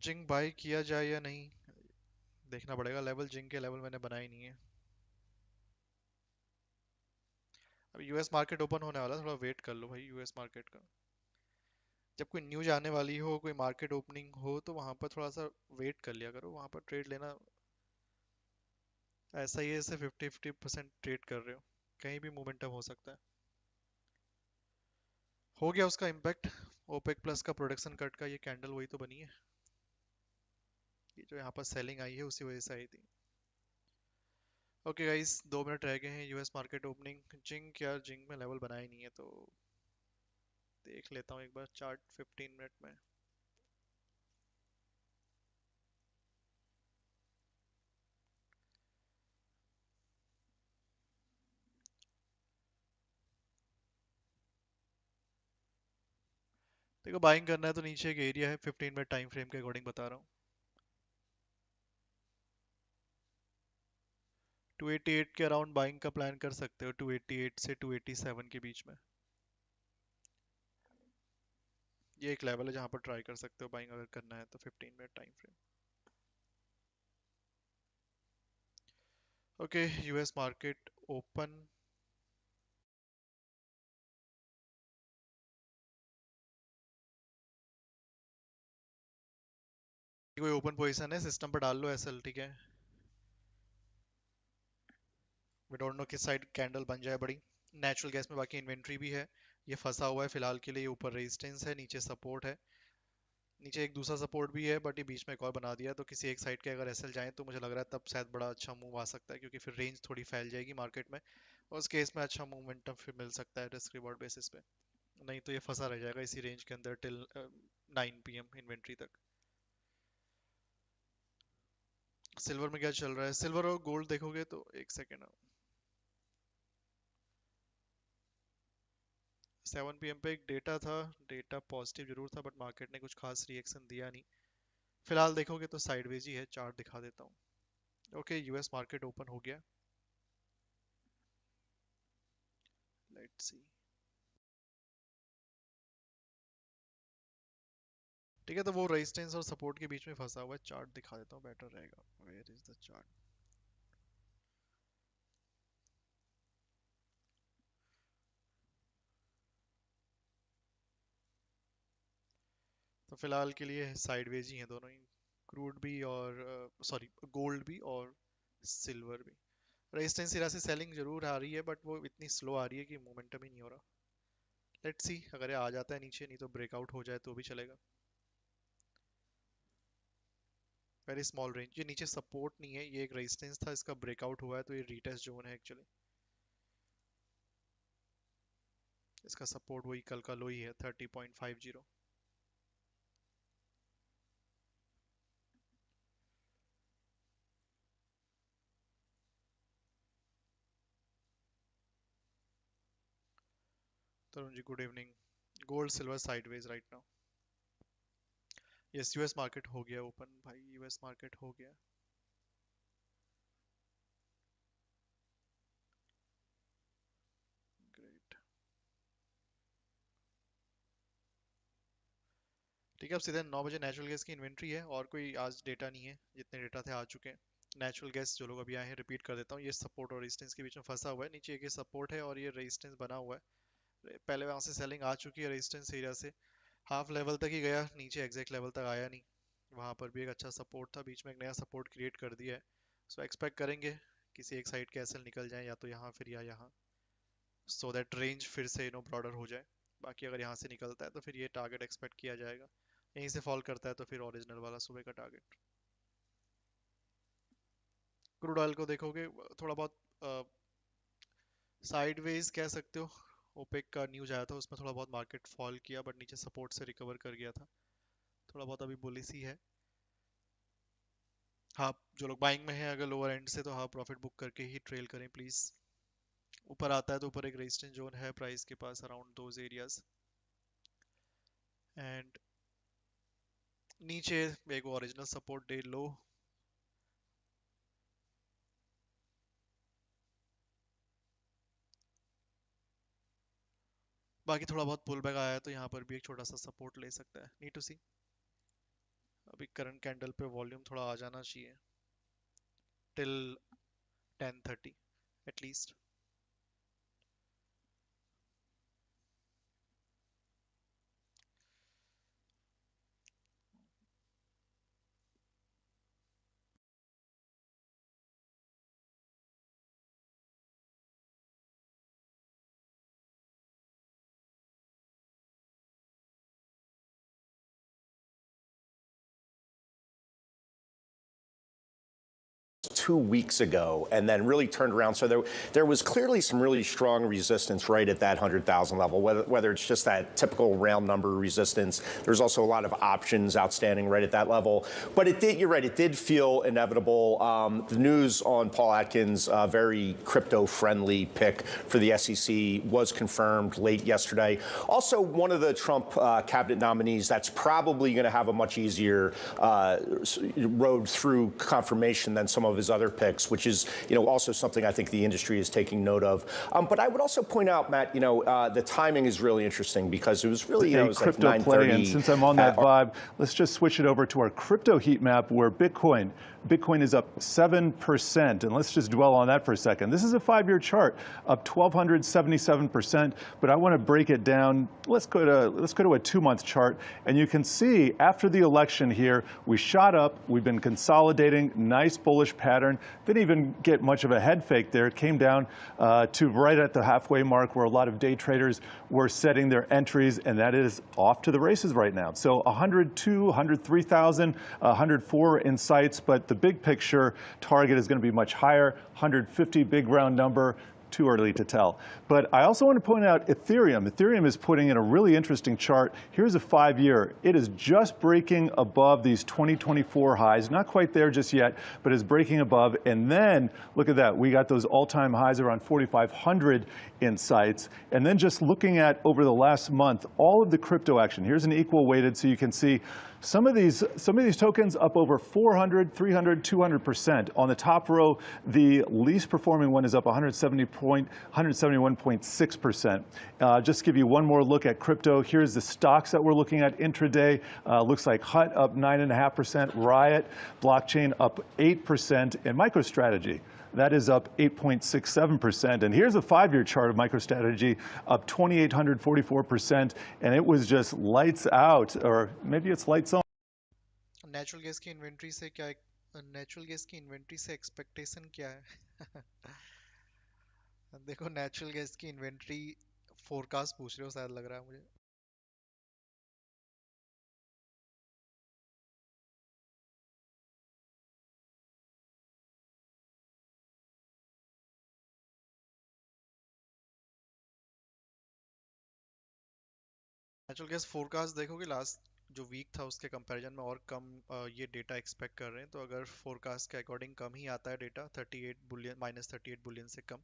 जिंक बाई किया जाए या नहीं, देखना पड़ेगा। लेवल जिंक के लेवल मैंने बनाए नहीं है। अब यूएस मार्केट ओपन होने वाला है, थोड़ा वेट कर लो भाई यूएस मार्केट का। जब कोई न्यूज आने वाली हो, कोई मार्केट ओपनिंग हो, तो वहां पर थोड़ा सा वेट कर लिया करो, वहां पर ट्रेड लेना ऐसा ही है जैसे 50-50% ट्रेड कर रहे हो, कहीं भी मोमेंटम हो सकता है। हो गया उसका इम्पैक्ट, ओपेक प्लस का प्रोडक्शन कट का, ये कैंडल वही तो बनी है, ये जो यहाँ पर सेलिंग आई है उसी वजह से आई थी। ओके गाइस, 2 मिनट रह गए हैं यूएस मार्केट ओपनिंग। जिंक यार, जिंक में लेवल बनाया ही नहीं है, तो देख लेता हूँ एक बार चार्ट 15 मिनट में। देखो बाइंग करना है तो नीचे एक एरिया है 15 मिनट टाइम फ्रेम के अकॉर्डिंग बता रहा हूँ। 288 के अराउंड बाइंग का प्लान कर सकते हो, 288 से 287 के बीच में। ये एक लेवल है जहां पर ट्राई कर सकते हो बाइंग अगर करना है तो 15 minute time frame. Okay, US market open. कोई ओपन पोजीशन है सिस्टम पर डाल लो एसएल, ठीक है। वी डोंट नो किस साइड कैंडल बन जाए बड़ी। नेचुरल गैस में बाकी इन्वेंट्री भी है, ये फंसा हुआ है फिलहाल के लिए। ये ऊपर रेजिस्टेंस है, नीचे सपोर्ट है, नीचे एक दूसरा सपोर्ट भी है, बट ये बीच में एक और बना दिया। तो किसी एक साइड के अगर एसएल जाए तो मुझे लग रहा है तब शायद बड़ा अच्छा मूव आ सकता है, क्योंकि फिर रेंज थोड़ी फैल जाएगी मार्केट में। उस केस में अच्छा मोमेंटम फिर मिल सकता है रिस्क रिवॉर्ड बेसिस पे। नहीं तो ये फंसा रह जाएगा इसी रेंज के अंदर टिल 9 PM इन्वेंट्री तक। सिल्वर में क्या चल रहा है? सिल्वर और गोल्ड देखोगे तो एक सेकेंड, 7 PM पे एक डेटा था, डेटा पॉजिटिव जरूर था, बट मार्केट ने कुछ खास रिएक्शन दिया नहीं। फिलहाल देखोगे तो साइडवेज ही है, चार्ट दिखा देता हूँ। ओके, यूएस मार्केट ओपन हो गया, लेट्स सी। ठीक है, तो वो रेजिस्टेंस और सपोर्ट के बीच में फंसा हुआ है, चार्ट दिखा देता हूँ बेटर रहेगा। Where is the chart? तो फिलहाल के लिए साइडवेज ही हैं दोनों ही, क्रूड भी और सॉरी गोल्ड भी और सिल्वर भी। रेजिस्टेंस इधर से सेलिंग जरूर आ रही है, बट वो इतनी स्लो आ रही है कि मोमेंटम ही नहीं हो रहा। लेट्स सी, अगर ये आ जाता है नीचे, नहीं तो ब्रेकआउट हो जाए तो भी चलेगा। वेरी स्मॉल रेंज, ये नीचे सपोर्ट नहीं है, ये एक रेजिस्टेंस था, इसका ब्रेकआउट हुआ है तो ये रीटेस्ट जोन है एक्चुअली। इसका सपोर्ट वही कल का लो ही है 30.50। Tarun ji good evening. Gold silver sideways right now. Yes, US market हो गया ओपन भाई, यूएस मार्केट हो गया। ग्रेट। ठीक है, अब सीधे 9 बजे नेचुरल गैस की इन्वेंट्री है, और कोई आज डेटा नहीं है, जितने डेटा थे आ चुके हैं। नेचुरल गैस जो लोग अभी आए हैं, रिपीट कर देता हूँ, ये सपोर्ट और रेजिस्टेंस के बीच में फंसा हुआ है। नीचे एक सपोर्ट है और ये रेजिस्टेंस बना हुआ है, पहले वहां से सेलिंग आ चुकी है रेजिस्टेंस एरिया से, हाफ लेवल तक ही गया, नीचे एग्जैक्ट लेवल तक आया नहीं। वहां पर भी एक अच्छा सपोर्ट था, बीच में एक नया सपोर्ट क्रिएट कर दिया है। सो एक्सपेक्ट करेंगे किसी एक साइड के एसएल निकल जाए, या तो यहाँ फिर या यहाँ, सो दैट रेंज फिर से ब्रॉडर हो जाए। बाकी अगर यहाँ से निकलता है तो फिर ये टारगेट एक्सपेक्ट किया जाएगा, यहीं से फॉल करता है तो फिर ओरिजिनल वाला सुबह का टारगेट। क्रूड ऑयल को देखोगे थोड़ा बहुत साइडवेज कह सकते हो। ओपेक का न्यूज आया था, उसमें थोड़ा बहुत मार्केट फॉल किया, बट नीचे सपोर्ट से रिकवर कर गया था। थोड़ा बहुत अभी बुलिश ही है। हाँ, जो लोग बाइंग में हैं अगर लोअर एंड से, तो हाँ प्रॉफिट बुक करके ही ट्रेल करें प्लीज। ऊपर आता है तो ऊपर एक रेजिस्टेंस जोन है प्राइस के पास अराउंड दोज एरियाज, एंड नीचे एक ओरिजिनल सपोर्ट डे लो। बाकी थोड़ा बहुत पुल बैक आया है तो यहाँ पर भी एक छोटा सा सपोर्ट ले सकता है, नीड टू सी। अभी करंट कैंडल पे वॉल्यूम थोड़ा आ जाना चाहिए till 10:30 at least. 2 weeks ago and then really turned around. So there was clearly some really strong resistance right at that 100,000 level, whether it's just that typical round number resistance. There's also a lot of options outstanding right at that level. But it did, you're right, it did feel inevitable. The news on Paul Atkins, very crypto-friendly pick for the SEC was confirmed late yesterday. Also, one of the Trump cabinet nominees that's probably going to have a much easier road through confirmation than some of his other picks, which is, also something I think the industry is taking note of. But I would also point out, Matt, the timing is really interesting because it was really, it was like 9:30. And since I'm on that vibe, let's just switch it over to our crypto heat map where Bitcoin is up 7%. And let's just dwell on that for a second. This is a 5-year chart, up 1,277%. But I want to break it down. Let's go to a 2-month chart. And you can see after the election here, we shot up. We've been consolidating. Nice bullish pattern. Didn't even get much of a head fake there. It came down to right at the halfway mark where a lot of day traders were setting their entries. And that is off to the races right now. So 102, 103,000, 104 in sights. But the big picture target is going to be much higher, 150, big round number. Too early to tell. But I also want to point out Ethereum. Ethereum is putting in a really interesting chart. Here's a 5-year. It is just breaking above these 2024 highs. Not quite there just yet, but is breaking above. And then, look at that. We got those all-time highs around 4,500 in sights. And then just looking at over the last month, all of the crypto action. Here's an equal weighted so you can see some of these tokens up over 400, 300, 200%. On the top row, the least performing one is up 171.6%. Just to give you one more look at crypto, here's the stocks that we're looking at intraday. Looks like HUT up 9.5%, Riot, blockchain up 8%, and MicroStrategy. That is up 8.67%. And here's a 5-year chart of MicroStrategy up 2,844%. And it was just lights out, or maybe it's lights on. Natural gas की inventory से क्या expectation क्या है देखो natural gas की inventory forecast पूछ रहे हो शायद लग रहा है मुझे नेचुरल गैस फोरकास्ट देखोगे लास्ट जो वीक था उसके कंपैरिजन में और कम ये डेटा एक्सपेक्ट कर रहे हैं तो अगर फोरकास्ट के अकॉर्डिंग कम ही आता है डेटा 38 बिलियन -38 बिलियन से कम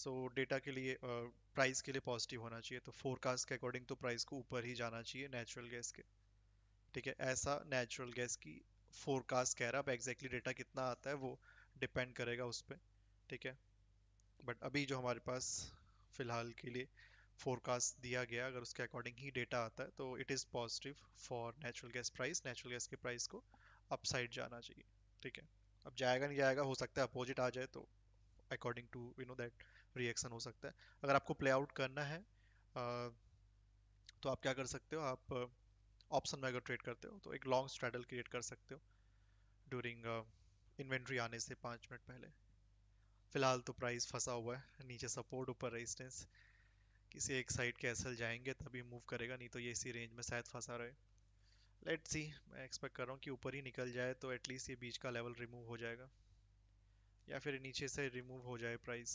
सो डेटा के लिए प्राइस के लिए पॉजिटिव होना चाहिए तो फोरकास्ट के अकॉर्डिंग तो प्राइस को ऊपर ही जाना चाहिए नेचुरल गैस के ठीक है ऐसा नेचुरल गैस की फोरकास्ट कह रहा है अब एग्जैक्टली डेटा कितना आता है वो डिपेंड करेगा उस पर ठीक है बट अभी जो हमारे पास फिलहाल के लिए फोरकास्ट दिया गया अगर उसके अकॉर्डिंग ही डेटा आता है तो it is positive for natural gas के प्राइस को अपसाइड जाना चाहिए ठीक है अब जाएगा नहीं जाएगा हो सकता है अपोजिट आ जाए तो अकॉर्डिंग टू दैट रिएक्शन हो सकता है अगर आपको प्ले आउट करना है तो आप क्या कर सकते हो आप ऑप्शन में अगर ट्रेड करते हो तो एक लॉन्ग स्ट्रैडल क्रिएट कर सकते हो ड्यूरिंग इन्वेंट्री आने से 5 मिनट पहले फिलहाल तो प्राइस फंसा हुआ है नीचे सपोर्ट ऊपर रेजिस्टेंस किसी एक साइड के एसएल जाएंगे तभी मूव करेगा नहीं तो ये इसी रेंज में शायद फंसा रहे लेट्स सी मैं एक्सपेक्ट कर रहा हूँ कि ऊपर ही निकल जाए तो एटलीस्ट ये बीच का लेवल रिमूव हो जाएगा या फिर नीचे से रिमूव हो जाए प्राइस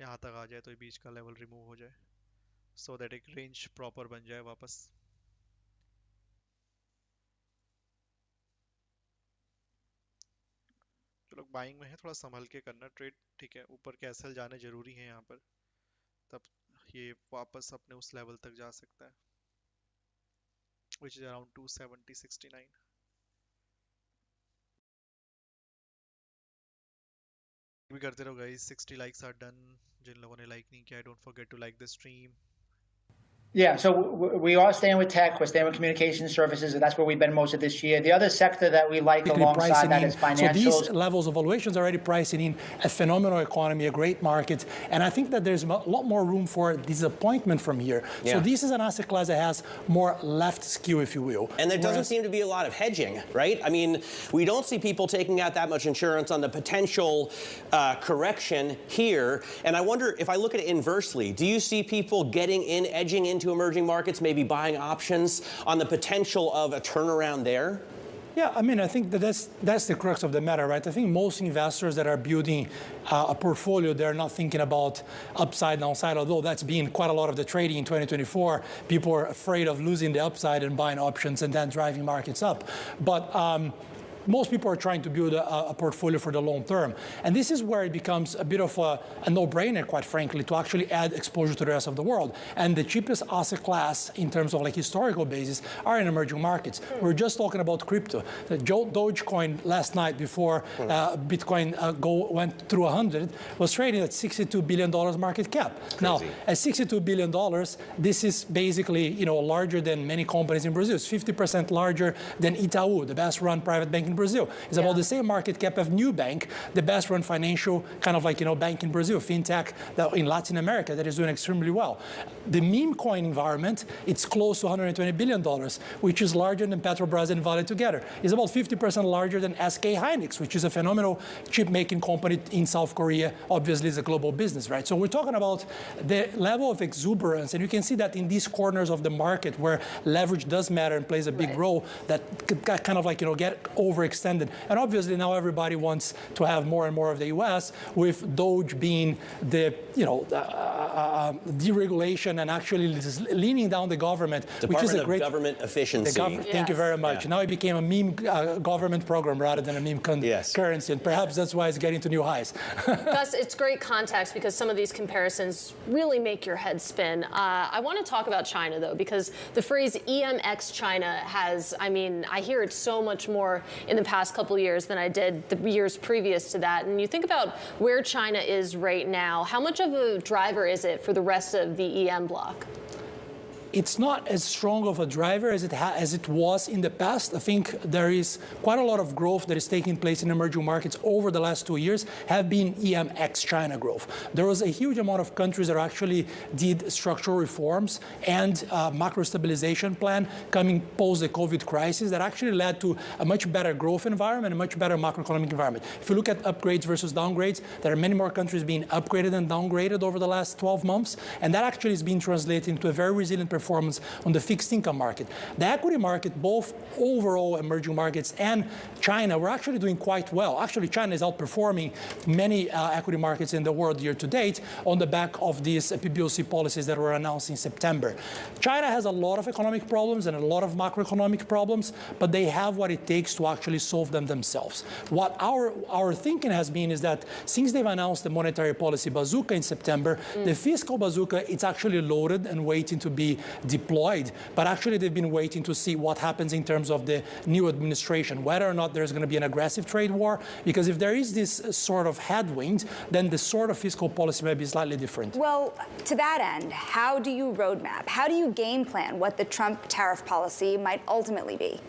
यहाँ तक आ जाए तो ये बीच का लेवल रिमूव हो जाए सो दैट एक रेंज प्रॉपर बन जाए वापस जो लोग बाइंग में है थोड़ा संभल के करना ट्रेड ठीक है ऊपर के एसएल जाने जरूरी है यहाँ पर तब ये वापस अपने उस लेवल तक जा सकता है which is around 270.69 भी करते रहो guys 60 likes are done जिन लोगों ने लाइक नहीं किया don't forget to like the stream Yeah, so we are staying with tech, we're staying with communication services, and that's where we've been most of this year. The other sector that we like alongside that is financials. So these levels of valuations are already pricing in a phenomenal economy, a great market, and I think that there's a lot more room for disappointment from here. Yeah. So this is an asset class that has more left skew, if you will. And there doesn't seem to be a lot of hedging, right? I mean, we don't see people taking out that much insurance on the potential correction here, and I wonder, if I look at it inversely, do you see people getting in, edging into emerging markets, maybe buying options on the potential of a turnaround there? Yeah, I mean, I think that's the crux of the matter, right? I think most investors that are building a portfolio, they're not thinking about upside, downside, although that's been quite a lot of the trading in 2024. People are afraid of losing the upside and buying options and then driving markets up. But most people are trying to build a portfolio for the long term. And this is where it becomes a bit of a no-brainer, quite frankly, to actually add exposure to the rest of the world. And the cheapest asset class in terms of like historical basis are in emerging markets. We're just talking about crypto. The Dogecoin last night before Bitcoin went through 100 was trading at $62 billion market cap. Now, at $62 billion, this is basically larger than many companies in Brazil. It's 50% larger than Itaú, the best-run private bank in Brazil. It's about the same market cap of Nubank, the best-run financial kind of bank in Brazil, fintech in Latin America that is doing extremely well. The meme coin environment, it's close to $120 billion, which is larger than Petrobras and Vale together. It's about 50% larger than SK Hynix, which is a phenomenal chip-making company in South Korea. Obviously, it's a global business, right? So we're talking about the level of exuberance, and you can see that in these corners of the market where leverage does matter and plays a big role, that kind of get overextended. And obviously now everybody wants to have more and more of the U.S., with Doge being the deregulation and actually leaning down the government, which is a great government efficiency. Thank you very much. Yeah. Now it became a meme government program rather than a meme currency, and perhaps that's why it's getting to new highs. Gus, it's great context because some of these comparisons really make your head spin. I want to talk about China, though, because the phrase EMX China has, I mean, I hear it so much more in the past couple of years than I did the years previous to that. And you think about where China is right now, how much of a driver is it for the rest of the EM bloc? It's not as strong of a driver as it was in the past. I think there is quite a lot of growth that is taking place in emerging markets over the last 2 years have been EMX China growth. There was a huge amount of countries that actually did structural reforms and macro stabilization plan coming post the COVID crisis that actually led to a much better growth environment, a much better macroeconomic environment. If you look at upgrades versus downgrades, there are many more countries being upgraded than downgraded over the last 12 months. And that actually is being translated into a very resilient performance on the fixed income market. The equity market, both overall emerging markets and China, were actually doing quite well. Actually, China is outperforming many equity markets in the world year to date on the back of these PBOC policies that were announced in September. China has a lot of economic problems and a lot of macroeconomic problems, but they have what it takes to actually solve them themselves. What our thinking has been is that since they've announced the monetary policy bazooka in September, the fiscal bazooka, it's actually loaded and waiting to be deployed, but actually they've been waiting to see what happens in terms of the new administration, whether or not there's going to be an aggressive trade war, because if there is this sort of headwind, then the sort of fiscal policy may be slightly different. Well, to that end, how do you roadmap? How do you game plan what the Trump tariff policy might ultimately be?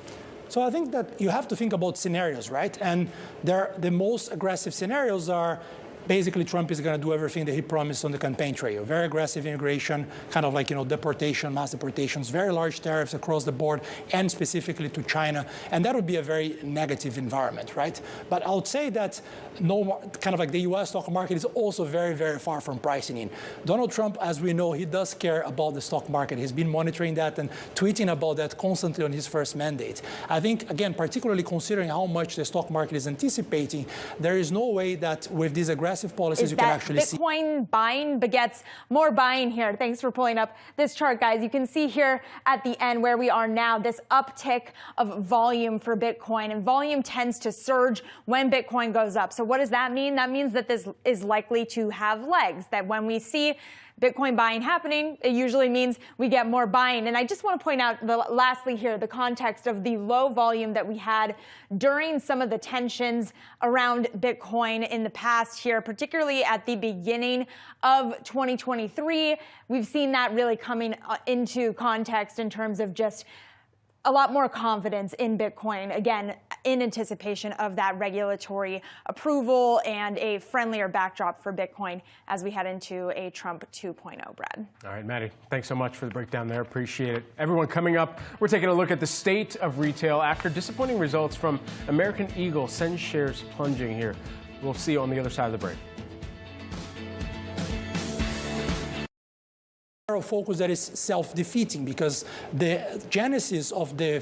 So I think that you have to think about scenarios, right? And the most aggressive scenarios are basically Trump is going to do everything that he promised on the campaign trail. Very aggressive immigration, kind of like, deportation, mass deportations, very large tariffs across the board, and specifically to China. And that would be a very negative environment, right? But I would say that kind of like the U.S. stock market is also very, very far from pricing in. Donald Trump, as we know, he does care about the stock market. He's been monitoring that and tweeting about that constantly on his first mandate. I think, again, particularly considering how much the stock market is anticipating, there is no way that with these aggressive policies you can actually see. Bitcoin buying begets more buying here. Thanks for pulling up this chart, guys. You can see here at the end where we are now, this uptick of volume for Bitcoin. And volume tends to surge when Bitcoin goes up. So what does that mean? That means that this is likely to have legs, that when we see Bitcoin buying happening, it usually means we get more buying. And I just want to point out, lastly here, the context of the low volume that we had during some of the tensions around Bitcoin in the past here, particularly at the beginning of 2023. We've seen that really coming into context in terms of just a lot more confidence in Bitcoin, again, in anticipation of that regulatory approval and a friendlier backdrop for Bitcoin as we head into a Trump 2.0, Brad. All right, Maddie, thanks so much for the breakdown there. Appreciate it. Everyone, coming up, we're taking a look at the state of retail after disappointing results from American Eagle sends shares plunging here. We'll see you on the other side of the break. focus that is self-defeating because the genesis of the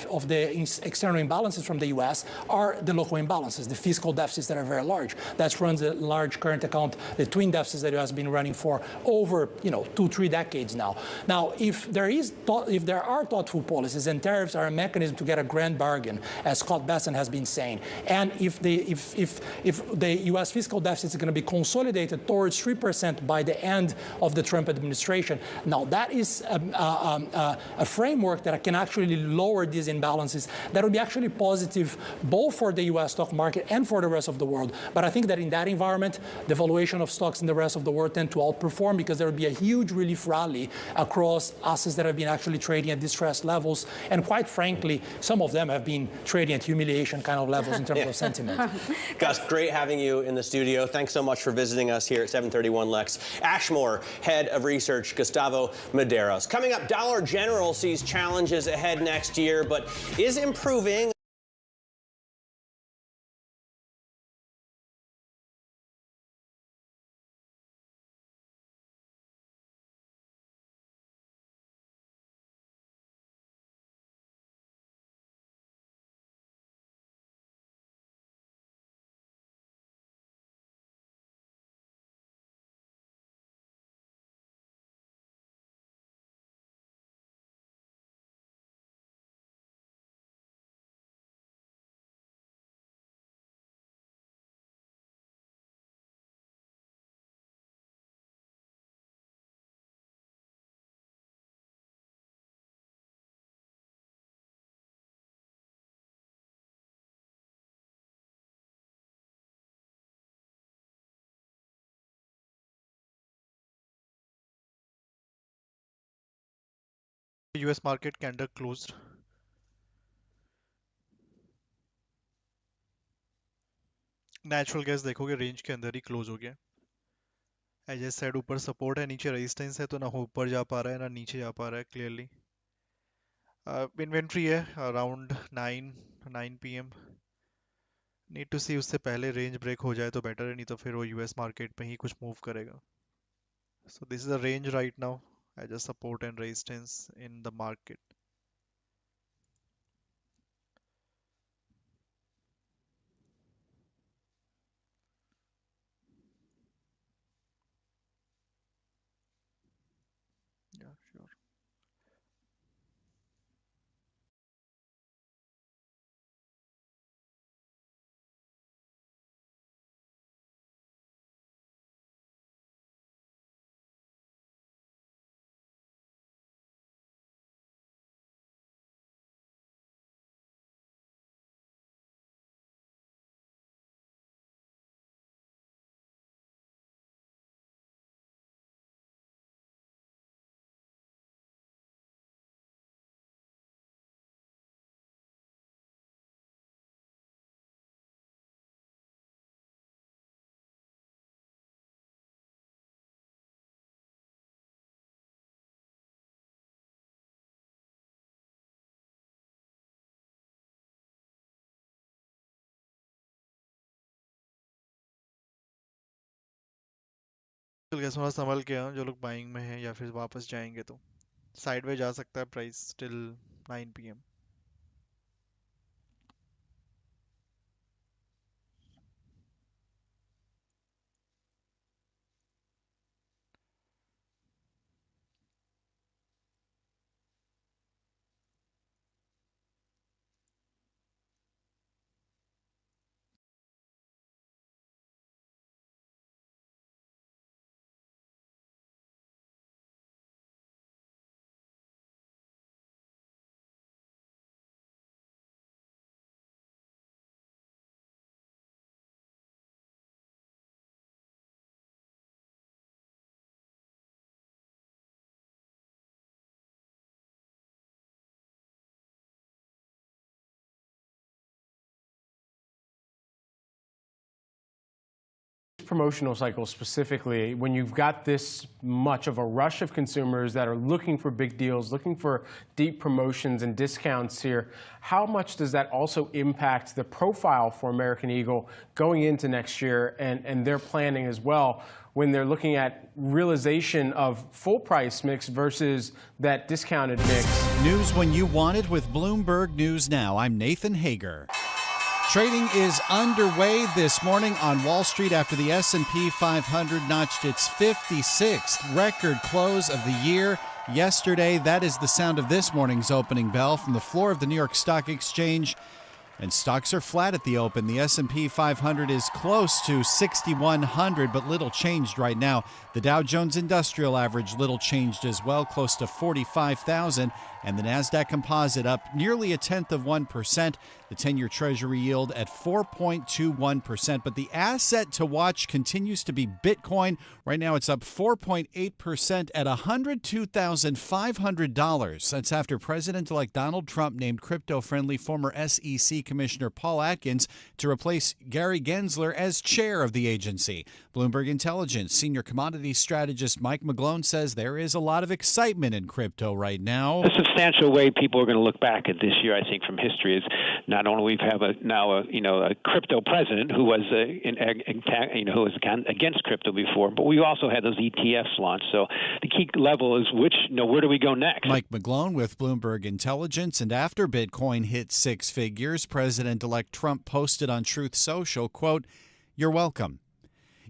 external imbalances from the U.S. are the local imbalances, the fiscal deficits that are very large. That runs a large current account, the twin deficits that the U.S. has been running for over 2-3 decades now. Now, if there are thoughtful policies and tariffs are a mechanism to get a grand bargain, as Scott Bessent has been saying, and if the U.S. fiscal deficit is going to be consolidated towards 3% by the end of the Trump administration. Now, that is a framework that can actually lower these imbalances. That would be actually positive both for the U.S. stock market and for the rest of the world. But I think that in that environment, the valuation of stocks in the rest of the world tend to outperform because there would be a huge relief rally across assets that have been actually trading at distressed levels. And quite frankly, some of them have been trading at humiliation kind of levels in terms of sentiment. Gus, great having you in the studio. Thanks so much for visiting us here at 731 Lex. Ashmore, Head of Research, Gustavo Medeiros. Coming up, Dollar General sees challenges ahead next year, but is improving. US market candle closed. Natural gas देखोगे range के अंदर ही close हो गया. As I said ऊपर support है, नीचे resistance है, तो ना ऊपर जा पा रहा है ना नीचे जा पा रहा है क्लियरली. इन्वेंट्री है अराउंड 9 पीएम. नीड टू सी उससे पहले रेंज ब्रेक हो जाए तो बेटर है, नहीं तो फिर वो यूएस मार्केट में ही कुछ मूव करेगा. So this is a range right now as a support and resistance in the market. Yeah, sure. Gas थोड़ा संभल के जो लोग बाइंग में हैं या फिर वापस जाएंगे तो साइडवे जा सकता है price till 9 PM. Promotional cycle specifically, when you've got this much of a rush of consumers that are looking for big deals, looking for deep promotions and discounts here, how much does that also impact the profile for American Eagle going into next year and their planning as well when they're looking at realization of full price mix versus that discounted mix? News when you want it with Bloomberg News Now. I'm Nathan Hager. Trading is underway this morning on Wall Street after the S&P 500 notched its 56th record close of the year yesterday. That is the sound of this morning's opening bell from the floor of the New York Stock Exchange. And stocks are flat at the open. The S&P 500 is close to 6,100, but little changed right now. The Dow Jones Industrial Average little changed as well, close to 45,000. And the NASDAQ Composite up nearly 0.1%. The 10-year Treasury yield at 4.21%. But the asset to watch continues to be Bitcoin. Right now it's up 4.8% at $102,500. That's after President-elect Donald Trump named crypto-friendly former SEC Commissioner Paul Atkins to replace Gary Gensler as chair of the agency. Bloomberg Intelligence senior commodity strategist Mike McGlone says there is a lot of excitement in crypto right now. A substantial way people are going to look back at this year, I think, from history is not only we have a crypto president who was who was against crypto before, but we also had those ETFs launched. So the key level is where do we go next? Mike McGlone with Bloomberg Intelligence. And after Bitcoin hit six figures, President-elect Trump posted on Truth Social, quote, "You're welcome."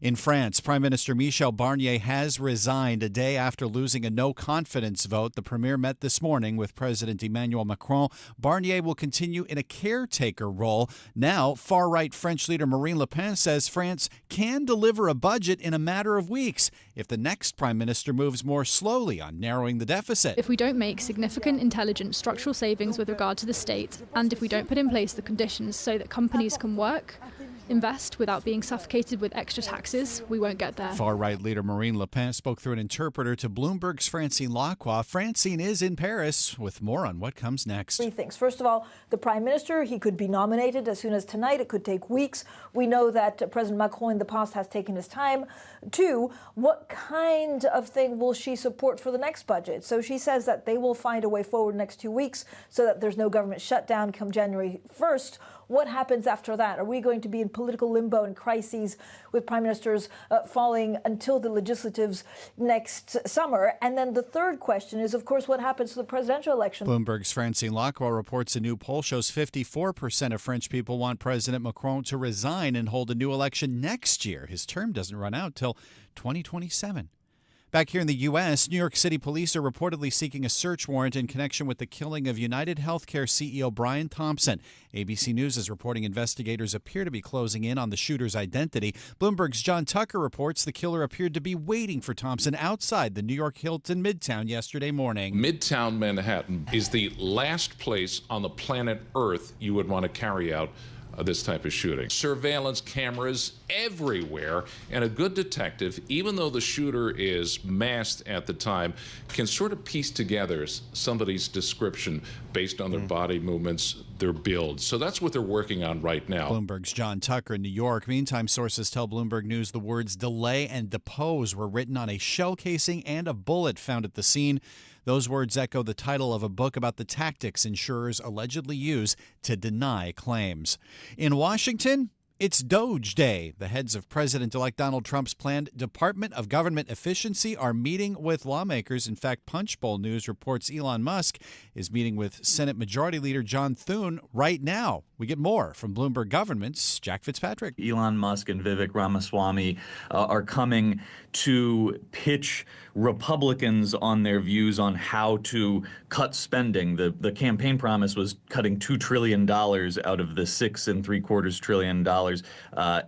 In France, Prime Minister Michel Barnier has resigned a day after losing a no-confidence vote. The premier met this morning with President Emmanuel Macron. Barnier will continue in a caretaker role. Now, far-right French leader Marine Le Pen says France can deliver a budget in a matter of weeks if the next prime minister moves more slowly on narrowing the deficit. If we don't make significant, intelligent structural savings with regard to the state, and if we don't put in place the conditions so that companies can work, invest without being suffocated with extra taxes, we won't get there. Far-right leader Marine Le Pen spoke through an interpreter to Bloomberg's Francine Lacroix. Francine is in Paris with more on what comes next. Three things. First of all, the prime minister, he could be nominated as soon as tonight. It could take weeks. We know that President Macron in the past has taken his time. Two, what kind of thing will she support for the next budget? So she says that they will find a way forward next 2 weeks so that there's no government shutdown come January 1st. What happens after that? Are we going to be in political limbo and crises with prime ministers falling until the legislatives next summer? And then the third question is, of course, what happens to the presidential election? Bloomberg's Francine Lacroix reports a new poll shows 54% of French people want President Macron to resign and hold a new election next year. His term doesn't run out till 2027. Back here in the U.S., New York City police are reportedly seeking a search warrant in connection with the killing of United Healthcare CEO Brian Thompson. ABC News is reporting investigators appear to be closing in on the shooter's identity. Bloomberg's John Tucker reports the killer appeared to be waiting for Thompson outside the New York Hilton Midtown yesterday morning. Midtown Manhattan is the last place on the planet Earth you would want to carry out this type of shooting. Surveillance cameras everywhere, and a good detective, even though the shooter is masked at the time, can sort of piece together somebody's description based on their body movements, their build. So that's what they're working on right now. Bloomberg's John Tucker in New York. Meantime, sources tell Bloomberg News the words delay and depose were written on a shell casing and a bullet found at the scene. Those words echo the title of a book about the tactics insurers allegedly use to deny claims. In Washington, it's Doge Day. The heads of President-elect Donald Trump's planned Department of Government Efficiency are meeting with lawmakers. In fact, Punchbowl News reports Elon Musk is meeting with Senate Majority Leader John Thune right now. We get more from Bloomberg Government's Jack Fitzpatrick. Elon Musk and Vivek Ramaswamy are coming to pitch Republicans on their views on how to cut spending. The campaign promise was cutting $2 trillion out of the $6.75 trillion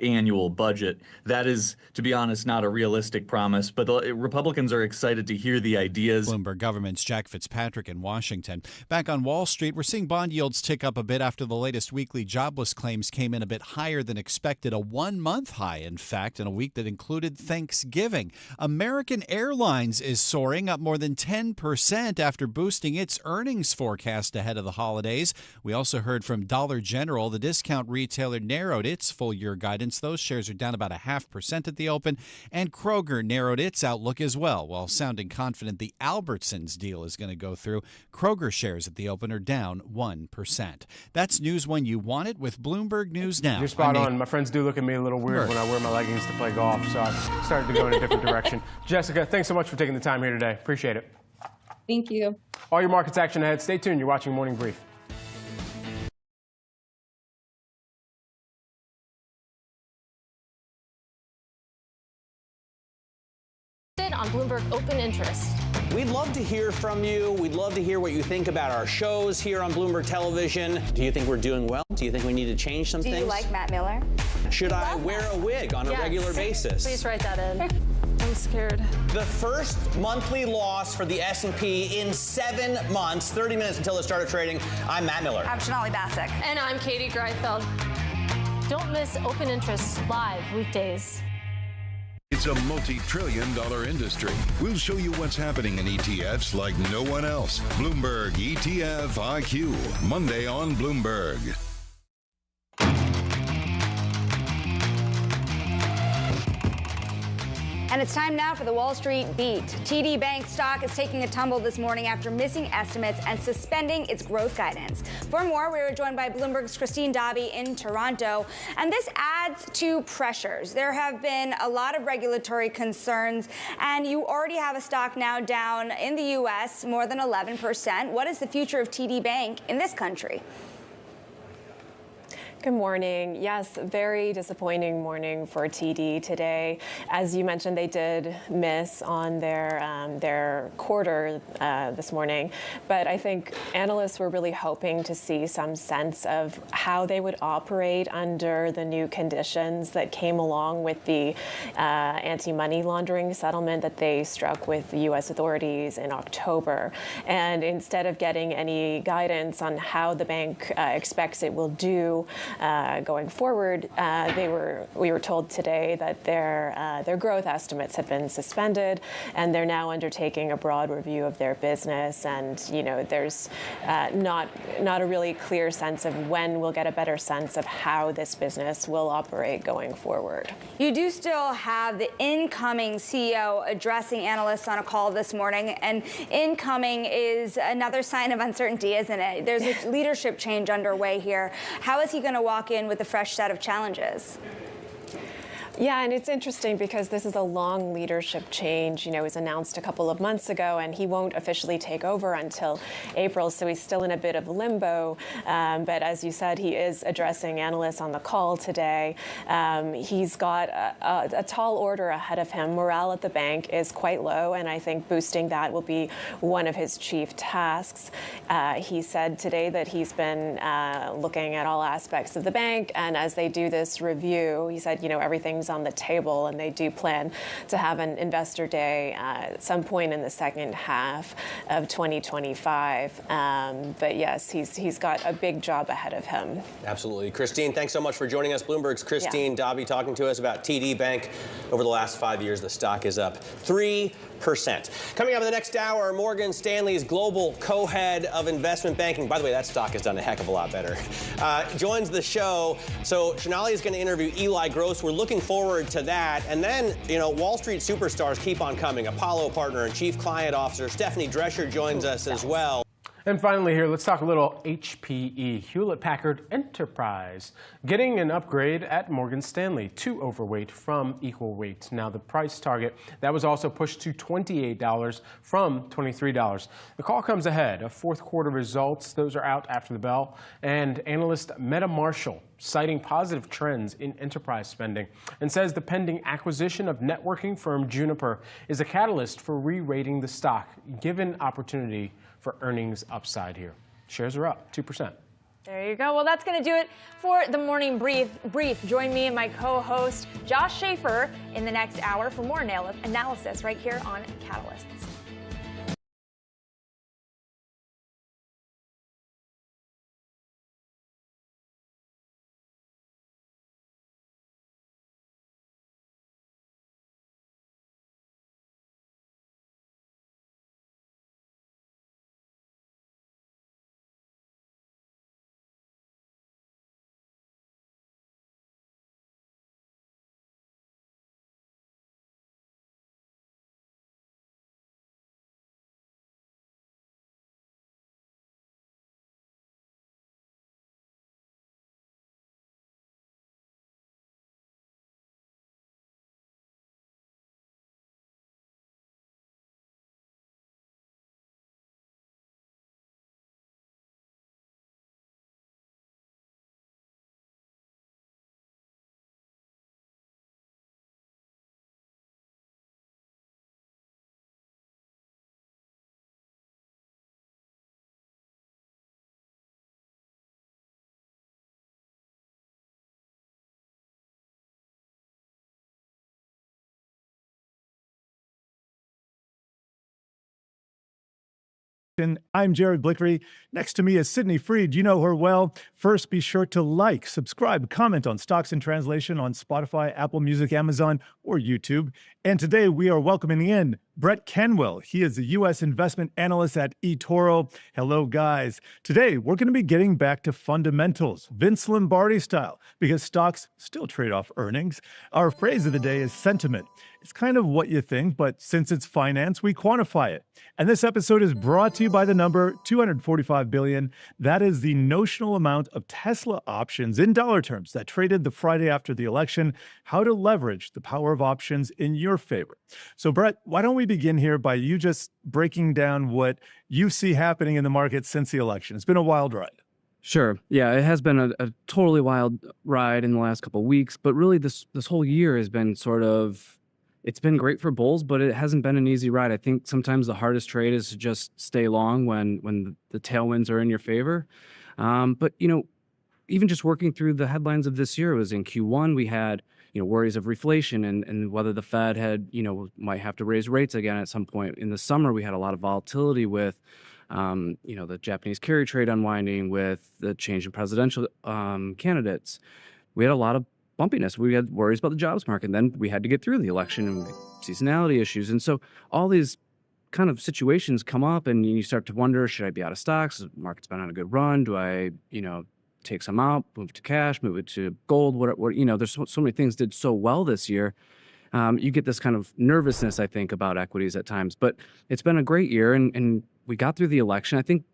annual budget. That is, to be honest, not a realistic promise, but the Republicans are excited to hear the ideas. Bloomberg Government's Jack Fitzpatrick in Washington. Back on Wall Street, we're seeing bond yields tick up a bit after the latest weekly jobless claims came in a bit higher than expected, a one-month high, in fact, in a week that included Thanksgiving. American Airlines is soaring, up more than 10% after boosting its earnings forecast ahead of the holidays. We also heard from Dollar General. The discount retailer narrowed its its full-year guidance. Those shares are down about 0.5% at the open, and Kroger narrowed its outlook as well. While sounding confident the Albertsons deal is going to go through, Kroger shares at the open are down 1%. That's news when you want it with Bloomberg News Now. You're spot on. My friends do look at me a little weird when I wear my leggings to play golf, so I've started to go in a different direction. Jessica, thanks so much for taking the time here today. Appreciate it. Thank you. All your markets action ahead. Stay tuned. You're watching Morning Brief. On Bloomberg Open Interest. We'd love to hear from you. We'd love to hear what you think about our shows here on Bloomberg Television. Do you think we're doing well? Do you think we need to change some things? Do you like Matt Miller? Should I wear a wig on a regular basis? Please write that in. I'm scared. The first monthly loss for the S&P in 7 months, 30 minutes until it started trading. I'm Matt Miller. I'm Sonali Basak. And I'm Katie Greifeld. Don't miss Open Interest live weekdays. It's a multi-trillion-dollar industry. We'll show you what's happening in ETFs like no one else. Bloomberg ETF IQ, Monday on Bloomberg. And it's time now for the Wall Street Beat. TD Bank stock is taking a tumble this morning after missing estimates and suspending its growth guidance. For more, we are joined by Bloomberg's Christine Dobby in Toronto. And this adds to pressures. There have been a lot of regulatory concerns, and you already have a stock now down in the U.S. more than 11%. What is the future of TD Bank in this country? Good morning. Yes, very disappointing morning for TD today. As you mentioned, they did miss on their quarter this morning, but I think analysts were really hoping to see some sense of how they would operate under the new conditions that came along with the anti-money laundering settlement that they struck with the U.S. authorities in October. And instead of getting any guidance on how the bank expects it will do going forward, we were told today that their growth estimates have been suspended, and they're now undertaking a broad review of their business. And there's not a really clear sense of when we'll get a better sense of how this business will operate going forward. You do still have the incoming CEO addressing analysts on a call this morning, and incoming is another sign of uncertainty, isn't it? There's a leadership change underway here. How is he going to walk in with a fresh set of challenges? Yeah, and it's interesting because this is a long leadership change. It was announced a couple of months ago, and he won't officially take over until April, so he's still in a bit of limbo. But as you said, he is addressing analysts on the call today. He's got a tall order ahead of him. Morale at the bank is quite low, and I think boosting that will be one of his chief tasks. He said today that he's been looking at all aspects of the bank, and as they do this review, he said, everything's on the table, and they do plan to have an investor day at some point in the second half of 2025. But yes, he's got a big job ahead of him. Absolutely. Christine, thanks so much for joining us. Bloomberg's Christine Dobby talking to us about TD Bank. Over the last 5 years, the stock is up 3%. Coming up in the next hour, Morgan Stanley's global co-head of investment banking. By the way, that stock has done a heck of a lot better. Joins the show. So Sonali is going to interview Eli Gross. We're looking forward to that. And then, Wall Street superstars keep on coming. Apollo partner and chief client officer Stephanie Drescher joins us as well. And finally here, let's talk a little HPE, Hewlett-Packard Enterprise, getting an upgrade at Morgan Stanley to overweight from equal weight. Now, the price target, that was also pushed to $28 from $23. The call comes ahead of fourth quarter results. Those are out after the bell. And analyst Meta Marshall citing positive trends in enterprise spending and says the pending acquisition of networking firm Juniper is a catalyst for re-rating the stock, given opportunity for earnings upside here. Shares are up 2%. There you go. Well, that's going to do it for the morning brief. Join me and my co-host Josh Schaefer in the next hour for more analysis right here on Catalysts. I'm Jared Blickery. Next to me is Sydney Freed. You know her well. First, be sure to like, subscribe, comment on Stocks in Translation on Spotify, Apple Music, Amazon, or YouTube. And today we are welcoming in Brett Kenwell. He is a U.S. investment analyst at eToro. Hello, guys. Today, we're going to be getting back to fundamentals, Vince Lombardi style, because stocks still trade off earnings. Our phrase of the day is sentiment. It's kind of what you think, but since it's finance, we quantify it. And this episode is brought to you by the number 245 billion. That is the notional amount of Tesla options in dollar terms that traded the Friday after the election. How to leverage the power of options in your favor. So, Brett, why don't we begin here by you just breaking down what you see happening in the market since the election? It's been a wild ride. Sure. Yeah, it has been a totally wild ride in the last couple of weeks, but really this whole year has been it's been great for bulls, but it hasn't been an easy ride. I think sometimes the hardest trade is to just stay long when the tailwinds are in your favor. But, even just working through the headlines of this year, it was in Q1, we had, worries of reflation and whether the Fed had, might have to raise rates again at some point. In the summer, we had a lot of volatility with, the Japanese carry trade unwinding, with the change in presidential candidates. We had a lot of bumpiness. We had worries about the jobs market. And then we had to get through the election and seasonality issues. And so all these kind of situations come up and you start to wonder, should I be out of stocks? The market's been on a good run. Do I, take some out, move to cash, move it to gold? There's so many things did so well this year. You get this kind of nervousness, I think, about equities at times. But it's been a great year and we got through the election. I think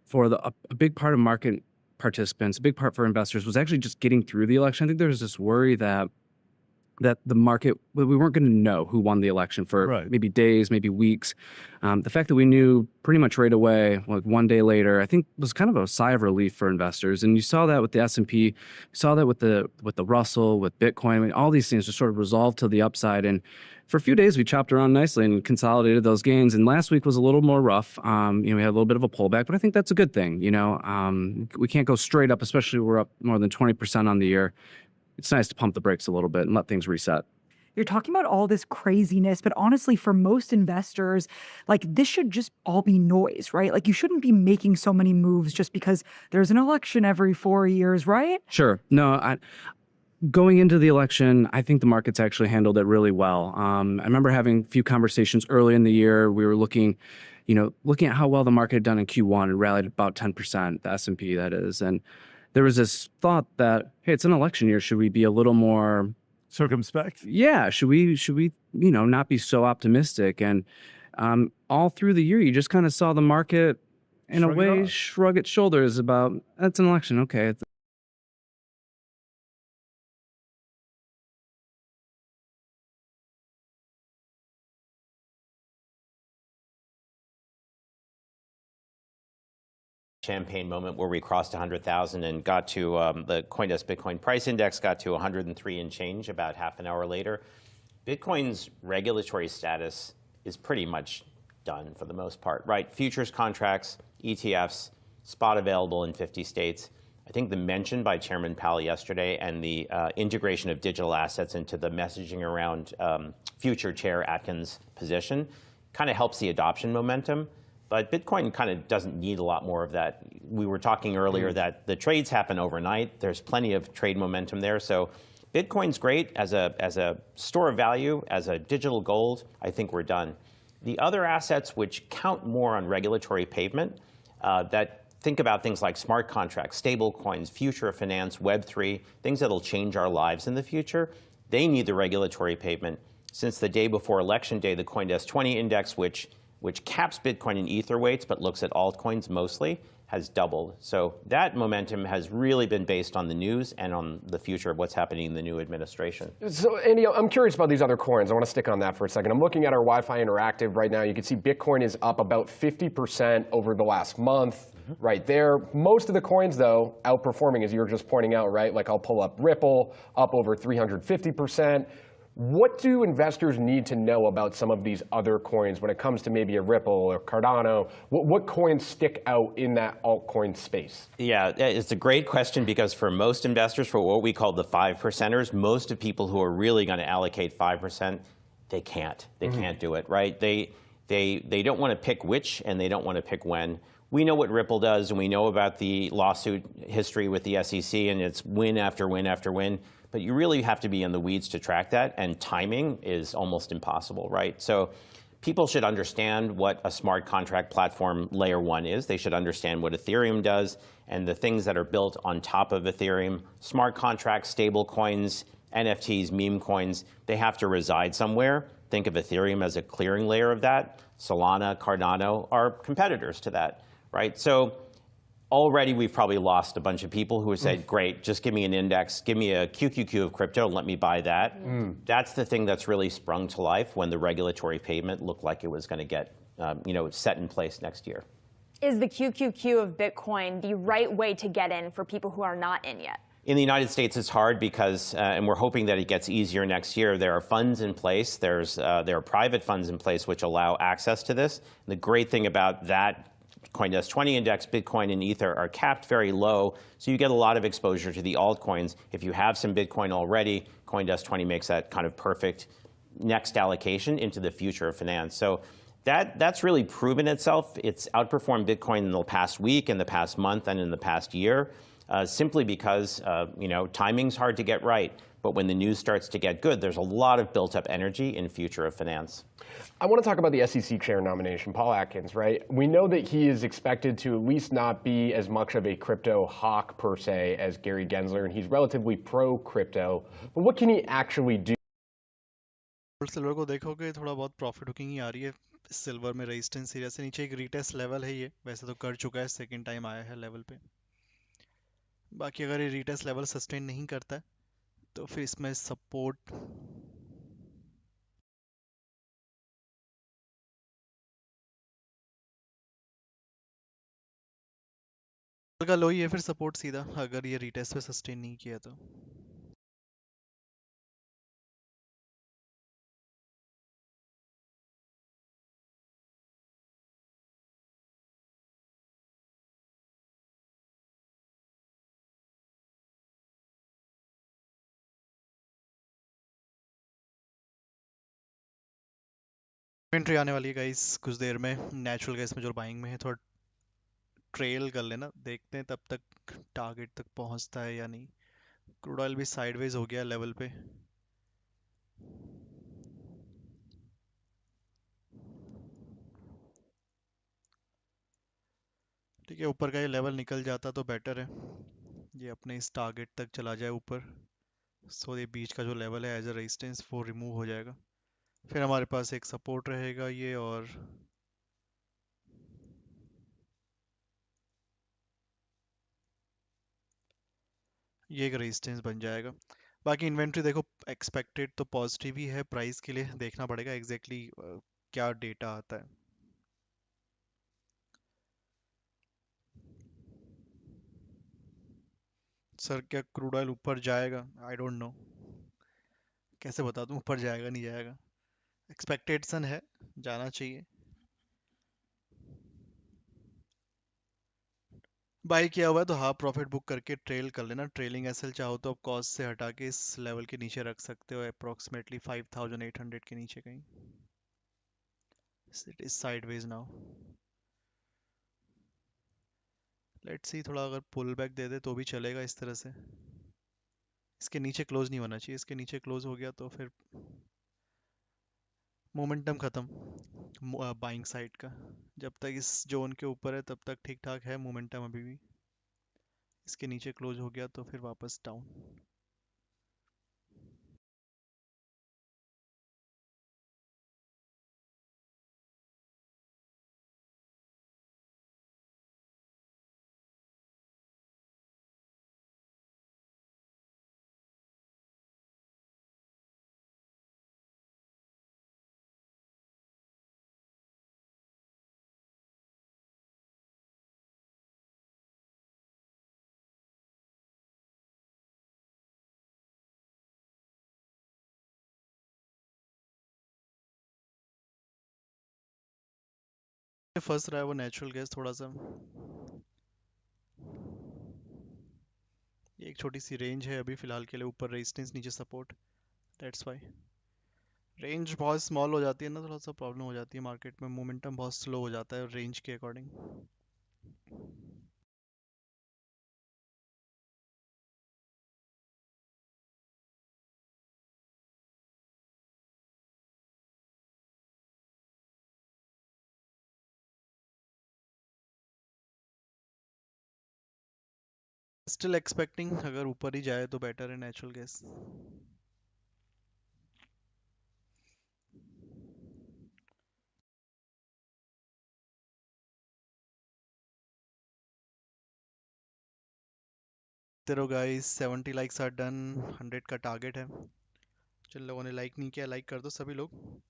for a big part of market participants, a big part for investors was actually just getting through the election. I think there was this worry that the market, we weren't going to know who won the election for maybe days, maybe weeks. The fact that we knew pretty much right away, like one day later, I think was kind of a sigh of relief for investors. And you saw that with the S&P, you saw that with the Russell, with Bitcoin. I mean, all these things just sort of resolved to the upside. And for a few days, we chopped around nicely and consolidated those gains. And last week was a little more rough. We had a little bit of a pullback, but I think that's a good thing. We can't go straight up, especially we're up more than 20% on the year. It's nice to pump the brakes a little bit and let things reset. You're talking about all this craziness, but honestly, for most investors, this should just all be noise, right? You shouldn't be making so many moves just because there's an election every 4 years, right? Sure. No, going into the election, I think the markets actually handled it really well. I remember having a few conversations early in the year. We were looking at how well the market had done in Q1 and rallied about 10%, the S&P that is. And there was this thought that, hey, it's an election year. Should we be a little more circumspect? Yeah. Should we, not be so optimistic? And all through the year, you just kind of saw the market in a way shrug its shoulders about, that's an election. Okay. Champagne moment where we crossed 100,000 and got to the CoinDesk Bitcoin price index got to 103 and change about half an hour later. Bitcoin's regulatory status is pretty much done for the most part, right? Futures contracts, ETFs, spot available in 50 states. I think the mention by Chairman Powell yesterday and the integration of digital assets into the messaging around future Chair Atkins' position kind of helps the adoption momentum. But Bitcoin kind of doesn't need a lot more of that. We were talking earlier that the trades happen overnight. There's plenty of trade momentum there. So Bitcoin's great as a store of value, as a digital gold. I think we're done. The other assets which count more on regulatory pavement, that think about things like smart contracts, stable coins, future of finance, Web3, things that'll change our lives in the future, they need the regulatory pavement. Since the day before Election Day, the CoinDesk 20 index, which caps Bitcoin and Ether weights, but looks at altcoins mostly, has doubled. So that momentum has really been based on the news and on the future of what's happening in the new administration. So, Andy, I'm curious about these other coins. I want to stick on that for a second. I'm looking at our Wi-Fi Interactive right now. You can see Bitcoin is up about 50% over the last month. Right there. Most of the coins, though, outperforming, as you were just pointing out, right? I'll pull up Ripple, up over 350%. What do investors need to know about some of these other coins when it comes to maybe a Ripple or Cardano? What coins stick out in that altcoin space? Yeah, it's a great question because for most investors, for what we call the 5%ers, most of people who are really going to allocate 5%, they can't. They can't do it, right? They don't want to pick which, and they don't want to pick when. We know what Ripple does, and we know about the lawsuit history with the SEC, and it's win after win after win. But you really have to be in the weeds to track that, and timing is almost impossible, right? So people should understand what a smart contract platform layer 1 is. They should understand what Ethereum does and the things that are built on top of Ethereum. Smart contracts, stable coins, NFTs, meme coins, they have to reside somewhere. Think of Ethereum as a clearing layer of that. Solana, Cardano are competitors to that, right? So already we've probably lost a bunch of people who have said, great, just give me an index, give me a QQQ of crypto, and let me buy that. That's the thing that's really sprung to life when the regulatory payment looked like it was going to get set in place next year. Is the QQQ of Bitcoin the right way to get in for people who are not in yet? In the United States, it's hard because, and we're hoping that it gets easier next year. There are funds in place. There are private funds in place which allow access to this. And the great thing about that CoinDesk 20 index, Bitcoin and Ether are capped very low, so you get a lot of exposure to the altcoins. If you have some Bitcoin already, CoinDesk 20 makes that kind of perfect next allocation into the future of finance. So that's really proven itself. It's outperformed Bitcoin in the past week, in the past month, and in the past year, simply because timing's hard to get right. But when the news starts to get good, there's a lot of built-up energy in future of finance. I want to talk about the SEC chair nomination, Paul Atkins, right? We know that he is expected to at least not be as much of a crypto hawk, per se, as Gary Gensler, and he's relatively pro-crypto. But what can he actually do? Silver को देखोगे थोड़ा बहुत profit booking ही आ रही है silver में resistance area से नीचे एक रीटेस्ट लेवल है ये वैसे तो कर चुका है सेकंड टाइम आया है लेवल पे बाकी अगर ये रीटेस्ट लेवल सस्टेन नहीं करता है तो फिर इसमें सपोर्ट का लो ही है फिर सपोर्ट सीधा अगर ये रीटेस्ट पे सस्टेन नहीं किया तो एंट्री आने वाली है गाइस कुछ देर में नेचुरल गैस में जो बाइंग में है थोड़ा ट्रेल कर लेना देखते हैं तब तक टारगेट तक पहुंचता है या नहीं क्रूड ऑयल भी साइडवेज हो गया लेवल पे ठीक है ऊपर का ये लेवल निकल जाता तो बेटर है ये अपने इस टारगेट तक चला जाए ऊपर सो ये बीच का जो लेवल है एज अ रेजिस्टेंस वो रिमूव हो जाएगा फिर हमारे पास एक सपोर्ट रहेगा ये और ये एक रेजिस्टेंस बन जाएगा बाकी इन्वेंट्री देखो एक्सपेक्टेड तो पॉजिटिव ही है प्राइस के लिए देखना पड़ेगा एग्जैक्टली क्या डेटा आता है सर क्या क्रूड ऑयल ऊपर जाएगा आई डोंट नो कैसे बता दूं ऊपर जाएगा नहीं जाएगा एक्सपेक्टेशन है जाना चाहिए बाई किया हुआ है तो हाफ प्रॉफिट बुक करके ट्रेल कर लेना ट्रेलिंग एसएल चाहो तो आप कॉस्ट से हटा के इस लेवल के नीचे रख सकते हो अप्रोक्सीमेटली 5800 के नीचे कहीं it is sideways now let's see थोड़ा अगर पुल बैक दे दे तो भी चलेगा इस तरह से इसके नीचे क्लोज नहीं होना चाहिए इसके नीचे क्लोज हो गया तो फिर मोमेंटम खत्म बाइंग साइड का जब तक इस जोन के ऊपर है तब तक ठीक ठाक है मोमेंटम अभी भी इसके नीचे क्लोज हो गया तो फिर वापस डाउन फंस रहा है वो नेचुरल गैस थोड़ा सा ये एक छोटी सी रेंज है अभी फिलहाल के लिए ऊपर रेजिस्टेंस नीचे सपोर्ट दैट्स वाई रेंज बहुत स्मॉल हो जाती है ना, थोड़ा सा प्रॉब्लम हो जाती है मार्केट में, मोमेंटम बहुत स्लो हो जाता है रेंज के अकॉर्डिंग। स्टिल एक्सपेक्टिंग अगर ऊपर ही जाए तो बेटर है, नेचुरल गैस। तेरो गाइस 70 लाइक्स आर डन, 100 का टारगेट है। जिन लोगों ने लाइक नहीं किया लाइक कर दो सभी लोग।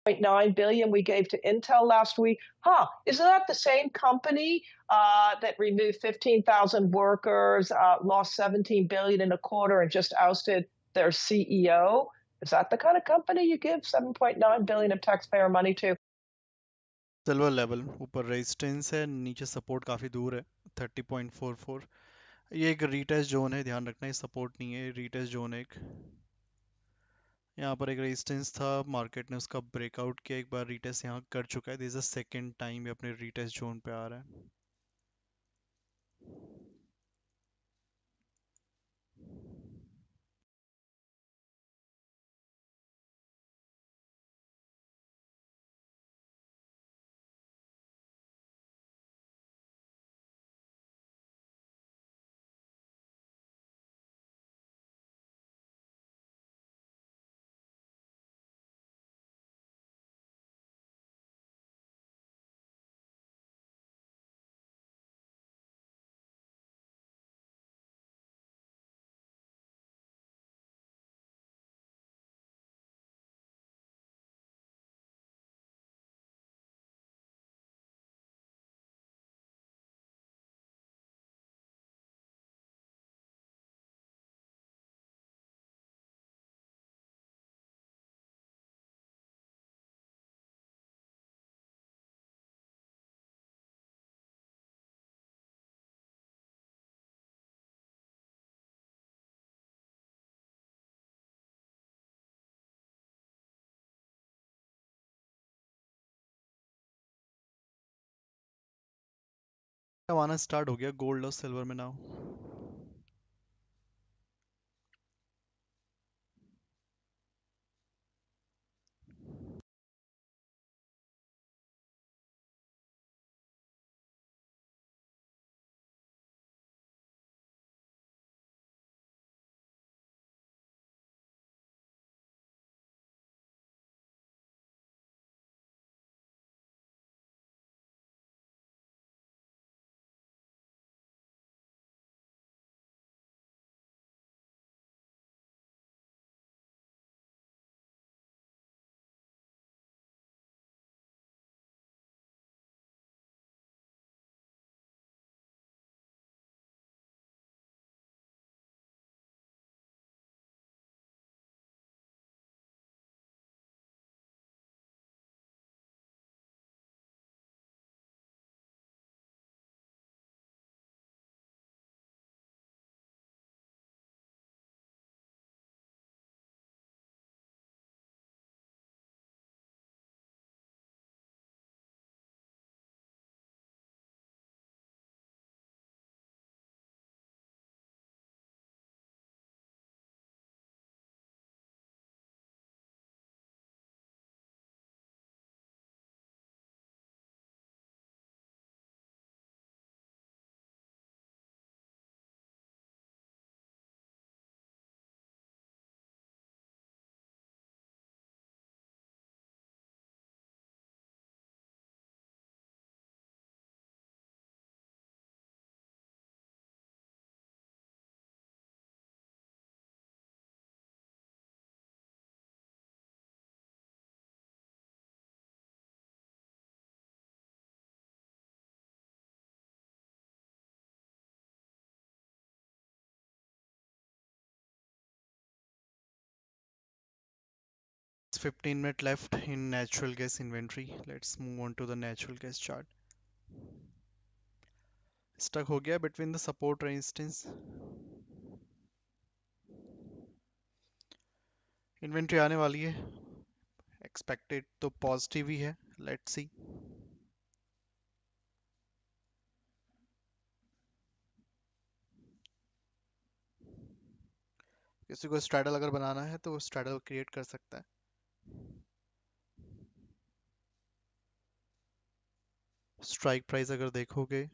$0.9 billion we gave to Intel last week. Isn't that the same company that removed 15,000 workers, lost 17 billion in a quarter, and just ousted their CEO? Is that the kind of company you give 7.9 billion of taxpayer money to? Silver level ऊपर resistance है, नीचे support काफ़ी दूर है 30.44। ये एक retest zone है, ध्यान रखना, ये सपोर्ट नहीं है, रीटेस्ट जोन है एक। यहाँ पर एक रेजिस्टेंस था, मार्केट ने उसका ब्रेकआउट किया, एक बार रीटेस्ट यहाँ कर चुका है, this is the second time ये अपने रीटेस्ट जोन पे आ रहा है। अब आना स्टार्ट हो गया गोल्ड और सिल्वर में now. It's 15 minutes left in natural gas inventory. Let's move on to the natural gas chart. Stuck हो गया between the support resistance. Inventory आने वाली है. Expected तो positive ही है. Let's see. किसी को straddle अगर बनाना है तो वो straddle create कर सकता है. Strike price अगर देखोगे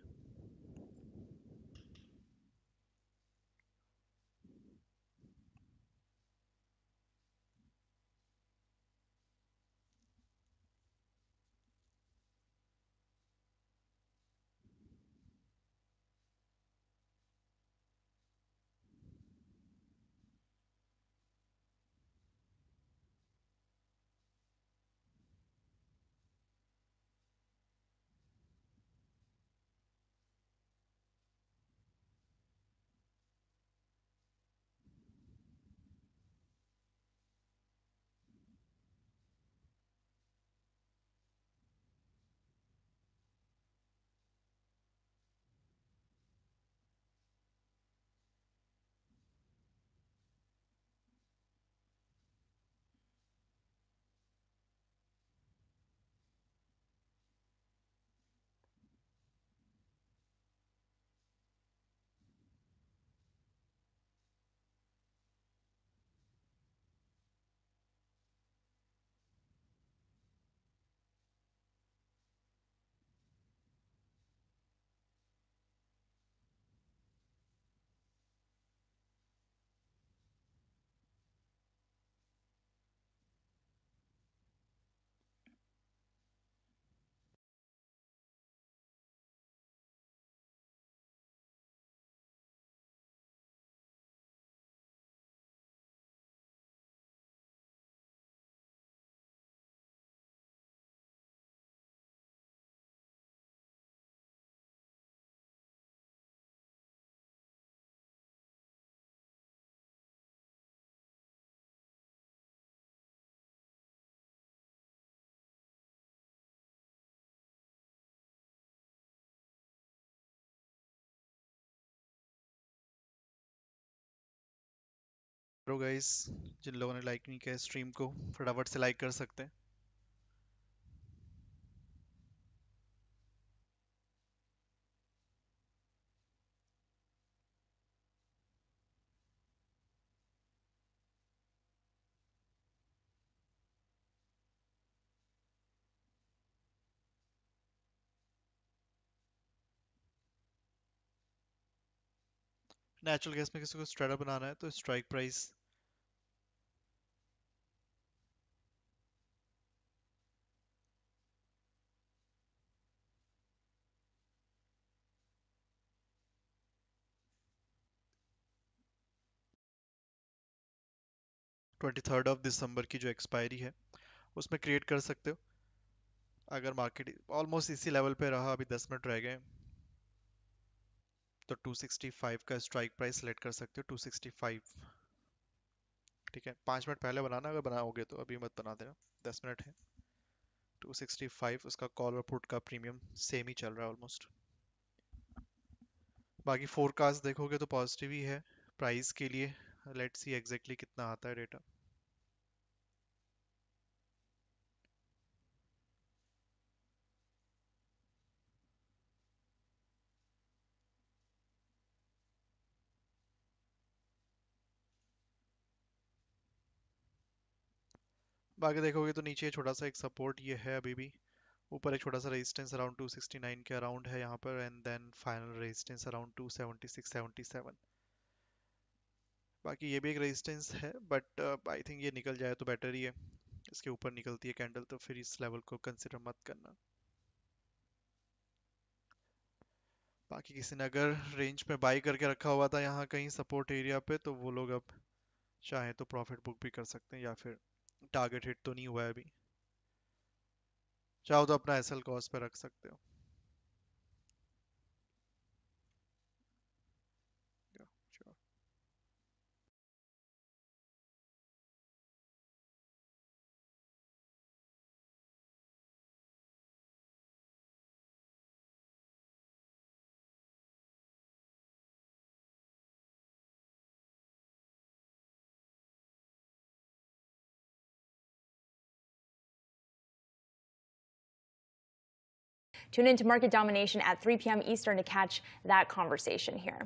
ब्रो गाइस जिन लोगों ने लाइक नहीं किया स्ट्रीम को फटाफट से लाइक कर सकते हैं. नेचुरल गैस में किसी को स्ट्रेटअप बनाना है तो स्ट्राइक प्राइस 23 दिसंबर की जो एक्सपायरी है उसमें क्रिएट कर सकते हो. अगर मार्केट ऑलमोस्ट इसी लेवल पे रहा, अभी 10 मिनट रह गए, तो 265 का स्ट्राइक प्राइस सेलेक्ट कर सकते हो. 265. ठीक है, 5 मिनट पहले बनाना, अगर बनाओगे तो अभी मत बना देना, 10 मिनट है. 265 उसका कॉल और पुट का प्रीमियम सेम ही चल रहा है ऑलमोस्ट. बाकी फोरकास्ट देखोगे तो पॉजिटिव ही है प्राइस के लिए. लेट्स सी एग्जैक्टली कितना आता है डेटा. बाकी देखोगे तो नीचे छोटा सा एक सपोर्ट ये है अभी भी. ऊपर एक छोटा सा रेजिस्टेंस अराउंड 269 के अराउंड है यहाँ पर, and then final resistance around 276-77. बाकी ये भी एक रेजिस्टेंस है, बट आई थिंक ये निकल जाए तो बेटर ही है. इसके ऊपर निकलती है कैंडल तो फिर इस लेवल को कंसिडर मत करना. बाकी किसी ने अगर रेंज में बाई करके रखा हुआ था यहाँ कहीं सपोर्ट एरिया पे, तो वो लोग अब चाहे तो प्रॉफिट बुक भी कर सकते हैं, या फिर टारगेट हिट तो नहीं हुआ है अभी, चाहो तो अपना एसएल कॉस्ट पे रख सकते हो. Sure. Tune into Market Domination at 3 p.m. Eastern to catch that conversation here.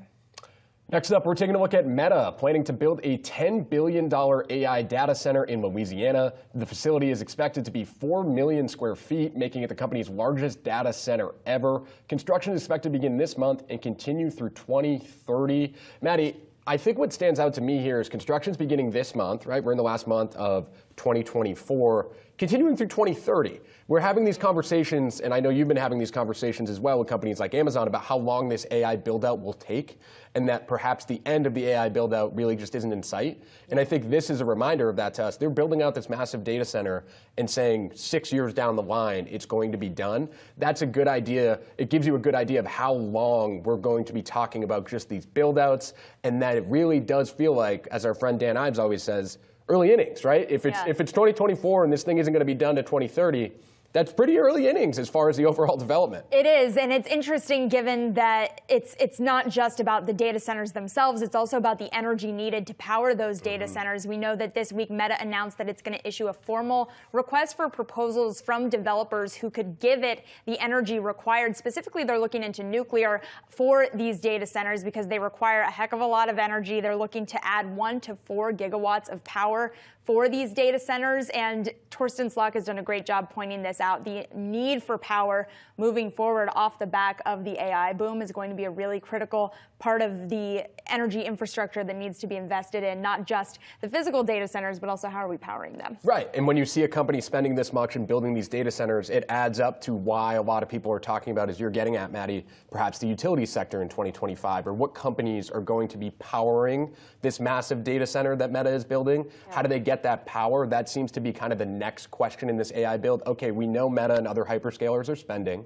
Next up, we're taking a look at Meta, planning to build a $10 billion AI data center in Louisiana. The facility is expected to be 4 million square feet, making it the company's largest data center ever. Construction is expected to begin this month and continue through 2030. Maddie, I think what stands out to me here is construction's beginning this month, right? We're in the last month of 2024, continuing through 2030. We're having these conversations, and I know you've been having these conversations as well with companies like Amazon about how long this AI build-out will take, and that perhaps the end of the AI build-out really just isn't in sight. And I think this is a reminder of that to us. They're building out this massive data center and saying 6 years down the line, it's going to be done. That's a good idea. It gives you a good idea of how long we're going to be talking about just these build-outs, and that it really does feel like, as our friend Dan Ives always says, early innings, right? If it's 2024 and this thing isn't going to be done to 2030, that's pretty early innings as far as the overall development. It is, and it's interesting given that it's not just about the data centers themselves, it's also about the energy needed to power those data centers. We know that this week Meta announced that it's going to issue a formal request for proposals from developers who could give it the energy required. Specifically, they're looking into nuclear for these data centers because they require a heck of a lot of energy. They're looking to add 1 to 4 gigawatts of power for these data centers, and Torsten Slok has done a great job pointing this out. The need for power moving forward off the back of the AI boom is going to be a really critical part of the energy infrastructure that needs to be invested in, not just the physical data centers, but also how are we powering them. Right, and when you see a company spending this much and building these data centers, it adds up to why a lot of people are talking about, as you're getting at, Maddie, perhaps the utility sector in 2025, or what companies are going to be powering this massive data center that Meta is building. Yeah. How do they get that power? That seems to be kind of the next question in this AI build. Okay, we know Meta and other hyperscalers are spending.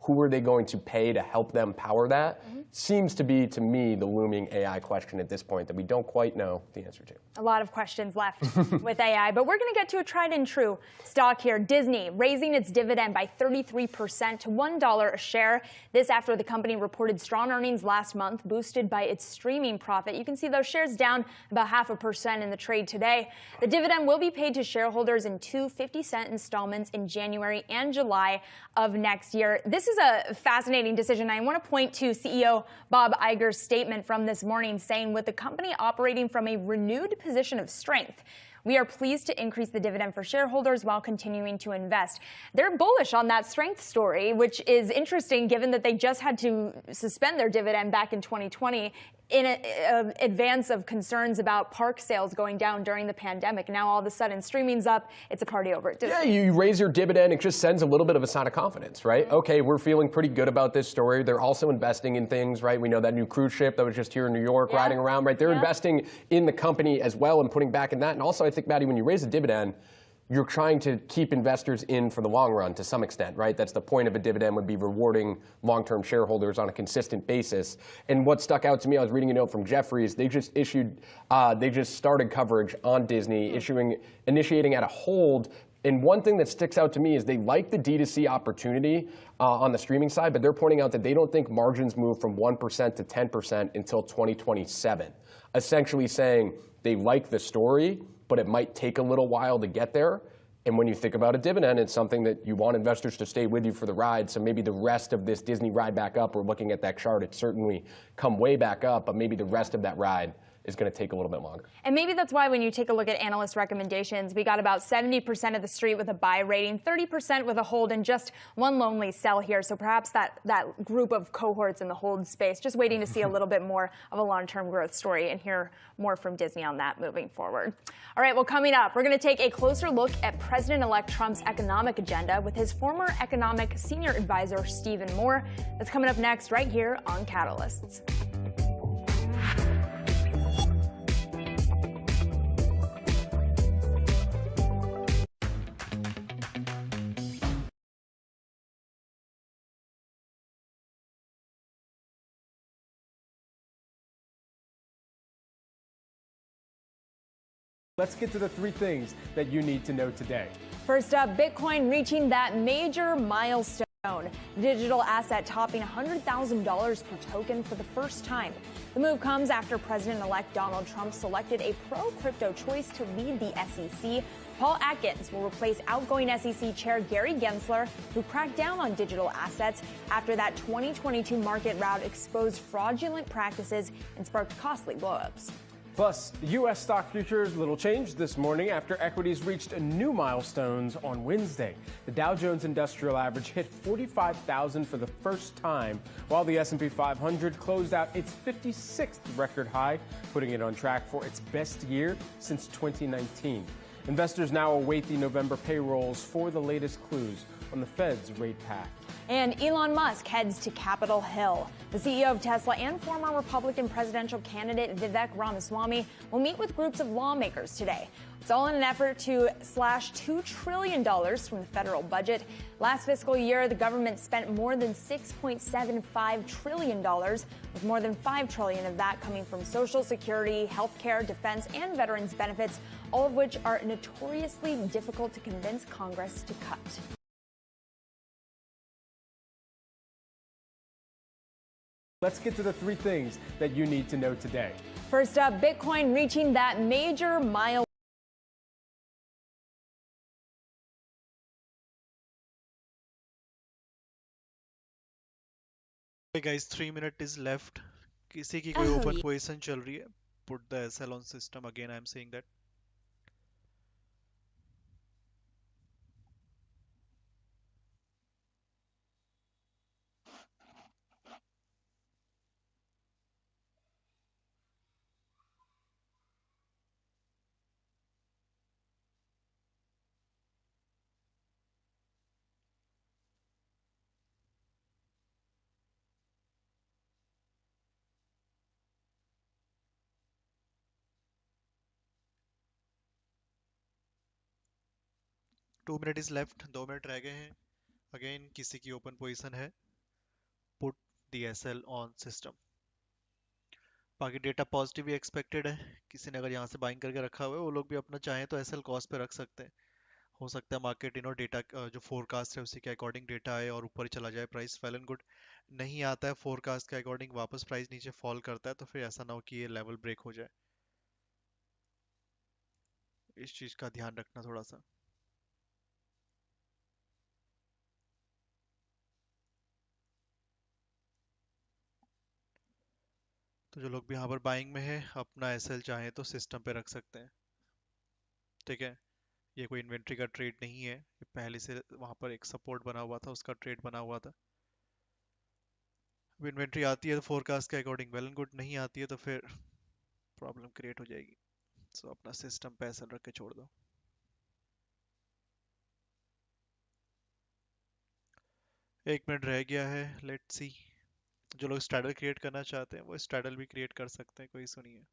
Who are they going to pay to help them power that? Seems to be, to me, the looming AI question at this point that we don't quite know the answer to. A lot of questions left with AI, but we're going to get to a tried and true stock here. Disney raising its dividend by 33% to $1 a share. This after the company reported strong earnings last month, boosted by its streaming profit. You can see those shares down about 0.5% in the trade today. The dividend will be paid to shareholders in 2 50-cent installments in January and July of next year. This is a fascinating decision. I want to point to CEO Bob Iger's statement from this morning saying, with the company operating from a renewed position of strength, we are pleased to increase the dividend for shareholders while continuing to invest. They're bullish on that strength story, which is interesting given that they just had to suspend their dividend back in 2020 in advance of concerns about park sales going down during the pandemic. Now all of a sudden streaming's up, it's a party over at Disney. Yeah, you raise your dividend, it just sends a little bit of a sign of confidence, right? Okay, we're feeling pretty good about this story. They're also investing in things, right? We know that new cruise ship that was just here in New York riding around, right? They're investing in the company as well and putting back in that. And also I think, Maddie, when you raise a dividend, you're trying to keep investors in for the long run to some extent, right? That's the point of a dividend, would be rewarding long-term shareholders on a consistent basis. And what stuck out to me, I was reading a note from Jefferies. They just started coverage on Disney, initiating at a hold. And one thing that sticks out to me is they like the D2C opportunity on the streaming side, but they're pointing out that they don't think margins move from 1% to 10% until 2027. Essentially saying they like the story, but it might take a little while to get there. And when you think about a dividend, it's something that you want investors to stay with you for the ride. So maybe the rest of this Disney ride back up, we're looking at that chart, it's certainly come way back up, but maybe the rest of that ride is going to take a little bit longer. And maybe that's why when you take a look at analyst recommendations, we got about 70% of the street with a buy rating, 30% with a hold, and just one lonely sell here. So perhaps that group of cohorts in the hold space, just waiting to see a little bit more of a long-term growth story and hear more from Disney on that moving forward. All right, well, coming up, we're going to take a closer look at President-elect Trump's economic agenda with his former economic senior advisor, Stephen Moore. That's coming up next right here on Catalysts. Let's get to the 3 things that you need to know today. First up, Bitcoin reaching that major milestone Digital asset topping $100,000 per token for the first time. The move comes after President-elect Donald Trump selected a pro-crypto choice to lead the SEC. Paul Atkins will replace outgoing SEC Chair Gary Gensler, who cracked down on digital assets after that 2022 market rout exposed fraudulent practices and sparked costly blowups. Plus, U.S. stock futures, little change this morning after equities reached new milestones on Wednesday. The Dow Jones Industrial Average hit 45,000 for the first time, while the S&P 500 closed out its 56th record high, putting it on track for its best year since 2019. Investors now await the November payrolls for the latest clues on the Fed's rate path. And Elon Musk heads to Capitol Hill. The CEO of Tesla and former Republican presidential candidate Vivek Ramaswamy will meet with groups of lawmakers today. It's all in an effort to slash $2 trillion from the federal budget. Last fiscal year, the government spent more than $6.75 trillion, with more than $5 trillion of that coming from Social Security, healthcare, defense, and veterans benefits, all of which are notoriously difficult to convince Congress to cut. Let's get to the three things that you need to know today. First up, Bitcoin reaching that major milestone. Hey guys, 3 minutes is left. किसी की कोई open position चल रही है? Put the SL on system again. I'm saying that. Two minutes is left. 2 minute रह गए हैं. Again, किसी की open position है. Put the SL on system. बाकी डेटा पॉजिटिव भी एक्सपेक्टेड है. किसी ने अगर यहाँ से बाइंग करके रखा हुआ है, वो लोग भी अपना चाहें तो एसएल कॉस्ट पे रख सकते हैं. हो सकता है मार्केट डेटा जो फोरकास्ट है उसी के अकॉर्डिंग डेटा आए और ऊपर ही चला जाए प्राइस. Well and good. नहीं आता है फोरकास्ट के अकॉर्डिंग, वापस प्राइस नीचे फॉल करता है, तो फिर ऐसा ना हो कि ये लेवल ब्रेक हो जाए. इस चीज का ध्यान रखना थोड़ा सा. तो जो लोग भी यहाँ पर बाइंग में है, अपना एसएल चाहे तो सिस्टम पे रख सकते हैं. ठीक है. ये कोई इन्वेंट्री का ट्रेड नहीं है. ये पहले से वहां पर एक सपोर्ट बना हुआ था, उसका ट्रेड बना हुआ था. अब इन्वेंट्री आती है तो फोरकास्ट के अकॉर्डिंग वेल एंड गुड. नहीं आती है तो फिर प्रॉब्लम क्रिएट हो जाएगी. सो अपना सिस्टम पे एसएल रख के छोड़ दो. 1 मिनट रह गया है. लेट्स सी. जो लोग स्ट्रैडल क्रिएट करना चाहते हैं वो स्ट्रैडल भी क्रिएट कर सकते हैं, कोई इशू नहीं है.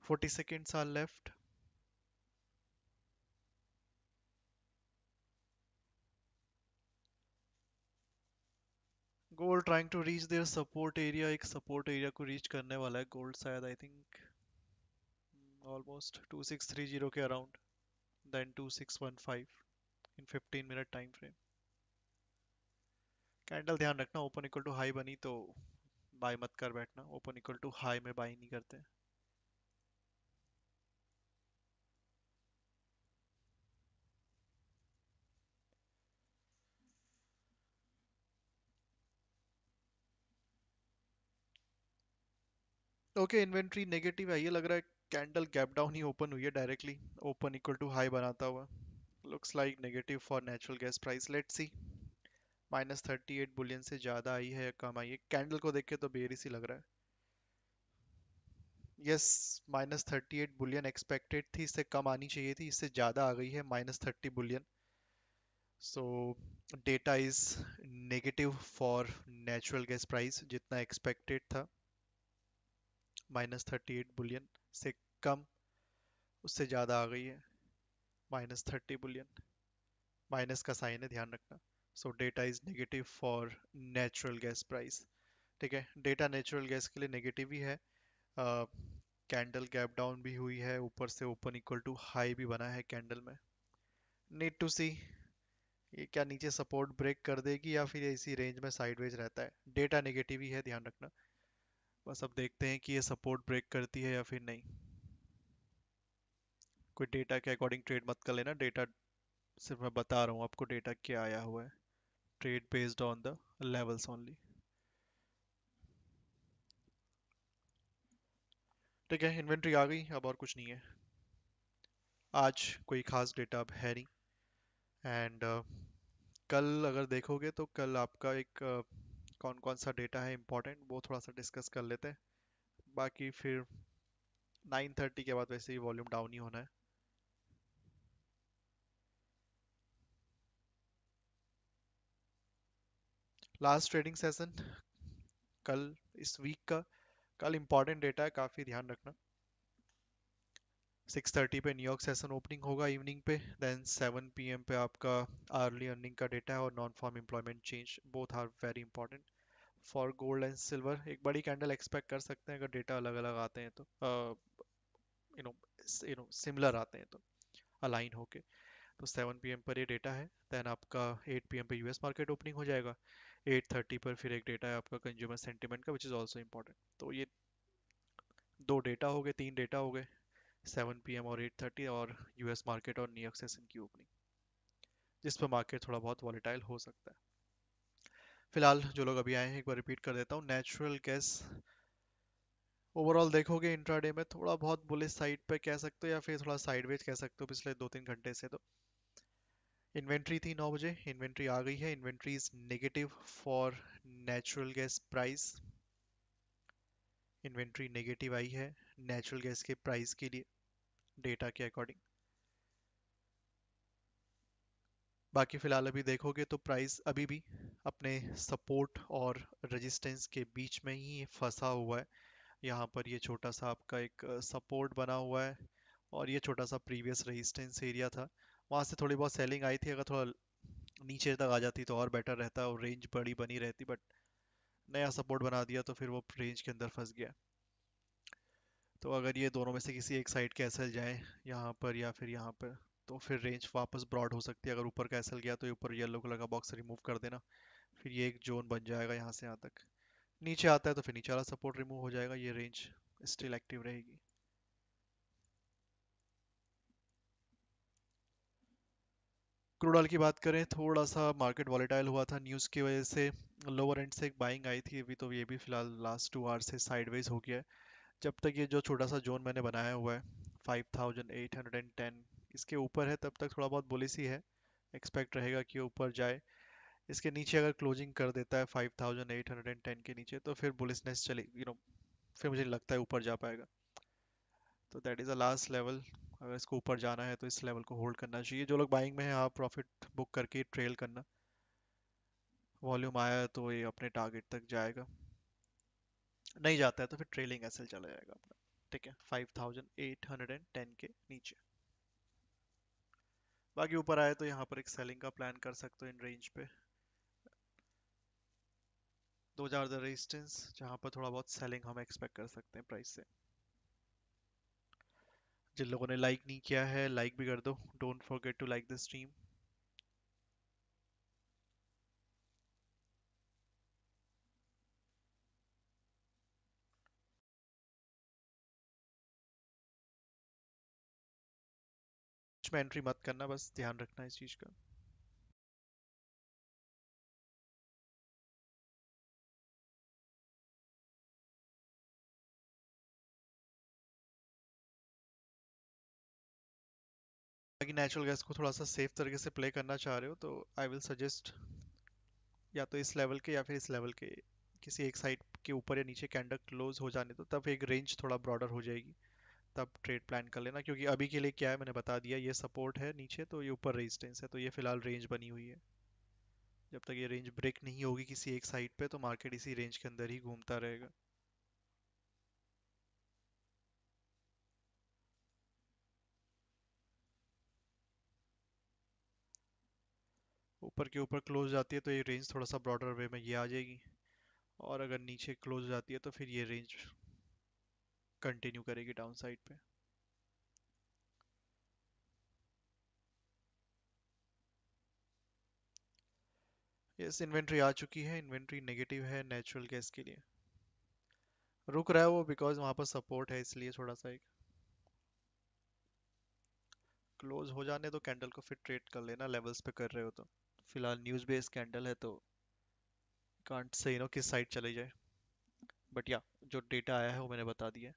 Forty seconds are left. Gold trying to reach their support area. एक सपोर्ट एरिया को रीच करने वाला है गोल्ड शायद. आई थिंक ऑलमोस्ट 2630 के अराउंड. देन 2615 इन 15 मिनट टाइम फ्रेम. कैंडल ध्यान रखना, ओपन इक्वल टू हाई बनी तो बाय मत कर बैठना. ओपन इक्वल टू हाई में बाय नहीं करते. ओके, इन्वेंट्री नेगेटिव है. ये लग रहा है कैंडल गैप डाउन ही ओपन हुई है directly. Open equal to high बनाता हुआ looks like negative for natural gas price. Let's see. -38 billion से ज्यादा आई है या कम आई है? कैंडल को देख के तो बेरिस ही लग रहा है. यस, -38 बिलियन एक्सपेक्टेड थी, इससे कम आनी चाहिए थी, इससे ज्यादा आ गई है -30 billion. So data is negative for natural gas price, जितना एक्सपेक्टेड था. -38 बिलियन से कम, उससे ज़्यादा आ गई है, -30 बिलियन। माइनस का साइन है, ध्यान रखना। सो data is negative for natural gas price. ठीक है, डेटा नेचुरल गैस के लिए नेगेटिव ही है। कैंडल गैप डाउन भी हुई है, ऊपर से ओपन इक्वल टू हाई भी बना है कैंडल में। नीड टू सी ये क्या नीचे सपोर्ट ब्रेक कर देगी या फिर इसी रेंज में साइडवेज रहता है। डेटा नेगेटिव ही है, ध्यान रखना। बस अब देखते हैं कि ये सपोर्ट ब्रेक करती है या फिर नहीं। कोई डेटा के अकॉर्डिंग ट्रेड मत कर लेना, डेटा सिर्फ मैं बता रहा हूँ आपको डेटा क्या आया हुआ है। Trade based on the levels only. ठीक है, इन्वेंट्री आ गई, अब और कुछ नहीं है। आज कोई खास डेटा अब है नहीं। एंड कल अगर देखोगे तो कल आपका एक कौन कौन सा डेटा है इम्पोर्टेंट, वो थोड़ा सा डिस्कस कर लेते हैं। बाकी फिर 9:30 के बाद वैसे ही वॉल्यूम डाउन ही होना है। लास्ट ट्रेडिंग सेशन कल इस वीक का, कल इम्पोर्टेंट डेटा है, काफ़ी ध्यान रखना। 6:30 पे न्यूयॉर्क सेशन ओपनिंग होगा इवनिंग पे, देन 7 PM पे आपका अर्ली अर्निंग का डेटा है और non farm employment change, both are very important for gold and silver. एक बड़ी कैंडल एक्सपेक्ट कर सकते हैं अगर डेटा अलग अलग आते हैं तो, यू नो सिमिलर आते हैं तो, अलाइन होके। तो 7 PM पर ये डेटा है। देन आपका 8 PM पे यूएस मार्केट ओपनिंग हो जाएगा। 8:30 पर फिर एक डेटा है आपका कंज्यूमर सेंटिमेंट का, विच इज़ ऑल्सो इम्पोर्टेंट। तो ये दो डेटा हो गए, तीन डेटा हो गए, 7 PM और 8:30, और यूएस मार्केट और न्यूयॉर्क सेशन की ओपनिंग, जिस पर मार्केट थोड़ा बहुत वॉलेटाइल हो सकता है। फिलहाल जो लोग अभी आए हैं एक बार रिपीट कर देता हूँ। नेचुरल गैस ओवरऑल देखोगे इंट्राडे में थोड़ा बहुत बुलिश साइड पे कह सकते हो या फिर थोड़ा साइडवेज कह सकते हो पिछले 2-3 घंटे से। तो इन्वेंट्री थी 9 बजे, इन्वेंट्री आ गई है। Inventory is negative for natural gas price. Inventory negative आई है नेचुरल गैस के प्राइस के लिए डेटा के अकॉर्डिंग। बाकी फिलहाल अभी देखोगे तो प्राइस अभी भी अपने सपोर्ट और रेजिस्टेंस के बीच में ही फंसा हुआ है। यहाँ पर ये छोटा सा आपका एक सपोर्ट बना हुआ है और ये छोटा सा प्रीवियस रेजिस्टेंस एरिया था। वहाँ से थोड़ी बहुत सेलिंग आई थी, अगर थोड़ा नीचे तक आ जाती तो और बेटर रहता और रेंज बड़ी बनी रहती, बट नया सपोर्ट बना दिया तो फिर वो रेंज के अंदर फंस गया। तो अगर ये दोनों में से किसी एक साइड कैसल जाए यहाँ पर या फिर यहाँ पर, तो फिर रेंज वापस ब्रॉड हो सकती है। अगर ऊपर कैसल गया तो ऊपर येलो कलर का बॉक्स रिमूव कर देना, फिर ये एक जोन बन जाएगा यहाँ से यहाँ तक। नीचे आता है तो फिर नीचे वाला सपोर्ट रिमूव हो जाएगा, ये रेंज स्टिल एक्टिव रहेगी। क्रूड ऑयल की बात करें, थोड़ा सा मार्केट वॉलेटाइल हुआ था न्यूज़ की वजह से। लोअर एंड से एक बाइंग आई थी अभी, तो ये भी फिलहाल लास्ट 2 आवर्स से साइडवेज हो गया है। जब तक ये जो छोटा सा जोन मैंने बनाया हुआ है 5810 इसके ऊपर है, तब तक थोड़ा बहुत बुलिश ही है। एक्सपेक्ट रहेगा कि ऊपर जाए। इसके नीचे अगर क्लोजिंग कर देता है 5810 के नीचे, तो फिर बुलिशनेस चले, फिर मुझे नहीं लगता है ऊपर जा पाएगा। तो that is a last level. अगर इसको ऊपर जाना है तो इस लेवल को होल्ड करना चाहिए। जो लोग बाइंग में हैं आप प्रॉफिट बुक करके ट्रेल करना। वॉल्यूम आया है तो ये अपने टारगेट तक जाएगा, नहीं जाता है तो फिर ट्रेलिंग एसएल चला जाएगा अपना। ठीक है, 5810 के नीचे। बाकी ऊपर आए तो यहाँ पर एक सेलिंग का प्लान कर सकते हो इन रेंज पे। दो जार द रेजिस्टेंस जहाँ पर थोड़ा बहुत सेलिंग हम एक्सपेक्ट कर सकते हैं प्राइस से। जिन लोगों ने लाइक नहीं किया है लाइक भी कर दो। Don't forget to like the stream. कुछ में एंट्री मत करना, बस ध्यान रखना इस चीज़ का। बाकी नेचुरल गैस को थोड़ा सा सेफ तरीके से प्ले करना चाह रहे हो तो आई विल सजेस्ट या तो इस लेवल के या फिर इस लेवल के किसी एक साइड के ऊपर या नीचे कैंडल क्लोज हो जाने दो, तब एक रेंज थोड़ा ब्रॉडर हो जाएगी, तब ट्रेड प्लान कर लेना। क्योंकि अभी के लिए क्या है मैंने बता दिया, ये सपोर्ट है नीचे तो ये ऊपर रेजिस्टेंस है, तो ये फिलहाल रेंज बनी हुई है। जब तक ये रेंज ब्रेक नहीं होगी किसी एक साइड पे तो मार्केट इसी रेंज के अंदर ही घूमता रहेगा। ऊपर के ऊपर क्लोज जाती है तो ये रेंज थोड़ा सा ब्रॉडर वे में ये आ जाएगी, और अगर नीचे क्लोज हो जाती है तो फिर ये रेंज कंटिन्यू करेगी डाउन साइड पे। यस, इन्वेंट्री आ चुकी है, इन्वेंट्री नेगेटिव है नेचुरल गैस के लिए। रुक रहा है वो बिकॉज वहां पर सपोर्ट है, इसलिए थोड़ा सा एक क्लोज हो जाने तो कैंडल को फिर ट्रेड कर लेना लेवल्स पे कर रहे हो तो। फिलहाल न्यूज बेस्ड कैंडल है तो कांट से किस साइड चले जाए, बट या जो डेटा आया है वो मैंने बता दिया है।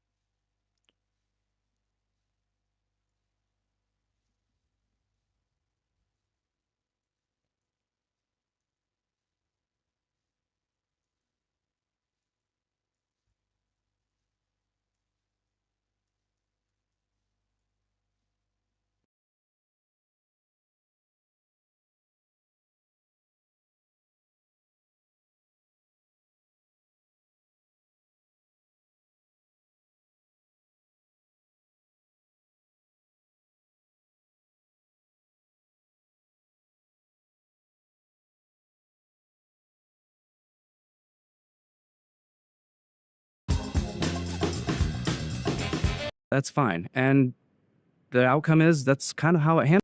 That's fine. And the outcome is that's kind of how it handles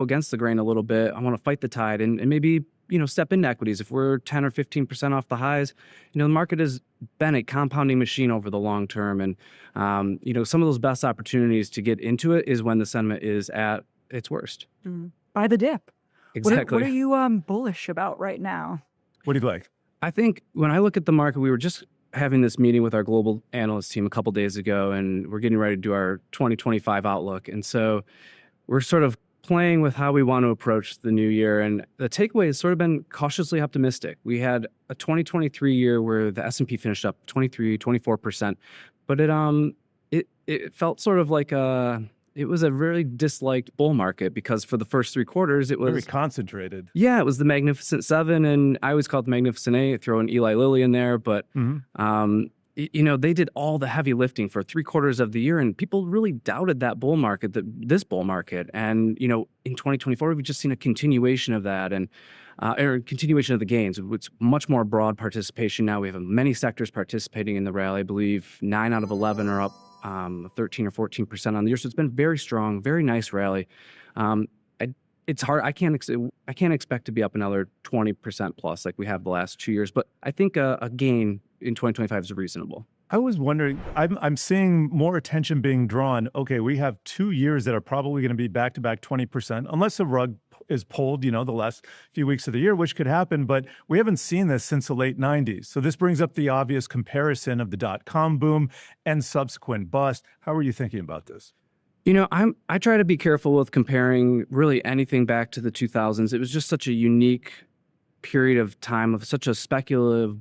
against the grain a little bit. I want to fight the tide and maybe, step into equities. If we're 10 or 15% off the highs, the market has been a compounding machine over the long term. And, some of those best opportunities to get into it is when the sentiment is at its worst. Buy the dip. Exactly. What are you bullish about right now? What do you like? I think when I look at the market, we were just having this meeting with our global analyst team a couple days ago, and we're getting ready to do our 2025 outlook. And so we're sort of playing with how we want to approach the new year. And the takeaway has sort of been cautiously optimistic. We had a 2023 year where the S&P finished up 24%, but it felt sort of like it was a really disliked bull market because for the first 3 quarters, it was very concentrated. Yeah, it was the Magnificent Seven, and I always call it the Magnificent Eight, throw in Eli Lilly in there. But, they did all the heavy lifting for 3 quarters of the year, and people really doubted that bull market, this bull market. And, in 2024, we've just seen a continuation of that and or continuation of the gains. It's much more broad participation now. We have many sectors participating in the rally. I believe 9 out of 11 are up 13 or 14% on the year. So it's been very strong, very nice rally. It's hard. I can't expect to be up another 20% plus like we have the last 2 years, but I think a gain in 2025 is reasonable. I was wondering, I'm seeing more attention being drawn. Okay, we have 2 years that are probably going to be back-to-back 20%, unless the rug is pulled, the last few weeks of the year, which could happen, but we haven't seen this since the late 90s. So this brings up the obvious comparison of the dot-com boom and subsequent bust. How are you thinking about this? I try to be careful with comparing really anything back to the 2000s. It was just such a unique period of time of such a speculative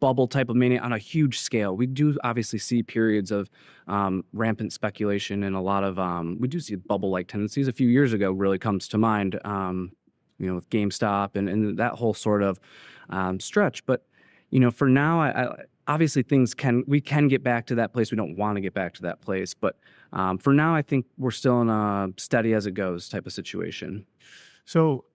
bubble type of mania on a huge scale. We do obviously see periods of rampant speculation and a lot of we do see bubble-like tendencies. A few years ago really comes to mind, with GameStop and that whole sort of stretch. But for now, I obviously we can get back to that place. We don't want to get back to that place, but for now, I think we're still in a steady as it goes type of situation. So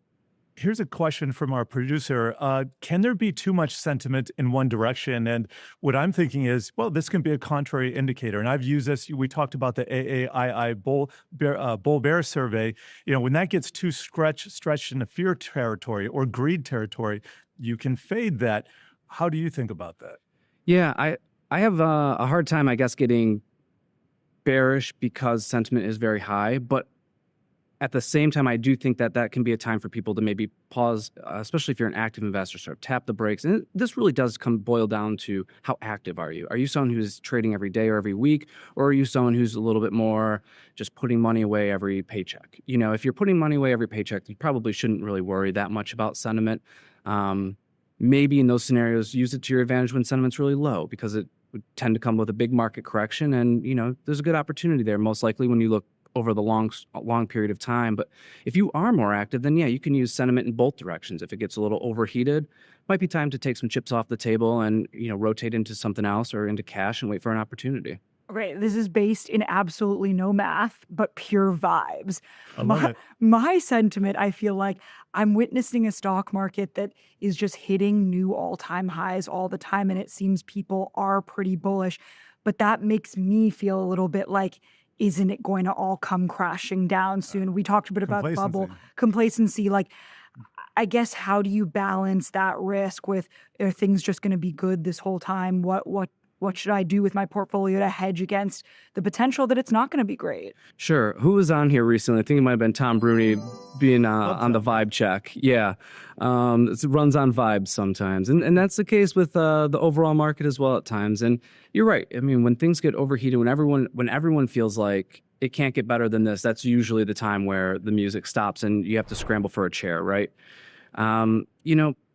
here's a question from our producer. Can there be too much sentiment in one direction? And what I'm thinking is, well, this can be a contrary indicator. And I've used this. We talked about the AAII bull bear survey. When that gets too stretched into fear territory or greed territory, you can fade that. How do you think about that? Yeah, I have a hard time, I guess, getting bearish because sentiment is very high. But at the same time, I do think that can be a time for people to maybe pause, especially if you're an active investor, sort of tap the brakes. And this really does boil down to how active are you? Are you someone who's trading every day or every week? Or are you someone who's a little bit more just putting money away every paycheck? If you're putting money away every paycheck, you probably shouldn't really worry that much about sentiment. Maybe in those scenarios, use it to your advantage when sentiment's really low because it would tend to come with a big market correction. And, there's a good opportunity there, most likely when you look over the long period of time. But if you are more active, then yeah, you can use sentiment in both directions. If it gets a little overheated, might be time to take some chips off the table and, rotate into something else or into cash and wait for an opportunity. Okay, this is based in absolutely no math, but pure vibes. I love it. My sentiment, I feel like I'm witnessing a stock market that is just hitting new all-time highs all the time, and it seems people are pretty bullish. But that makes me feel a little bit like, isn't it going to all come crashing down soon? We talked a bit about bubble complacency. Like, I guess, how do you balance that risk with, are things just going to be good this whole time? What should I do with my portfolio to hedge against the potential that it's not going to be great? Sure. Who was on here recently? I think it might have been Tom Bruni being on the vibe check. Yeah. It runs on vibes sometimes. And that's the case with the overall market as well at times. And you're right. I mean, when things get overheated, when everyone feels like it can't get better than this, that's usually the time where the music stops and you have to scramble for a chair, right?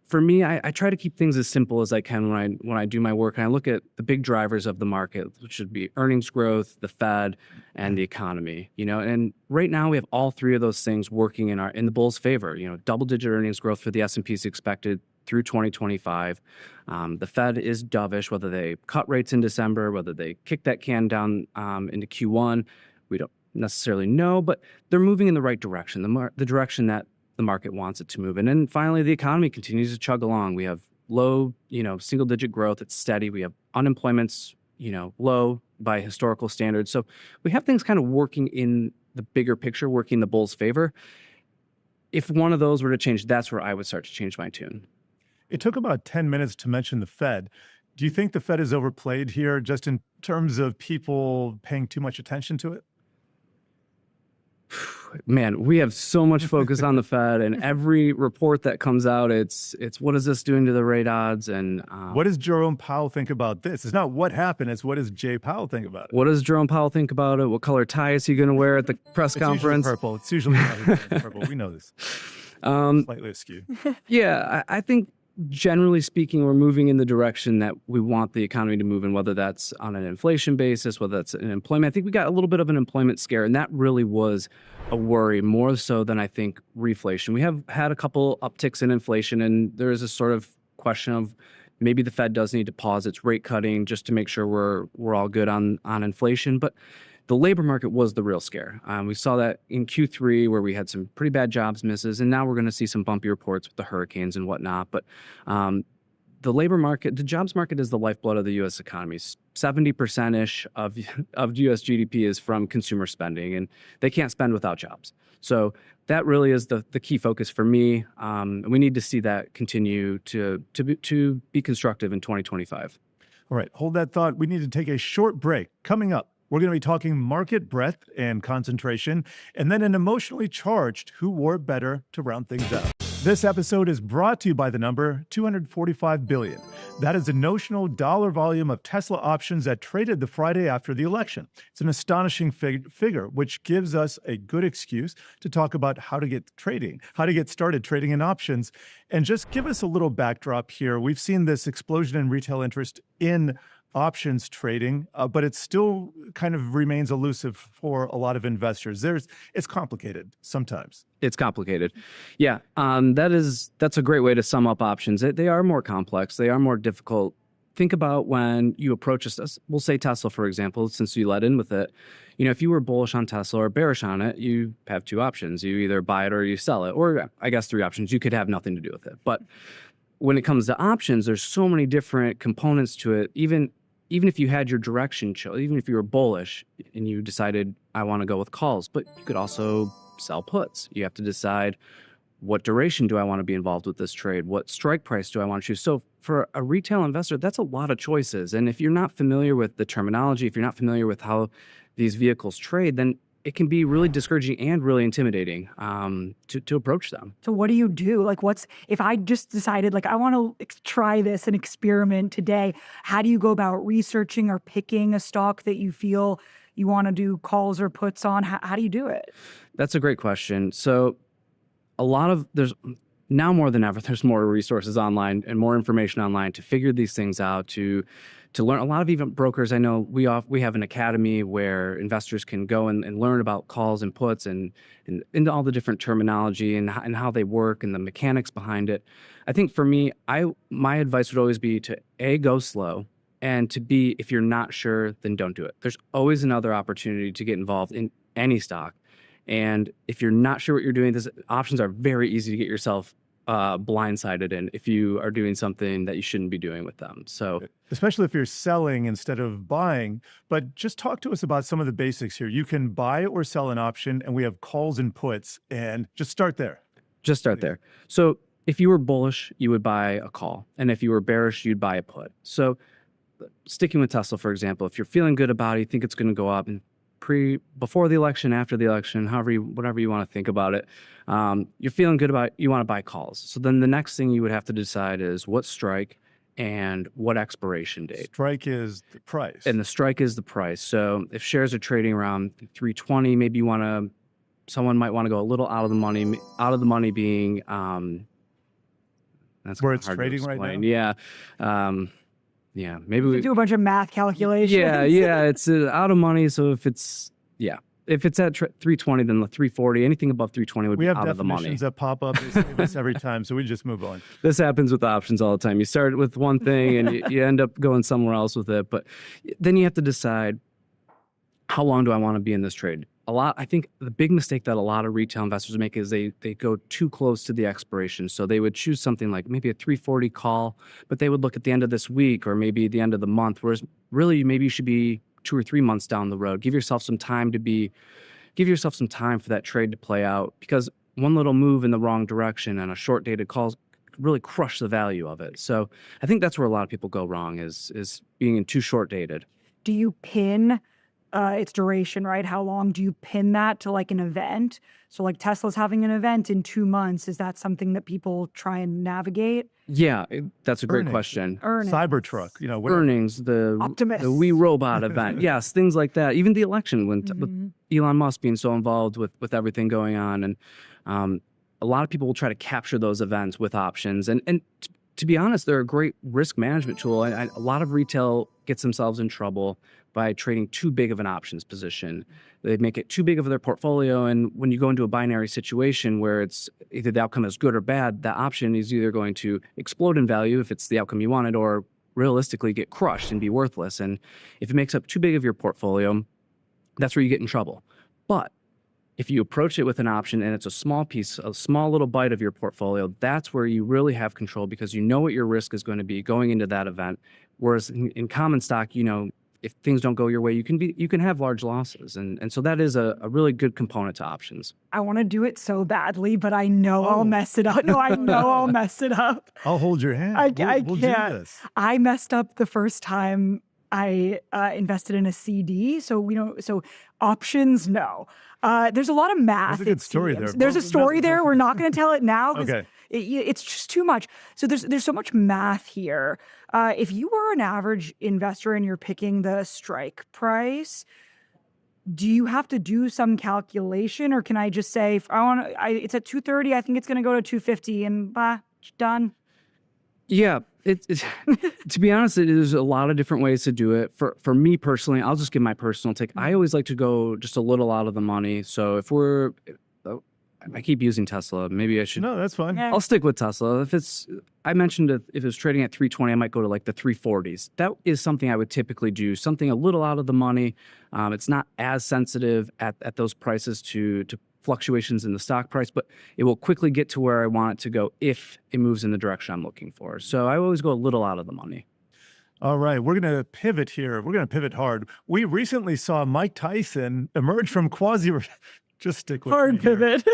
For me, I try to keep things as simple as I can when I do my work, and I look at the big drivers of the market, which should be earnings growth, the Fed, and the economy. And right now we have all three of those things working in the bull's favor. Double-digit earnings growth for the S&P is expected through 2025. The Fed is dovish, whether they cut rates in December, whether they kick that can down into Q1, we don't necessarily know, but they're moving in the right direction, the direction that the market wants it to move. And then finally, the economy continues to chug along. We have low, single-digit growth. It's steady. We have unemployment's, low by historical standards. So we have things kind of working in the bigger picture, working in the bull's favor. If one of those were to change, that's where I would start to change my tune. It took about 10 minutes to mention the Fed. Do you think the Fed is overplayed here just in terms of people paying too much attention to it? Man, we have so much focus on the Fed, and every report that comes out, it's what is this doing to the rate odds? And what does Jerome Powell think about this? It's not what happened, it's what does Jay Powell think about it? What does Jerome Powell think about it? What color tie is he going to wear at the press conference? It's usually purple. We know this. Slightly askew. Yeah, I think generally speaking, we're moving in the direction that we want the economy to move in, whether that's on an inflation basis, whether that's an employment. I think we got a little bit of an employment scare, and that really was a worry, more so than I think reflation. We have had a couple upticks in inflation, and there is a sort of question of maybe the Fed does need to pause its rate cutting just to make sure we're all good on inflation. But the labor market was the real scare. We saw that in Q3 where we had some pretty bad jobs misses, and now we're going to see some bumpy reports with the hurricanes and whatnot. But the labor market, the jobs market is the lifeblood of the U.S. economy. 70%-ish of U.S. GDP is from consumer spending, and they can't spend without jobs. So that really is the key focus for me. We need to see that continue to be constructive in 2025. All right, hold that thought. We need to take a short break. Coming up, we're going to be talking market breadth and concentration, and then an emotionally charged who wore better to round things out. This episode is brought to you by the number 245 billion. That is the notional dollar volume of Tesla options that traded the Friday after the election. It's an astonishing figure, which gives us a good excuse to talk about how to get started trading in options. And just give us a little backdrop here. We've seen this explosion in retail interest in options trading, but it still kind of remains elusive for a lot of investors. It's complicated sometimes. It's complicated. Yeah, that's a great way to sum up options. They are more complex. They are more difficult. Think about when you approach we'll say Tesla, for example, since you led in with it. If you were bullish on Tesla or bearish on it, you have two options. You either buy it or you sell it, or I guess three options. You could have nothing to do with it. But when it comes to options, there's so many different components to it. Even if you had your direction, even if you were bullish and you decided, I want to go with calls, but you could also sell puts. You have to decide, what duration do I want to be involved with this trade? What strike price do I want to choose? So for a retail investor, that's a lot of choices. And if you're not familiar with the terminology, if you're not familiar with how these vehicles trade, then it can be really discouraging and really intimidating to approach them. So what do you do? Like, if I just decided, like, I want to try this and experiment today, how do you go about researching or picking a stock that you feel you want to do calls or puts on? How do you do it? That's a great question. So there's now more than ever, there's more resources online and more information online to figure these things out, to learn. A lot of even brokers, I know we have an academy where investors can go and learn about calls and puts and all the different terminology and how they work and the mechanics behind it. I think for me, my advice would always be to go slow And to be, if you're not sure, then don't do it. There's always another opportunity to get involved in any stock. And if you're not sure what you're doing, options are very easy to get yourself blindsided in if you are doing something that you shouldn't be doing with them. So, especially if you're selling instead of buying. But just talk to us about some of the basics here. You can buy or sell an option, and we have calls and puts, and just start there. Just start there. So if you were bullish, you would buy a call. And if you were bearish, you'd buy a put. So sticking with Tesla, for example, if you're feeling good about it, you think it's going to go up, and before the election, after the election, whatever you want to think about it, you're feeling good about it, you want to buy calls. So then the next thing you would have to decide is what strike and what expiration date. Strike is the price. And the strike is the price. So if shares are trading around 320, maybe someone might want to go a little out of the money being that's where it's hard trading to right now. Yeah. Yeah, maybe we do a bunch of math calculations. Yeah, it's out of money. So if it's at 320, then the 340, anything above 320 would be out of the money. We have definitions that pop up. They say this every time, so we just move on. This happens with options all the time. You start with one thing and you end up going somewhere else with it. But then you have to decide, how long do I want to be in this trade? I think the big mistake that a lot of retail investors make is they go too close to the expiration. So they would choose something like maybe a 340 call, but they would look at the end of this week or maybe the end of the month, whereas really maybe you should be 2 or 3 months down the road. Give yourself some time for that trade to play out, because one little move in the wrong direction and a short dated call really crush the value of it. So I think that's where a lot of people go wrong is being in too short dated. Do you pin its duration, right? How long do you pin that to like an event? So like Tesla's having an event in 2 months. Is that something that people try and navigate? Yeah, that's a great question. Earnings. Cybertruck, earnings, the Optimus, the We Robot event. Yes, things like that. Even the election, with Elon Musk being so involved with everything going on, and a lot of people will try to capture those events with options. And to be honest, they're a great risk management tool. And a lot of retail gets themselves in trouble by trading too big of an options position. They make it too big of their portfolio, and when you go into a binary situation where it's either the outcome is good or bad, the option is either going to explode in value if it's the outcome you wanted, or realistically get crushed and be worthless. And if it makes up too big of your portfolio, that's where you get in trouble. But if you approach it with an option and it's a small piece, a small little bite of your portfolio, that's where you really have control, because you know what your risk is going to be going into that event. Whereas in common stock, if things don't go your way, you can have large losses. And so that is a really good component to options. I want to do it so badly, but I know I'll mess it up. No, I know I'll mess it up. I'll hold your hand. I We'll can't. do this. I messed up the first time I invested in a CD. So options, no. There's a lot of math. There's a good story there. There's a story there. We're not going to tell it now because Okay. it's just too much. So there's so much math here. If you were an average investor and you're picking the strike price, do you have to do some calculation, or can I just say it's at 230? I think it's going to go to 250, and done. Yeah, it's to be honest, there's a lot of different ways to do it. For me personally, I'll just give my personal take. I always like to go just a little out of the money. So I keep using Tesla. Maybe I should. No, that's fine. I'll stick with Tesla. I mentioned if it was trading at 320, I might go to like the 340s. That is something I would typically do. Something a little out of the money. It's not as sensitive at those prices to fluctuations in the stock price, but it will quickly get to where I want it to go if it moves in the direction I'm looking for. So I always go a little out of the money. All right, we're going to pivot here. We're going to pivot hard. We recently saw Mike Tyson emerge from just stick with hard me here. pivot.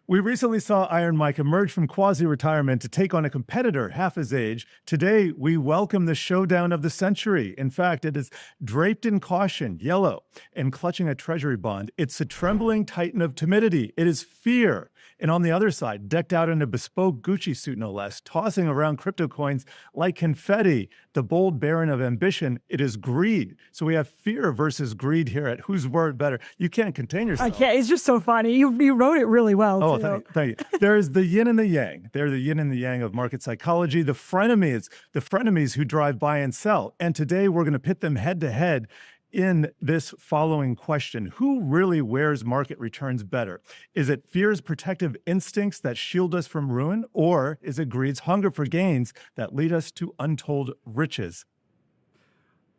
We recently saw Iron Mike emerge from quasi-retirement to take on a competitor half his age. Today, we welcome the showdown of the century. In fact, it is draped in caution, yellow, and clutching a treasury bond. It's a trembling titan of timidity. It is fear. And on the other side, decked out in a bespoke Gucci suit, no less, tossing around crypto coins like confetti, the bold baron of ambition, it is greed. So we have fear versus greed here at Whose Word Better. You can't contain yourself. I can't. It's just so funny. You wrote it really well, Oh, too. thank you. There is the yin and the yang. They're the yin and the yang of market psychology, the frenemies who drive buy and sell. And today we're going to pit them head to head in this following question. Who really wears market returns better? Is it fear's protective instincts that shield us from ruin, or is it greed's hunger for gains that lead us to untold riches?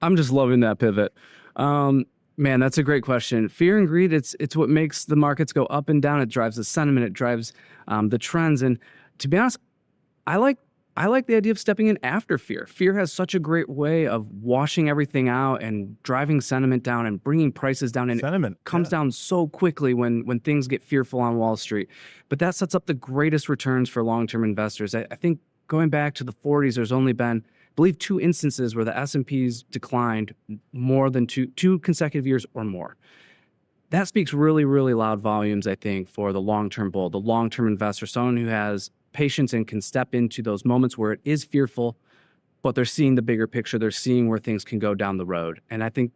I'm just loving that pivot. Man, that's a great question. Fear and greed, it's what makes the markets go up and down. It drives the sentiment. It drives the trends. And to be honest, I like the idea of stepping in after fear. Fear has such a great way of washing everything out and driving sentiment down and bringing prices down. And sentiment comes down so quickly when things get fearful on Wall Street. But that sets up the greatest returns for long-term investors. I think going back to the 40s, there's only been, I believe, 2 instances where the S&P's declined more than two consecutive years or more. That speaks really, really loud volumes, I think, for the long-term bull, the long-term investor, someone who has patience and can step into those moments where it is fearful, but they're seeing the bigger picture. They're seeing where things can go down the road. And I think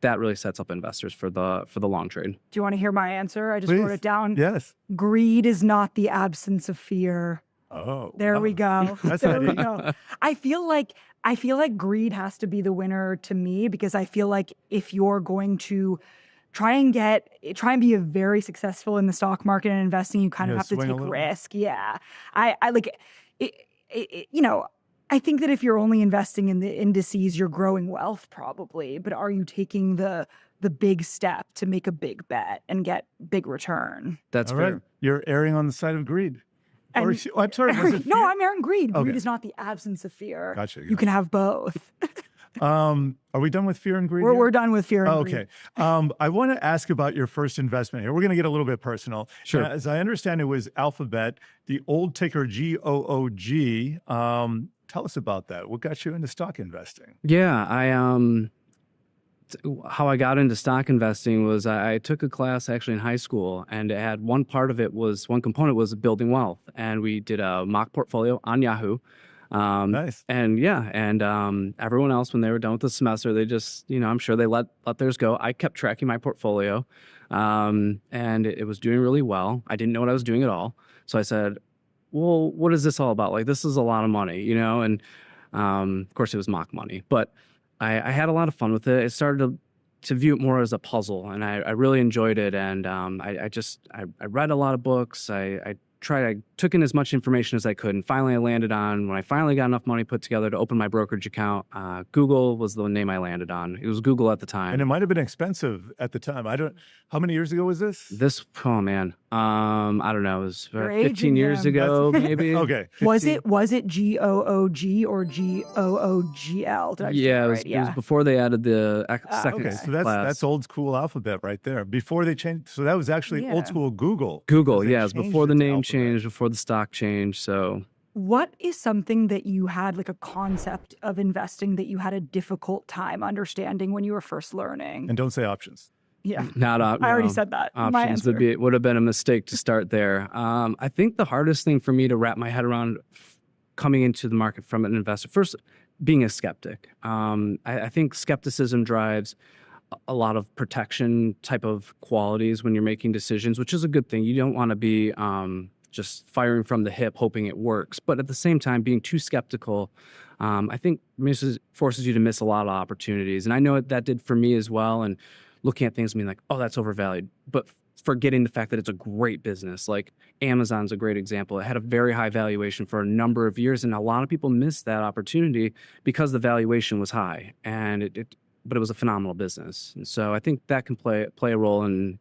that really sets up investors for the long trade. Do you want to hear my answer? I just Please. wrote it down. Yes. Greed is not the absence of fear. Oh, there we go. That's there we handy. go. I feel like greed has to be the winner to me, because I feel like if you're going to try and be very successful in the stock market and investing, you kind of have to take risk. Yeah. I like it, you know, I think that if you're only investing in the indices, you're growing wealth probably, but are you taking the big step to make a big bet and get big return? That's All fair. right. You're erring on the side of greed. And I'm sorry. Was it no, I'm airing greed. Okay. Greed is not the absence of fear. Gotcha. You can have both. Are we done with fear and greed? We're done with fear and greed. greed. I want to ask about your first investment here. We're going to get a little bit personal. Sure. As I understand, it was Alphabet, the old ticker GOOG. Tell us about that. What got you into stock investing? Yeah, how I got into stock investing was I took a class actually in high school, and it had one component was building wealth, and we did a mock portfolio on Yahoo. Nice. And everyone else, when they were done with the semester, they just, I'm sure they let theirs go. I kept tracking my portfolio, and it was doing really well. I didn't know what I was doing at all. So I said, well, what is this all about? Like, this is a lot of money, and of course it was mock money, but I had a lot of fun with it. I started to view it more as a puzzle, and I really enjoyed it. And I read a lot of books. I took in as much information as I could, and finally I landed on, when I finally got enough money put together to open my brokerage account, Google was the name I landed on. It was Google at the time. And it might have been expensive at the time. How many years ago was this? Oh man, I don't know. It was You're 15 aging years him. ago, maybe. Okay. 15. Was it GOOG or GOOGL? Did I just Yeah, get it it was before they added the second Okay, so class. that's old school Alphabet right there. Before they changed, so that was actually old school Google. Google, They yeah, it was changed before it the to name Alphabet. changed, before the stock changed. So What is something that you had, like a concept of investing, that you had a difficult time understanding when you were first learning? And don't say options. Yeah. I already said that. My Options answer. would have been a mistake to start there. I think the hardest thing for me to wrap my head around coming into the market from an investor, first, being a skeptic. I think skepticism drives a lot of protection type of qualities when you're making decisions, which is a good thing. You don't want to be just firing from the hip, hoping it works. But at the same time, being too skeptical, I think forces you to miss a lot of opportunities. And I know that did for me as well. And looking at things and being like, oh, that's overvalued. But forgetting the fact that it's a great business. Like Amazon's a great example. It had a very high valuation for a number of years. And a lot of people missed that opportunity because the valuation was high. And but it was a phenomenal business. And so I think that can play a role in,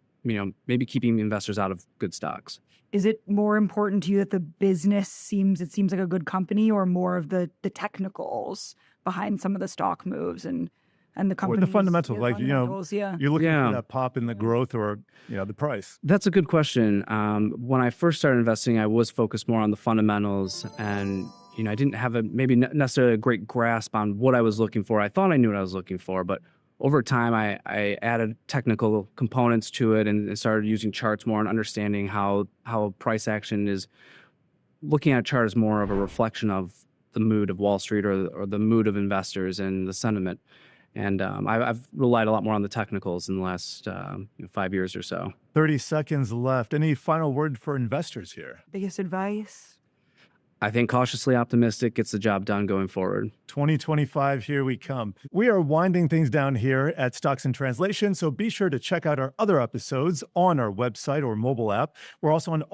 maybe keeping investors out of good stocks. Is it more important to you that the business seems like a good company, or more of the technicals behind some of the stock moves and the company? Or the fundamentals, you're looking for that pop in the growth or, the price. That's a good question. When I first started investing, I was focused more on the fundamentals, and I didn't have maybe necessarily a great grasp on what I was looking for. I thought I knew what I was looking for, but over time, I added technical components to it and started using charts more and understanding how price action is. Looking at a chart is more of a reflection of the mood of Wall Street or the mood of investors and the sentiment. And I've relied a lot more on the technicals in the last 5 years or so. 30 seconds left. Any final word for investors here? Biggest advice? I think cautiously optimistic gets the job done going forward. 2025, here we come. We are winding things down here at Stocks in Translation, so be sure to check out our other episodes on our website or mobile app. We're also on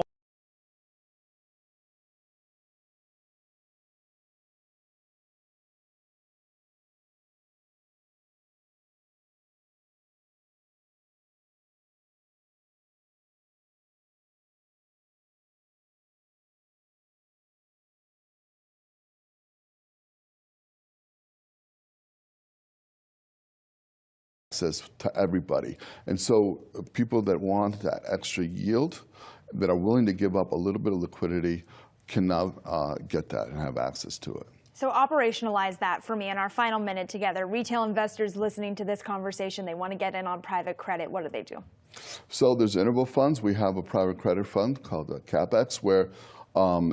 access to everybody. And so people that want that extra yield, that are willing to give up a little bit of liquidity, can now get that and have access to it. So operationalize that for me in our final minute together. Retail investors listening to this conversation, they want to get in on private credit. What do they do? So there's interval funds. We have a private credit fund called CapEx, where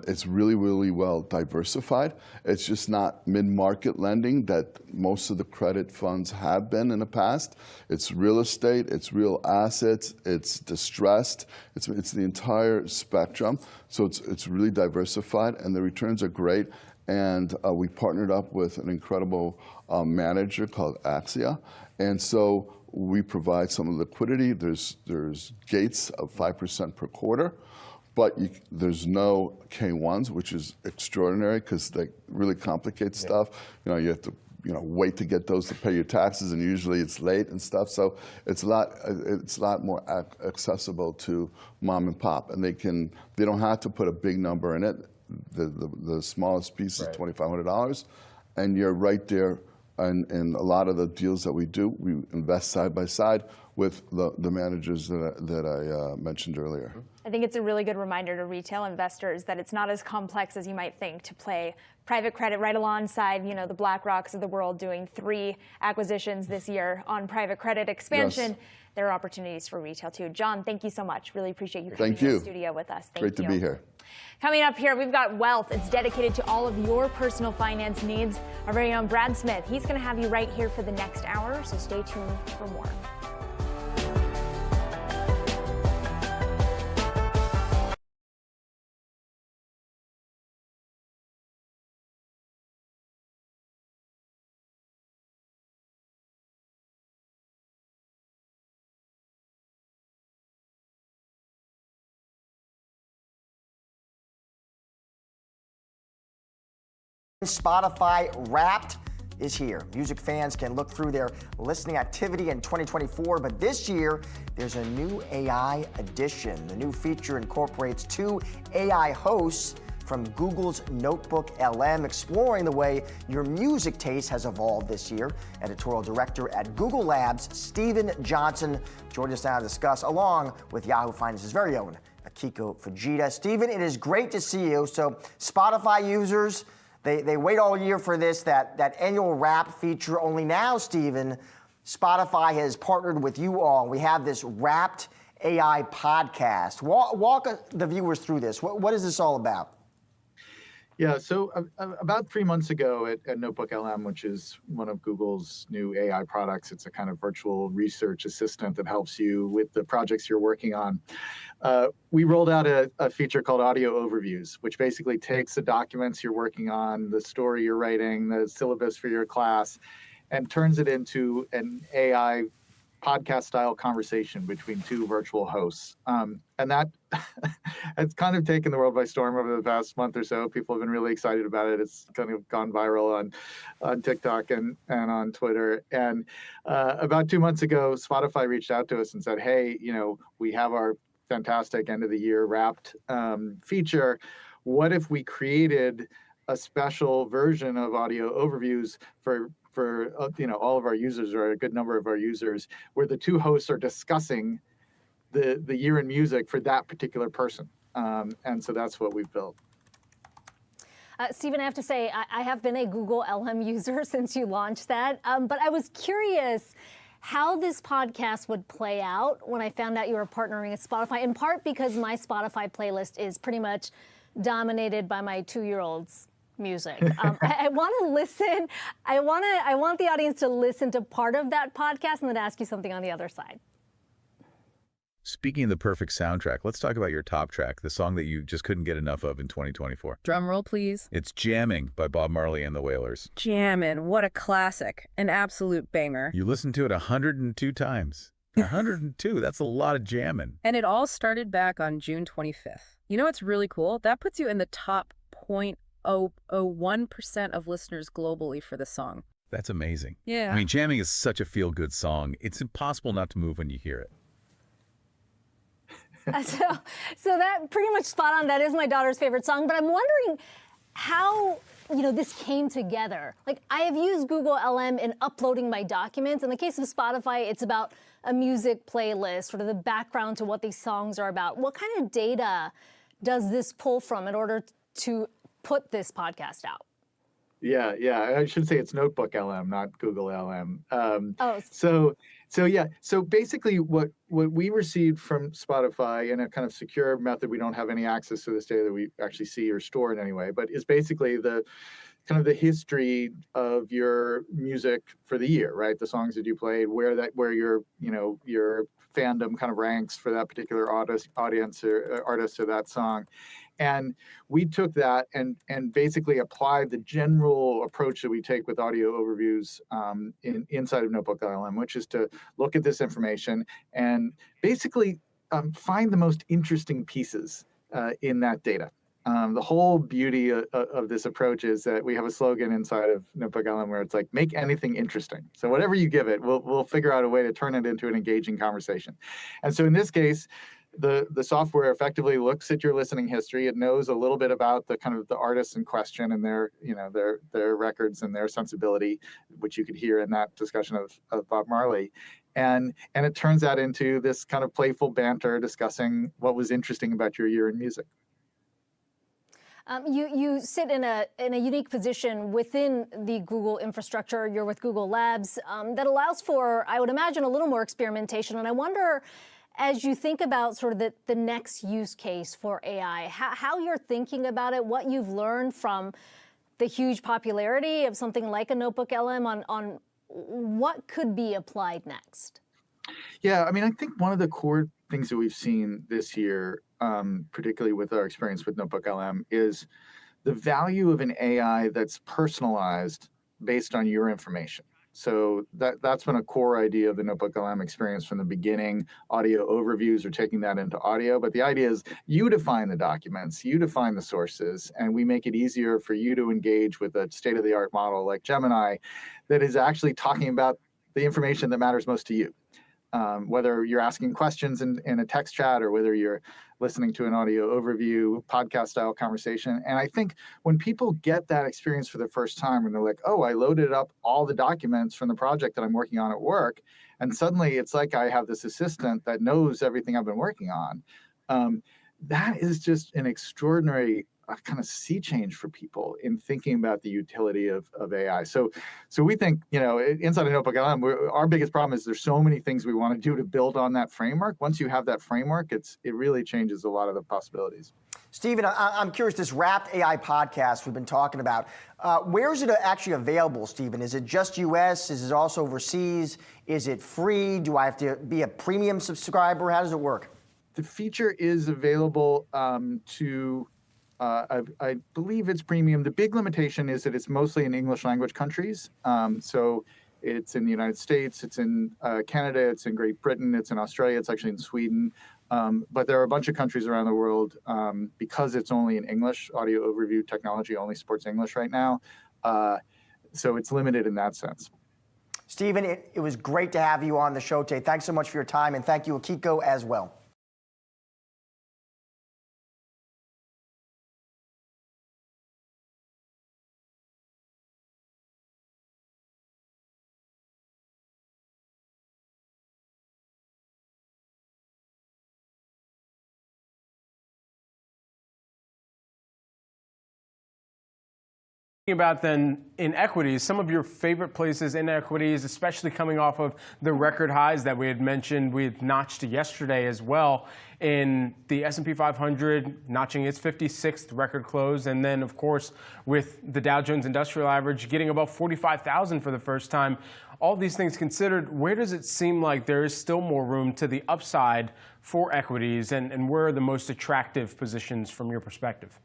it's really, really well diversified. It's just not mid-market lending that most of the credit funds have been in the past. It's real estate, it's real assets, it's distressed, it's the entire spectrum. So it's really diversified, and the returns are great. And we partnered up with an incredible manager called Axia. And so we provide some of the liquidity. There's gates of 5% per quarter. But there's no K1s, which is extraordinary because they really complicate stuff. You have to wait to get those to pay your taxes, and usually it's late and stuff. So it's a lot more accessible to mom and pop, and they don't have to put a big number in it. The smallest piece is $2,500, and you're right there. And in a lot of the deals that we do, we invest side by side with the managers that I mentioned earlier. I think it's a really good reminder to retail investors that it's not as complex as you might think to play private credit right alongside, the BlackRocks of the world doing 3 acquisitions this year on private credit expansion. Yes. There are opportunities for retail too. John, thank you so much. Really appreciate you coming to the studio with us. Thank you. Great to be here. Coming up here, we've got Wealth. It's dedicated to all of your personal finance needs. Our very own Brad Smith, he's going to have you right here for the next hour, so stay tuned for more. Spotify Wrapped is here. Music fans can look through their listening activity in 2024, but this year there's a new AI edition. The new feature incorporates 2 AI hosts from Google's Notebook LM, exploring the way your music taste has evolved this year. Editorial director at Google Labs, Stephen Johnson, joined us now to discuss, along with Yahoo Finance's very own Akiko Fujita. Stephen, it is great to see you. So Spotify users, They wait all year for this, that annual Wrap feature. Only now, Stephen, Spotify has partnered with you all. We have this Wrapped AI podcast. Walk the viewers through this. What is this all about? Yeah, so about 3 months ago at Notebook LM, which is one of Google's new AI products, it's a kind of virtual research assistant that helps you with the projects you're working on. We rolled out a feature called Audio Overviews, which basically takes the documents you're working on, the story you're writing, the syllabus for your class, and turns it into an AI podcast-style conversation between 2 virtual hosts. And that it's kind of taken the world by storm over the past month or so. People have been really excited about it. It's kind of gone viral on TikTok and on Twitter. And about 2 months ago, Spotify reached out to us and said, hey, we have our fantastic end of the year Wrapped feature. What if we created a special version of Audio Overviews for all of our users, or a good number of our users, where the 2 hosts are discussing the year in music for that particular person. And so that's what we've built. Stephen, I have to say, I have been a Google LM user since you launched that. But I was curious how this podcast would play out when I found out you were partnering with Spotify, in part because my Spotify playlist is pretty much dominated by my 2-year-old's music. I want to listen. I want the audience to listen to part of that podcast and then ask you something on the other side. Speaking of the perfect soundtrack, let's talk about your top track, the song that you just couldn't get enough of in 2024. Drum roll, please. It's Jamming by Bob Marley and the Wailers. Jammin', what a classic. An absolute banger. You listened to it 102 times. 102, that's a lot of jamming. And it all started back on June 25th. You know what's really cool? That puts you in the top 0.001% of listeners globally for the song. That's amazing. Yeah. I mean, Jamming is such a feel-good song. It's impossible not to move when you hear it. So that pretty much spot on. That is my daughter's favorite song. But I'm wondering how this came together. Like, I have used Google LM in uploading my documents. In the case of Spotify, it's about a music playlist, sort of the background to what these songs are about. What kind of data does this pull from in order to put this podcast out? Yeah, I should say it's Notebook LM, not Google LM. Oh. So basically what we received from Spotify in a kind of secure method, we don't have any access to this data that we actually see or store in any way, but is basically the kind of the history of your music for the year, right? The songs that you played, where your fandom kind of ranks for that particular audience or artist or that song. And we took that and basically applied the general approach that we take with audio overviews inside of Notebook LM, which is to look at this information and basically find the most interesting pieces in that data. The whole beauty of this approach is that we have a slogan inside of Notebook LM where it's like, make anything interesting. So whatever you give it, we'll figure out a way to turn it into an engaging conversation. And so in this case, the software effectively looks at your listening history. It knows a little bit about the kind of the artists in question and their records and their sensibility, which you could hear in that discussion of Bob Marley. And it turns that into this kind of playful banter discussing what was interesting about your year in music. You sit in a unique position within the Google infrastructure. You're with Google Labs that allows for, I would imagine, a little more experimentation. And I wonder, as you think about sort of the next use case for AI, how you're thinking about it, what you've learned from the huge popularity of something like a Notebook LM on what could be applied next. Yeah, I mean, I think one of the core things that we've seen this year, particularly with our experience with Notebook LM, is the value of an AI that's personalized based on your information. So that's been a core idea of the Notebook LM experience from the beginning. Audio overviews are taking that into audio, but the idea is you define the documents, you define the sources, and we make it easier for you to engage with a state-of-the-art model like Gemini that is actually talking about the information that matters most to you. Whether you're asking questions in a text chat or whether you're listening to an audio overview, podcast style conversation. And I think when people get that experience for the first time and they're like, oh, I loaded up all the documents from the project that I'm working on at work, and suddenly it's like I have this assistant that knows everything I've been working on. That is just an extraordinary kind of sea change for people in thinking about the utility of AI. So we think, inside of Notebook LM, our biggest problem is there's so many things we want to do to build on that framework. Once you have that framework, it really changes a lot of the possibilities. Stephen, I'm curious, this Wrapped AI podcast we've been talking about, where is it actually available, Stephen? Is it just US? Is it also overseas? Is it free? Do I have to be a premium subscriber? How does it work? The feature is available to I believe it's premium. The big limitation is that it's mostly in English language countries. So it's in the United States, it's in Canada, it's in Great Britain, it's in Australia, it's actually in Sweden. But there are a bunch of countries around the world because it's only in English. Audio overview technology only supports English right now. So it's limited in that sense. Stephen, it was great to have you on the show today. Thanks so much for your time, and thank you, Akiko, as well. About then in equities, some of your favorite places in equities, especially coming off of the record highs that we had mentioned, we had notched yesterday as well in the S&P 500 notching its 56th record close, and then of course with the Dow Jones Industrial Average getting above 45,000 for the first time. All these things considered, where does it seem like there is still more room to the upside for equities, and where are the most attractive positions from your perspective?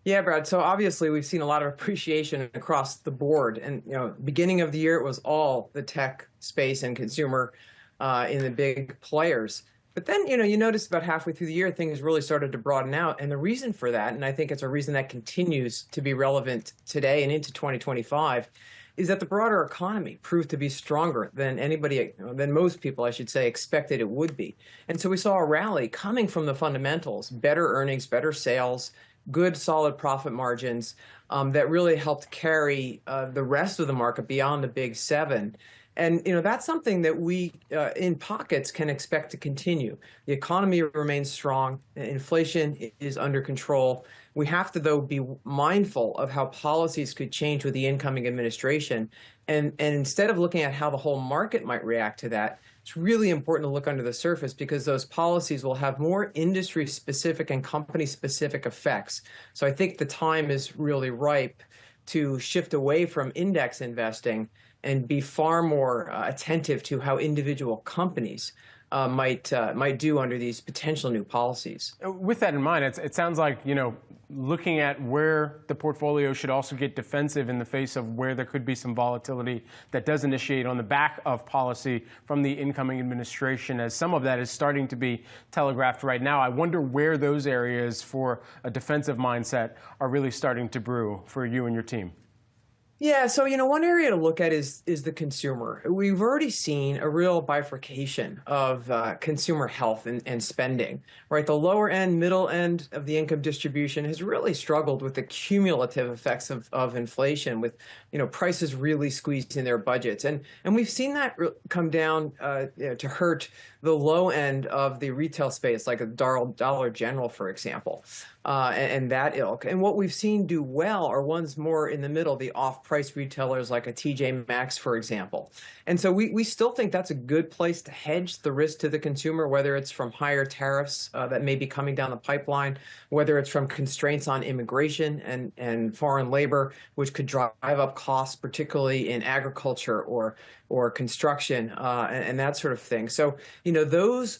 Yeah, Brad. So obviously we've seen a lot of appreciation across the board. And, beginning of the year, it was all the tech space and consumer in the big players. But then, you notice about halfway through the year, things really started to broaden out. And the reason for that, and I think it's a reason that continues to be relevant today and into 2025, is that the broader economy proved to be stronger than than most people, I should say, expected it would be. And so we saw a rally coming from the fundamentals, better earnings, better sales, good, solid profit margins that really helped carry the rest of the market beyond the big seven. And that's something that we, in pockets, can expect to continue. The economy remains strong. Inflation is under control. We have to, though, be mindful of how policies could change with the incoming administration. And instead of looking at how the whole market might react to that, it's really important to look under the surface because those policies will have more industry-specific and company-specific effects. So I think the time is really ripe to shift away from index investing and be far more attentive to how individual companies might do under these potential new policies. With that in mind, it sounds like, looking at where the portfolio should also get defensive in the face of where there could be some volatility that does initiate on the back of policy from the incoming administration, as some of that is starting to be telegraphed right now. I wonder where those areas for a defensive mindset are really starting to brew for you and your team. Yeah, so one area to look at is the consumer. We've already seen a real bifurcation of consumer health and spending, right? The lower end, middle end of the income distribution has really struggled with the cumulative effects of inflation, with prices really squeezed in their budgets, and we've seen that come down to hurt the low end of the retail space, like a Dollar General, for example, and that ilk. And what we've seen do well are ones more in the middle, the off-price retailers like a TJ Maxx, for example. And so we still think that's a good place to hedge the risk to the consumer, whether it's from higher tariffs that may be coming down the pipeline, whether it's from constraints on immigration and foreign labor, which could drive up costs, particularly in agriculture or construction and that sort of thing. So, those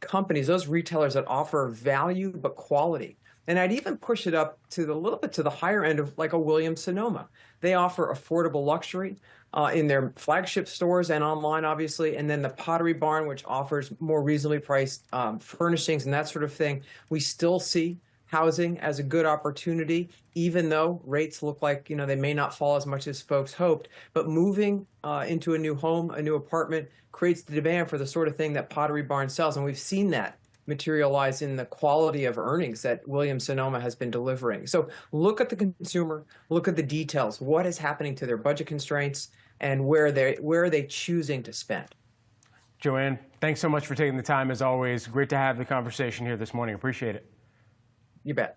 companies, those retailers that offer value but quality, and I'd even push it up to a little bit to the higher end of like a Williams-Sonoma. They offer affordable luxury in their flagship stores and online, obviously, and then the Pottery Barn, which offers more reasonably priced furnishings and that sort of thing. We still see housing as a good opportunity, even though rates look like they may not fall as much as folks hoped. But moving into a new home, a new apartment, creates the demand for the sort of thing that Pottery Barn sells, and we've seen that materialize in the quality of earnings that Williams-Sonoma has been delivering. So look at the consumer, look at the details. What is happening to their budget constraints, and where are they choosing to spend? Joanne, thanks so much for taking the time, as always. Great to have the conversation here this morning. Appreciate it. You bet.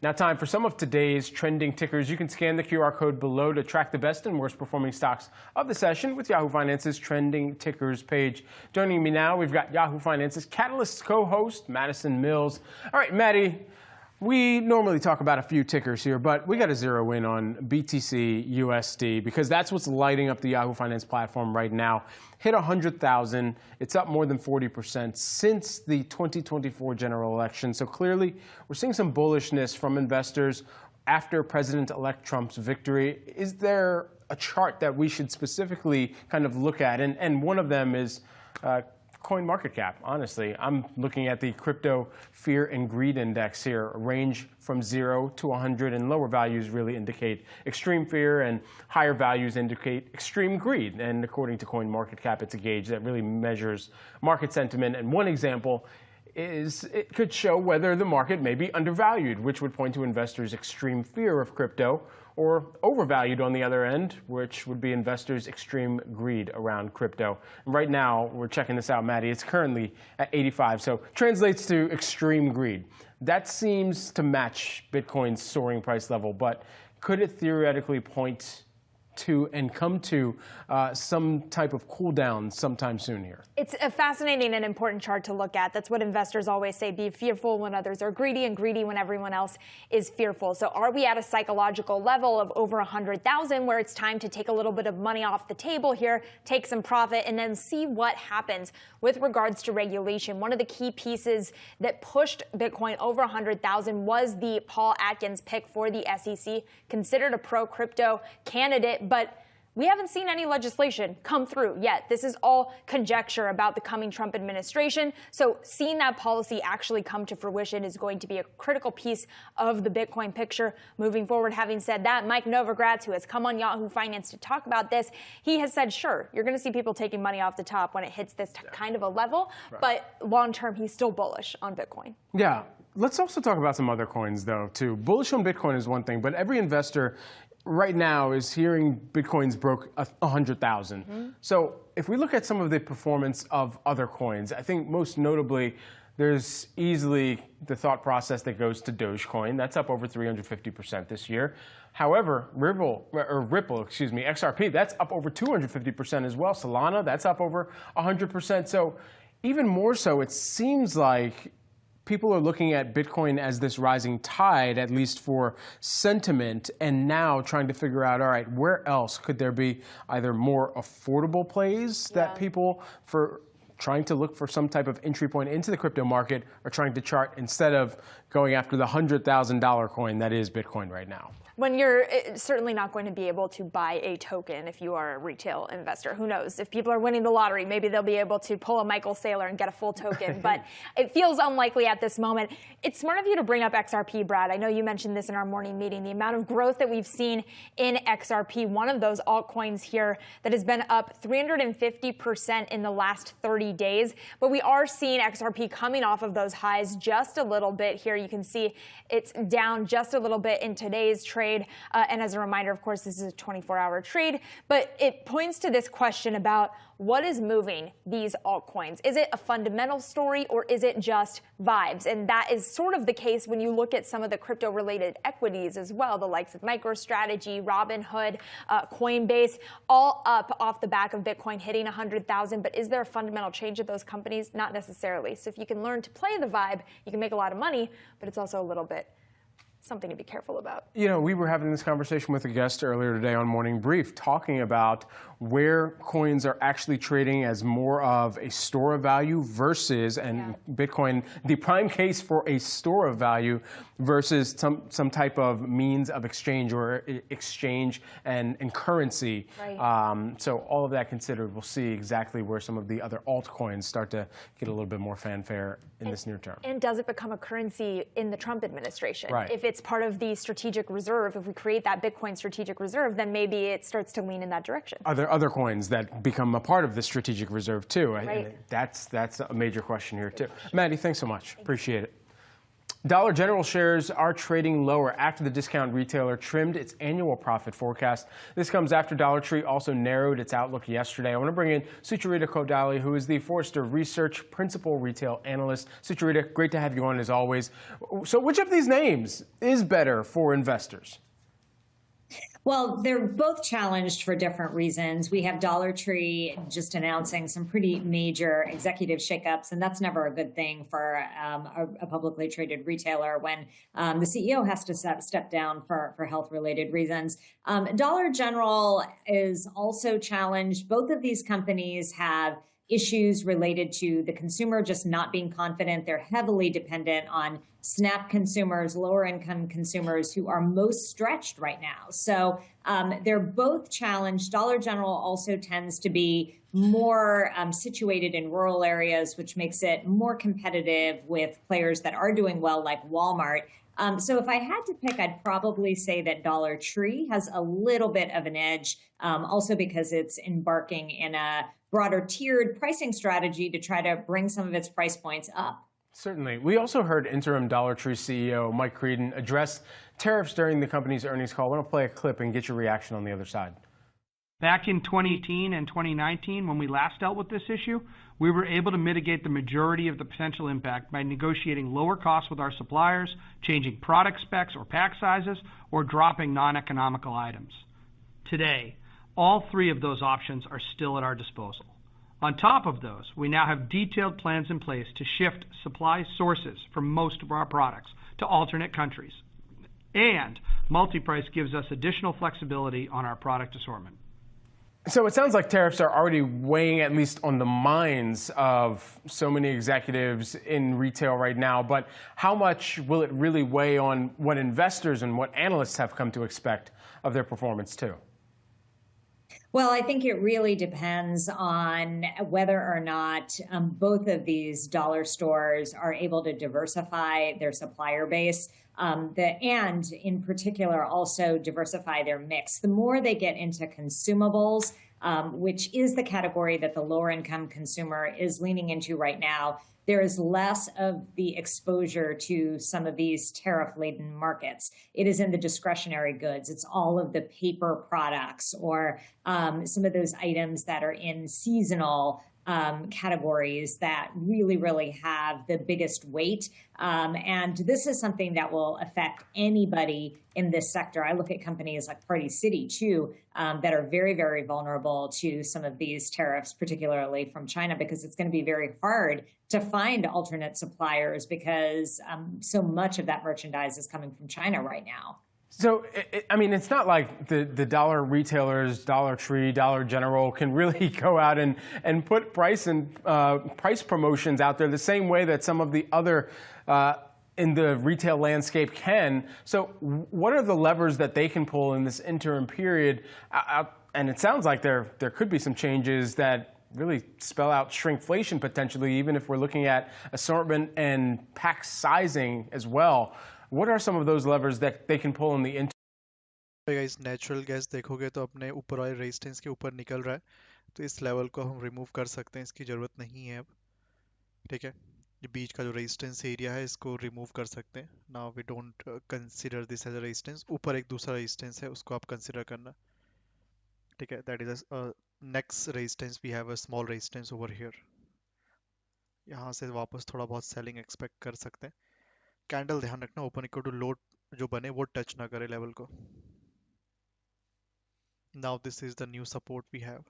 Now, time for some of today's trending tickers. You can scan the QR code below to track the best and worst performing stocks of the session with Yahoo Finance's trending tickers page. Joining me now, we've got Yahoo Finance's Catalyst co-host, Madison Mills. All right, Maddie, we normally talk about a few tickers here, but we got to zero in on BTC USD because that's what's lighting up the Yahoo Finance platform right now. Hit 100,000. It's up more than 40% since the 2024 general election. So clearly, we're seeing some bullishness from investors after President-elect Trump's victory. Is there a chart that we should specifically kind of look at? And one of them is coin market cap. Honestly, I'm looking at the crypto fear and greed index here, a range from 0 to 100, and lower values really indicate extreme fear and higher values indicate extreme greed. And according to coin market cap, it's a gauge that really measures market sentiment. And one example is it could show whether the market may be undervalued, which would point to investors' extreme fear of crypto, or overvalued on the other end, which would be investors' extreme greed around crypto. And right now, we're checking this out, Maddie. It's currently at 85, so translates to extreme greed. That seems to match Bitcoin's soaring price level, but could it theoretically point to and come to some type of cool down sometime soon here? It's a fascinating and important chart to look at. That's what investors always say: be fearful when others are greedy, and greedy when everyone else is fearful. So are we at a psychological level of over 100,000 where it's time to take a little bit of money off the table here, take some profit, and then see what happens with regards to regulation? One of the key pieces that pushed Bitcoin over 100,000 was the Paul Atkins pick for the SEC, considered a pro-crypto candidate, but we haven't seen any legislation come through yet. This is all conjecture about the coming Trump administration. So seeing that policy actually come to fruition is going to be a critical piece of the Bitcoin picture moving forward. Having said that, Mike Novogratz, who has come on Yahoo Finance to talk about this, he has said, sure, you're going to see people taking money off the top when it hits this kind of a level, but long term, he's still bullish on Bitcoin. Yeah. Let's also talk about some other coins, though, too. Bullish on Bitcoin is one thing, but every investor right now is hearing Bitcoin's broke 100,000. So if we look at some of the performance of other coins, I think most notably, there's easily the thought process that goes to Dogecoin. That's up over 350% this year. However, Ripple, XRP, that's up over 250% as well. Solana, that's up over 100%. So even more so, it seems like people are looking at Bitcoin as this rising tide, at least for sentiment, and now trying to figure out, all right, where else could there be either more affordable plays that people, for trying to look for some type of entry point into the crypto market, are trying to chart instead of going after the $100,000 coin that is Bitcoin right now? When you're certainly not going to be able to buy a token if you are a retail investor. Who knows? If people are winning the lottery, maybe they'll be able to pull a Michael Saylor and get a full token. But it feels unlikely at this moment. It's smart of you to bring up XRP, Brad. I know you mentioned this in our morning meeting. The amount of growth that we've seen in XRP, one of those altcoins here that has been up 350% in the last 30 days. But we are seeing XRP coming off of those highs just a little bit here. You can see it's down just a little bit in today's trade. And as a reminder, of course, this is a 24-hour trade, but it points to this question about what is moving these altcoins. Is it a fundamental story or is it just vibes? And that is sort of the case when you look at some of the crypto-related equities as well, the likes of MicroStrategy, Robinhood, Coinbase, all up off the back of Bitcoin hitting 100,000. But is there a fundamental change at those companies? Not necessarily. So if you can learn to play the vibe, you can make a lot of money, but it's also a little bit something to be careful about. You know, we were having this conversation with a guest earlier today on Morning Brief, talking about where coins are actually trading as more of a store of value versus, and Bitcoin, the prime case for a store of value versus some type of means of exchange or exchange and currency. Right. So all of that considered, we'll see exactly where some of the other altcoins start to get a little bit more fanfare in this near term. And does it become a currency in the Trump administration? Right. If it's part of the strategic reserve, if we create that Bitcoin strategic reserve, then maybe it starts to lean in that direction. Are there other coins that become a part of the strategic reserve too? Right. And that's a major question here too. Maddie, thanks so much. Appreciate it. Dollar General shares are trading lower after the discount retailer trimmed its annual profit forecast. This comes after Dollar Tree also narrowed its outlook yesterday. I want to bring in Sucharita Kodali, who is the Forrester Research Principal Retail Analyst. Sucharita, great to have you on as always. So which of these names is better for investors? Well, they're both challenged for different reasons. We have Dollar Tree just announcing some pretty major executive shakeups, and that's never a good thing for a publicly traded retailer when the CEO has to step down for health-related reasons. Dollar General is also challenged. Both of these companies have issues related to the consumer just not being confident. They're heavily dependent on SNAP consumers, lower income consumers who are most stretched right now. So they're both challenged. Dollar General also tends to be more situated in rural areas, which makes it more competitive with players that are doing well, like Walmart. So if I had to pick, I'd probably say that Dollar Tree has a little bit of an edge, also because it's embarking in a broader tiered pricing strategy to try to bring some of its price points up. Certainly. We also heard interim Dollar Tree CEO Mike Creedon address tariffs during the company's earnings call. I want to play a clip and get your reaction on the other side. Back in 2018 and 2019, when we last dealt with this issue, we were able to mitigate the majority of the potential impact by negotiating lower costs with our suppliers, changing product specs or pack sizes, or dropping non-economical items. Today, all three of those options are still at our disposal. On top of those, we now have detailed plans in place to shift supply sources for most of our products to alternate countries. And multi-price gives us additional flexibility on our product assortment. So it sounds like tariffs are already weighing at least on the minds of so many executives in retail right now, but how much will it really weigh on what investors and what analysts have come to expect of their performance too? Well, I think it really depends on whether or not both of these dollar stores are able to diversify their supplier base, and in particular also diversify their mix. The more they get into consumables, which is the category that the lower income consumer is leaning into right now, there is less of the exposure to some of these tariff-laden markets. It is in the discretionary goods. It's all of the paper products or some of those items that are in seasonal categories that really have the biggest weight. And this is something that will affect anybody in this sector. I look at companies like Party City, too, that are very vulnerable to some of these tariffs, particularly from China, because it's going to be very hard to find alternate suppliers because so much of that merchandise is coming from China right now. So, I mean, it's not like the dollar retailers, Dollar Tree, Dollar General can really go out and put price promotions out there the same way that some of the other in the retail landscape can. So what are the levers that they can pull in this interim period? And it sounds like there could be some changes that really spell out shrinkflation potentially, even if we're looking at assortment and pack sizing as well. What are some of those levers that they can pull in the interim? Guys natural gas देखोगे तो अपने ऊपर वाले resistance के ऊपर निकल रहा है, तो इस लेवल को हम रिमूव कर सकते हैं, इसकी ज़रूरत नहीं है अब. ठीक है, ये बीच का जो रेजिस्टेंस एरिया है इसको रिमूव कर सकते हैं. Now we don't consider this as a resistance. ऊपर एक दूसरा रेजिस्टेंस है, उसको आप कंसीडर करना. ठीक है, that is next resistance. We have a small resistance over here. यहाँ से वापस थोड़ा बहुत सेलिंग एक्सपेक्ट कर सकते हैं. कैंडल ध्यान रखना ओपन इक्वल टू लो जो बने वो टच ना करे लेवल को. Now this is the new support we have.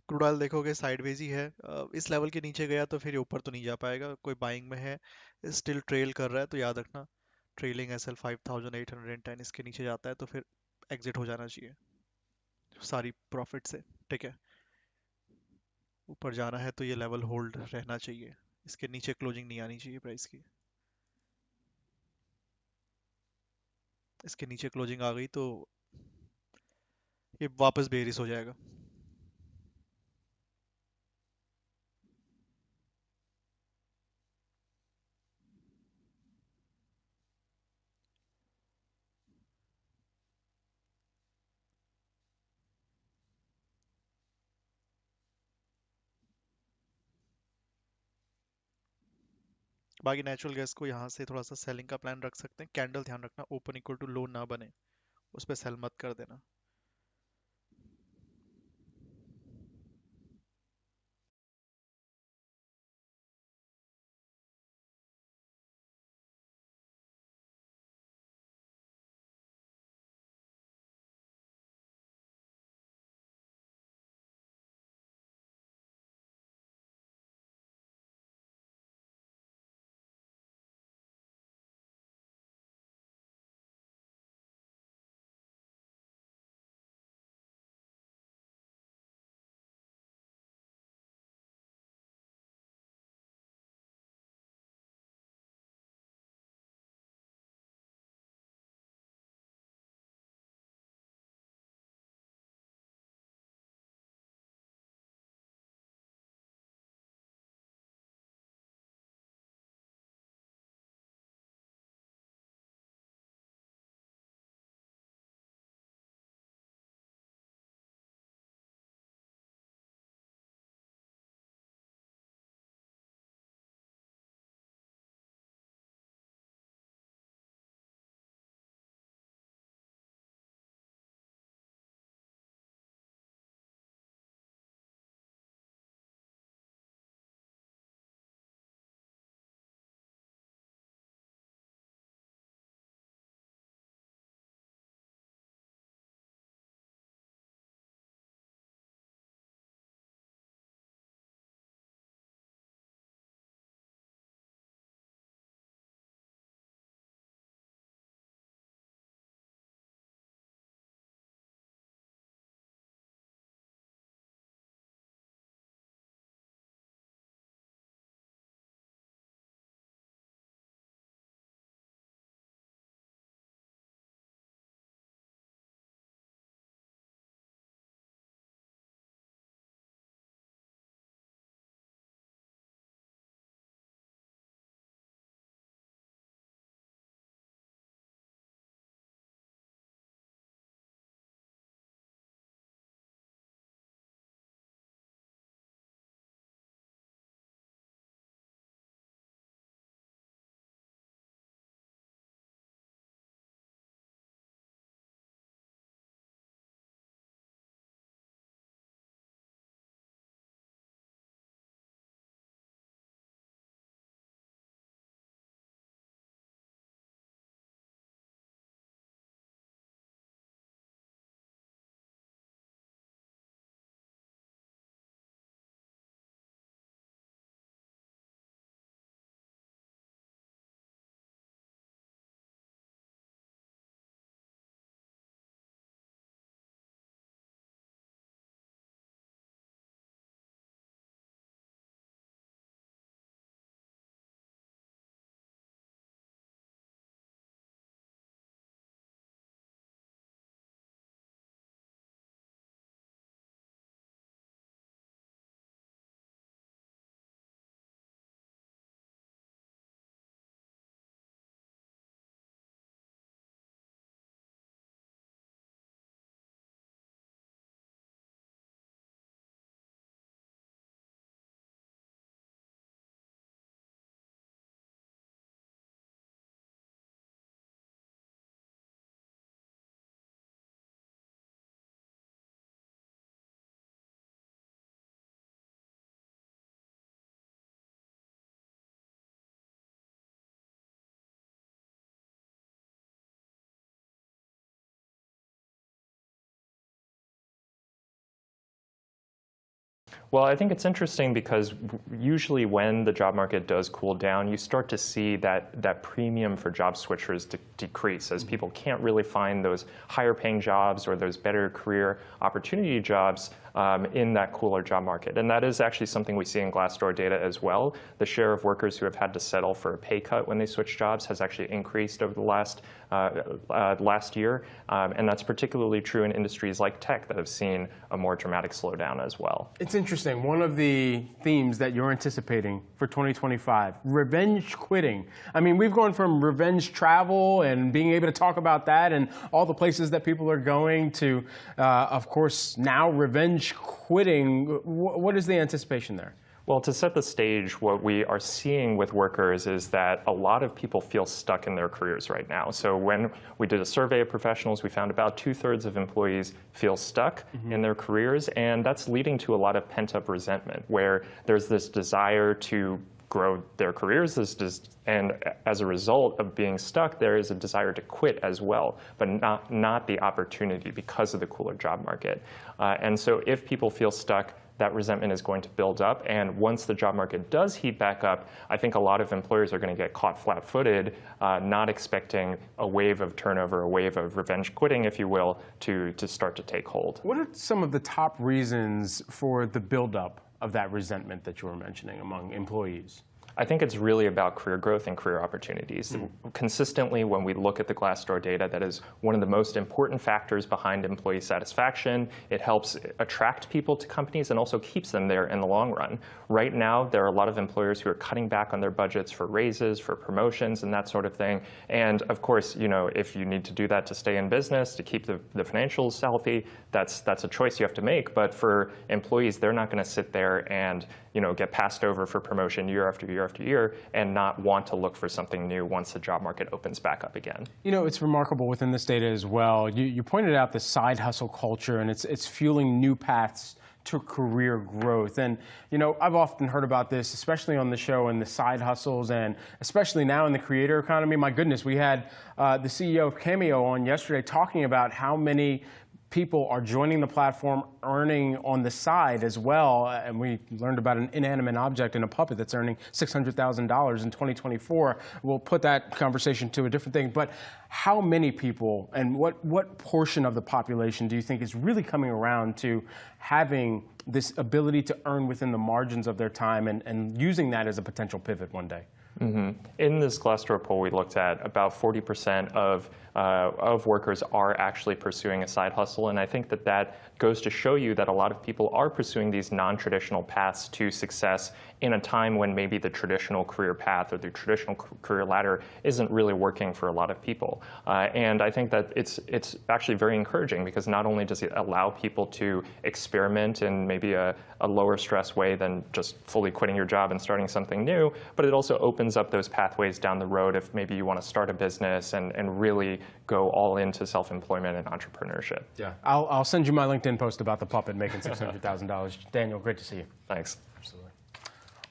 Crude oil देखोगे साइडवेज ही है. इस लेवल के नीचे गया तो फिर ये ऊपर तो नहीं जा पाएगा. कोई बाइंग में है, स्टिल ट्रेल कर रहा है, तो याद रखना ट्रेलिंग एसएल 5810 इसके नीचे जाता है तो फिर एग्जिट हो जाना चाहिए सारी प्रॉफिट से. ठीक है, ऊपर जाना है तो ये लेवल होल्ड रहना चाहिए. इसके नीचे क्लोजिंग नहीं आनी चाहिए प्राइस की. इसके नीचे क्लोजिंग आ गई तो ये वापस बेरिस हो जाएगा. बाकी नेचुरल गैस को यहाँ से थोड़ा सा सेलिंग का प्लान रख सकते हैं. कैंडल ध्यान रखना ओपन इक्वल टू लो ना बने, उस पर सेल मत कर देना. Well, I think it's interesting because usually when the job market does cool down, you start to see that premium for job switchers decrease as people can't really find those higher paying jobs or those better career opportunity jobs in that cooler job market. And that is actually something we see in Glassdoor data as well. The share of workers who have had to settle for a pay cut when they switch jobs has actually increased over the last year. And that's particularly true in industries like tech that have seen a more dramatic slowdown as well. It's interesting. One of the themes that you're anticipating for 2025, revenge quitting. I mean, we've gone from revenge travel and being able to talk about that and all the places that people are going to, of course, now revenge quitting. What is the anticipation there? Well, to set the stage, what we are seeing with workers is that a lot of people feel stuck in their careers right now. So when we did a survey of professionals, we found about 2/3 of employees feel stuck in their careers, and that's leading to a lot of pent-up resentment, where there's this desire to grow their careers, and as a result of being stuck, there is a desire to quit as well, but not the opportunity because of the cooler job market. And so if people feel stuck, that resentment is going to build up. And once the job market does heat back up, I think a lot of employers are going to get caught flat-footed, not expecting a wave of turnover, a wave of revenge quitting, if you will, to start to take hold. What are some of the top reasons for the buildup of that resentment that you were mentioning among employees? I think it's really about career growth and career opportunities. Consistently, when we look at the Glassdoor data, that is one of the most important factors behind employee satisfaction. It helps attract people to companies and also keeps them there in the long run. Right now, there are a lot of employers who are cutting back on their budgets for raises, for promotions, and that sort of thing. And of course, if you need to do that to stay in business, to keep the financials healthy, that's a choice you have to make. But for employees, they're not going to sit there and get passed over for promotion year after year after year and not want to look for something new once the job market opens back up again. It's remarkable within this data as well. You pointed out the side hustle culture, and it's fueling new paths to career growth. And, I've often heard about this, especially on the show, and the side hustles, and especially now in the creator economy. My goodness, we had the CEO of Cameo on yesterday talking about how many people are joining the platform, earning on the side as well. And we learned about an inanimate object in a puppet that's earning $600,000 in 2024. We'll put that conversation to a different thing. But how many people and what portion of the population do you think is really coming around to having this ability to earn within the margins of their time and using that as a potential pivot one day? In this Glassdoor poll we looked at, about 40% of workers are actually pursuing a side hustle, and I think that goes to show you that a lot of people are pursuing these non-traditional paths to success in a time when maybe the traditional career path or the traditional career ladder isn't really working for a lot of people. And I think that it's actually very encouraging, because not only does it allow people to experiment in maybe a lower stress way than just fully quitting your job and starting something new, but it also opens up those pathways down the road if maybe you want to start a business and really go all into self-employment and entrepreneurship. Yeah, I'll send you my LinkedIn post about the puppet making $600,000. Daniel, great to see you. Thanks. Absolutely.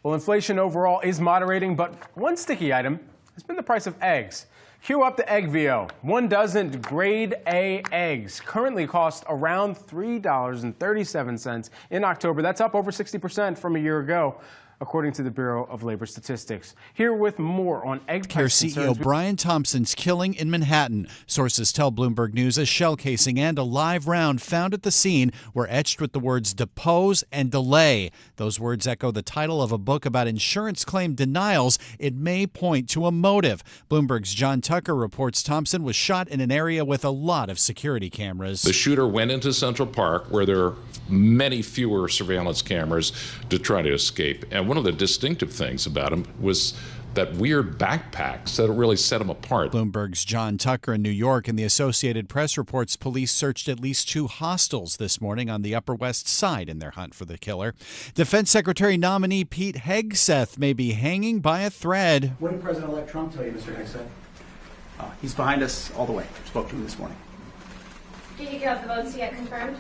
Well, inflation overall is moderating, but one sticky item has been the price of eggs. Cue up the egg VO. 1 dozen grade A eggs currently cost around $3.37 in October. That's up over 60% from a year ago, according to the Bureau of Labor Statistics. Here with more on egg price CEO Brian Thompson's killing in Manhattan. Sources tell Bloomberg News a shell casing and a live round found at the scene were etched with the words depose and delay. Those words echo the title of a book about insurance claim denials. It may point to a motive. Bloomberg's John Tucker reports Thompson was shot in an area with a lot of security cameras. The shooter went into Central Park, where there are many fewer surveillance cameras, to try to escape. And one of the distinctive things about him was that weird backpack that really set him apart. Bloomberg's John Tucker in New York, and the Associated Press reports police searched at least 2 hostels this morning on the Upper West Side in their hunt for the killer. Defense Secretary nominee Pete Hegseth may be hanging by a thread. What did President-elect Trump tell you, Mr. Hegseth? He's behind us all the way. Spoke to him this morning. Did you have the votes yet confirmed?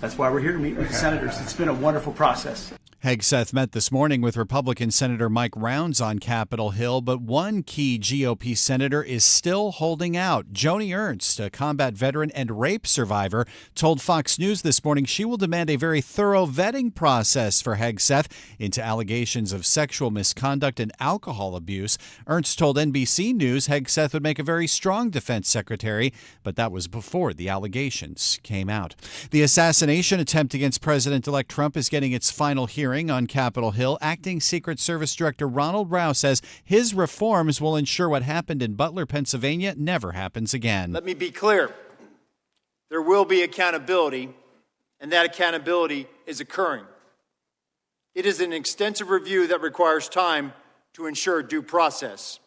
That's why we're here to meet with the senators. It's been a wonderful process. Hegseth met this morning with Republican Senator Mike Rounds on Capitol Hill, but one key GOP senator is still holding out. Joni Ernst, a combat veteran and rape survivor, told Fox News this morning she will demand a very thorough vetting process for Hegseth into allegations of sexual misconduct and alcohol abuse. Ernst told NBC News Hegseth would make a very strong defense secretary, but that was before the allegations came out. The assassination attempt against President-elect Trump is getting its final hearing on Capitol Hill. Acting Secret Service Director Ronald Rao says his reforms will ensure what happened in Butler, Pennsylvania never happens again. Let me be clear. There will be accountability, and that accountability is occurring. It is an extensive review that requires time to ensure due process.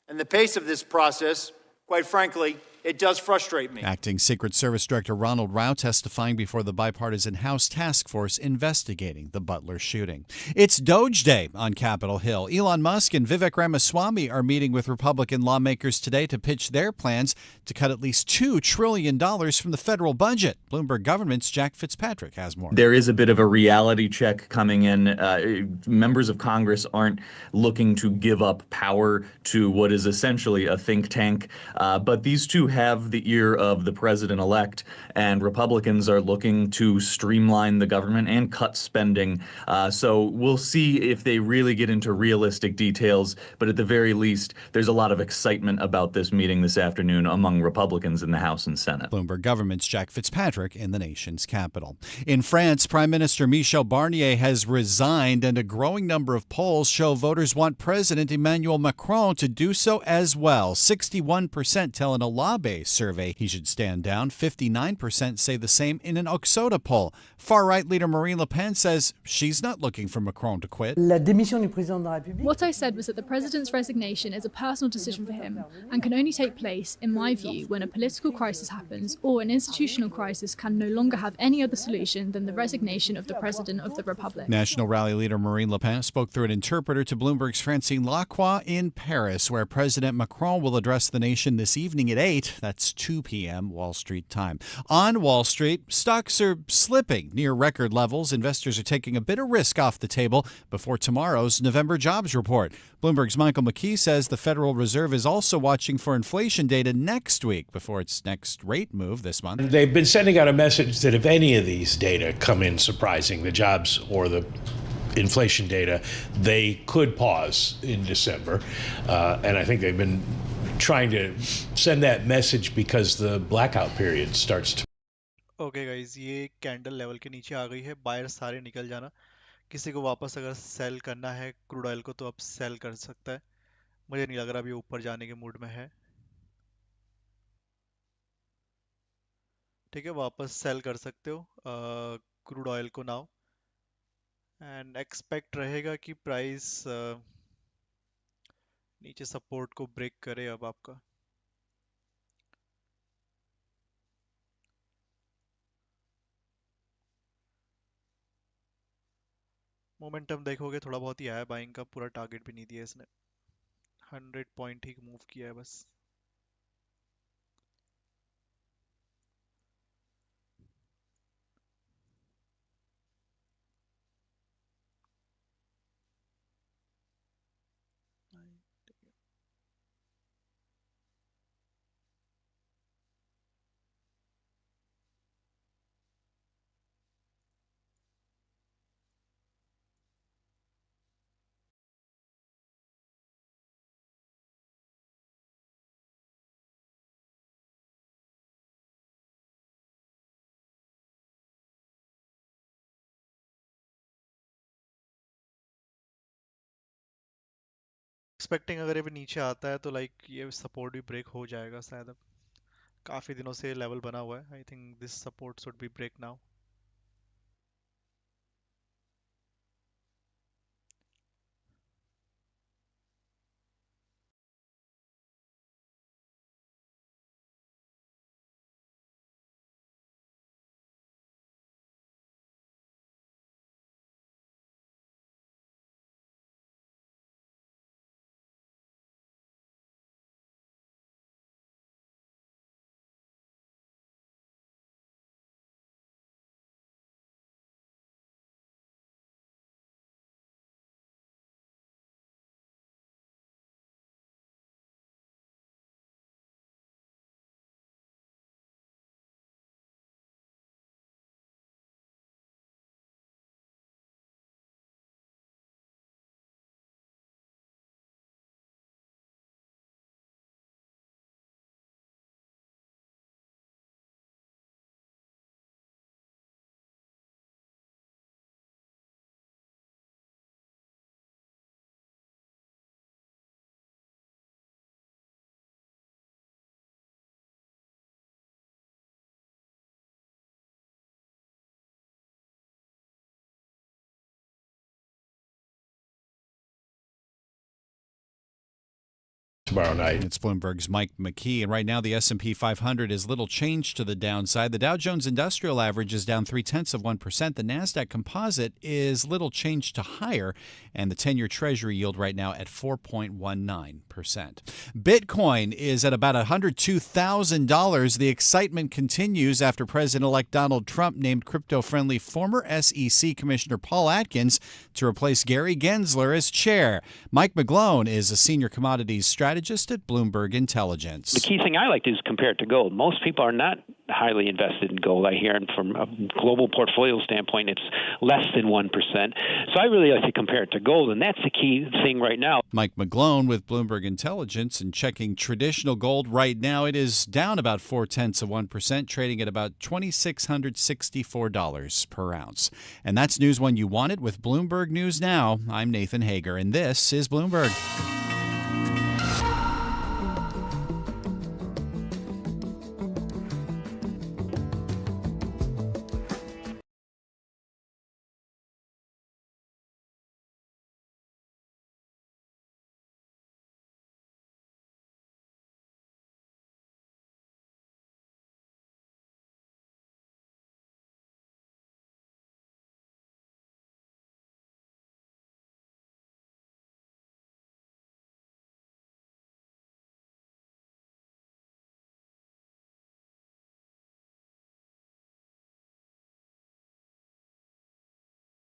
And the pace of this process, quite frankly, it does frustrate me. Acting Secret Service Director Ronald Rao testifying before the bipartisan House task force investigating the Butler shooting. It's Doge Day on Capitol Hill. Elon Musk and Vivek Ramaswamy are meeting with Republican lawmakers today to pitch their plans to cut at least $2 trillion from the federal budget. Bloomberg Government's Jack Fitzpatrick has more. There is a bit of a reality check coming in. Members of Congress aren't looking to give up power to what is essentially a think tank, but these two have the ear of the president-elect, and Republicans are looking to streamline the government and cut spending. So we'll see if they really get into realistic details, but at the very least, there's a lot of excitement about this meeting this afternoon among Republicans in the House and Senate. Bloomberg Government's Jack Fitzpatrick in the nation's capital. In France, Prime Minister Michel Barnier has resigned, and a growing number of polls show voters want President Emmanuel Macron to do so as well. 61% tell in a law-based survey he should stand down. 59% say the same in an Oxota poll. Far-right leader Marine Le Pen says she's not looking for Macron to quit. What I said was that the president's resignation is a personal decision for him and can only take place, in my view, when a political crisis happens or an institutional crisis can no longer have any other solution than the resignation of the president of the republic. National Rally leader Marine Le Pen spoke through an interpreter to Bloomberg's Francine Lacroix in Paris, where President Macron will address the nation this evening at 8. That's 2 p.m. Wall Street time. On Wall Street, stocks are slipping near record levels. Investors are taking a bit of risk off the table before tomorrow's November jobs report. Bloomberg's Michael McKee says the Federal Reserve is also watching for inflation data next week before its next rate move this month. They've been sending out a message that if any of these data come in surprising, the jobs or the inflation data, they could pause in December. And I think they've been trying to send that message because the blackout period starts to. Okay guys, ये candle level के नीचे आ गई है. Buyer सारे निकल जाना. किसी को वापस अगर सेल करना है क्रूड ऑयल को तो अब सेल कर सकता है. मुझे नहीं लग रहा अभी ऊपर जाने के मूड में है. ठीक है, वापस सेल कर सकते हो क्रूड ऑयल को नाउ. एंड एक्सपेक्ट रहेगा कि प्राइस नीचे सपोर्ट को ब्रेक करे अब आपका. मोमेंटम देखोगे थोड़ा बहुत ही आया बाइंग का, पूरा टारगेट भी नहीं दिया इसने. 100 पॉइंट ही मूव किया है बस. एक्सपेक्टिंग अगर ये भी नीचे आता है तो लाइक ये सपोर्ट भी ब्रेक हो जाएगा शायद. अब काफी दिनों से लेवल बना हुआ है. I think this support should be break now. tomorrow night. It's Bloomberg's Mike McKee, and right now the S&P 500 is little change to the downside. The Dow Jones Industrial Average is down 0.3%. The Nasdaq Composite is little change to higher, and the 10-year Treasury yield right now at 4.19%. Bitcoin is at about $102,000. The excitement continues after President-elect Donald Trump named crypto-friendly former SEC Commissioner Paul Atkins to replace Gary Gensler as chair. Mike McGlone is a senior commodities strategist at Bloomberg Intelligence. The key thing I like is compare it to gold. Most people are not highly invested in gold. I hear, and from a global portfolio standpoint, it's less than 1%. So I really like to compare it to gold, and that's the key thing right now. Mike McGlone with Bloomberg Intelligence, and checking traditional gold right now, it is down about 0.4%, trading at about $2,664 per ounce. And that's news when you want it with Bloomberg News Now. I'm Nathan Hager, and this is Bloomberg.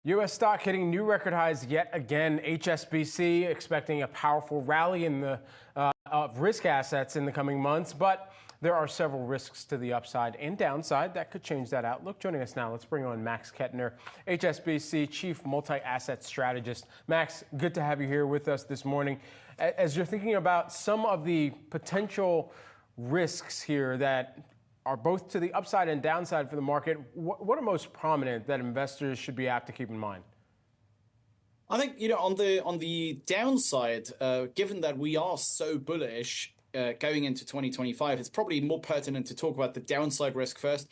U.S. stock hitting new record highs yet again. HSBC expecting a powerful rally in the risk assets in the coming months, but there are several risks to the upside and downside that could change that outlook. Joining us now, let's bring on Max Kettner, HSBC Chief Multi-Asset Strategist. Max, good to have you here with us this morning. As you're thinking about some of the potential risks here that are both to the upside and downside for the market, what are most prominent that investors should be apt to keep in mind? I think, on the downside, given that we are so bullish going into 2025, it's probably more pertinent to talk about the downside risk first.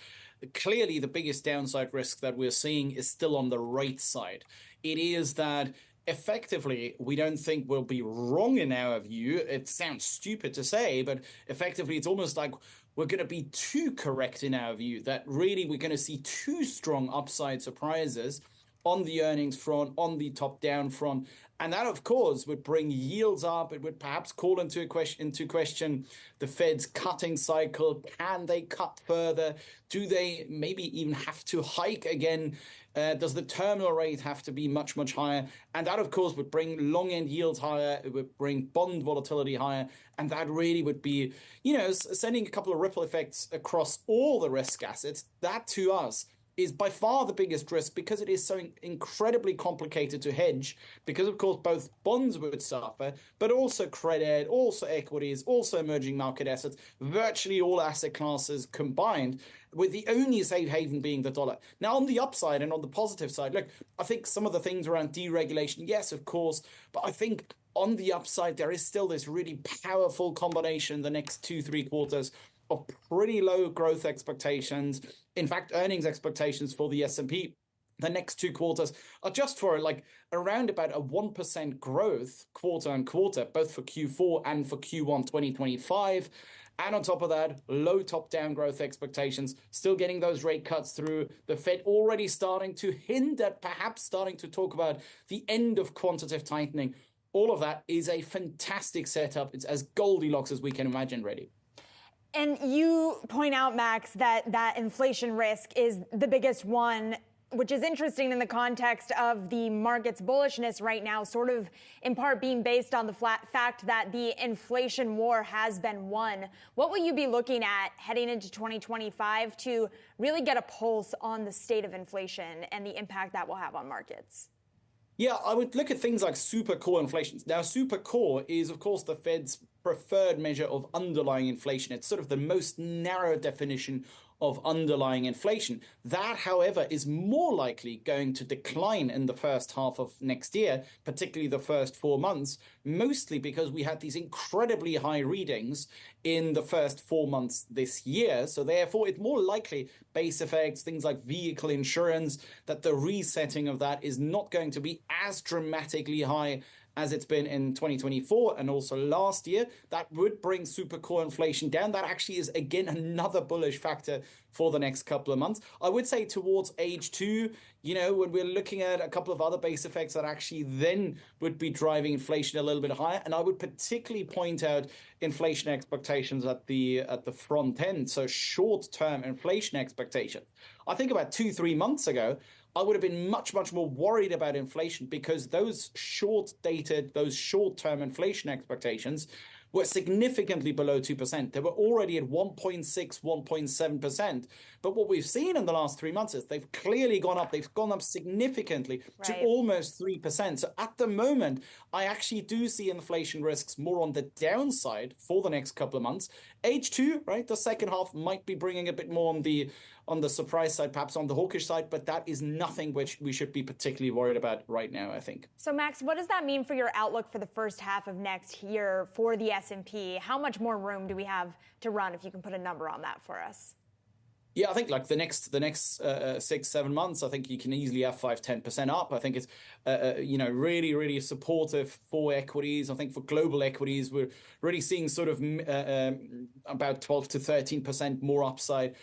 Clearly, the biggest downside risk that we're seeing is still on the right side. It is that effectively, we don't think we'll be wrong in our view. It sounds stupid to say, but effectively, it's almost like we're going to be too correct in our view, that really we're going to see too strong upside surprises on the earnings front, on the top-down front. And that, of course, would bring yields up. It would perhaps call into question the Fed's cutting cycle. Can they cut further? Do they maybe even have to hike again? Does the terminal rate have to be much, much higher? And that, of course, would bring long-end yields higher. It would bring bond volatility higher. And that really would be, sending a couple of ripple effects across all the risk assets. That, to us, is by far the biggest risk because it is so incredibly complicated to hedge, because, of course, both bonds would suffer, but also credit, also equities, also emerging market assets, virtually all asset classes combined, with the only safe haven being the dollar. Now, on the upside and on the positive side, look, I think some of the things around deregulation, yes, of course, but I think on the upside, there is still this really powerful combination the next 2-3 quarters of pretty low growth expectations. In fact, earnings expectations for the S&P the next 2 quarters are just for around about a 1% growth quarter on quarter, both for Q4 and for Q1 2025. And on top of that, low top-down growth expectations, still getting those rate cuts through. The Fed already starting to hint at perhaps starting to talk about the end of quantitative tightening. All of that is a fantastic setup. It's as Goldilocks as we can imagine, really. And you point out, Max, that inflation risk is the biggest one, which is interesting in the context of the market's bullishness right now, sort of in part being based on the fact that the inflation war has been won. What will you be looking at heading into 2025 to really get a pulse on the state of inflation and the impact that will have on markets? Yeah, I would look at things like super core inflation. Now, super core is, of course, the Fed's preferred measure of underlying inflation. It's sort of the most narrow definition of underlying inflation. That, however, is more likely going to decline in the first half of next year, particularly the first 4 months, mostly because we had these incredibly high readings in the first 4 months this year. So therefore, it's more likely base effects, things like vehicle insurance, that the resetting of that is not going to be as dramatically high as it's been in 2024 and also last year, that would bring super core inflation down. That actually is, again, another bullish factor for the next couple of months. I would say towards H2, when we're looking at a couple of other base effects that actually then would be driving inflation a little bit higher. And I would particularly point out inflation expectations at the front end. So short-term inflation expectation. I think about 2-3 months ago, I would have been much, much more worried about inflation because those short-dated, those short-term inflation expectations were significantly below 2%. They were already at 1.6, 1.7%. But what we've seen in the last 3 months is they've clearly gone up. They've gone up significantly to almost 3%. So at the moment, I actually do see inflation risks more on the downside for the next couple of months. H2, right, the second half might be bringing a bit more on the surprise side, perhaps on the hawkish side, but that is nothing which we should be particularly worried about right now, I think. So, Max, what does that mean for your outlook for the first half of next year for the S&P? How much more room do we have to run, if you can put a number on that for us? Yeah, I think like the next 6-7 months, I think you can easily have 5-10% up. I think it's really, really supportive for equities. I think for global equities, we're really seeing sort of about 12 to 13% more upside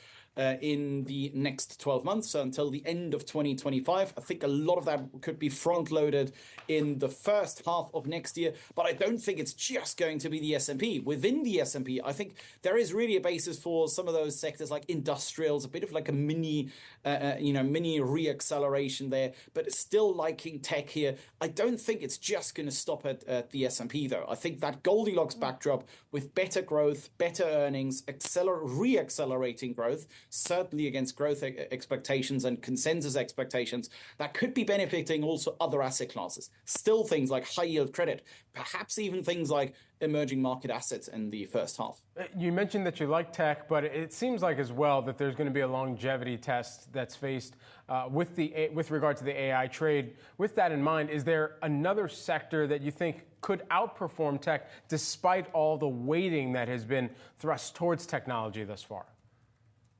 in the next 12 months, so until the end of 2025. I think a lot of that could be front-loaded in the first half of next year, but I don't think it's just going to be the S&P. Within the S&P, I think there is really a basis for some of those sectors like industrials, a bit of like a mini re-acceleration there, but it's still liking tech here. I don't think it's just going to stop at the S&P, though. I think that Goldilocks backdrop with better growth, better earnings, re-accelerating growth, certainly against growth expectations and consensus expectations, that could be benefiting also other asset classes. Still things like high yield credit, perhaps even things like emerging market assets in the first half. You mentioned that you like tech, but it seems like as well that there's going to be a longevity test that's faced with regard to the AI trade. With that in mind, is there another sector that you think could outperform tech despite all the weighting that has been thrust towards technology thus far?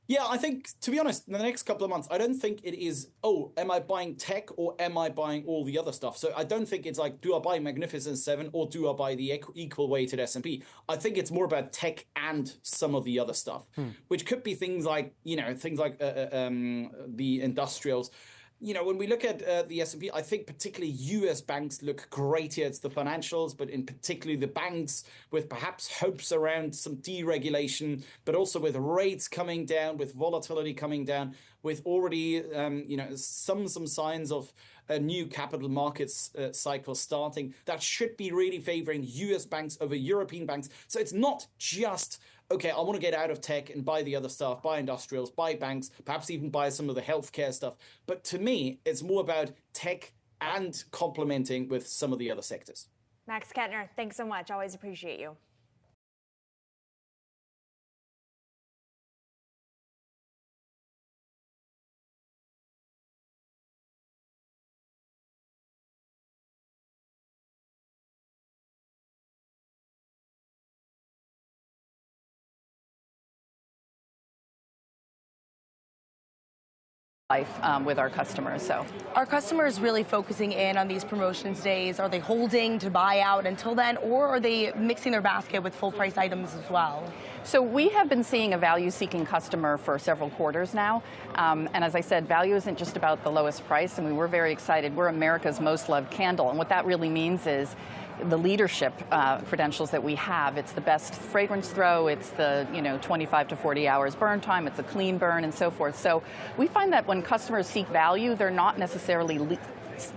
Yeah, I think, to be honest, in the next couple of months, I don't think it is, am I buying tech or am I buying all the other stuff? So I don't think it's like, do I buy Magnificent 7 or do I buy the equal weighted S&P? I think it's more about tech and some of the other stuff, which could be things like, the industrials. When we look at the S&P, I think particularly US banks look great here. It's the financials, but in particularly the banks with perhaps hopes around some deregulation, but also with rates coming down, with volatility coming down, with already, some signs of a new capital markets cycle starting. That should be really favoring US banks over European banks. So it's not just, okay, I want to get out of tech and buy the other stuff, buy industrials, buy banks, perhaps even buy some of the healthcare stuff. But to me, it's more about tech and complementing with some of the other sectors. Max Kettner, thanks so much. Always appreciate you. With our customers. So are customers really focusing in on these promotions days? Are they holding to buy out until then, or are they mixing their basket with full price items as well? So we have been seeing a value-seeking customer for several quarters now. And as I said, value isn't just about the lowest price. I mean, we're very excited. We're America's most loved candle. And what that really means is the leadership credentials that we have. It's the best fragrance throw. It's the 25 to 40 hours burn time. It's a clean burn and so forth. So we find that when customers seek value, they're not necessarily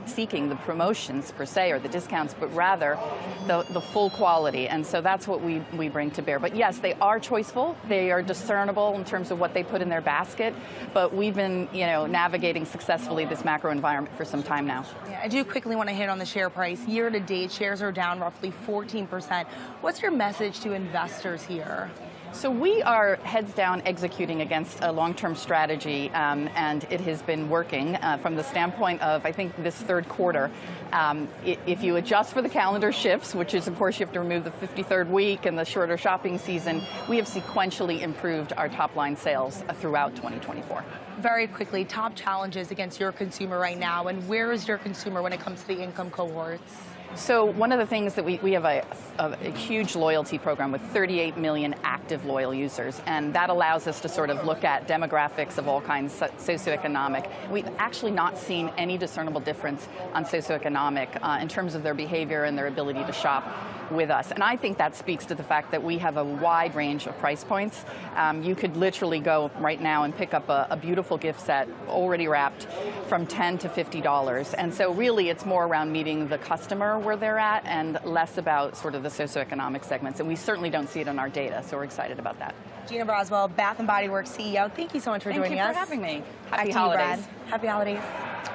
seeking the promotions per se or the discounts, but rather the full quality. And so that's what we bring to bear. But yes, they are choiceful. They are discernible in terms of what they put in their basket. But we've been, navigating successfully this macro environment for some time now. Yeah, I do quickly want to hit on the share price. Year to date, shares are down roughly 14%. What's your message to investors here? So we are heads down executing against a long-term strategy, and it has been working from the standpoint of, I think, this third quarter. If you adjust for the calendar shifts, which is, of course, you have to remove the 53rd week and the shorter shopping season, we have sequentially improved our top-line sales throughout 2024. Very quickly, top challenges against your consumer right now, and where is your consumer when it comes to the income cohorts? So one of the things that we have a huge loyalty program with 38 million active loyal users, and that allows us to sort of look at demographics of all kinds, socioeconomic. We've actually not seen any discernible difference on socioeconomic in terms of their behavior and their ability to shop with us. And I think that speaks to the fact that we have a wide range of price points. You could literally go right now and pick up a beautiful gift set already wrapped from $10 to $50. And so really it's more around meeting the customer where they're at and less about sort of the socioeconomic segments. And we certainly don't see it in our data, so we're excited about that. Gina Braswell, Bath & Body Works CEO, thank you so much for joining us. Thank you for having me. Happy holidays. Happy holidays.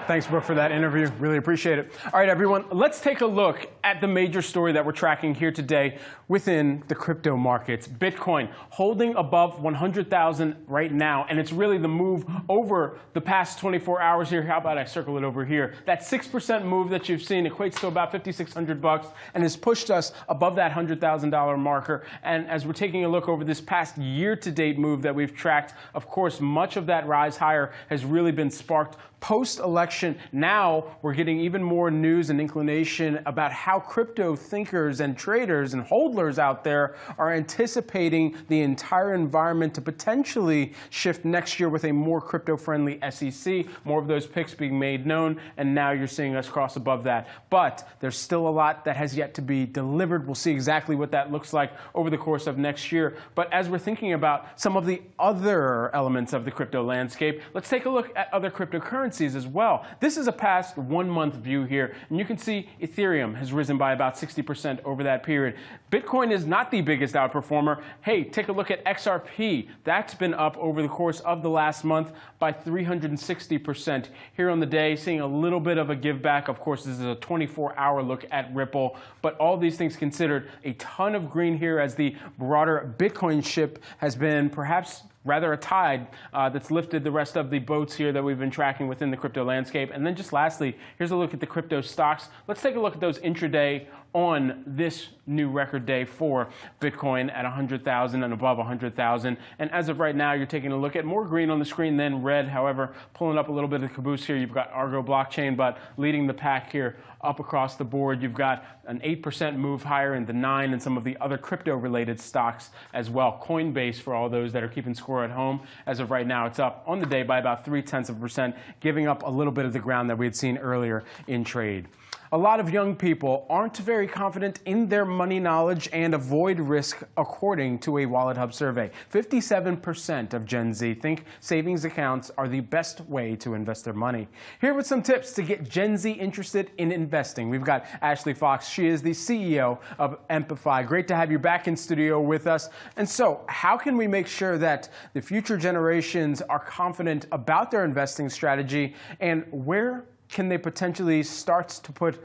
Thanks, Brooke, for that interview. Really appreciate it. All right, everyone, let's take a look at the major story that we're tracking here today within the crypto markets. Bitcoin holding above 100,000 right now, and it's really the move over the past 24 hours here. How about I circle it over here? That 6% move that you've seen equates to about $5,600 and has pushed us above that $100,000 marker. And as we're taking a look over this past year-to-date move that we've tracked, of course, much of that rise higher has really been sparked post-election. Now we're getting even more news and inclination about how crypto thinkers and traders and hodlers out there are anticipating the entire environment to potentially shift next year with a more crypto-friendly SEC. More of those picks being made known, and now you're seeing us cross above that. But there's still a lot that has yet to be delivered. We'll see exactly what that looks like over the course of next year. But as we're thinking about some of the other elements of the crypto landscape, let's take a look at other cryptocurrencies as well. This is a past 1 month view here, and you can see Ethereum has risen by about 60% over that period. Bitcoin is not the biggest outperformer. Hey, take a look at XRP. That's been up over the course of the last month by 360%. Here on the day, seeing a little bit of a give back. Of course, this is a 24-hour look at Ripple, but all these things considered, a ton of green here as the broader Bitcoin ship has been perhaps rather a tide that's lifted the rest of the boats here that we've been tracking within the crypto landscape. And then just lastly, here's a look at the crypto stocks. Let's take a look at those intraday on this new record day for Bitcoin at 100,000 and above 100,000. And as of right now, you're taking a look at more green on the screen than red. However, pulling up a little bit of the caboose here, you've got Argo blockchain, but leading the pack here up across the board. You've got an 8% move higher in the 9 and some of the other crypto-related stocks as well. Coinbase, for all those that are keeping score at home, as of right now, it's up on the day by about 0.3%, giving up a little bit of the ground that we had seen earlier in trade. A lot of young people aren't very confident in their money knowledge and avoid risk, according to a Wallet Hub survey. 57% of Gen Z think savings accounts are the best way to invest their money. Here with some tips to get Gen Z interested in investing. We've got Ashley Fox. She is the CEO of Amplify. Great to have you back in studio with us. And so, how can we make sure that the future generations are confident about their investing strategy, and where can they potentially start to put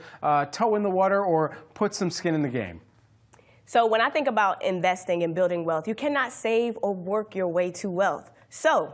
toe in the water or put some skin in the game? So when I think about investing and building wealth, you cannot save or work your way to wealth. So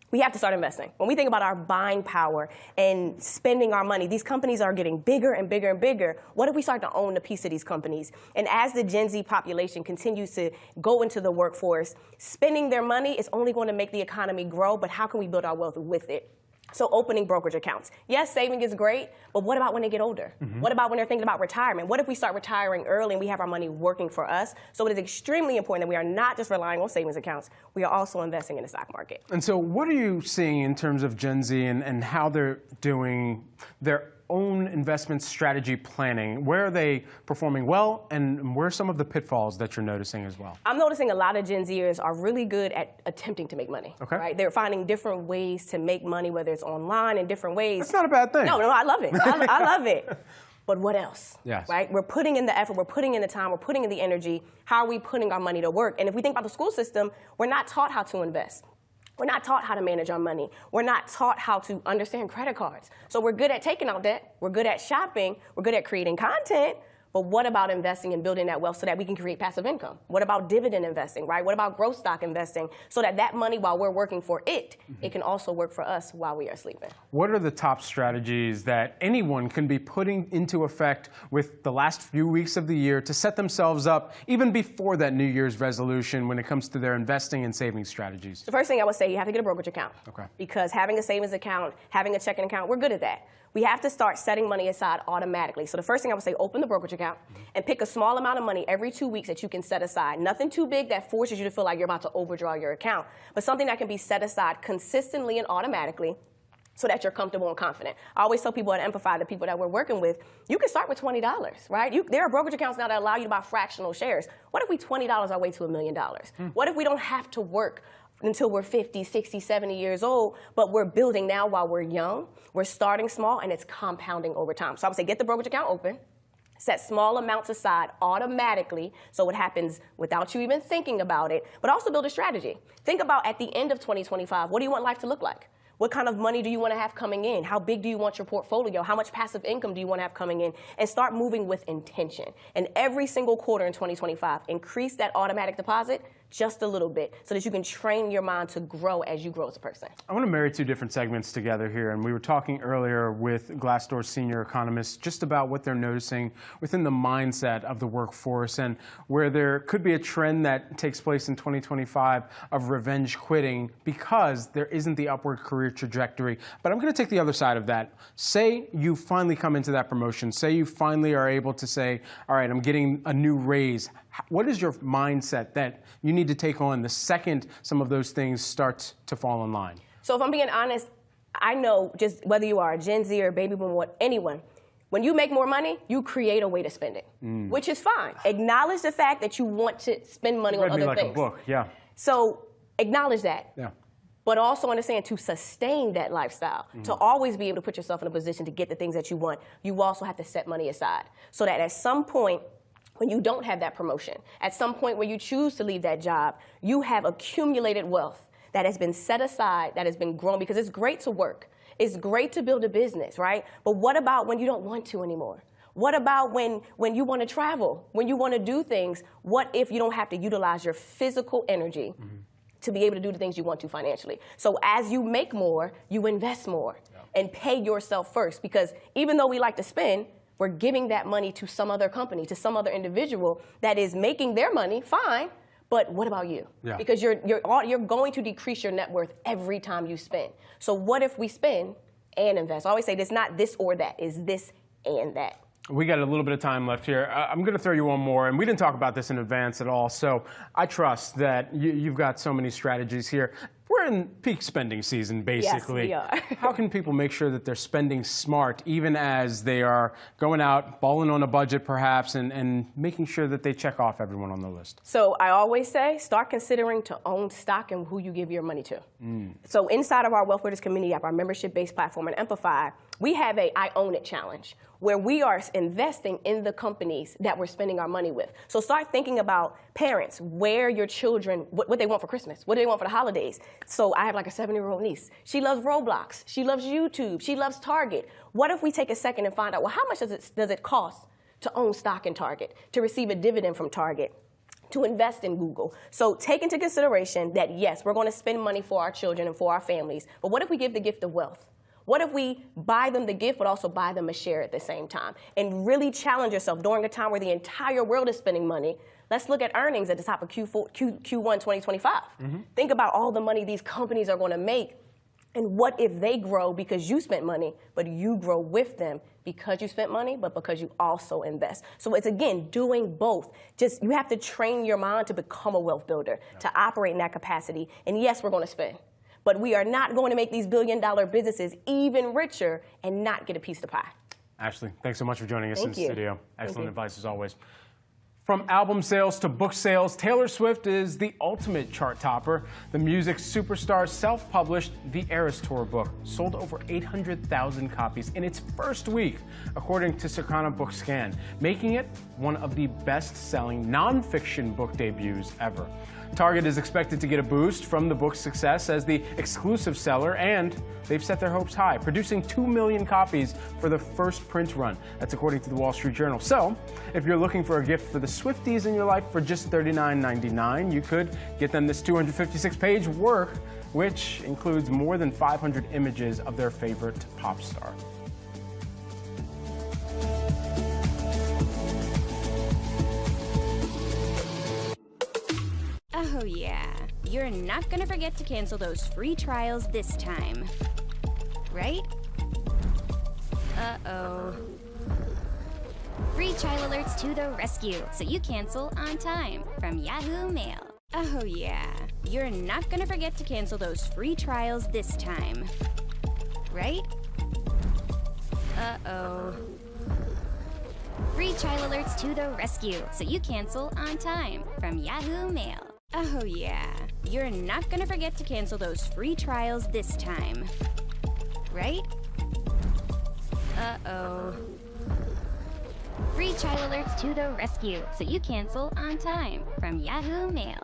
we have to start investing. When we think about our buying power and spending our money, these companies are getting bigger and bigger and bigger. What if we start to own a piece of these companies? And as the Gen Z population continues to go into the workforce, spending their money is only going to make the economy grow, but how can we build our wealth with it? So opening brokerage accounts. Yes, saving is great, but what about when they get older? Mm-hmm. What about when they're thinking about retirement? What if we start retiring early and we have our money working for us? So it is extremely important that we are not just relying on savings accounts. We are also investing in the stock market. And so what are you seeing in terms of Gen Z and how they're doing their own investment strategy planning? Where are they performing well, and where are some of the pitfalls that you're noticing as well? I'm noticing a lot of Gen Zers are really good at attempting to make money. Okay. Right? They're finding different ways to make money, whether it's online in different ways. That's not a bad thing. No, I love it. I love it. But what else? Yes. Right? We're putting in the effort, we're putting in the time, we're putting in the energy. How are we putting our money to work? And if we think about the school system, we're not taught how to invest. We're not taught how to manage our money. We're not taught how to understand credit cards. So we're good at taking out debt. We're good at shopping. We're good at creating content. But what about investing and building that wealth so that we can create passive income? What about dividend investing, right? What about growth stock investing so that that money, while we're working for it, it can also work for us while we are sleeping? What are the top strategies that anyone can be putting into effect with the last few weeks of the year to set themselves up even before that New Year's resolution when it comes to their investing and saving strategies? The first thing I would say, you have to get a brokerage account. Okay. Because having a savings account, having a checking account, we're good at that. We have to start setting money aside automatically. So the first thing I would say, open the brokerage account and pick a small amount of money every 2 weeks that you can set aside. Nothing too big that forces you to feel like you're about to overdraw your account, but something that can be set aside consistently and automatically so that you're comfortable and confident. I always tell people at Amplify, the people that we're working with, you can start with $20, right? There are brokerage accounts now that allow you to buy fractional shares. What if we $20 our way to $1 million? What if we don't have to work until we're 50, 60, 70 years old, but we're building now while we're young, we're starting small, and it's compounding over time. So I would say get the brokerage account open, set small amounts aside automatically so it happens without you even thinking about it, but also build a strategy. Think about at the end of 2025, what do you want life to look like? What kind of money do you want to have coming in? How big do you want your portfolio? How much passive income do you want to have coming in? And start moving with intention. And every single quarter in 2025, increase that automatic deposit just a little bit so that you can train your mind to grow as you grow as a person. I want to marry two different segments together here. And we were talking earlier with Glassdoor's senior economists just about what they're noticing within the mindset of the workforce and where there could be a trend that takes place in 2025 of revenge quitting because there isn't the upward career trajectory. But I'm going to take the other side of that. Say you finally come into that promotion. Say you finally are able to say, all right, I'm getting a new raise. What is your mindset that you need to take on the second some of those things start to fall in line? So if I'm being honest, I know just whether you are a Gen Z or a baby boomer, anyone, when you make more money, you create a way to spend it, which is fine. Acknowledge the fact that you want to spend money on other things. A book, yeah. So acknowledge that. Yeah. But also understand to sustain that lifestyle, to always be able to put yourself in a position to get the things that you want, you also have to set money aside so that at some point, when you don't have that promotion, at some point where you choose to leave that job, you have accumulated wealth that has been set aside, that has been grown, because it's great to work. It's great to build a business, right? But what about when you don't want to anymore? What about when you want to travel, when you want to do things? What if you don't have to utilize your physical energy to be able to do the things you want to financially? So as you make more, you invest more and pay yourself first, because even though we like to spend, we're giving that money to some other company, to some other individual that is making their money, fine, but what about you? Yeah. Because you're going to decrease your net worth every time you spend. So what if we spend and invest? I always say it's not this or that, it's this and that. We got a little bit of time left here. I'm going to throw you one more, and we didn't talk about this in advance at all, so I trust that you've got so many strategies here. We're in peak spending season, basically. Yes, we are. How can people make sure that they're spending smart, even as they are going out, balling on a budget perhaps, and making sure that they check off everyone on the list? So I always say, start considering to own stock and who you give your money to. So inside of our Wealth Builders community app, our membership-based platform, and Amplify, we have a I Own It challenge, where we are investing in the companies that we're spending our money with. So start thinking about parents, where your children, what they want for Christmas, what do they want for the holidays. So I have like a 7-year-old niece. She loves Roblox. She loves YouTube. She loves Target. What if we take a second and find out, well, how much does it cost to own stock in Target, to receive a dividend from Target, to invest in Google? So take into consideration that, yes, we're going to spend money for our children and for our families, but what if we give the gift of wealth? What if we buy them the gift, but also buy them a share at the same time? And really challenge yourself during a time where the entire world is spending money. Let's look at earnings at the top of Q1 2025. Think about all the money these companies are going to make. And what if they grow because you spent money, but you grow with them because you spent money, but because you also invest? So it's, again, doing both. Just you have to train your mind to become a wealth builder, to operate in that capacity. And yes, we're going to spend. But we are not going to make these billion-dollar businesses even richer and not get a piece of the pie. Ashley, thanks so much for joining us in the Thank you. studio. Excellent advice as always. From album sales to book sales, Taylor Swift is the ultimate chart topper. The music superstar self-published The Eras Tour book, sold over 800,000 copies in its first week, according to Circana Book Scan, making it one of the best-selling nonfiction book debuts ever. Target is expected to get a boost from the book's success as the exclusive seller, and they've set their hopes high, producing 2 million copies for the first print run. That's according to the Wall Street Journal. So, if you're looking for a gift for the Swifties in your life for just $39.99, you could get them this 256-page work, which includes more than 500 images of their favorite pop star. Oh yeah, you're not gonna forget to cancel those free trials this time, right? Uh-oh. Free child alerts to the rescue, so you cancel on time from Yahoo Mail. Oh yeah, you're not gonna forget to cancel those free trials this time. Right? Uh-oh. Free child alerts to the rescue, so you cancel on time from Yahoo Mail. Oh yeah, you're not gonna forget to cancel those free trials this time. Right? Uh-oh. Free child alerts to the rescue, so you cancel on time from Yahoo Mail.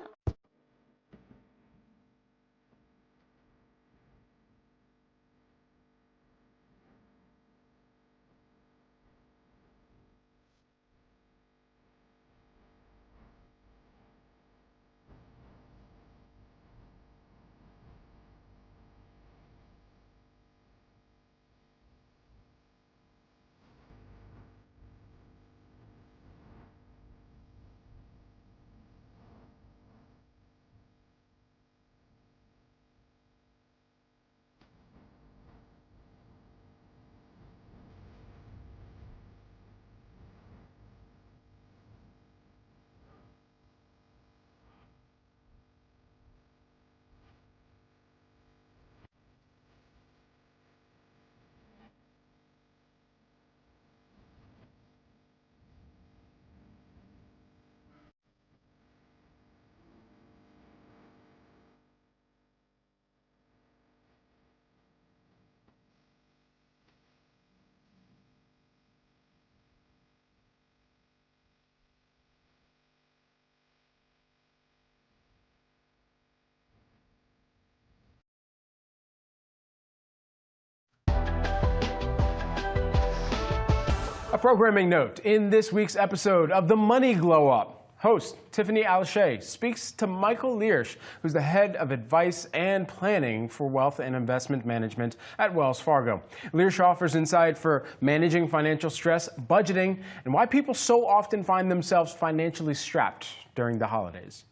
A programming note in this week's episode of The Money Glow Up. Host Tiffany Alshay speaks to Michael Learsh, who's the head of advice and planning for wealth and investment management at Wells Fargo. Learsh offers insight for managing financial stress, budgeting, and why people so often find themselves financially strapped during the holidays.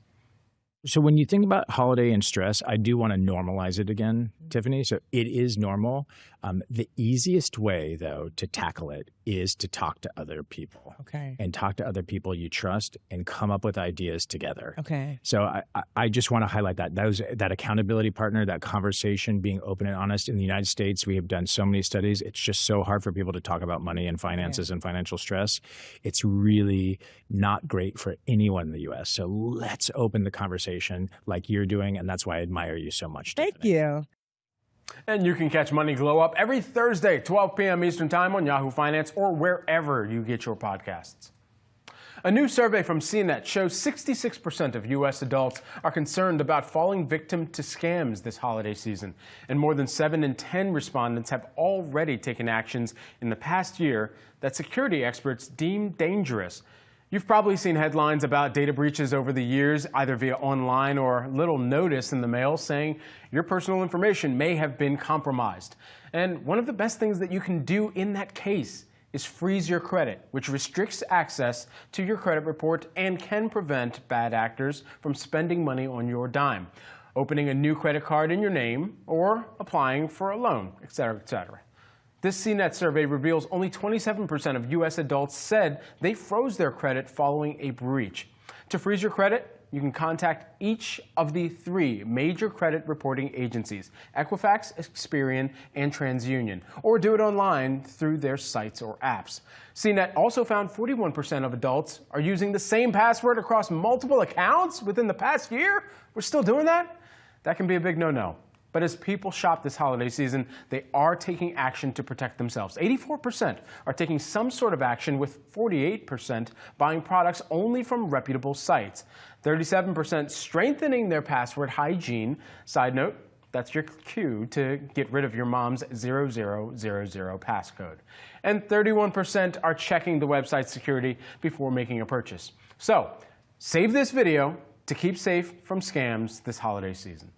So when you think about holiday and stress, I do want to normalize it again, Tiffany. So it is normal. The easiest way, though, to tackle it is to talk to other people. Okay. And talk to other people you trust and come up with ideas together. Okay. So I just want to highlight that. That accountability partner, that conversation, being open and honest. In the United States, we have done so many studies. It's just so hard for people to talk about money and finances and financial stress. It's really not great for anyone in the U.S. So let's open the conversation like you're doing, and that's why I admire you so much, Tiffany. Thank you. And you can catch Money Glow Up every Thursday, 12 p.m. Eastern Time on Yahoo Finance or wherever you get your podcasts. A new survey from CNET shows 66% of U.S. adults are concerned about falling victim to scams this holiday season. And more than 7 in 10 respondents have already taken actions in the past year that security experts deem dangerous. You've probably seen headlines about data breaches over the years, either via online or little notice in the mail saying your personal information may have been compromised. And one of the best things that you can do in that case is freeze your credit, which restricts access to your credit report and can prevent bad actors from spending money on your dime, opening a new credit card in your name, or applying for a loan, etc., etc. This CNET survey reveals only 27% of U.S. adults said they froze their credit following a breach. To freeze your credit, you can contact each of the 3 major credit reporting agencies, Equifax, Experian, and TransUnion, or do it online through their sites or apps. CNET also found 41% of adults are using the same password across multiple accounts within the past year. We're still doing that? That can be a big no-no. But as people shop this holiday season, they are taking action to protect themselves. 84% are taking some sort of action, with 48% buying products only from reputable sites. 37% strengthening their password hygiene. Side note, that's your cue to get rid of your mom's 0000 passcode. And 31% are checking the website's security before making a purchase. So, save this video to keep safe from scams this holiday season.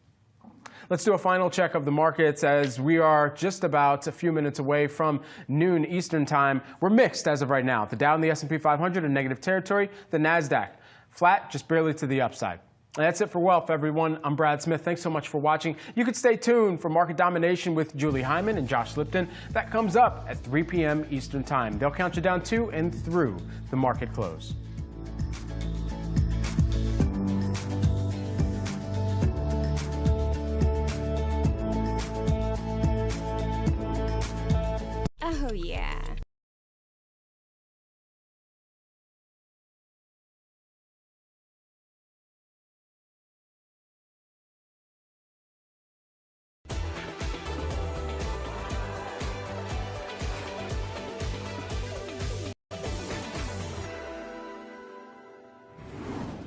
Let's do a final check of the markets as we are just about a few minutes away from noon Eastern Time. We're mixed as of right now. The Dow and the S&P 500 in negative territory. The NASDAQ flat, just barely to the upside. That's it for Wealth, everyone. I'm Brad Smith. Thanks so much for watching. You can stay tuned for Market Domination with Julie Hyman and Josh Lipton. That comes up at 3 p.m. Eastern Time. They'll count you down to and through the market close. Oh, yeah.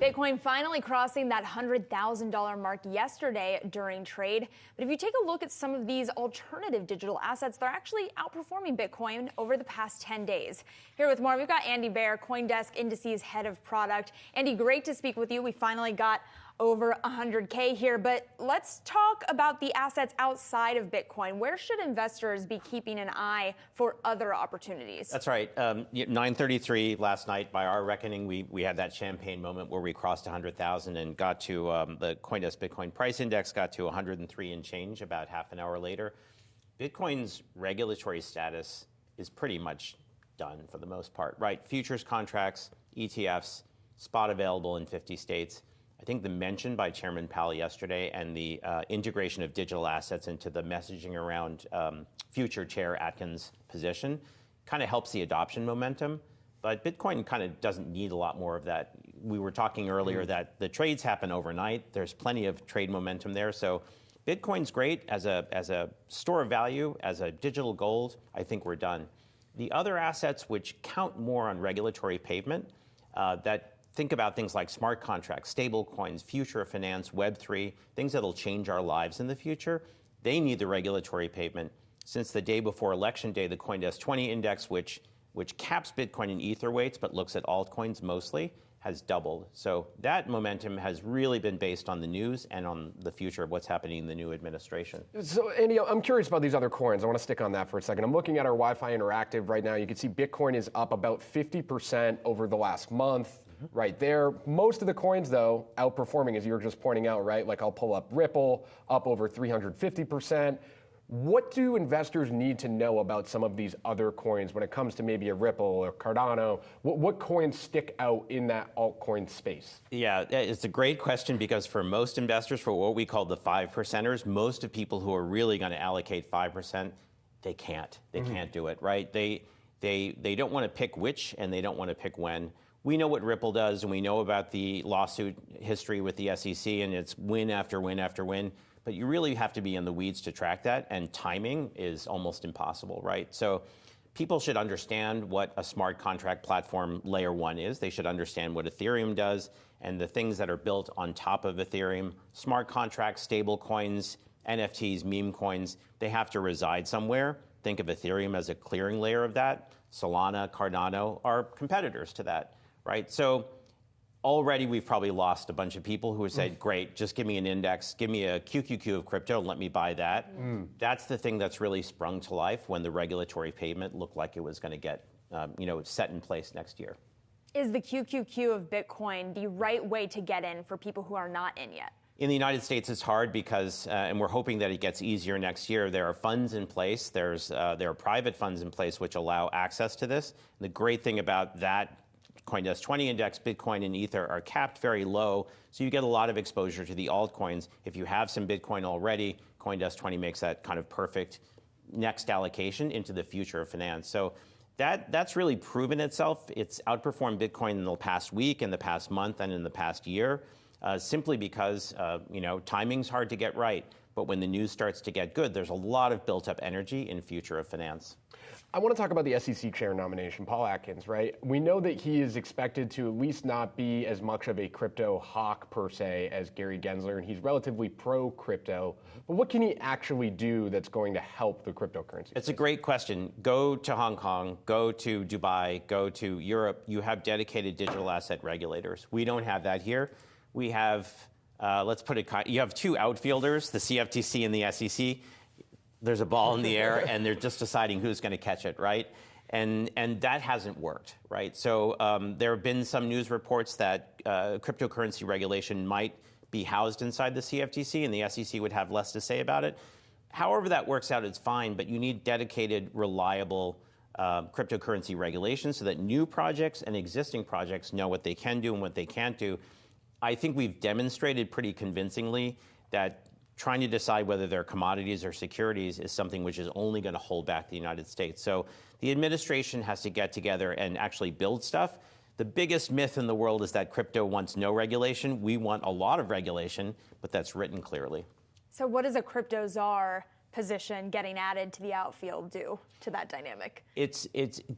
Bitcoin finally crossing that $100,000 mark yesterday during trade. But if you take a look at some of these alternative digital assets, they're actually outperforming Bitcoin over the past 10 days. Here with more, we've got Andy Baer, CoinDesk Indices Head of Product. Andy, great to speak with you. We finally got over 100K here, but let's talk about the assets outside of Bitcoin. Where should investors be keeping an eye for other opportunities? That's right. 9:33 last night, by our reckoning, we had that champagne moment where we crossed 100,000 and got to the CoinDesk Bitcoin Price Index got to 103 and change about half an hour later. Bitcoin's regulatory status is pretty much done for the most part, right? Futures contracts, ETFs, spot available in 50 states. I think the mention by Chairman Powell yesterday and the integration of digital assets into the messaging around future Chair Atkins' position kind of helps the adoption momentum. But Bitcoin kind of doesn't need a lot more of that. We were talking earlier that the trades happen overnight. There's plenty of trade momentum there. So Bitcoin's great as a store of value, as a digital gold. I think we're done. The other assets which count more on regulatory pavement that think about things like smart contracts, stable coins, future of finance, Web3, things that'll change our lives in the future. They need the regulatory pavement. Since the day before Election Day, the CoinDesk 20 index, which caps Bitcoin and Ether weights but looks at altcoins mostly, has doubled. So that momentum has really been based on the news and on the future of what's happening in the new administration. So, Andy, I'm curious about these other coins. I want to stick on that for a second. I'm looking at our Wi-Fi Interactive right now. You can see Bitcoin is up about 50% over the last month. Right there. Most of the coins, though, outperforming, as you were just pointing out, right? Like I'll pull up Ripple, up over 350%. What do investors need to know about some of these other coins when it comes to maybe a Ripple or Cardano? What coins stick out in that altcoin space? Yeah, it's a great question because for most investors, for what we call the 5%ers, most of people who are really going to allocate 5%, they can't. They can't do it, right? They don't want to pick which and they don't want to pick when. We know what Ripple does, and we know about the lawsuit history with the SEC, and it's win after win after win. But you really have to be in the weeds to track that, and timing is almost impossible, right? So people should understand what a smart contract platform layer 1 is. They should understand what Ethereum does and the things that are built on top of Ethereum. Smart contracts, stable coins, NFTs, meme coins, they have to reside somewhere. Think of Ethereum as a clearing layer of that. Solana, Cardano are competitors to that. Right, so already we've probably lost a bunch of people who have said, great, just give me an index, give me a QQQ of crypto and let me buy that. That's the thing that's really sprung to life when the regulatory pavement looked like it was going to get set in place next year. Is the QQQ of Bitcoin the right way to get in for people who are not in yet? In the United States, it's hard because, and we're hoping that it gets easier next year, there are funds in place, there are private funds in place which allow access to this. And the great thing about that CoinDesk 20 index, Bitcoin and Ether are capped very low, so you get a lot of exposure to the altcoins. If you have some Bitcoin already, CoinDesk 20 makes that kind of perfect next allocation into the future of finance. So that's really proven itself. It's outperformed Bitcoin in the past week, in the past month, and in the past year, simply because timing's hard to get right. But when the news starts to get good, there's a lot of built-up energy in future of finance. I want to talk about the SEC chair nomination, Paul Atkins, right? We know that he is expected to at least not be as much of a crypto hawk per se as Gary Gensler, and he's relatively pro-crypto. But what can he actually do that's going to help the cryptocurrency? It's a great question. Go to Hong Kong, go to Dubai, go to Europe. You have dedicated digital asset regulators. We don't have that here. We have, you have two outfielders, the CFTC and the SEC. There's a ball in the air, and they're just deciding who's going to catch it, right? And that hasn't worked, right? So there have been some news reports that cryptocurrency regulation might be housed inside the CFTC, and the SEC would have less to say about it. However that works out, it's fine, but you need dedicated, reliable cryptocurrency regulations so that new projects and existing projects know what they can do and what they can't do. I think we've demonstrated pretty convincingly that trying to decide whether they're commodities or securities is something which is only going to hold back the United States. So the administration has to get together and actually build stuff. The biggest myth in the world is that crypto wants no regulation. We want a lot of regulation, but that's written clearly. So what does a crypto czar position getting added to the outfield do to that dynamic? It's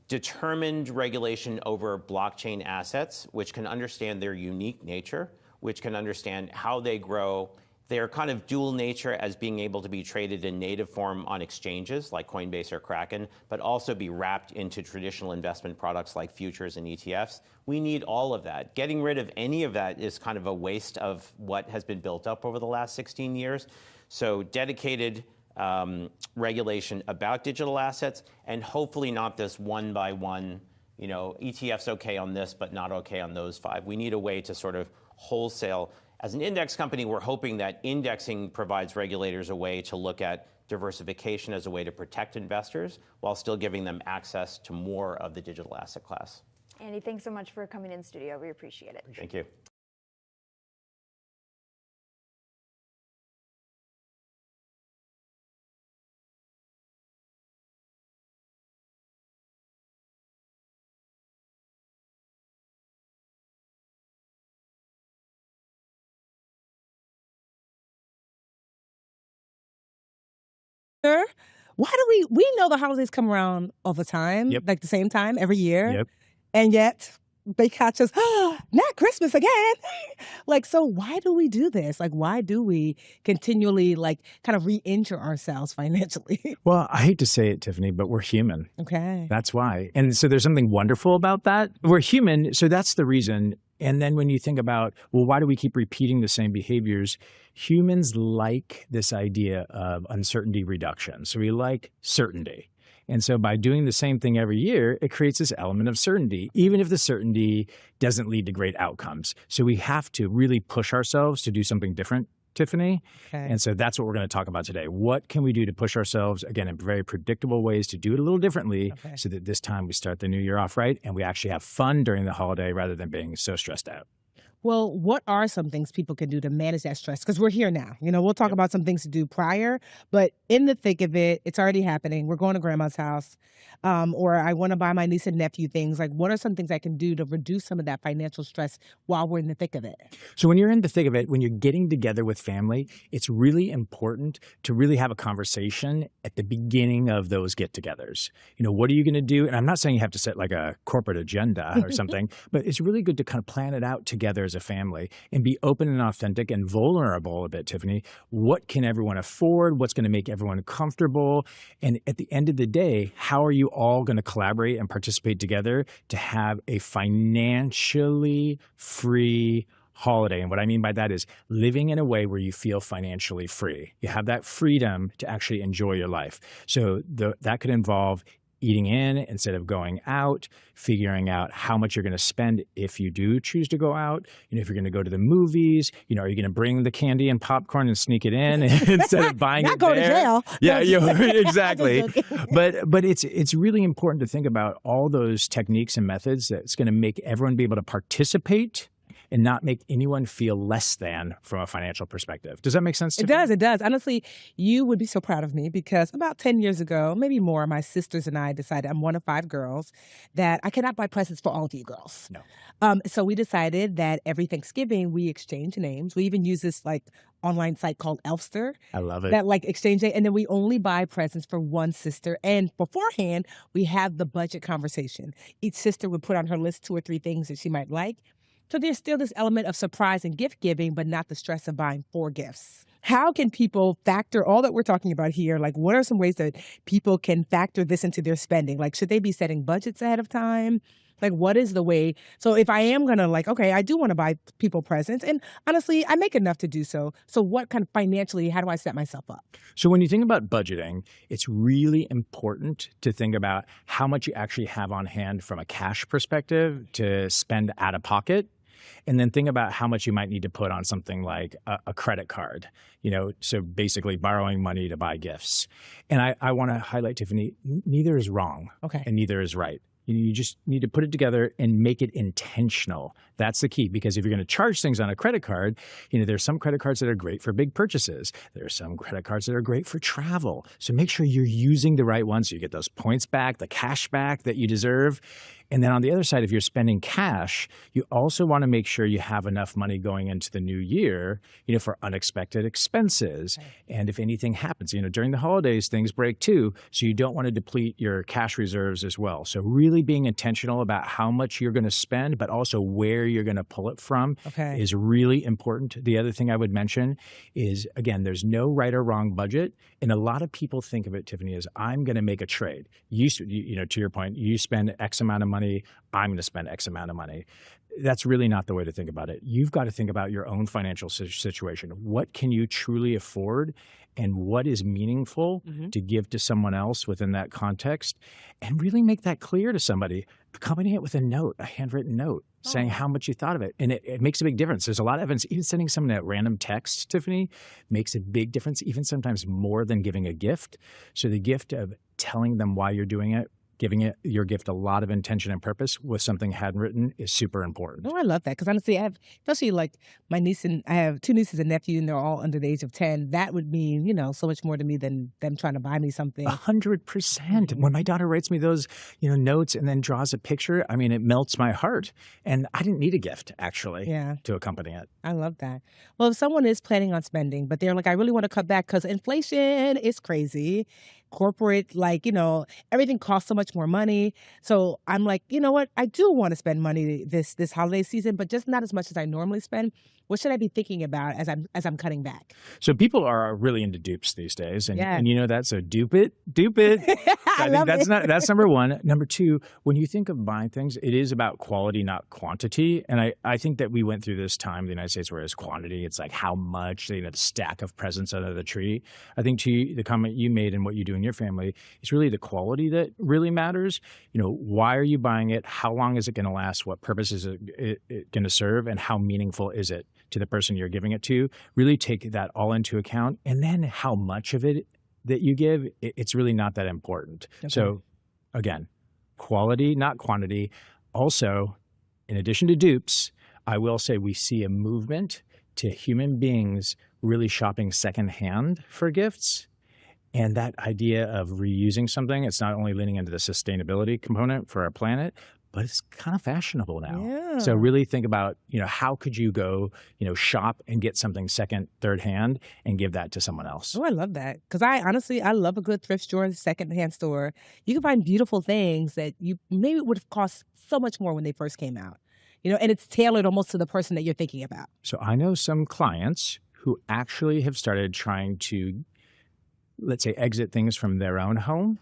determined regulation over blockchain assets, which can understand their unique nature, which can understand how they grow, their kind of dual nature as being able to be traded in native form on exchanges like Coinbase or Kraken, but also be wrapped into traditional investment products like futures and ETFs. We need all of that. Getting rid of any of that is kind of a waste of what has been built up over the last 16 years. So dedicated regulation about digital assets, and hopefully not this one by one, ETF's okay on this, but not okay on those 5. We need a way to sort of wholesale. As an index company, we're hoping that indexing provides regulators a way to look at diversification as a way to protect investors while still giving them access to more of the digital asset class. Andy, thanks so much for coming in studio. We appreciate it. Thank you. Why do we know the holidays come around all the time, like the same time every year, and yet they catch us, not Christmas again. So why do we do this? Why do we continually kind of re-injure ourselves financially? Well, I hate to say it, Tiffany, but we're human. Okay. That's why. And so there's something wonderful about that. We're human, so that's the reason. And then when you think about, well, why do we keep repeating the same behaviors? Humans like this idea of uncertainty reduction. So we like certainty. And so by doing the same thing every year, it creates this element of certainty, even if the certainty doesn't lead to great outcomes. So we have to really push ourselves to do something different, Tiffany. Okay. And so that's what we're going to talk about today. What can we do to push ourselves, again, in very predictable ways to do it a little differently so that this time we start the new year off right and we actually have fun during the holiday rather than being so stressed out? Well, what are some things people can do to manage that stress? Because we're here now. We'll talk about some things to do prior, but in the thick of it, it's already happening. We're going to grandma's house, or I want to buy my niece and nephew things. What are some things I can do to reduce some of that financial stress while we're in the thick of it? So when you're in the thick of it, when you're getting together with family, it's really important to really have a conversation at the beginning of those get-togethers. What are you going to do? And I'm not saying you have to set a corporate agenda or something, but it's really good to kind of plan it out together as a family and be open and authentic and vulnerable a bit, Tiffany. What can everyone afford? What's going to make everyone comfortable? And at the end of the day, how are you all going to collaborate and participate together to have a financially free holiday? And what I mean by that is living in a way where you feel financially free. You have that freedom to actually enjoy your life. So that could involve eating in instead of going out, figuring out how much you're going to spend if you do choose to go out. If you're going to go to the movies, are you going to bring the candy and popcorn and sneak it in instead of buying not it go there? to jail. Yeah, exactly. But it's really important to think about all those techniques and methods that's going to make everyone be able to participate and not make anyone feel less than from a financial perspective. Does that make sense to you? It does. Honestly, you would be so proud of me because about 10 years ago, maybe more, my sisters and I decided, I'm one of 5 girls, that I cannot buy presents for all of you girls. No. So we decided that every Thanksgiving we exchange names. We even use this online site called Elfster. I love it. That exchange it, and then we only buy presents for one sister. And beforehand, we have the budget conversation. Each sister would put on her list 2 or 3 things that she might like. So there's still this element of surprise and gift giving, but not the stress of buying 4 gifts. How can people factor all that we're talking about here? What are some ways that people can factor this into their spending? Should they be setting budgets ahead of time? What is the way? So if I am going to okay, I do want to buy people presents. And honestly, I make enough to do so. So what kind of financially, how do I set myself up? So when you think about budgeting, it's really important to think about how much you actually have on hand from a cash perspective to spend out of pocket. And then think about how much you might need to put on something like a credit card, so basically borrowing money to buy gifts. And I want to highlight, Tiffany, neither is wrong and neither is right. You just need to put it together and make it intentional. That's the key, because if you're going to charge things on a credit card, there's some credit cards that are great for big purchases. There are some credit cards that are great for travel. So make sure you're using the right ones so you get those points back, the cash back that you deserve. And then on the other side, if you're spending cash, you also want to make sure you have enough money going into the new year, for unexpected expenses. And if anything happens, during the holidays, things break too. So you don't want to deplete your cash reserves as well. So really being intentional about how much you're going to spend, but also where you're going to pull it from is really important. The other thing I would mention is, again, there's no right or wrong budget. And a lot of people think of it, Tiffany, as I'm going to make a trade. To your point, you spend X amount of money, I'm going to spend X amount of money. That's really not the way to think about it. You've got to think about your own financial situation. What can you truly afford, and what is meaningful to give to someone else within that context, and really make that clear to somebody, accompanying it with a note, a handwritten note, saying how much you thought of it. And it makes a big difference. There's a lot of evidence. Even sending someone a random text, Tiffany, makes a big difference, even sometimes more than giving a gift. So the gift of telling them why you're doing it, giving your gift a lot of intention and purpose with something handwritten is super important. Oh, I love that, because honestly, I have, especially like my niece, and I have 2 nieces and nephews, and they're all under the age of 10. That would mean, so much more to me than them trying to buy me something. 100%. When my daughter writes me those, notes and then draws a picture, it melts my heart. And I didn't need a gift, actually, to accompany it. I love that. Well, if someone is planning on spending, but they're like, I really want to cut back because inflation is crazy. Corporate, everything costs so much more money. So I'm like, you know what? I do want to spend money this holiday season, but just not as much as I normally spend. What should I be thinking about as I'm cutting back? So people are really into dupes these days, and you know that. So dupe it. I think that's number one. Number two, when you think of buying things, it is about quality, not quantity. And I think that we went through this time in the United States where it's quantity. It's like how much, the stack of presents under the tree. I think the comment you made and what you do in your family, it's really the quality that really matters. Why are you buying it? How long is it going to last? What purpose is it going to serve? And how meaningful is it to the person you're giving it to? Really take that all into account. And then how much of it that you give, it's really not that important. Okay. So again, quality, not quantity. Also, in addition to dupes, I will say we see a movement to human beings really shopping secondhand for gifts. And that idea of reusing something, it's not only leaning into the sustainability component for our planet, but it's kind of fashionable now. Yeah. So really think about, how could you go, shop and get something second, third hand and give that to someone else? Oh, I love that. Because I love a good thrift store, secondhand store. You can find beautiful things that you maybe would have cost so much more when they first came out. And it's tailored almost to the person that you're thinking about. So I know some clients who actually have started trying to, let's say, exit things from their own home.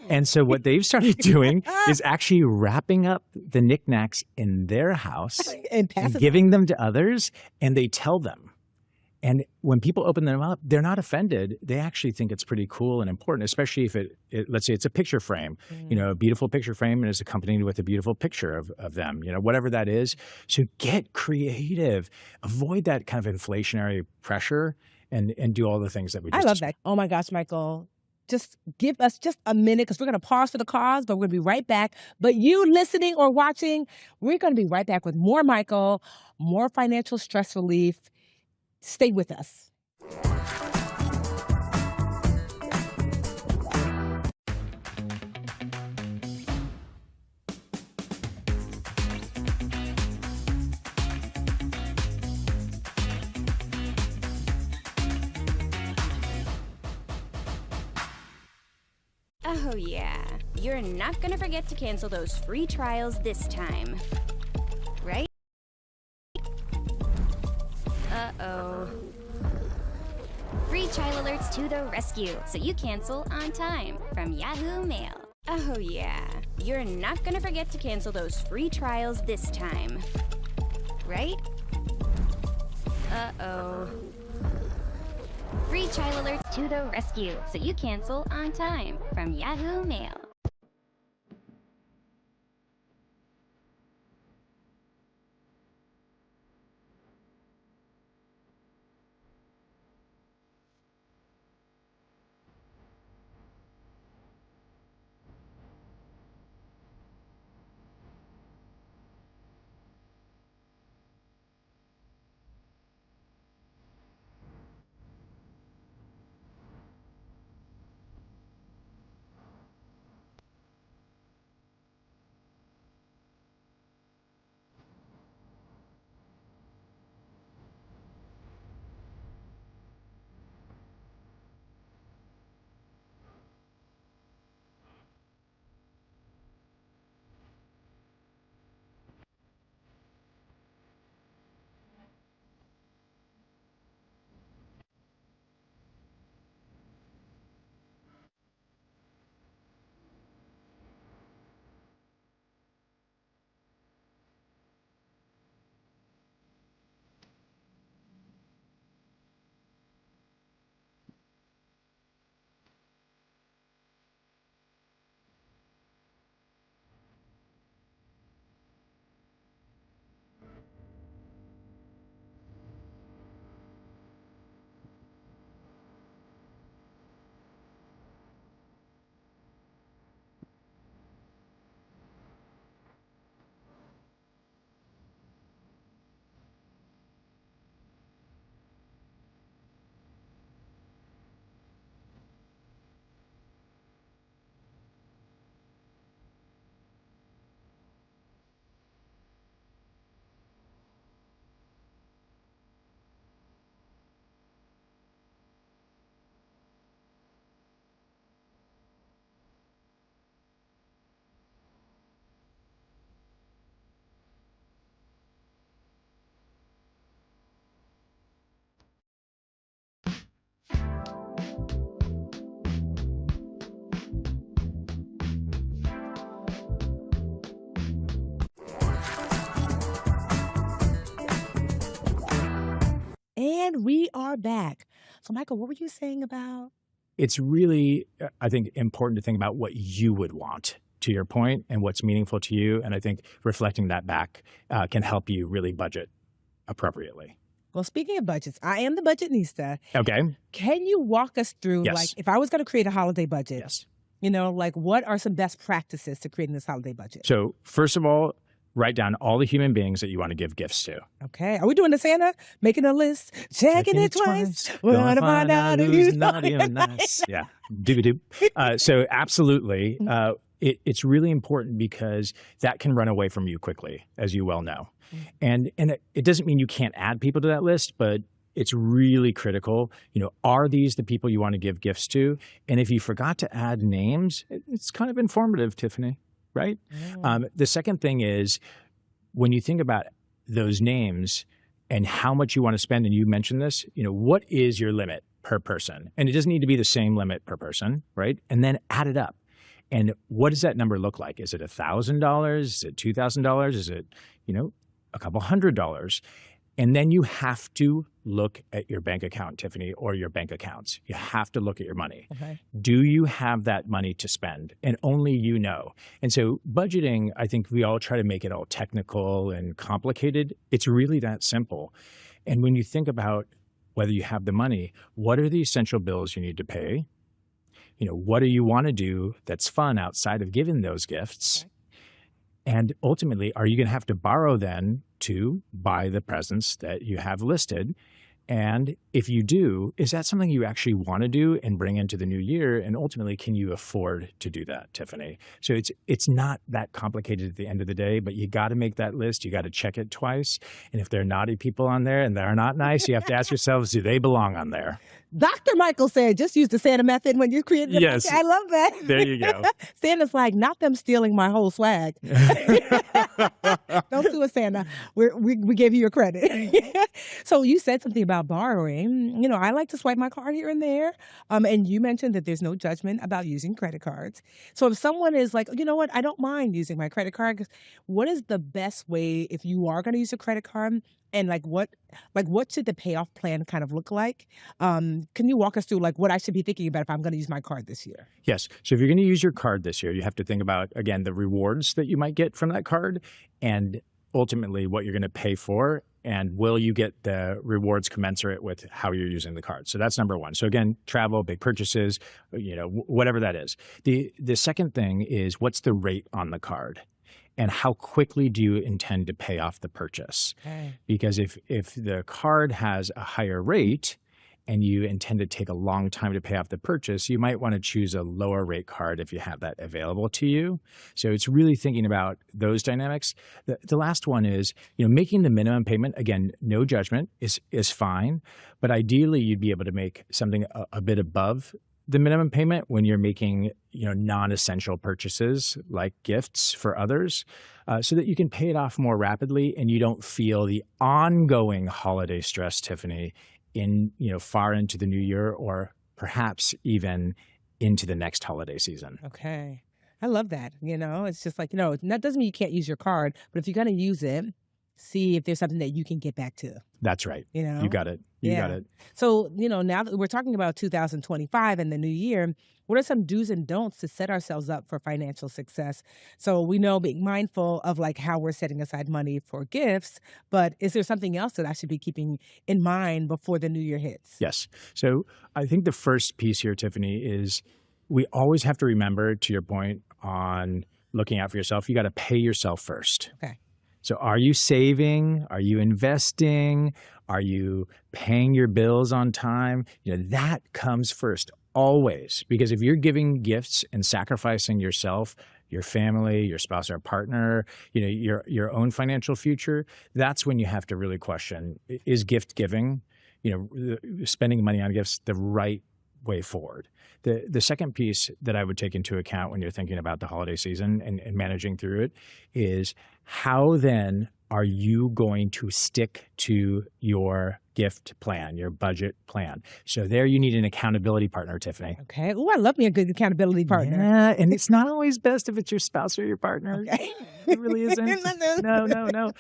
And so what they've started doing is actually wrapping up the knickknacks in their house and giving them to others, and they tell them. And when people open them up, they're not offended. They actually think it's pretty cool and important, especially if let's say it's a picture frame, a beautiful picture frame, and is accompanied with a beautiful picture of them, whatever that is. So get creative. Avoid that kind of inflationary pressure and do all the things that we just I love that. Oh my gosh, Michael. Just give us just a minute, because we're going to pause for the cause, but we're going to be right back. But you listening or watching, we're going to be right back with more Michael, more financial stress relief. Stay with us. Oh yeah, you're not gonna forget to cancel those free trials this time, right? Uh-oh. Free trial alerts to the rescue, so you cancel on time from Yahoo Mail. Oh yeah, you're not gonna forget to cancel those free trials this time, right? Uh-oh. Free trial alerts to the rescue, so you cancel on time from Yahoo Mail. are back. So, Michael, what were you saying about? It's really, I think, important to think about what you would want, to your point, and what's meaningful to you. And I think reflecting that back can help you really budget appropriately. Well, speaking of budgets, I am the budgetnista. Okay. Can you walk us through, Yes. like, if I was going to create a holiday budget, Yes. like, what are some best practices to creating this holiday budget? So first of all, write down all the human beings that you want to give gifts to. Okay. Are we doing the Santa? Making a list, checking it twice. We're going to find out who's naughty or nice. Yeah. Doo-doo. So absolutely. It's really important because that can run away from you quickly, as you well know. And it doesn't mean you can't add people to that list, but it's really critical. Are these the people you want to give gifts to? And if you forgot to add names, it's kind of informative, Tiffany, right? The second thing is when you think about those names and how much you want to spend, and you mentioned this, what is your limit per person? And it doesn't need to be the same limit per person, right? And then add it up. And what does that number look like? Is it $1,000? Is it $2,000? Is it, a couple $100s? And then you have to look at your bank account, Tiffany, or your bank accounts. You have to look at your money. Okay. Do you have that money to spend? And only you know. And so budgeting, I think we all try to make it all technical and complicated. It's really that simple. And when you think about whether you have the money, what are the essential bills you need to pay? What do you want to do that's fun outside of giving those gifts? And ultimately, are you going to have to borrow then to buy the presents that you have listed? And if you do, is that something you actually want to do and bring into the new year? And ultimately, can you afford to do that, Tiffany? So it's not that complicated at the end of the day, but you got to make that list. You got to check it twice. And if there are naughty people on there and they're not nice, you have to ask yourselves, do they belong on there? Dr. Michael said, just use the Santa method when you're creating the Yes. budget. I love that. There you go. Santa's like, not them stealing my whole swag. Don't sue us, Santa. We gave you your credit. So you said something about borrowing. I like to swipe my card here and there. And you mentioned that there's no judgment about using credit cards. So if someone is like, you know what, I don't mind using my credit card, what is the best way if you are going to use a credit card? And what should the payoff plan kind of look like? Can you walk us through what I should be thinking about if I'm going to use my card this year? Yes. So if you're going to use your card this year, you have to think about, again, the rewards that you might get from that card and ultimately what you're going to pay for. And will you get the rewards commensurate with how you're using the card? So that's number one. So again, travel, big purchases, whatever that is. The second thing is, what's the rate on the card? And how quickly do you intend to pay off the purchase? Okay. Because if the card has a higher rate and you intend to take a long time to pay off the purchase, you might want to choose a lower rate card if you have that available to you. So it's really thinking about those dynamics. The last one is, making the minimum payment. Again, no judgment is fine, but ideally you'd be able to make something a bit above the minimum payment when you're making non-essential purchases like gifts for others, so that you can pay it off more rapidly and you don't feel the ongoing holiday stress, Tiffany, in far into the new year or perhaps even into the next holiday season. Okay. I love that. It's just that doesn't mean you can't use your card, but if you're going to use it, see if there's something that you can get back to. That's right. You got it. You got it. So, now that we're talking about 2025 and the new year, what are some do's and don'ts to set ourselves up for financial success? So we know being mindful of how we're setting aside money for gifts, but is there something else that I should be keeping in mind before the new year hits? Yes. So I think the first piece here, Tiffany, is we always have to remember, to your point on looking out for yourself, you got to pay yourself first. Okay. So are you saving? Are you investing? Are you paying your bills on time? That comes first, always. Because if you're giving gifts and sacrificing yourself, your family, your spouse or partner, your own financial future, that's when you have to really question, is gift giving, spending money on gifts the right way forward? The second piece that I would take into account when you're thinking about the holiday season and managing through it is, how then are you going to stick to your gift plan, your budget plan? So there you need an accountability partner, Tiffany. Okay. Oh, I love me a good accountability partner. Yeah, and it's not always best if it's your spouse or your partner. Okay. it really isn't. No.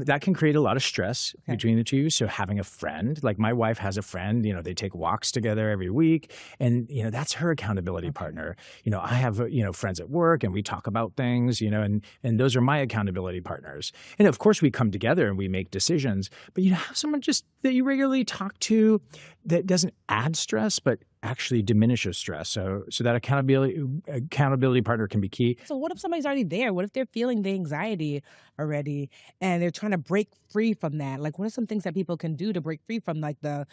That can create a lot of stress between the two. So having a friend, like my wife has a friend, they take walks together every week, and that's her accountability partner. I have friends at work, and we talk about things, and those are my accountability partners. And of course, we come together and we make decisions. But have someone just that you regularly talk to that doesn't add stress, but actually diminishes stress. So that accountability partner can be key. So what if somebody's already there? What if they're feeling the anxiety already and they're trying to break free from that? Like, what are some things that people can do to break free from like the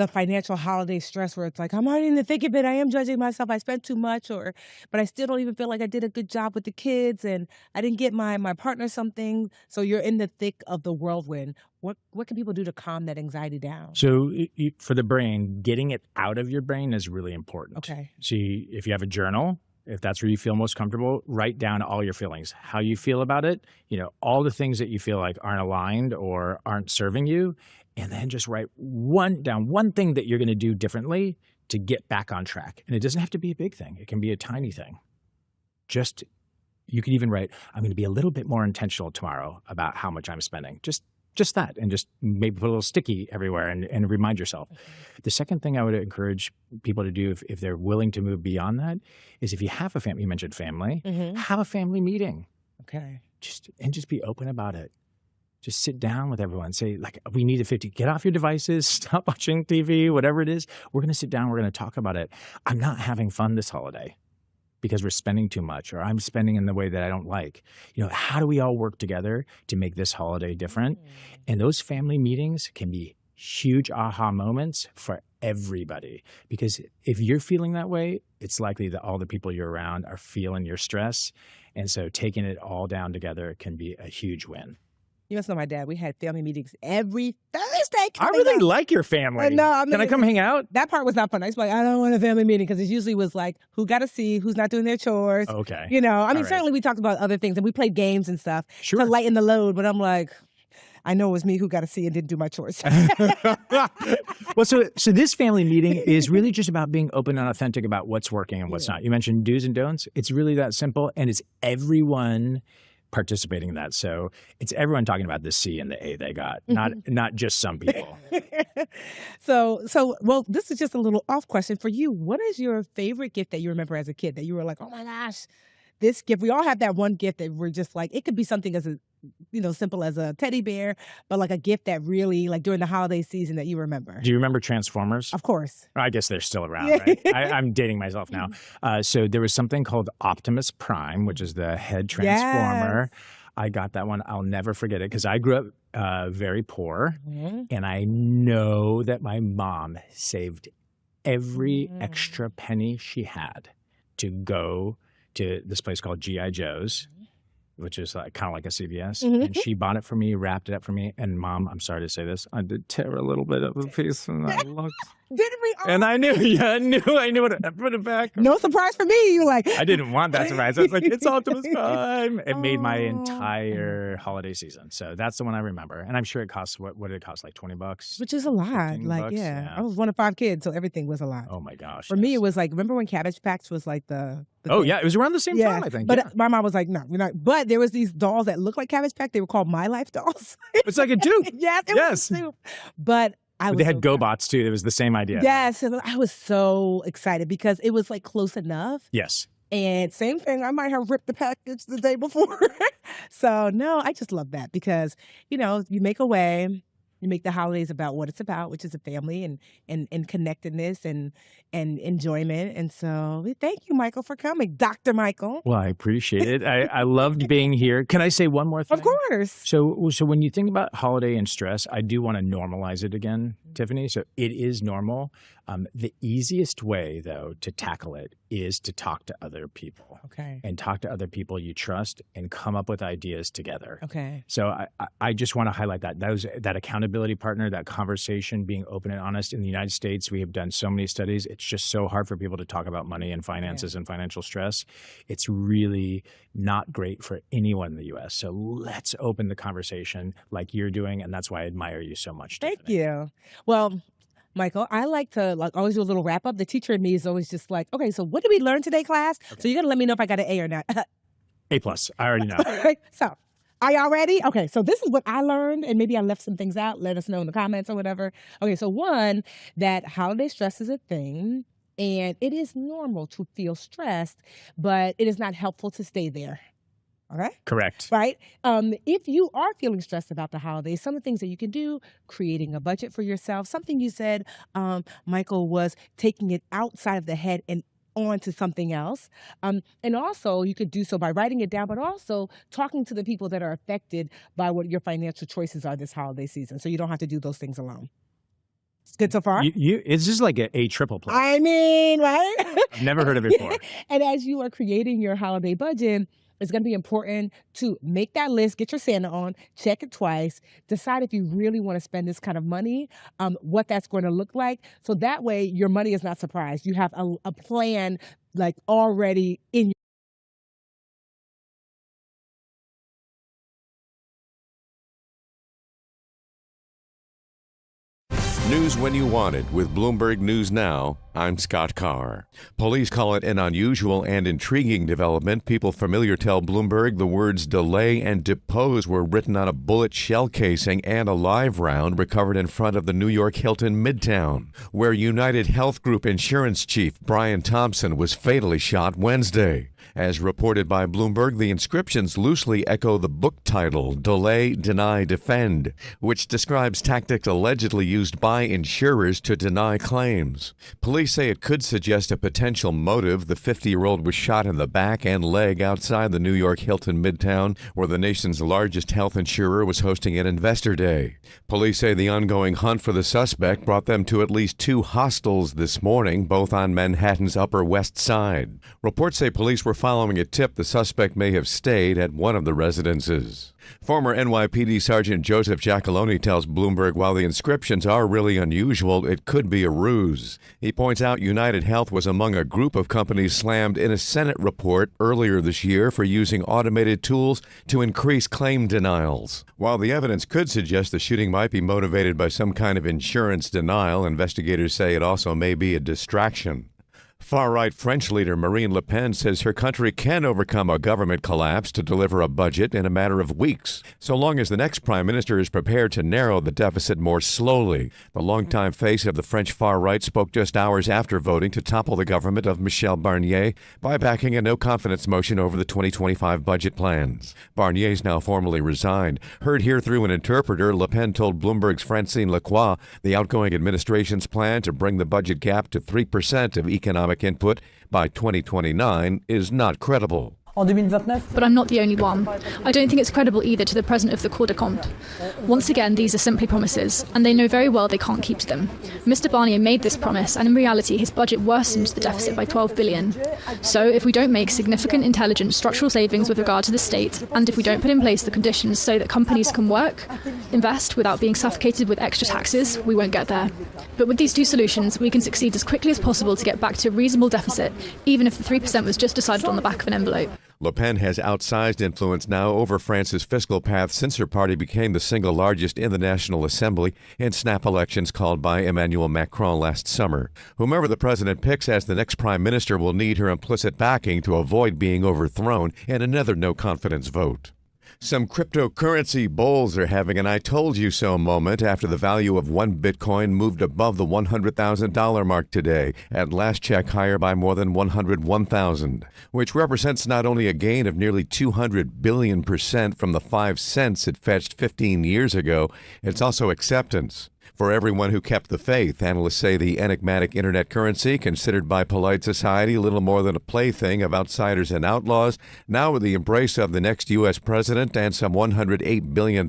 financial holiday stress where it's like, I'm already in the thick of it. I am judging myself. I spent too much, but I still don't even feel like I did a good job with the kids, and I didn't get my partner something. So you're in the thick of the whirlwind. What can people do to calm that anxiety down? So for the brain, getting it out of your brain is really important. Okay. See, if you have a journal, if that's where you feel most comfortable, write down all your feelings, how you feel about it, all the things that you feel like aren't aligned or aren't serving you. And then just write one thing that you're going to do differently to get back on track. And it doesn't have to be a big thing. It can be a tiny thing. You could even write, I'm going to be a little bit more intentional tomorrow about how much I'm spending. Just that, and just maybe put a little sticky everywhere and remind yourself. The second thing I would encourage people to do if they're willing to move beyond that is if you have a family, you mentioned family, have a family meeting. Okay. Just be open about it. Just sit down with everyone. Say, we need get off your devices, stop watching TV, whatever it is. We're going to sit down. We're going to talk about it. I'm not having fun this holiday because we're spending too much, or I'm spending in the way that I don't like. How do we all work together to make this holiday different? And those family meetings can be huge aha moments for everybody. Because if you're feeling that way, it's likely that all the people you're around are feeling your stress. And so taking it all down together can be a huge win. You must know my dad. We had family meetings every Thursday. I really like your family. Can I come hang out? That part was not fun. I was like, I don't want a family meeting, because it usually was like, who got to see, who's not doing their chores. Okay. Certainly we talked about other things, and we played games and stuff to lighten the load. But I'm like, I know it was me who got to see and didn't do my chores. Well, so this family meeting is really just about being open and authentic about what's working and what's not. You mentioned do's and don'ts. It's really that simple, and it's everyone participating in that. So it's everyone talking about the C and the A they got, not just some people. So this is just a little off question for you. What is your favorite gift that you remember as a kid that you were like, oh my gosh, this gift? We all have that one gift that we're just like, it could be something as simple as a teddy bear, but like a gift that really, like during the holiday season, that you remember. Do you remember Transformers? Of course. I guess they're still around, right? I'm dating myself now. So there was something called Optimus Prime, which is the head transformer. Yes. I got that one. I'll never forget it because I grew up very poor, and I know that my mom saved every extra penny she had to go to this place called G.I. Joe's, which is kind of like a CVS. And she bought it for me, wrapped it up for me. And Mom, I'm sorry to say this, I did tear a little bit of a piece, and I looked. Didn't we all? And I knew it. I put it back. No surprise for me. You were like, I didn't want that surprise. I was like, it's Optimus Prime. It made my entire holiday season. So that's the one I remember. And I'm sure it costs, what did it cost? Like $20? Which is a lot. Like, yeah. I was one of 5 kids, so everything was a lot. Oh my gosh. For me, it was like, remember when Cabbage Patch was like the oh, yeah. It was around the same time, I think. But my mom was like, no, we're not. But there was these dolls that looked like Cabbage Patch. They were called My Life dolls. It's like a dupe. Yes. It was a dupe. But they had GoBots too. It was the same idea. Yes. And I was so excited because it was like close enough. Yes. And same thing, I might have ripped the package the day before. So no, I just love that because, you make a way. You make the holidays about what it's about, which is a family and connectedness and enjoyment. And so thank you, Michael, for coming. Dr. Michael. Well, I appreciate it. I loved being here. Can I say one more thing? Of course. So when you think about holiday and stress, I do want to normalize it again, Tiffany. So it is normal. The easiest way, though, to tackle it is to talk to other people. Okay. And talk to other people you trust and come up with ideas together. Okay. So I just want to highlight that accountability partner, that conversation, being open and honest. In the United States, we have done so many studies. It's just so hard for people to talk about money and finances and financial stress. It's really not great for anyone in the U.S. So let's open the conversation like you're doing, and that's why I admire you so much, Tiffany. Thank you. Well, Michael, I like to always do a little wrap up. The teacher in me is always just like, okay, so what did we learn today, class? Okay. So you're going to let me know if I got an A or not. A+. I already know. So, are y'all ready? Okay, so this is what I learned, and maybe I left some things out. Let us know in the comments or whatever. Okay, so one, that holiday stress is a thing, and it is normal to feel stressed, but it is not helpful to stay there. Okay? Correct. Right? If you are feeling stressed about the holidays, some of the things that you can do, creating a budget for yourself. Something you said, Michael, was taking it outside of the head and on to something else. And also, you could do so by writing it down, but also talking to the people that are affected by what your financial choices are this holiday season. So you don't have to do those things alone. It's good so far? It's just like a triple play. I mean, right? I've never heard of it before. And as you are creating your holiday budget, it's going to be important to make that list, get your Santa on, check it twice, decide if you really want to spend this kind of money, what that's going to look like. So that way your money is not surprised. You have a plan like already in your News when you want it with Bloomberg News Now. I'm Scott Carr. Police call it an unusual and intriguing development. People familiar tell Bloomberg the words delay and depose were written on a bullet shell casing and a live round recovered in front of the New York Hilton Midtown, where United Health Group insurance chief Brian Thompson was fatally shot Wednesday. As reported by Bloomberg, the inscriptions loosely echo the book title, Delay, Deny, Defend, which describes tactics allegedly used by insurers to deny claims. Police say it could suggest a potential motive. The 50-year-old was shot in the back and leg outside the New York Hilton Midtown, where the nation's largest health insurer was hosting an investor day. Police say the ongoing hunt for the suspect brought them to at least 2 hostels this morning, both on Manhattan's Upper West Side. Reports say police were following a tip the suspect may have stayed at one of the residences. Former NYPD Sergeant Joseph Giacalone tells Bloomberg while the inscriptions are really unusual, it could be a ruse. He points out United Health was among a group of companies slammed in a Senate report earlier this year for using automated tools to increase claim denials. While the evidence could suggest the shooting might be motivated by some kind of insurance denial, investigators say it also may be a distraction. Far-right French leader Marine Le Pen says her country can overcome a government collapse to deliver a budget in a matter of weeks, so long as the next prime minister is prepared to narrow the deficit more slowly. The longtime face of the French far-right spoke just hours after voting to topple the government of Michel Barnier by backing a no-confidence motion over the 2025 budget plans. Barnier's now formally resigned. Heard here through an interpreter, Le Pen told Bloomberg's Francine Lacroix the outgoing administration's plan to bring the budget gap to 3% of economic input by 2029 is not credible. But I'm not the only one. I don't think it's credible either to the president of the Cour des Comptes. Once again, these are simply promises, and they know very well they can't keep them. Mr. Barnier made this promise, and in reality, his budget worsened the deficit by 12 billion. So if we don't make significant, intelligent structural savings with regard to the state, and if we don't put in place the conditions so that companies can work, invest without being suffocated with extra taxes, we won't get there. But with these 2 solutions, we can succeed as quickly as possible to get back to a reasonable deficit, even if the 3% was just decided on the back of an envelope. Le Pen has outsized influence now over France's fiscal path since her party became the single largest in the National Assembly in snap elections called by Emmanuel Macron last summer. Whomever the president picks as the next prime minister will need her implicit backing to avoid being overthrown in another no-confidence vote. Some cryptocurrency bulls are having an I told you so moment after the value of one Bitcoin moved above the $100,000 mark today, at last check higher by more than 101,000, which represents not only a gain of nearly 200 billion% from the 5 cents it fetched 15 years ago, it's also acceptance. For everyone who kept the faith, analysts say the enigmatic internet currency, considered by polite society little more than a plaything of outsiders and outlaws, now with the embrace of the next U.S. president and some $108 billion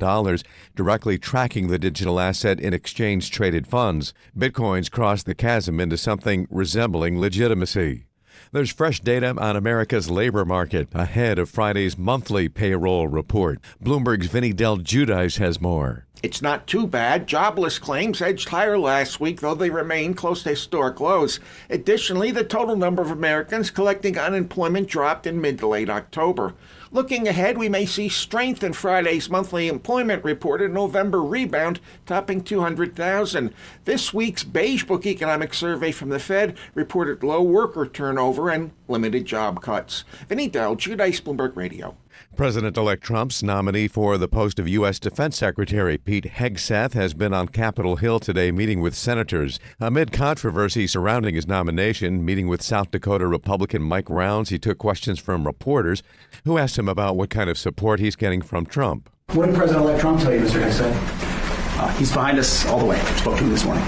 directly tracking the digital asset in exchange-traded funds, Bitcoin's crossed the chasm into something resembling legitimacy. There's fresh data on America's labor market ahead of Friday's monthly payroll report. Bloomberg's Vinny Del Giudice has more. It's not too bad. Jobless claims edged higher last week, though they remain close to historic lows. Additionally, the total number of Americans collecting unemployment dropped in mid to late October. Looking ahead, we may see strength in Friday's monthly employment report, a November rebound topping 200,000. This week's Beige Book economic survey from the Fed reported low worker turnover and limited job cuts. Vinny Dell, Judice, Bloomberg Radio. President-elect Trump's nominee for the post of U.S. Defense Secretary, Pete Hegseth, has been on Capitol Hill today meeting with senators. Amid controversy surrounding his nomination, meeting with South Dakota Republican Mike Rounds, he took questions from reporters who asked him about what kind of support he's getting from Trump. What did President-elect Trump tell you, Mr. Hegseth? He's behind us all the way. I spoke to him this morning.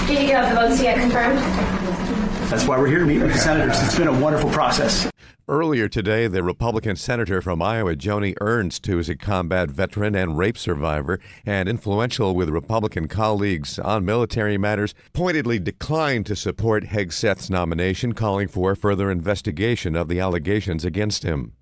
Did you have the votes yet confirmed? That's why we're here to meet with the senators. It's been a wonderful process. Earlier today, the Republican senator from Iowa, Joni Ernst, who is a combat veteran and rape survivor and influential with Republican colleagues on military matters, pointedly declined to support Hegseth's nomination, calling for further investigation of the allegations against him.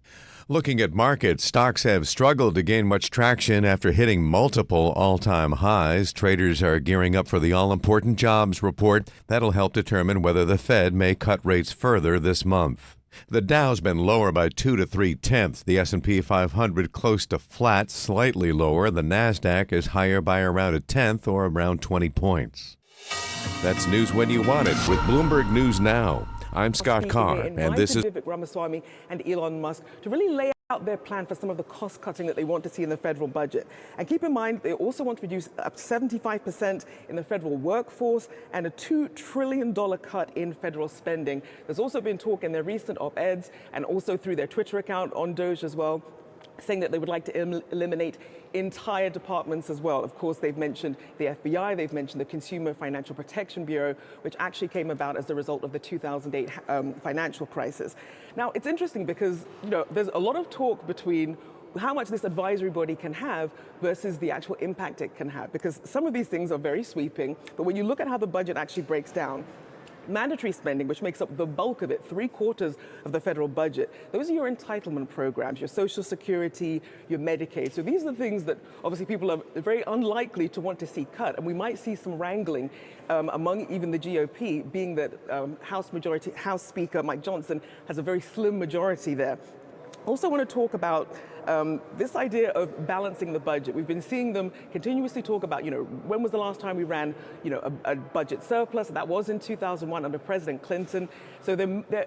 Looking at markets, stocks have struggled to gain much traction after hitting multiple all-time highs. Traders are gearing up for the all-important jobs report that'll help determine whether the Fed may cut rates further this month. The Dow's been lower by 2 to 3/10. The S&P 500 close to flat, slightly lower. The Nasdaq is higher by around 1/10 or around 20 points. That's news when you want it with Bloomberg News Now. I'm Scott Carr, and this is Vivek Ramaswamy and Elon Musk to really lay out their plan for some of the cost cutting that they want to see in the federal budget. And keep in mind, they also want to reduce up to 75% in the federal workforce and a $2 trillion cut in federal spending. There's also been talk in their recent op-eds and also through their Twitter account on Doge as well, saying that they would like to eliminate entire departments as well. Of course, they've mentioned the FBI, they've mentioned the Consumer Financial Protection Bureau, which actually came about as a result of the 2008 financial crisis. Now, it's interesting because, there's a lot of talk between how much this advisory body can have versus the actual impact it can have, because some of these things are very sweeping, but when you look at how the budget actually breaks down, mandatory spending, which makes up the bulk of it, 3/4 of the federal budget, those are your entitlement programs, your Social Security, your Medicaid. So these are the things that obviously people are very unlikely to want to see cut. And we might see some wrangling among even the GOP, being that House Speaker Mike Johnson has a very slim majority there. Also want to talk about this idea of balancing the budget. We've been seeing them continuously talk about, when was the last time we ran, a budget surplus? That was in 2001 under President Clinton. So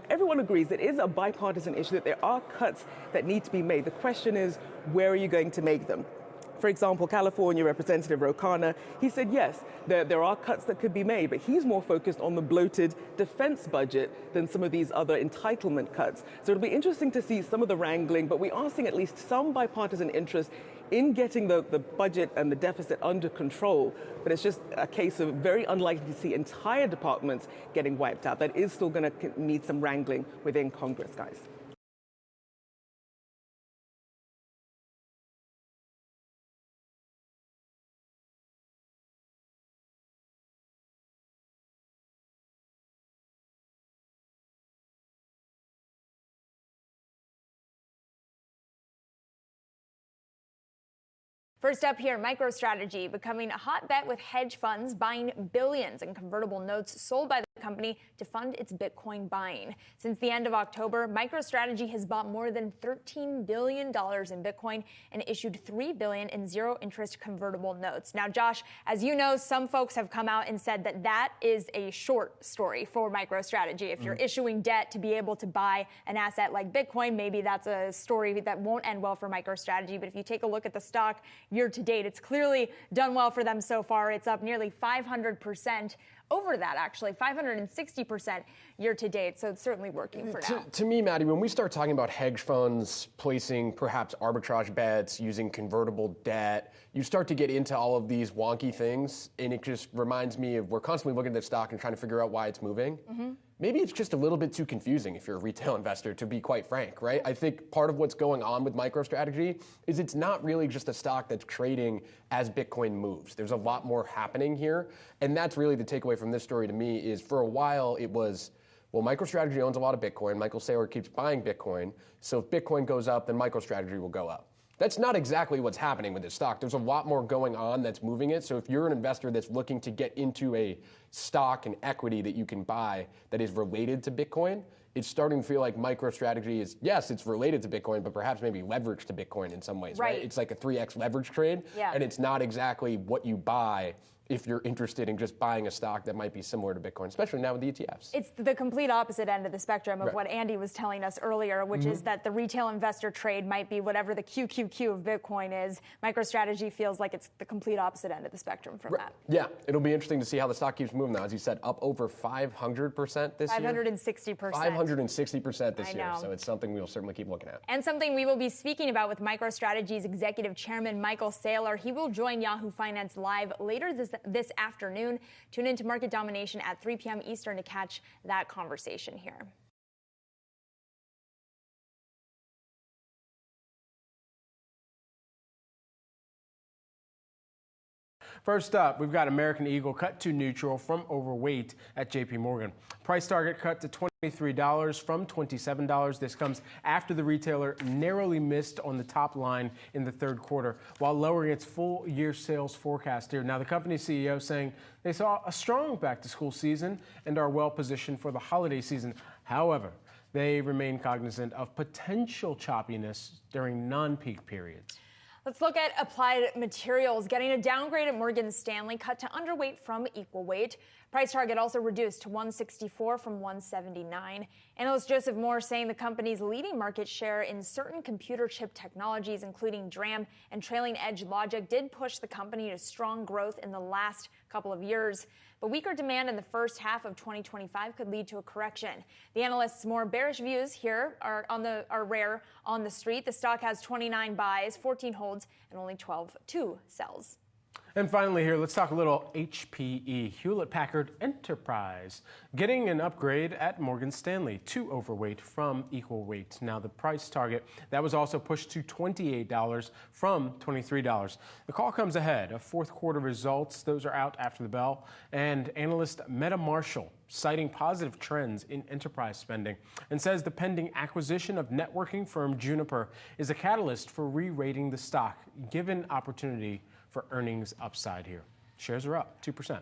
everyone agrees it is a bipartisan issue, that there are cuts that need to be made. The question is, where are you going to make them? For example, California Representative Ro Khanna, he said, yes, there are cuts that could be made, but he's more focused on the bloated defense budget than some of these other entitlement cuts. So it'll be interesting to see some of the wrangling, but we are seeing at least some bipartisan interest in getting the budget and the deficit under control. But it's just a case of very unlikely to see entire departments getting wiped out. That is still going to need some wrangling within Congress, guys. First up here, MicroStrategy becoming a hot bet with hedge funds buying billions in convertible notes sold by the company to fund its Bitcoin buying. Since the end of October, MicroStrategy has bought more than $13 billion in Bitcoin and issued $3 billion in zero-interest convertible notes. Now, Josh, as you know, some folks have come out and said that that is a short story for MicroStrategy. If you're issuing debt to be able to buy an asset like Bitcoin, maybe that's a story that won't end well for MicroStrategy. But if you take a look at the stock year to date, it's clearly done well for them so far. It's up nearly 500%. Over that, actually, 560% year to date. So it's certainly working for now. To me, Maddie, when we start talking about hedge funds placing perhaps arbitrage bets, using convertible debt, you start to get into all of these wonky things. And it just reminds me of we're constantly looking at the stock and trying to figure out why it's moving. Maybe it's just a little bit too confusing if you're a retail investor, to be quite frank, right? I think part of what's going on with MicroStrategy is it's not really just a stock that's trading as Bitcoin moves. There's a lot more happening here. And that's really the takeaway from this story to me is for a while it was, well, MicroStrategy owns a lot of Bitcoin. Michael Saylor keeps buying Bitcoin. So if Bitcoin goes up, then MicroStrategy will go up. That's not exactly what's happening with this stock. There's a lot more going on that's moving it. So if you're an investor that's looking to get into a stock and equity that you can buy that is related to Bitcoin, it's starting to feel like MicroStrategy is, yes, it's related to Bitcoin, but perhaps maybe leveraged to Bitcoin in some ways, right? It's like a 3x leverage trade, and it's not exactly what you buy if you're interested in just buying a stock that might be similar to Bitcoin, especially now with the ETFs. It's the complete opposite end of the spectrum of Right. what Andy was telling us earlier, which is that the retail investor trade might be whatever the QQQ of Bitcoin is. MicroStrategy feels like it's the complete opposite end of the spectrum from that. Yeah, it'll be interesting to see how the stock keeps moving now. As you said, up over 500% this year. 560%. 560% this I year. know. So it's something we'll certainly keep looking at. And something we will be speaking about with MicroStrategy's executive chairman, Michael Saylor. He will join Yahoo Finance Live later this afternoon. Tune into Market Domination at 3 p.m. Eastern to catch that conversation here. First up, we've got American Eagle cut to neutral from overweight at JP Morgan. Price target cut to $23 from $27. This comes after the retailer narrowly missed on the top line in the third quarter while lowering its full year sales forecast here. Now, the company's CEO saying they saw a strong back-to-school season and are well positioned for the holiday season. However, they remain cognizant of potential choppiness during non-peak periods. Let's look at Applied Materials, getting a downgrade at Morgan Stanley, cut to underweight from equal weight. Price target also reduced to 164 from 179. Analyst Joseph Moore saying the company's leading market share in certain computer chip technologies, including DRAM and trailing edge logic, did push the company to strong growth in the last couple of years. But weaker demand in the first half of 2025 could lead to a correction. The analysts' more bearish views here are rare on the street. The stock has 29 buys, 14 holds, and only 12 sells. And finally here, let's talk a little HPE, Hewlett-Packard Enterprise, getting an upgrade at Morgan Stanley to overweight from equal weight. Now, the price target, that was also pushed to $28 from $23. The call comes ahead of fourth quarter results. Those are out after the bell. And analyst Meta Marshall citing positive trends in enterprise spending and says the pending acquisition of networking firm Juniper is a catalyst for re-rating the stock, given opportunity for earnings upside here. Shares are up 2%.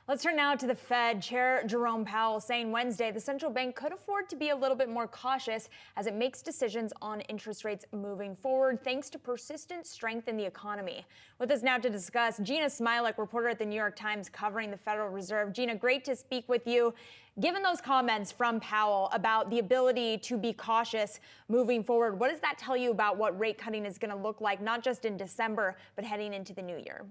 Let's turn now to the Fed. Chair Jerome Powell saying Wednesday the central bank could afford to be a little bit more cautious as it makes decisions on interest rates moving forward, thanks to persistent strength in the economy. With us now to discuss, Gina Smilek, reporter at the New York Times covering the Federal Reserve. Gina, great to speak with you. Given those comments from Powell about the ability to be cautious moving forward, what does that tell you about what rate cutting is going to look like, not just in December, but heading into the new year?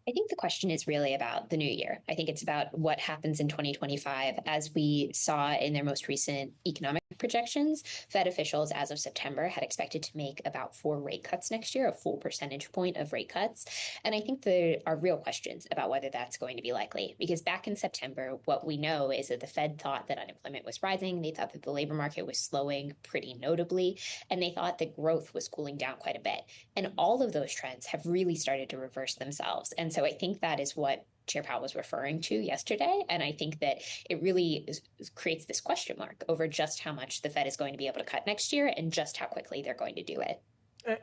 I think the question is really about the new year. I think it's about what happens in 2025. As we saw in their most recent economic projections, Fed officials as of September had expected to make about 4 rate cuts next year, a full percentage point of rate cuts. And I think there are real questions about whether that's going to be likely, because back in September, what we know is that the Fed thought that unemployment was rising. They thought that the labor market was slowing pretty notably, and they thought that growth was cooling down quite a bit. And all of those trends have really started to reverse themselves. And so I think that is what Chair Powell was referring to yesterday. And I think that it really creates this question mark over just how much the Fed is going to be able to cut next year and just how quickly they're going to do it.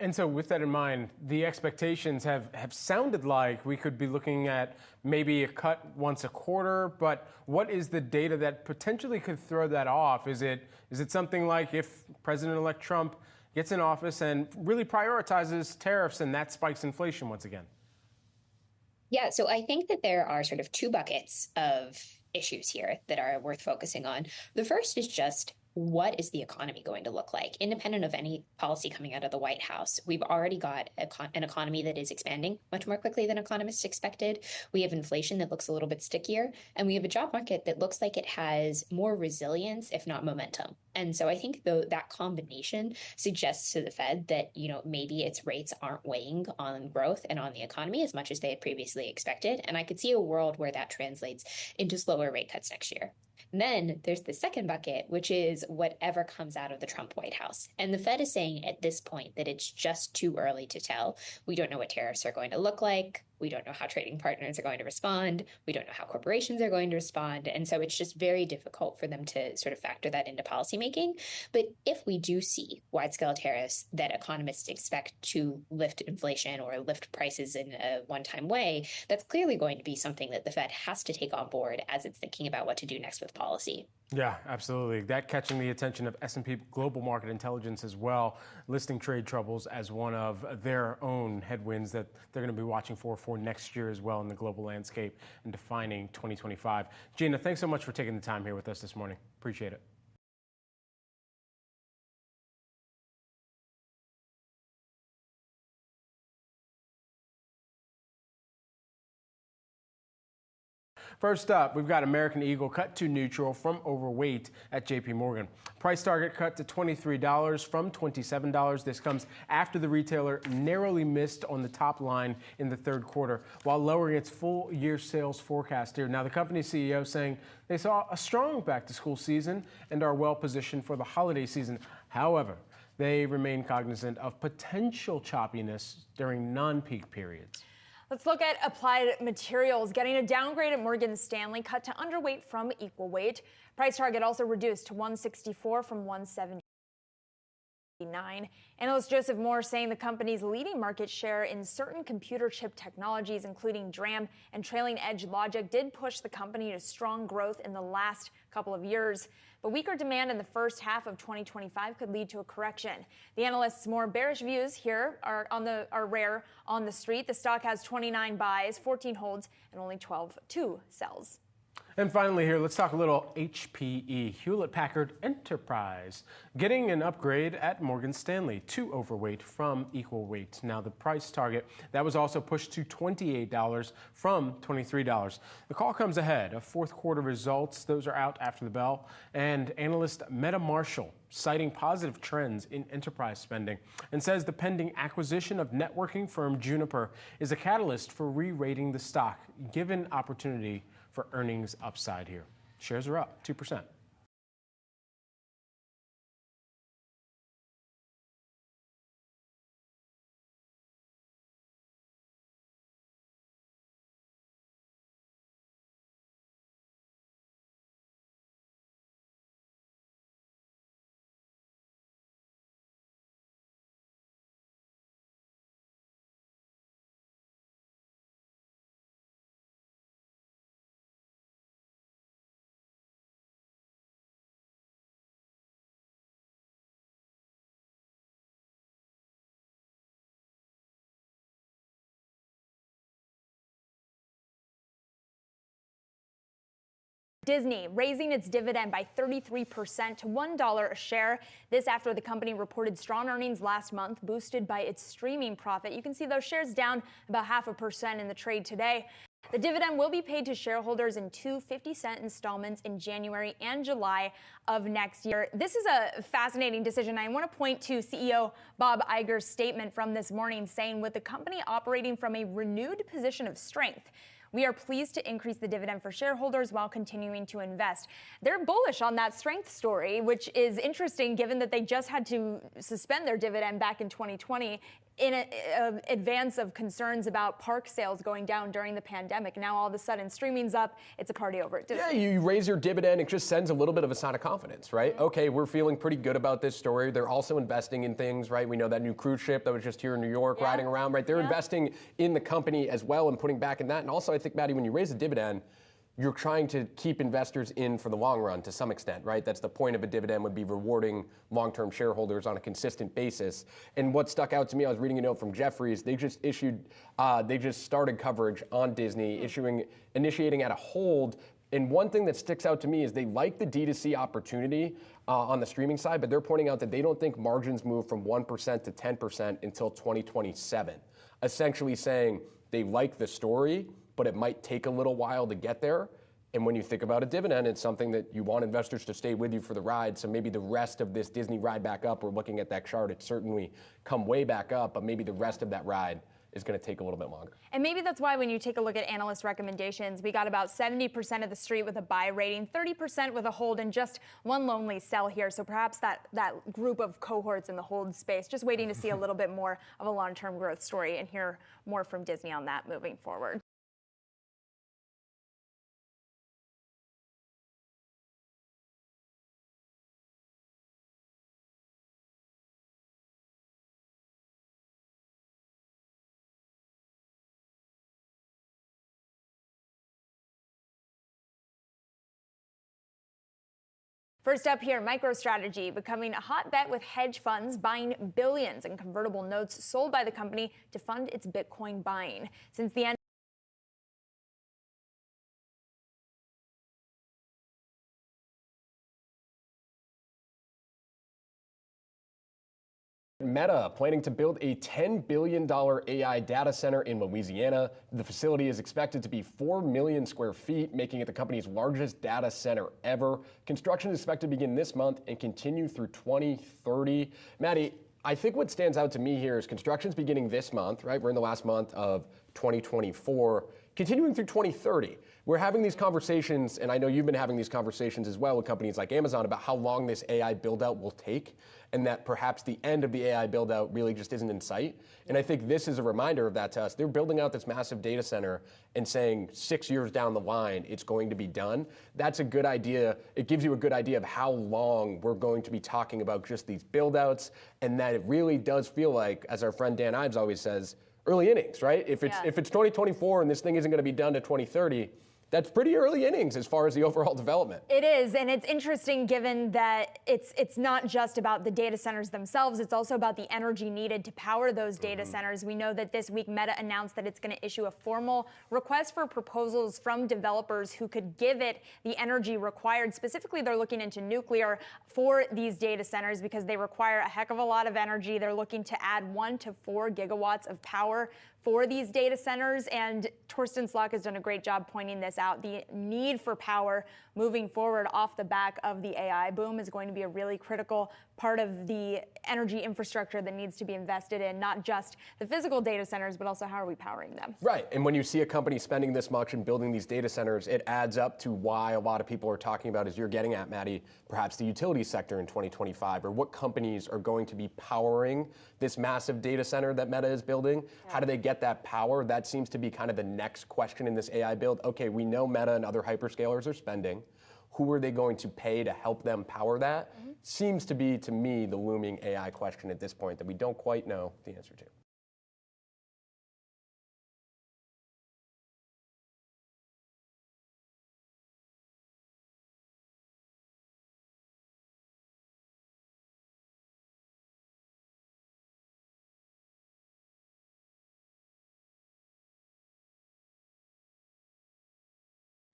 And so with that in mind, the expectations have sounded like we could be looking at maybe a cut once a quarter. But what is the data that potentially could throw that off? Is it something like if President-elect Trump gets in office and really prioritizes tariffs and that spikes inflation once again? Yeah, so I think that there are sort of 2 buckets of issues here that are worth focusing on. The first is just what is the economy going to look like? Independent of any policy coming out of the White House, we've already got an economy that is expanding much more quickly than economists expected. We have inflation that looks a little bit stickier, and we have a job market that looks like it has more resilience, if not momentum. And so I think that combination suggests to the Fed that, maybe its rates aren't weighing on growth and on the economy as much as they had previously expected. And I could see a world where that translates into slower rate cuts next year. Then there's the second bucket, which is whatever comes out of the Trump White House. And the Fed is saying at this point that it's just too early to tell. We don't know what tariffs are going to look like. We don't know how trading partners are going to respond. We don't know how corporations are going to respond. And so it's just very difficult for them to sort of factor that into policymaking. But if we do see wide-scale tariffs that economists expect to lift inflation or lift prices in a one-time way, that's clearly going to be something that the Fed has to take on board as it's thinking about what to do next with policy. Yeah, absolutely. That catching the attention of S&P Global Market Intelligence as well, listing trade troubles as one of their own headwinds that they're going to be watching for next year as well in the global landscape and defining 2025. Gina, thanks so much for taking the time here with us this morning. Appreciate it. First up, we've got American Eagle cut to neutral from overweight at JP Morgan. Price target cut to $23 from $27. This comes after the retailer narrowly missed on the top line in the third quarter while lowering its full year sales forecast here. Now, the company's CEO saying they saw a strong back-to-school season and are well positioned for the holiday season. However, they remain cognizant of potential choppiness during non-peak periods. Let's look at Applied Materials, getting a downgrade at Morgan Stanley, cut to underweight from equal weight. Price target also reduced to 164 from 179. Analyst Joseph Moore saying the company's leading market share in certain computer chip technologies, including DRAM and trailing edge logic, did push the company to strong growth in the last couple of years. But weaker demand in the first half of 2025 could lead to a correction. The analysts' more bearish views here are rare on the street. The stock has 29 buys, 14 holds, and only 12 sells. And finally here, let's talk a little HPE, Hewlett-Packard Enterprise, getting an upgrade at Morgan Stanley to overweight from equal weight. Now, the price target, that was also pushed to $28 from $23. The call comes ahead of fourth quarter results. Those are out after the bell. And analyst Meta Marshall citing positive trends in enterprise spending and says the pending acquisition of networking firm Juniper is a catalyst for re-rating the stock, given opportunity for earnings upside here. Shares are up 2%. Disney raising its dividend by 33% to $1 a share. This after the company reported strong earnings last month, boosted by its streaming profit. You can see those shares down about 0.5% in the trade today. The dividend will be paid to shareholders in two 50-cent installments in January and July of next year. This is a fascinating decision. I want to point to CEO Bob Iger's statement from this morning saying, with the company operating from a renewed position of strength, we are pleased to increase the dividend for shareholders while continuing to invest. They're bullish on that strength story, which is interesting given that they just had to suspend their dividend back in 2020 in advance of concerns about park sales going down during the pandemic. Now all of a sudden streaming's up, it's a party over at Disney. Yeah, you raise your dividend, it just sends a little bit of a sign of confidence, right? Mm-hmm. Okay, we're feeling pretty good about this story. They're also investing in things, right? We know that new cruise ship that was just here in New York riding around, right? They're investing in the company as well and putting back in that. And also I think, Maddie, when you raise a dividend, you're trying to keep investors in for the long run to some extent, right? That's the point of a dividend, would be rewarding long-term shareholders on a consistent basis. And what stuck out to me, I was reading a note from Jefferies. They just started coverage on Disney, initiating at a hold And one thing that sticks out to me is they like the D2C opportunity on the streaming side, but they're pointing out that they don't think margins move from 1% to 10% until 2027. Essentially saying they like the story, but it might take a little while to get there. And when you think about a dividend, it's something that you want investors to stay with you for the ride. So maybe the rest of this Disney ride back up, we're looking at that chart, it's certainly come way back up, but maybe the rest of that ride is going to take a little bit longer. And maybe that's why when you take a look at analyst recommendations, we got about 70% of the street with a buy rating, 30% with a hold, and just one lonely sell here. So perhaps that group of cohorts in the hold space, just waiting to see a little bit more of a long-term growth story and hear more from Disney on that moving forward. First up here, MicroStrategy becoming a hot bet with hedge funds buying billions in convertible notes sold by the company to fund its Bitcoin buying. Since the end Meta planning to build a $10 billion AI data center in Louisiana. The facility is expected to be 4 million square feet, making it the company's largest data center ever. Construction is expected to begin this month and continue through 2030. Maddie, I think what stands out to me here is construction's beginning this month, right? We're in the last month of 2024, continuing through 2030. We're having these conversations, and I know you've been having these conversations as well with companies like Amazon about how long this AI build-out will take, and that perhaps the end of the AI build-out really just isn't in sight. And I think this is a reminder of that to us. They're building out this massive data center and saying 6 years down the line, it's going to be done. That's a good idea. It gives you a good idea of how long we're going to be talking about just these build-outs, and that it really does feel like, as our friend Dan Ives always says, early innings, right? If it's 2024 and this thing isn't going to be done to 2030, that's pretty early innings as far as the overall development. It is, and it's interesting given that it's not just about the data centers themselves, it's also about the energy needed to power those data centers. We know that this week Meta announced that it's going to issue a formal request for proposals from developers who could give it the energy required. Specifically, they're looking into nuclear for these data centers because they require a heck of a lot of energy. They're looking to add 1 to 4 gigawatts of power for these data centers, and Torsten Slok has done a great job pointing this out. The need for power moving forward off the back of the AI boom is going to be a really critical part of the energy infrastructure that needs to be invested in, not just the physical data centers, but also how are we powering them. Right, and when you see a company spending this much and building these data centers, it adds up to why a lot of people are talking about, as you're getting at, Maddie, perhaps the utility sector in 2025, or what companies are going to be powering this massive data center that Meta is building. Yeah. How do they get that power? That seems to be kind of the next question in this AI build. Okay, we know Meta and other hyperscalers are spending. Who are they going to pay to help them power that? Seems to be, to me, the looming AI question at this point that we don't quite know the answer to.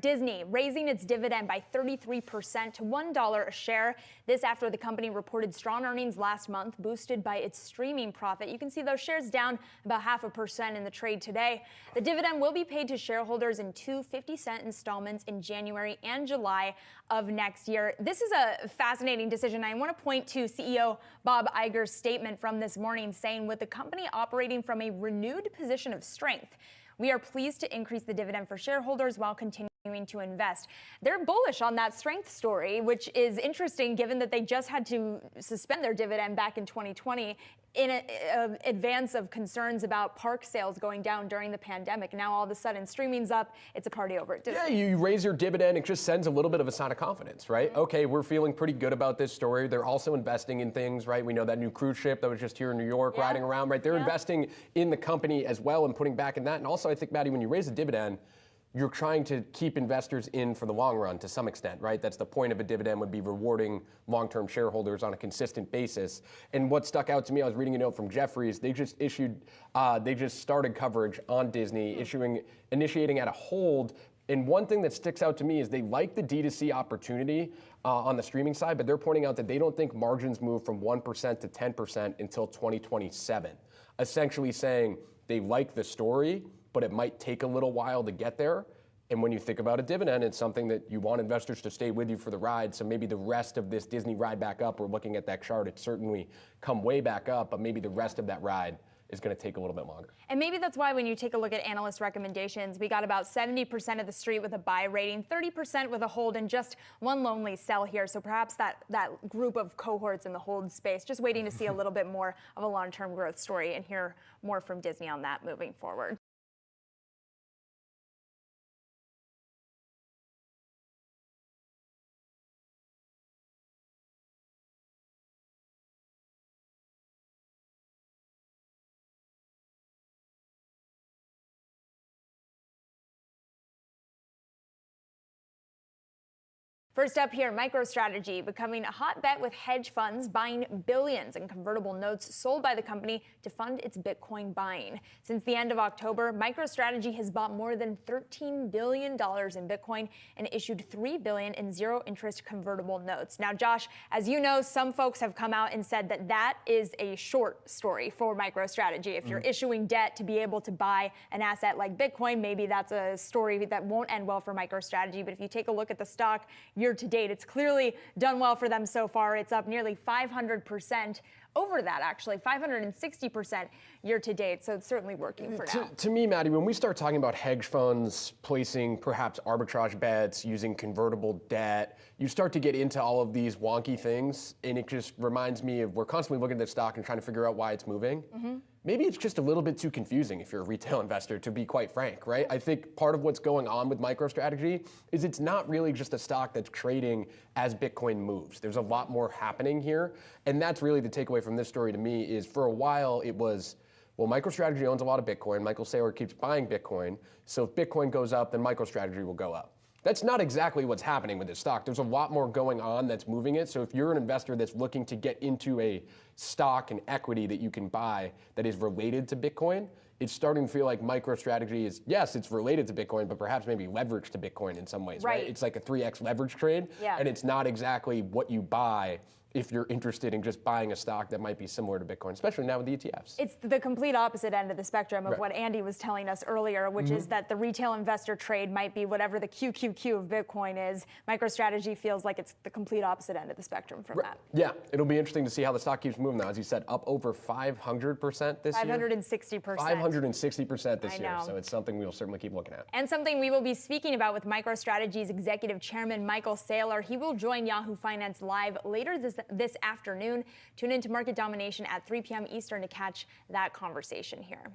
Disney raising its dividend by 33% to $1 a share. This after the company reported strong earnings last month, boosted by its streaming profit. You can see those shares down about 0.5% in the trade today. The dividend will be paid to shareholders in 2 50-cent installments in January and July of next year. This is a fascinating decision. I want to point to CEO Bob Iger's statement from this morning saying, with the company operating from a renewed position of strength, we are pleased to increase the dividend for shareholders while continuing to invest. They're bullish on that strength story, which is interesting given that they just had to suspend their dividend back in 2020 in advance of concerns about park sales going down during the pandemic. Now all of a sudden streaming's up, it's a party over at Disney. Yeah, you raise your dividend, it just sends a little bit of a sign of confidence, right? Okay, we're feeling pretty good about this story. They're also investing in things, right? We know that new cruise ship that was just here in New York riding around, right? They're investing in the company as well and putting back in that. And also I think, Maddie, when you raise a dividend, you're trying to keep investors in for the long run to some extent, right? That's the point of a dividend, would be rewarding long-term shareholders on a consistent basis. And what stuck out to me, I was reading a note from Jefferies. They just started coverage on Disney, initiating at a hold And one thing that sticks out to me is they like the D2C opportunity on the streaming side, but they're pointing out that they don't think margins move from 1% to 10% until 2027, essentially saying they like the story, but it might take a little while to get there. And when you think about a dividend, it's something that you want investors to stay with you for the ride. So maybe the rest of this Disney ride back up, we're looking at that chart, it's certainly come way back up, but maybe the rest of that ride is going to take a little bit longer. And maybe that's why when you take a look at analyst recommendations, we got about 70% of the street with a buy rating, 30% with a hold, and just one lonely sell here. So perhaps that group of cohorts in the hold space, just waiting to see a little bit more of a long-term growth story and hear more from Disney on that moving forward. First up here, MicroStrategy becoming a hot bet with hedge funds buying billions in convertible notes sold by the company to fund its Bitcoin buying. Since the end of October, MicroStrategy has bought more than $13 billion in Bitcoin and issued $3 billion in zero-interest convertible notes. Now, Josh, as you know, some folks have come out and said that that is a short story for MicroStrategy. If you're issuing debt to be able to buy an asset like Bitcoin, maybe that's a story that won't end well for MicroStrategy. But if you take a look at the stock, year to date, it's clearly done well for them so far. It's up nearly 500%, over that actually, 560% year to date. So it's certainly working for now. To me, Maddie, when we start talking about hedge funds placing perhaps arbitrage bets, using convertible debt, you start to get into all of these wonky things. And it just reminds me of we're constantly looking at the stock and trying to figure out why it's moving. Maybe it's just a little bit too confusing if you're a retail investor, to be quite frank, right? I think part of what's going on with MicroStrategy is it's not really just a stock that's trading as Bitcoin moves. There's a lot more happening here. And that's really the takeaway from this story to me is for a while it was, well, MicroStrategy owns a lot of Bitcoin. Michael Saylor keeps buying Bitcoin. So if Bitcoin goes up, then MicroStrategy will go up. That's not exactly what's happening with this stock. There's a lot more going on that's moving it. So if you're an investor that's looking to get into a stock and equity that you can buy that is related to Bitcoin, it's starting to feel like MicroStrategy is, yes, it's related to Bitcoin, but perhaps maybe leveraged to Bitcoin in some ways, right? It's like a 3x leverage trade, and it's not exactly what you buy if you're interested in just buying a stock that might be similar to Bitcoin, especially now with the ETFs. It's the complete opposite end of the spectrum of what Andy was telling us earlier, which is that the retail investor trade might be whatever the QQQ of Bitcoin is. MicroStrategy feels like it's the complete opposite end of the spectrum from that. Yeah, it'll be interesting to see how the stock keeps moving now. As you said, up over 500% this year. 560%. 560% this year. So it's something we'll certainly keep looking at. And something we will be speaking about with MicroStrategy's executive chairman, Michael Saylor. He will join Yahoo Finance Live later this afternoon. Tune into Market Domination at 3 p.m. Eastern to catch that conversation here.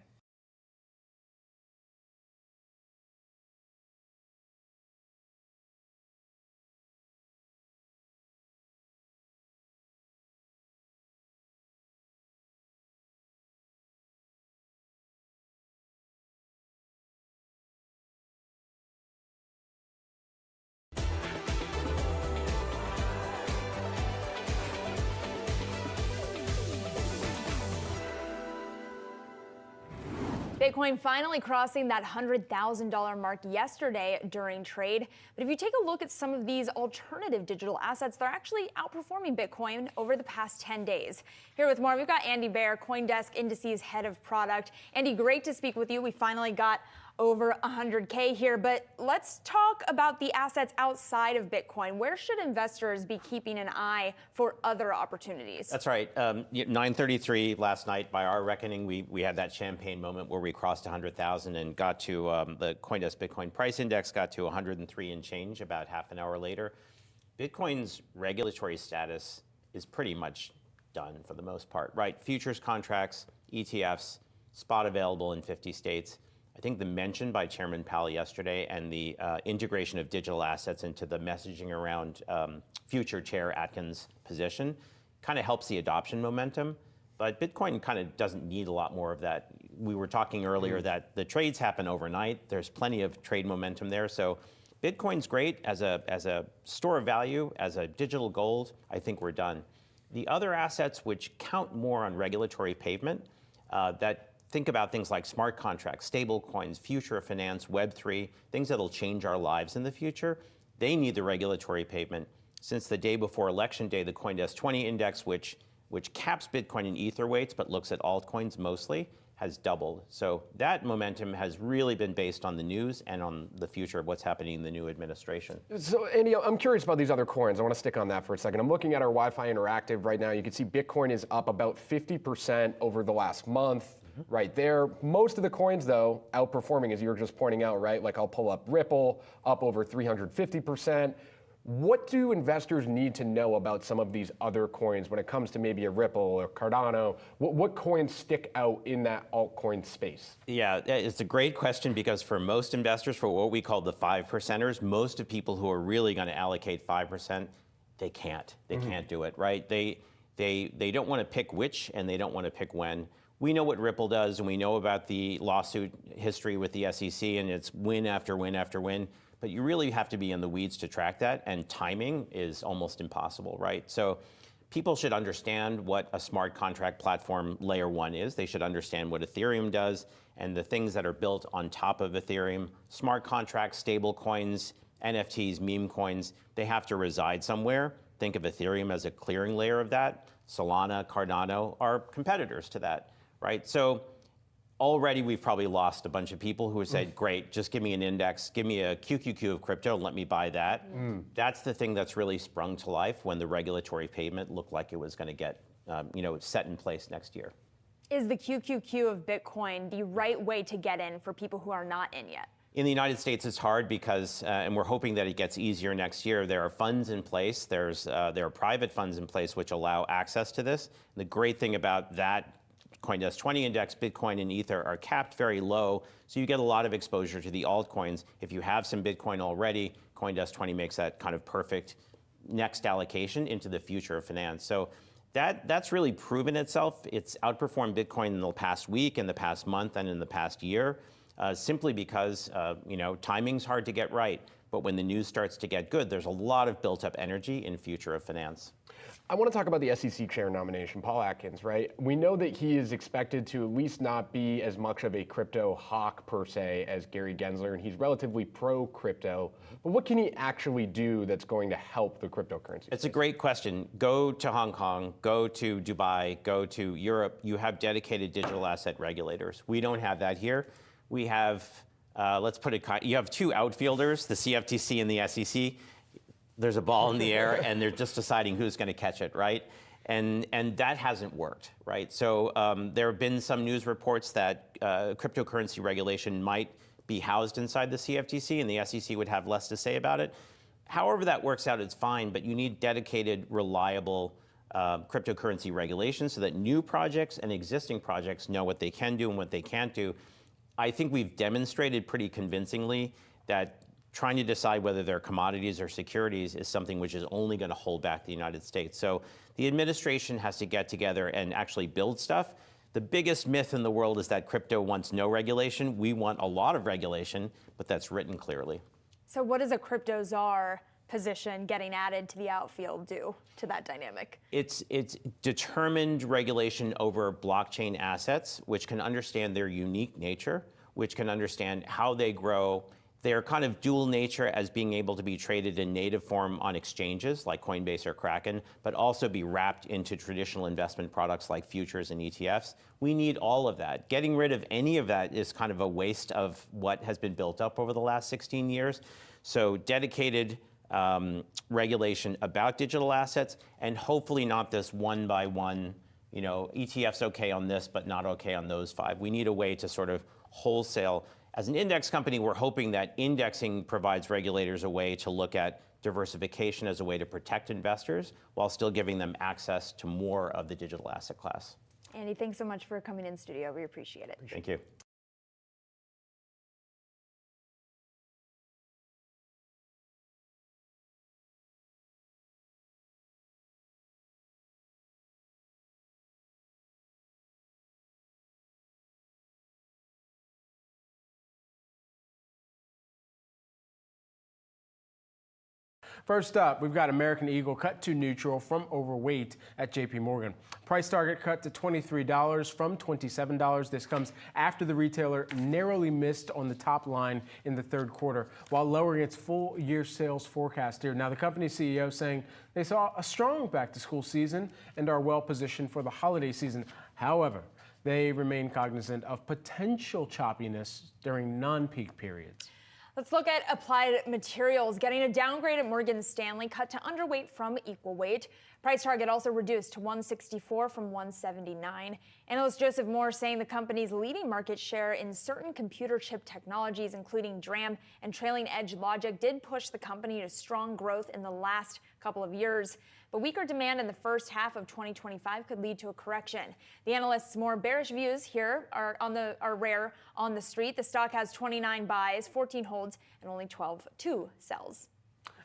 Bitcoin finally crossing that $100,000 mark yesterday during trade. But if you take a look at some of these alternative digital assets, they're actually outperforming Bitcoin over the past 10 days. Here with more, we've got Andy Baer, CoinDesk Indices Head of Product. Andy, great to speak with you. We finally got over 100K here, but let's talk about the assets outside of Bitcoin. Where should investors be keeping an eye for other opportunities? That's right. 9:33 last night, by our reckoning, we had that champagne moment where we crossed 100,000 and got to the CoinDesk Bitcoin price index got to 103 and change about half an hour later. Bitcoin's regulatory status is pretty much done for the most part, right? Futures contracts, ETFs, spot available in 50 states. I think the mention by Chairman Powell yesterday and the integration of digital assets into the messaging around future Chair Atkins' position kind of helps the adoption momentum. But Bitcoin kind of doesn't need a lot more of that. We were talking earlier that the trades happen overnight. There's plenty of trade momentum there. So Bitcoin's great as a store of value, as a digital gold. I think we're done. The other assets which count more on regulatory pavement that think about things like smart contracts, stable coins, future of finance, Web3, things that'll change our lives in the future. They need the regulatory payment. Since the day before Election Day, the CoinDesk 20 index, which caps Bitcoin and Ether weights but looks at altcoins mostly, has doubled. So that momentum has really been based on the news and on the future of what's happening in the new administration. So, Andy, I'm curious about these other coins. I want to stick on that for a second. I'm looking at our Wi-Fi Interactive right now. You can see Bitcoin is up about 50% over the last month. Right there. Most of the coins, though, outperforming, as you were just pointing out, right? Like I'll pull up Ripple, up over 350%. What do investors need to know about some of these other coins when it comes to maybe a Ripple or Cardano? What coins stick out in that altcoin space? Yeah, it's a great question because for most investors, for what we call the 5%ers, most of people who are really going to allocate 5%, they can't. They can't do it, right? They don't want to pick which and they don't want to pick when. We know what Ripple does, and we know about the lawsuit history with the SEC, and it's win after win after win. But you really have to be in the weeds to track that, and timing is almost impossible, right? So people should understand what a smart contract platform layer 1 is. They should understand what Ethereum does and the things that are built on top of Ethereum. Smart contracts, stable coins, NFTs, meme coins, they have to reside somewhere. Think of Ethereum as a clearing layer of that. Solana, Cardano are competitors to that. Right, so already we've probably lost a bunch of people who have said, great, just give me an index, give me a QQQ of crypto and let me buy that. That's the thing that's really sprung to life when the regulatory payment looked like it was going to get set in place next year. Is the QQQ of Bitcoin the right way to get in for people who are not in yet? In the United States, it's hard because, and we're hoping that it gets easier next year, there are funds in place, there are private funds in place which allow access to this. And the great thing about that CoinDesk 20 index, Bitcoin and Ether are capped very low, so you get a lot of exposure to the altcoins. If you have some Bitcoin already, CoinDesk 20 makes that kind of perfect next allocation into the future of finance. So that's really proven itself. It's outperformed Bitcoin in the past week, in the past month, and in the past year, simply because timing's hard to get right. But when the news starts to get good, there's a lot of built-up energy in future of finance. I want to talk about the SEC chair nomination, Paul Atkins, right? We know that he is expected to at least not be as much of a crypto hawk per se as Gary Gensler, and he's relatively pro-crypto. But what can he actually do that's going to help the cryptocurrency? It's a great question. Go to Hong Kong, go to Dubai, go to Europe. You have dedicated digital asset regulators. We don't have that here. We have, you have two outfielders, the CFTC and the SEC. There's a ball in the air, and they're just deciding who's going to catch it, right? And that hasn't worked, right? So there have been some news reports that cryptocurrency regulation might be housed inside the CFTC, and the SEC would have less to say about it. However that works out, it's fine, but you need dedicated, reliable cryptocurrency regulation so that new projects and existing projects know what they can do and what they can't do. I think we've demonstrated pretty convincingly that trying to decide whether they're commodities or securities is something which is only going to hold back the United States. So the administration has to get together and actually build stuff. The biggest myth in the world is that crypto wants no regulation. We want a lot of regulation, but that's written clearly. So what does a crypto czar position getting added to the outfield do to that dynamic? It's determined regulation over blockchain assets, which can understand their unique nature, which can understand how they grow. They're kind of dual nature as being able to be traded in native form on exchanges like Coinbase or Kraken, but also be wrapped into traditional investment products like futures and ETFs. We need all of that. Getting rid of any of that is kind of a waste of what has been built up over the last 16 years. So dedicated regulation about digital assets, and hopefully not this one by one, ETFs okay on this, but not okay on those 5. We need a way to sort of wholesale. As an index company, we're hoping that indexing provides regulators a way to look at diversification as a way to protect investors while still giving them access to more of the digital asset class. Andy, thanks so much for coming in studio. We appreciate it. Thank you. First up, we've got American Eagle cut to neutral from overweight at JP Morgan. Price target cut to $23 from $27. This comes after the retailer narrowly missed on the top line in the third quarter, while lowering its full year sales forecast here. Now, the company's CEO saying they saw a strong back-to-school season and are well positioned for the holiday season. However, they remain cognizant of potential choppiness during non-peak periods. Let's look at Applied Materials, getting a downgrade at Morgan Stanley, cut to underweight from equal weight. Price target also reduced to 164 from 179. Analyst Joseph Moore saying the company's leading market share in certain computer chip technologies, including DRAM and trailing edge logic, did push the company to strong growth in the last couple of years. But weaker demand in the first half of 2025 could lead to a correction. The analysts' more bearish views here are rare on the street. The stock has 29 buys, 14 holds, and only 12 sells.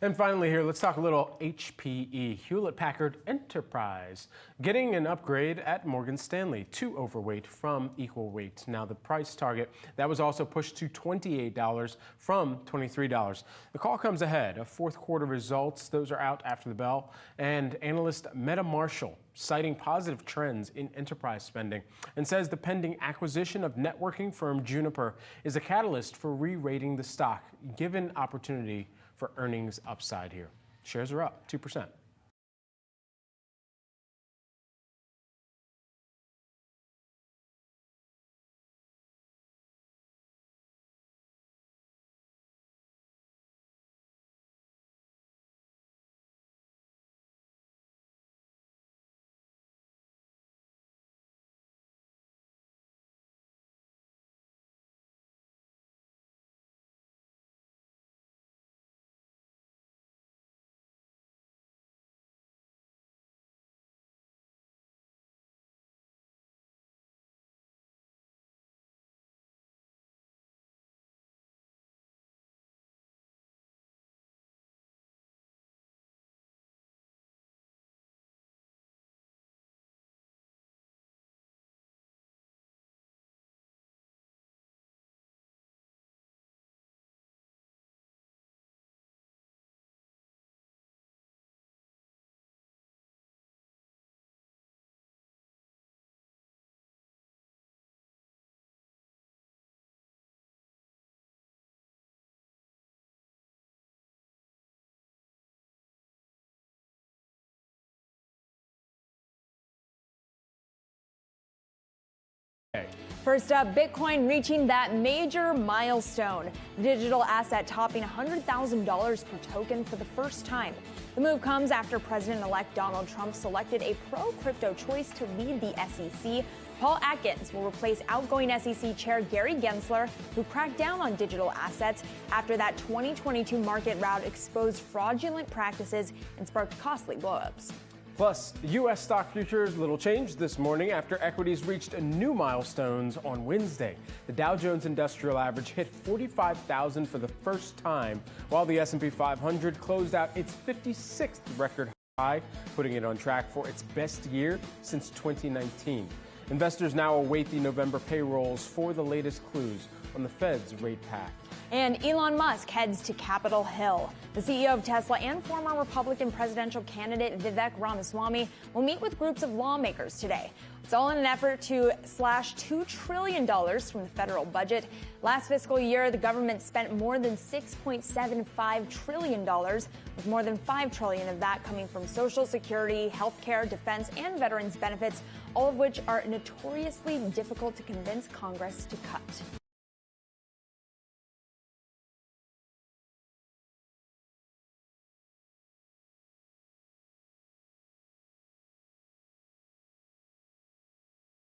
And finally here, let's talk a little HPE, Hewlett-Packard Enterprise, getting an upgrade at Morgan Stanley to overweight from equal weight. Now, the price target, that was also pushed to $28 from $23. The call comes ahead of fourth quarter results. Those are out after the bell. And analyst Meta Marshall citing positive trends in enterprise spending and says the pending acquisition of networking firm Juniper is a catalyst for re-rating the stock, given opportunity for earnings upside here. Shares are up 2%. First up, Bitcoin reaching that major milestone. The digital asset topping $100,000 per token for the first time. The move comes after President-elect Donald Trump selected a pro-crypto choice to lead the SEC. Paul Atkins will replace outgoing SEC Chair Gary Gensler, who cracked down on digital assets after that 2022 market rout exposed fraudulent practices and sparked costly blowups. Plus, U.S. stock futures, little change this morning after equities reached new milestones on Wednesday. The Dow Jones Industrial Average hit 45,000 for the first time, while the S&P 500 closed out its 56th record high, putting it on track for its best year since 2019. Investors now await the November payrolls for the latest clues on the Fed's rate path. And Elon Musk heads to Capitol Hill. The CEO of Tesla and former Republican presidential candidate Vivek Ramaswamy will meet with groups of lawmakers today. It's all in an effort to slash $2 trillion from the federal budget. Last fiscal year, the government spent more than $6.75 trillion, with more than $5 trillion of that coming from Social Security, healthcare, defense, and veterans benefits, all of which are notoriously difficult to convince Congress to cut.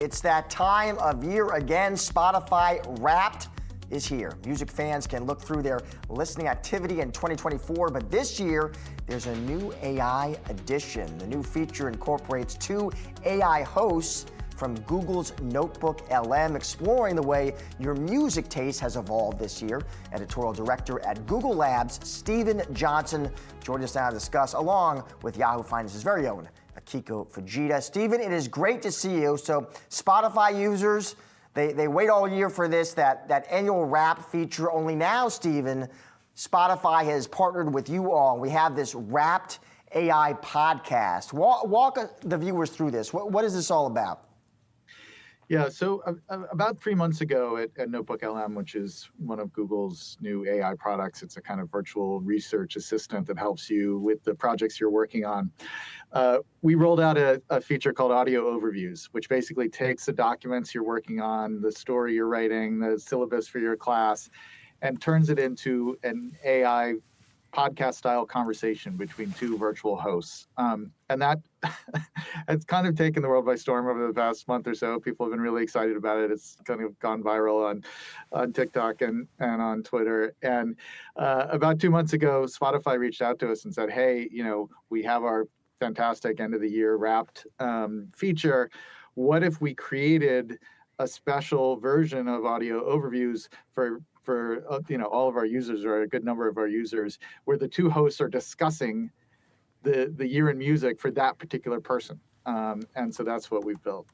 It's that time of year again. Spotify Wrapped is here. Music fans can look through their listening activity in 2024, but this year there's a new AI edition. The new feature incorporates 2 AI hosts from Google's Notebook LM, exploring the way your music taste has evolved this year. Editorial director at Google Labs, Stephen Johnson, joins us now to discuss, along with Yahoo Finance's very own Akiko Fujita. Stephen, it is great to see you. So Spotify users, they wait all year for this, that annual Wrap feature. Only now, Stephen, Spotify has partnered with you all. We have this Wrapped AI podcast. Walk the viewers through this. What is this all about? Yeah, so about 3 months ago at Notebook LM, which is one of Google's new AI products, it's a kind of virtual research assistant that helps you with the projects you're working on. We rolled out a feature called Audio Overviews, which basically takes the documents you're working on, the story you're writing, the syllabus for your class, and turns it into an AI podcast-style conversation between two virtual hosts. And that has kind of taken the world by storm over the past month or so. People have been really excited about it. It's kind of gone viral on TikTok and on Twitter. And about 2 months ago, Spotify reached out to us and said, hey, we have our fantastic end of the year Wrapped feature. What if we created a special version of Audio Overviews for all of our users, or a good number of our users, where the two hosts are discussing the year in music for that particular person. And so that's what we've built.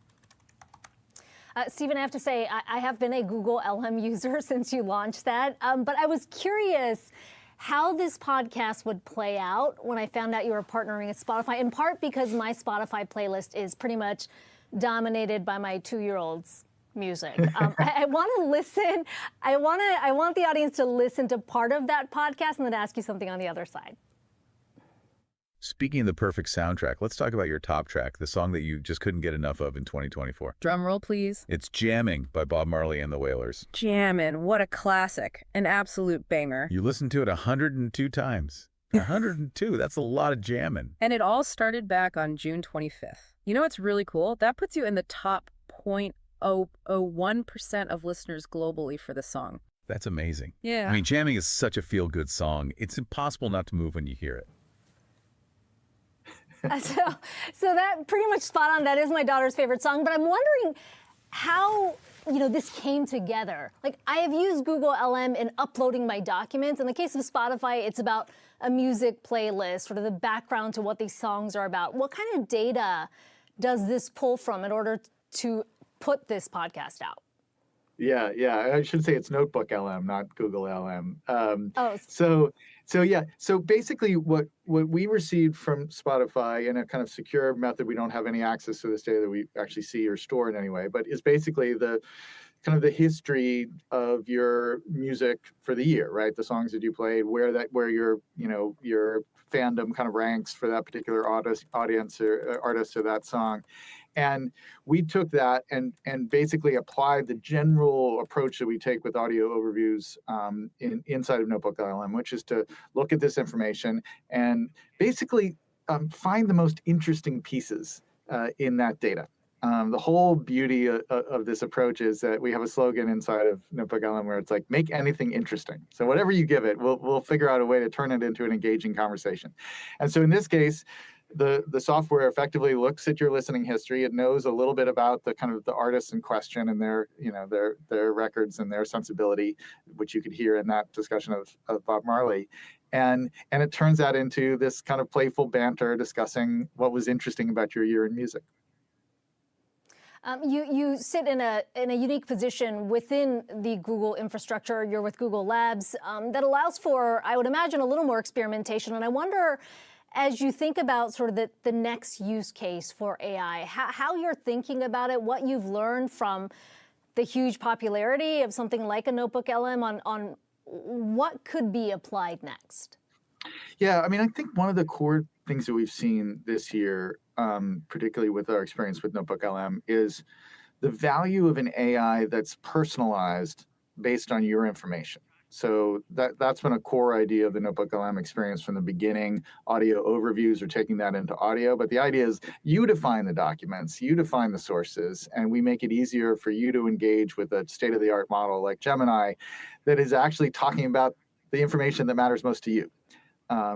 Stephen, I have to say, I have been a Google LM user since you launched that, but I was curious how this podcast would play out when I found out you were partnering with Spotify, in part because my Spotify playlist is pretty much dominated by my 2-year-old's music. I want to listen. I want the audience to listen to part of that podcast and then ask you something on the other side. Speaking of the perfect soundtrack, let's talk about your top track, the song that you just couldn't get enough of in 2024. Drum roll, please. It's Jamming by Bob Marley and the Wailers. Jammin', what a classic. An absolute banger. You listened to it 102 times. 102, that's a lot of jamming. And it all started back on June 25th. You know what's really cool? That puts you in the top 0.001% of listeners globally for the song. That's amazing. Yeah. I mean, Jamming is such a feel-good song. It's impossible not to move when you hear it. So that pretty much spot on. That is my daughter's favorite song. But I'm wondering how this came together. Like, I have used Google LM in uploading my documents. In the case of Spotify, it's about a music playlist, sort of the background to what these songs are about. What kind of data does this pull from in order to put this podcast out? Yeah. I should say it's Notebook LM, not Google LM. So basically what we received from Spotify in a kind of secure method, we don't have any access to this data that we actually see or store in any way, but is basically the kind of the history of your music for the year, right? The songs that you played, where your fandom kind of ranks for that particular audience or artist or that song. And we took that and basically applied the general approach that we take with Audio Overviews inside of Notebook LM, which is to look at this information and basically find the most interesting pieces in that data. The whole beauty of this approach is that we have a slogan inside of Notebook LM where it's like, make anything interesting. So whatever you give it, we'll figure out a way to turn it into an engaging conversation. And so in this case, the software effectively looks at your listening history. It knows a little bit about the kind of the artists in question and their records and their sensibility, which you could hear in that discussion of Bob Marley. And it turns that into this kind of playful banter discussing what was interesting about your year in music. You sit in a unique position within the Google infrastructure. You're with Google Labs that allows for, I would imagine, a little more experimentation. And I wonder, as you think about sort of the next use case for AI, how you're thinking about it, what you've learned from the huge popularity of something like a Notebook LM on what could be applied next. Yeah, I mean, I think one of the core things that we've seen this year, particularly with our experience with Notebook LM, is the value of an AI that's personalized based on your information. So that's been a core idea of the Notebook LM experience from the beginning. Audio Overviews are taking that into audio, but the idea is you define the documents, you define the sources, and we make it easier for you to engage with a state-of-the-art model like Gemini that is actually talking about the information that matters most to you.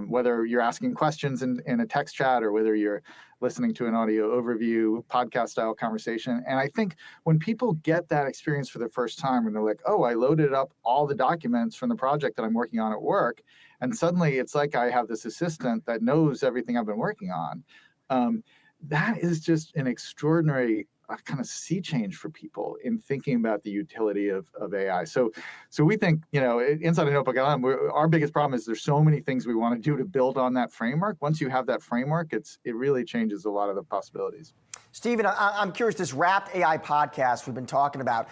Whether you're asking questions in a text chat or whether you're listening to an audio overview, podcast-style conversation. And I think when people get that experience for the first time, when they're like, oh, I loaded up all the documents from the project that I'm working on at work, and suddenly it's like I have this assistant that knows everything I've been working on, that is just an extraordinary a kind of sea change for people in thinking about the utility of AI. So we think, inside of Notebook LM, our biggest problem is there's so many things we want to do to build on that framework. Once you have that framework, it really changes a lot of the possibilities. Stephen, I'm curious, this Wrapped AI podcast we've been talking about,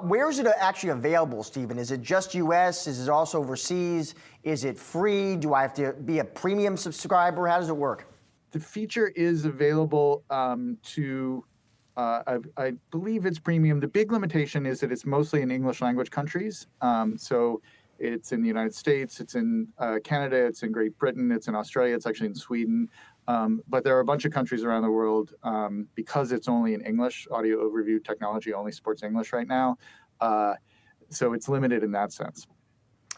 where is it actually available, Stephen? Is it just US? Is it also overseas? Is it free? Do I have to be a premium subscriber? How does it work? The feature is available to, I believe it's premium. The big limitation is that it's mostly in English language countries. So it's in the United States, it's in Canada, it's in Great Britain, it's in Australia, it's actually in Sweden. But there are a bunch of countries around the world, because it's only in English. Audio Overview technology only supports English right now. So it's limited in that sense.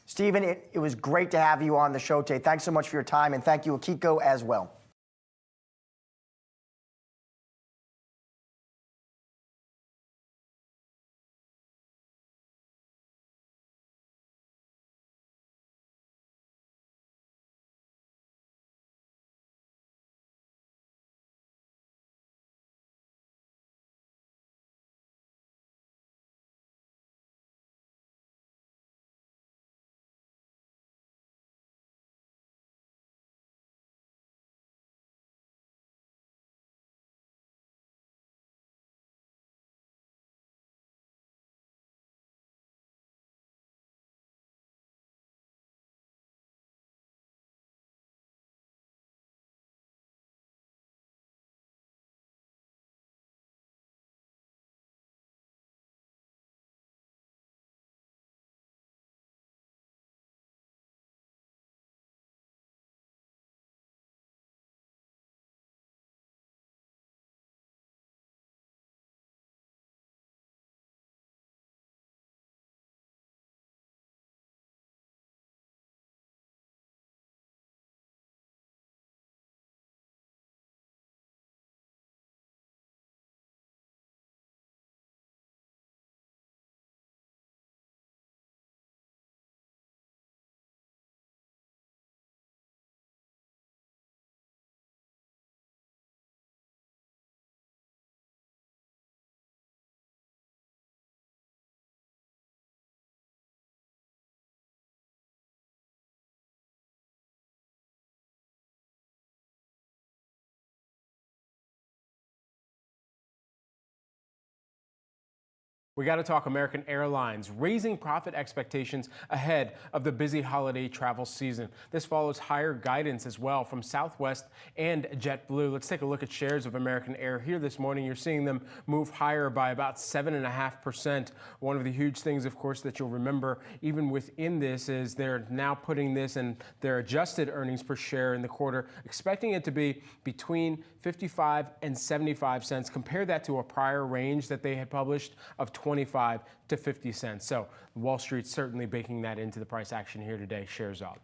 Stephen, it was great to have you on the show today. Thanks so much for your time, and thank you, Akiko, as well. We got to talk American Airlines raising profit expectations ahead of the busy holiday travel season. This follows higher guidance as well from Southwest and JetBlue. Let's take a look at shares of American Air here this morning. You're seeing them move higher by about 7.5%. One of the huge things, of course, that you'll remember even within this is they're now putting this in their adjusted earnings per share in the quarter, expecting it to be between 55 and 75 cents. Compare that to a prior range that they had published of 25 to 50 cents. So Wall Street's certainly baking that into the price action here today. Shares up.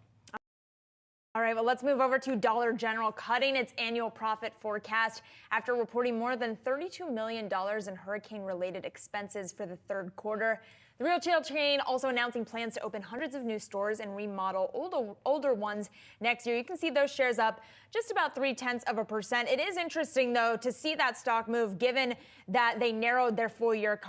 All right, well, let's move over to Dollar General cutting its annual profit forecast after reporting more than $32 million in hurricane-related expenses for the third quarter. The retail chain also announcing plans to open hundreds of new stores and remodel older ones next year. You can see those shares up just about 0.3%. It is interesting, though, to see that stock move, given that they narrowed their full-year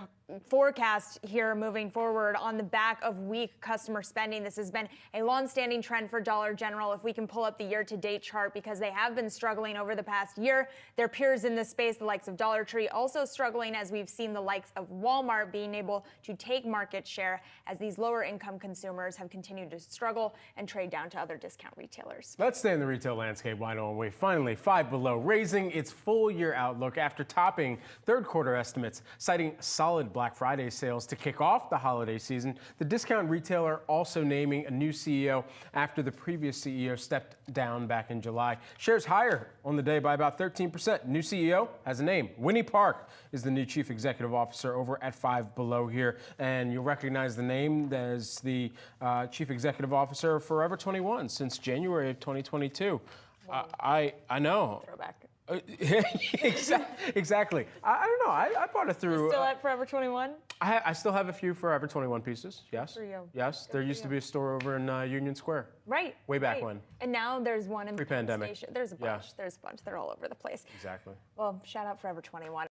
forecast here moving forward on the back of weak customer spending. This has been a long-standing trend for Dollar General. If we can pull up the year-to-date chart, because they have been struggling over the past year. Their peers in this space, the likes of Dollar Tree, also struggling, as we've seen the likes of Walmart being able to take market share as these lower-income consumers have continued to struggle and trade down to other discount retailers. Let's stay in the retail landscape. Why don't we? Finally, Five Below raising its full-year outlook after topping third-quarter estimates, citing solid Black Friday sales to kick off the holiday season. The discount retailer also naming a new CEO after the previous CEO stepped down back in July. Shares higher on the day by about 13%. New CEO has a name. Winnie Park is the new chief executive officer over at Five Below here. And you'll recognize the name as the chief executive officer of Forever 21 since January of 2022. I know. Throwback. Exactly. I don't know. I brought it through. You still at Forever 21? I still have a few Forever 21 pieces. Yes. For you. Yes. There used to be a store over in Union Square. Right. Way back when. And now there's one in Pre-pandemic. Penn Station. There's a bunch. Yeah. There's a bunch. They're all over the place. Exactly. Well, shout out Forever 21.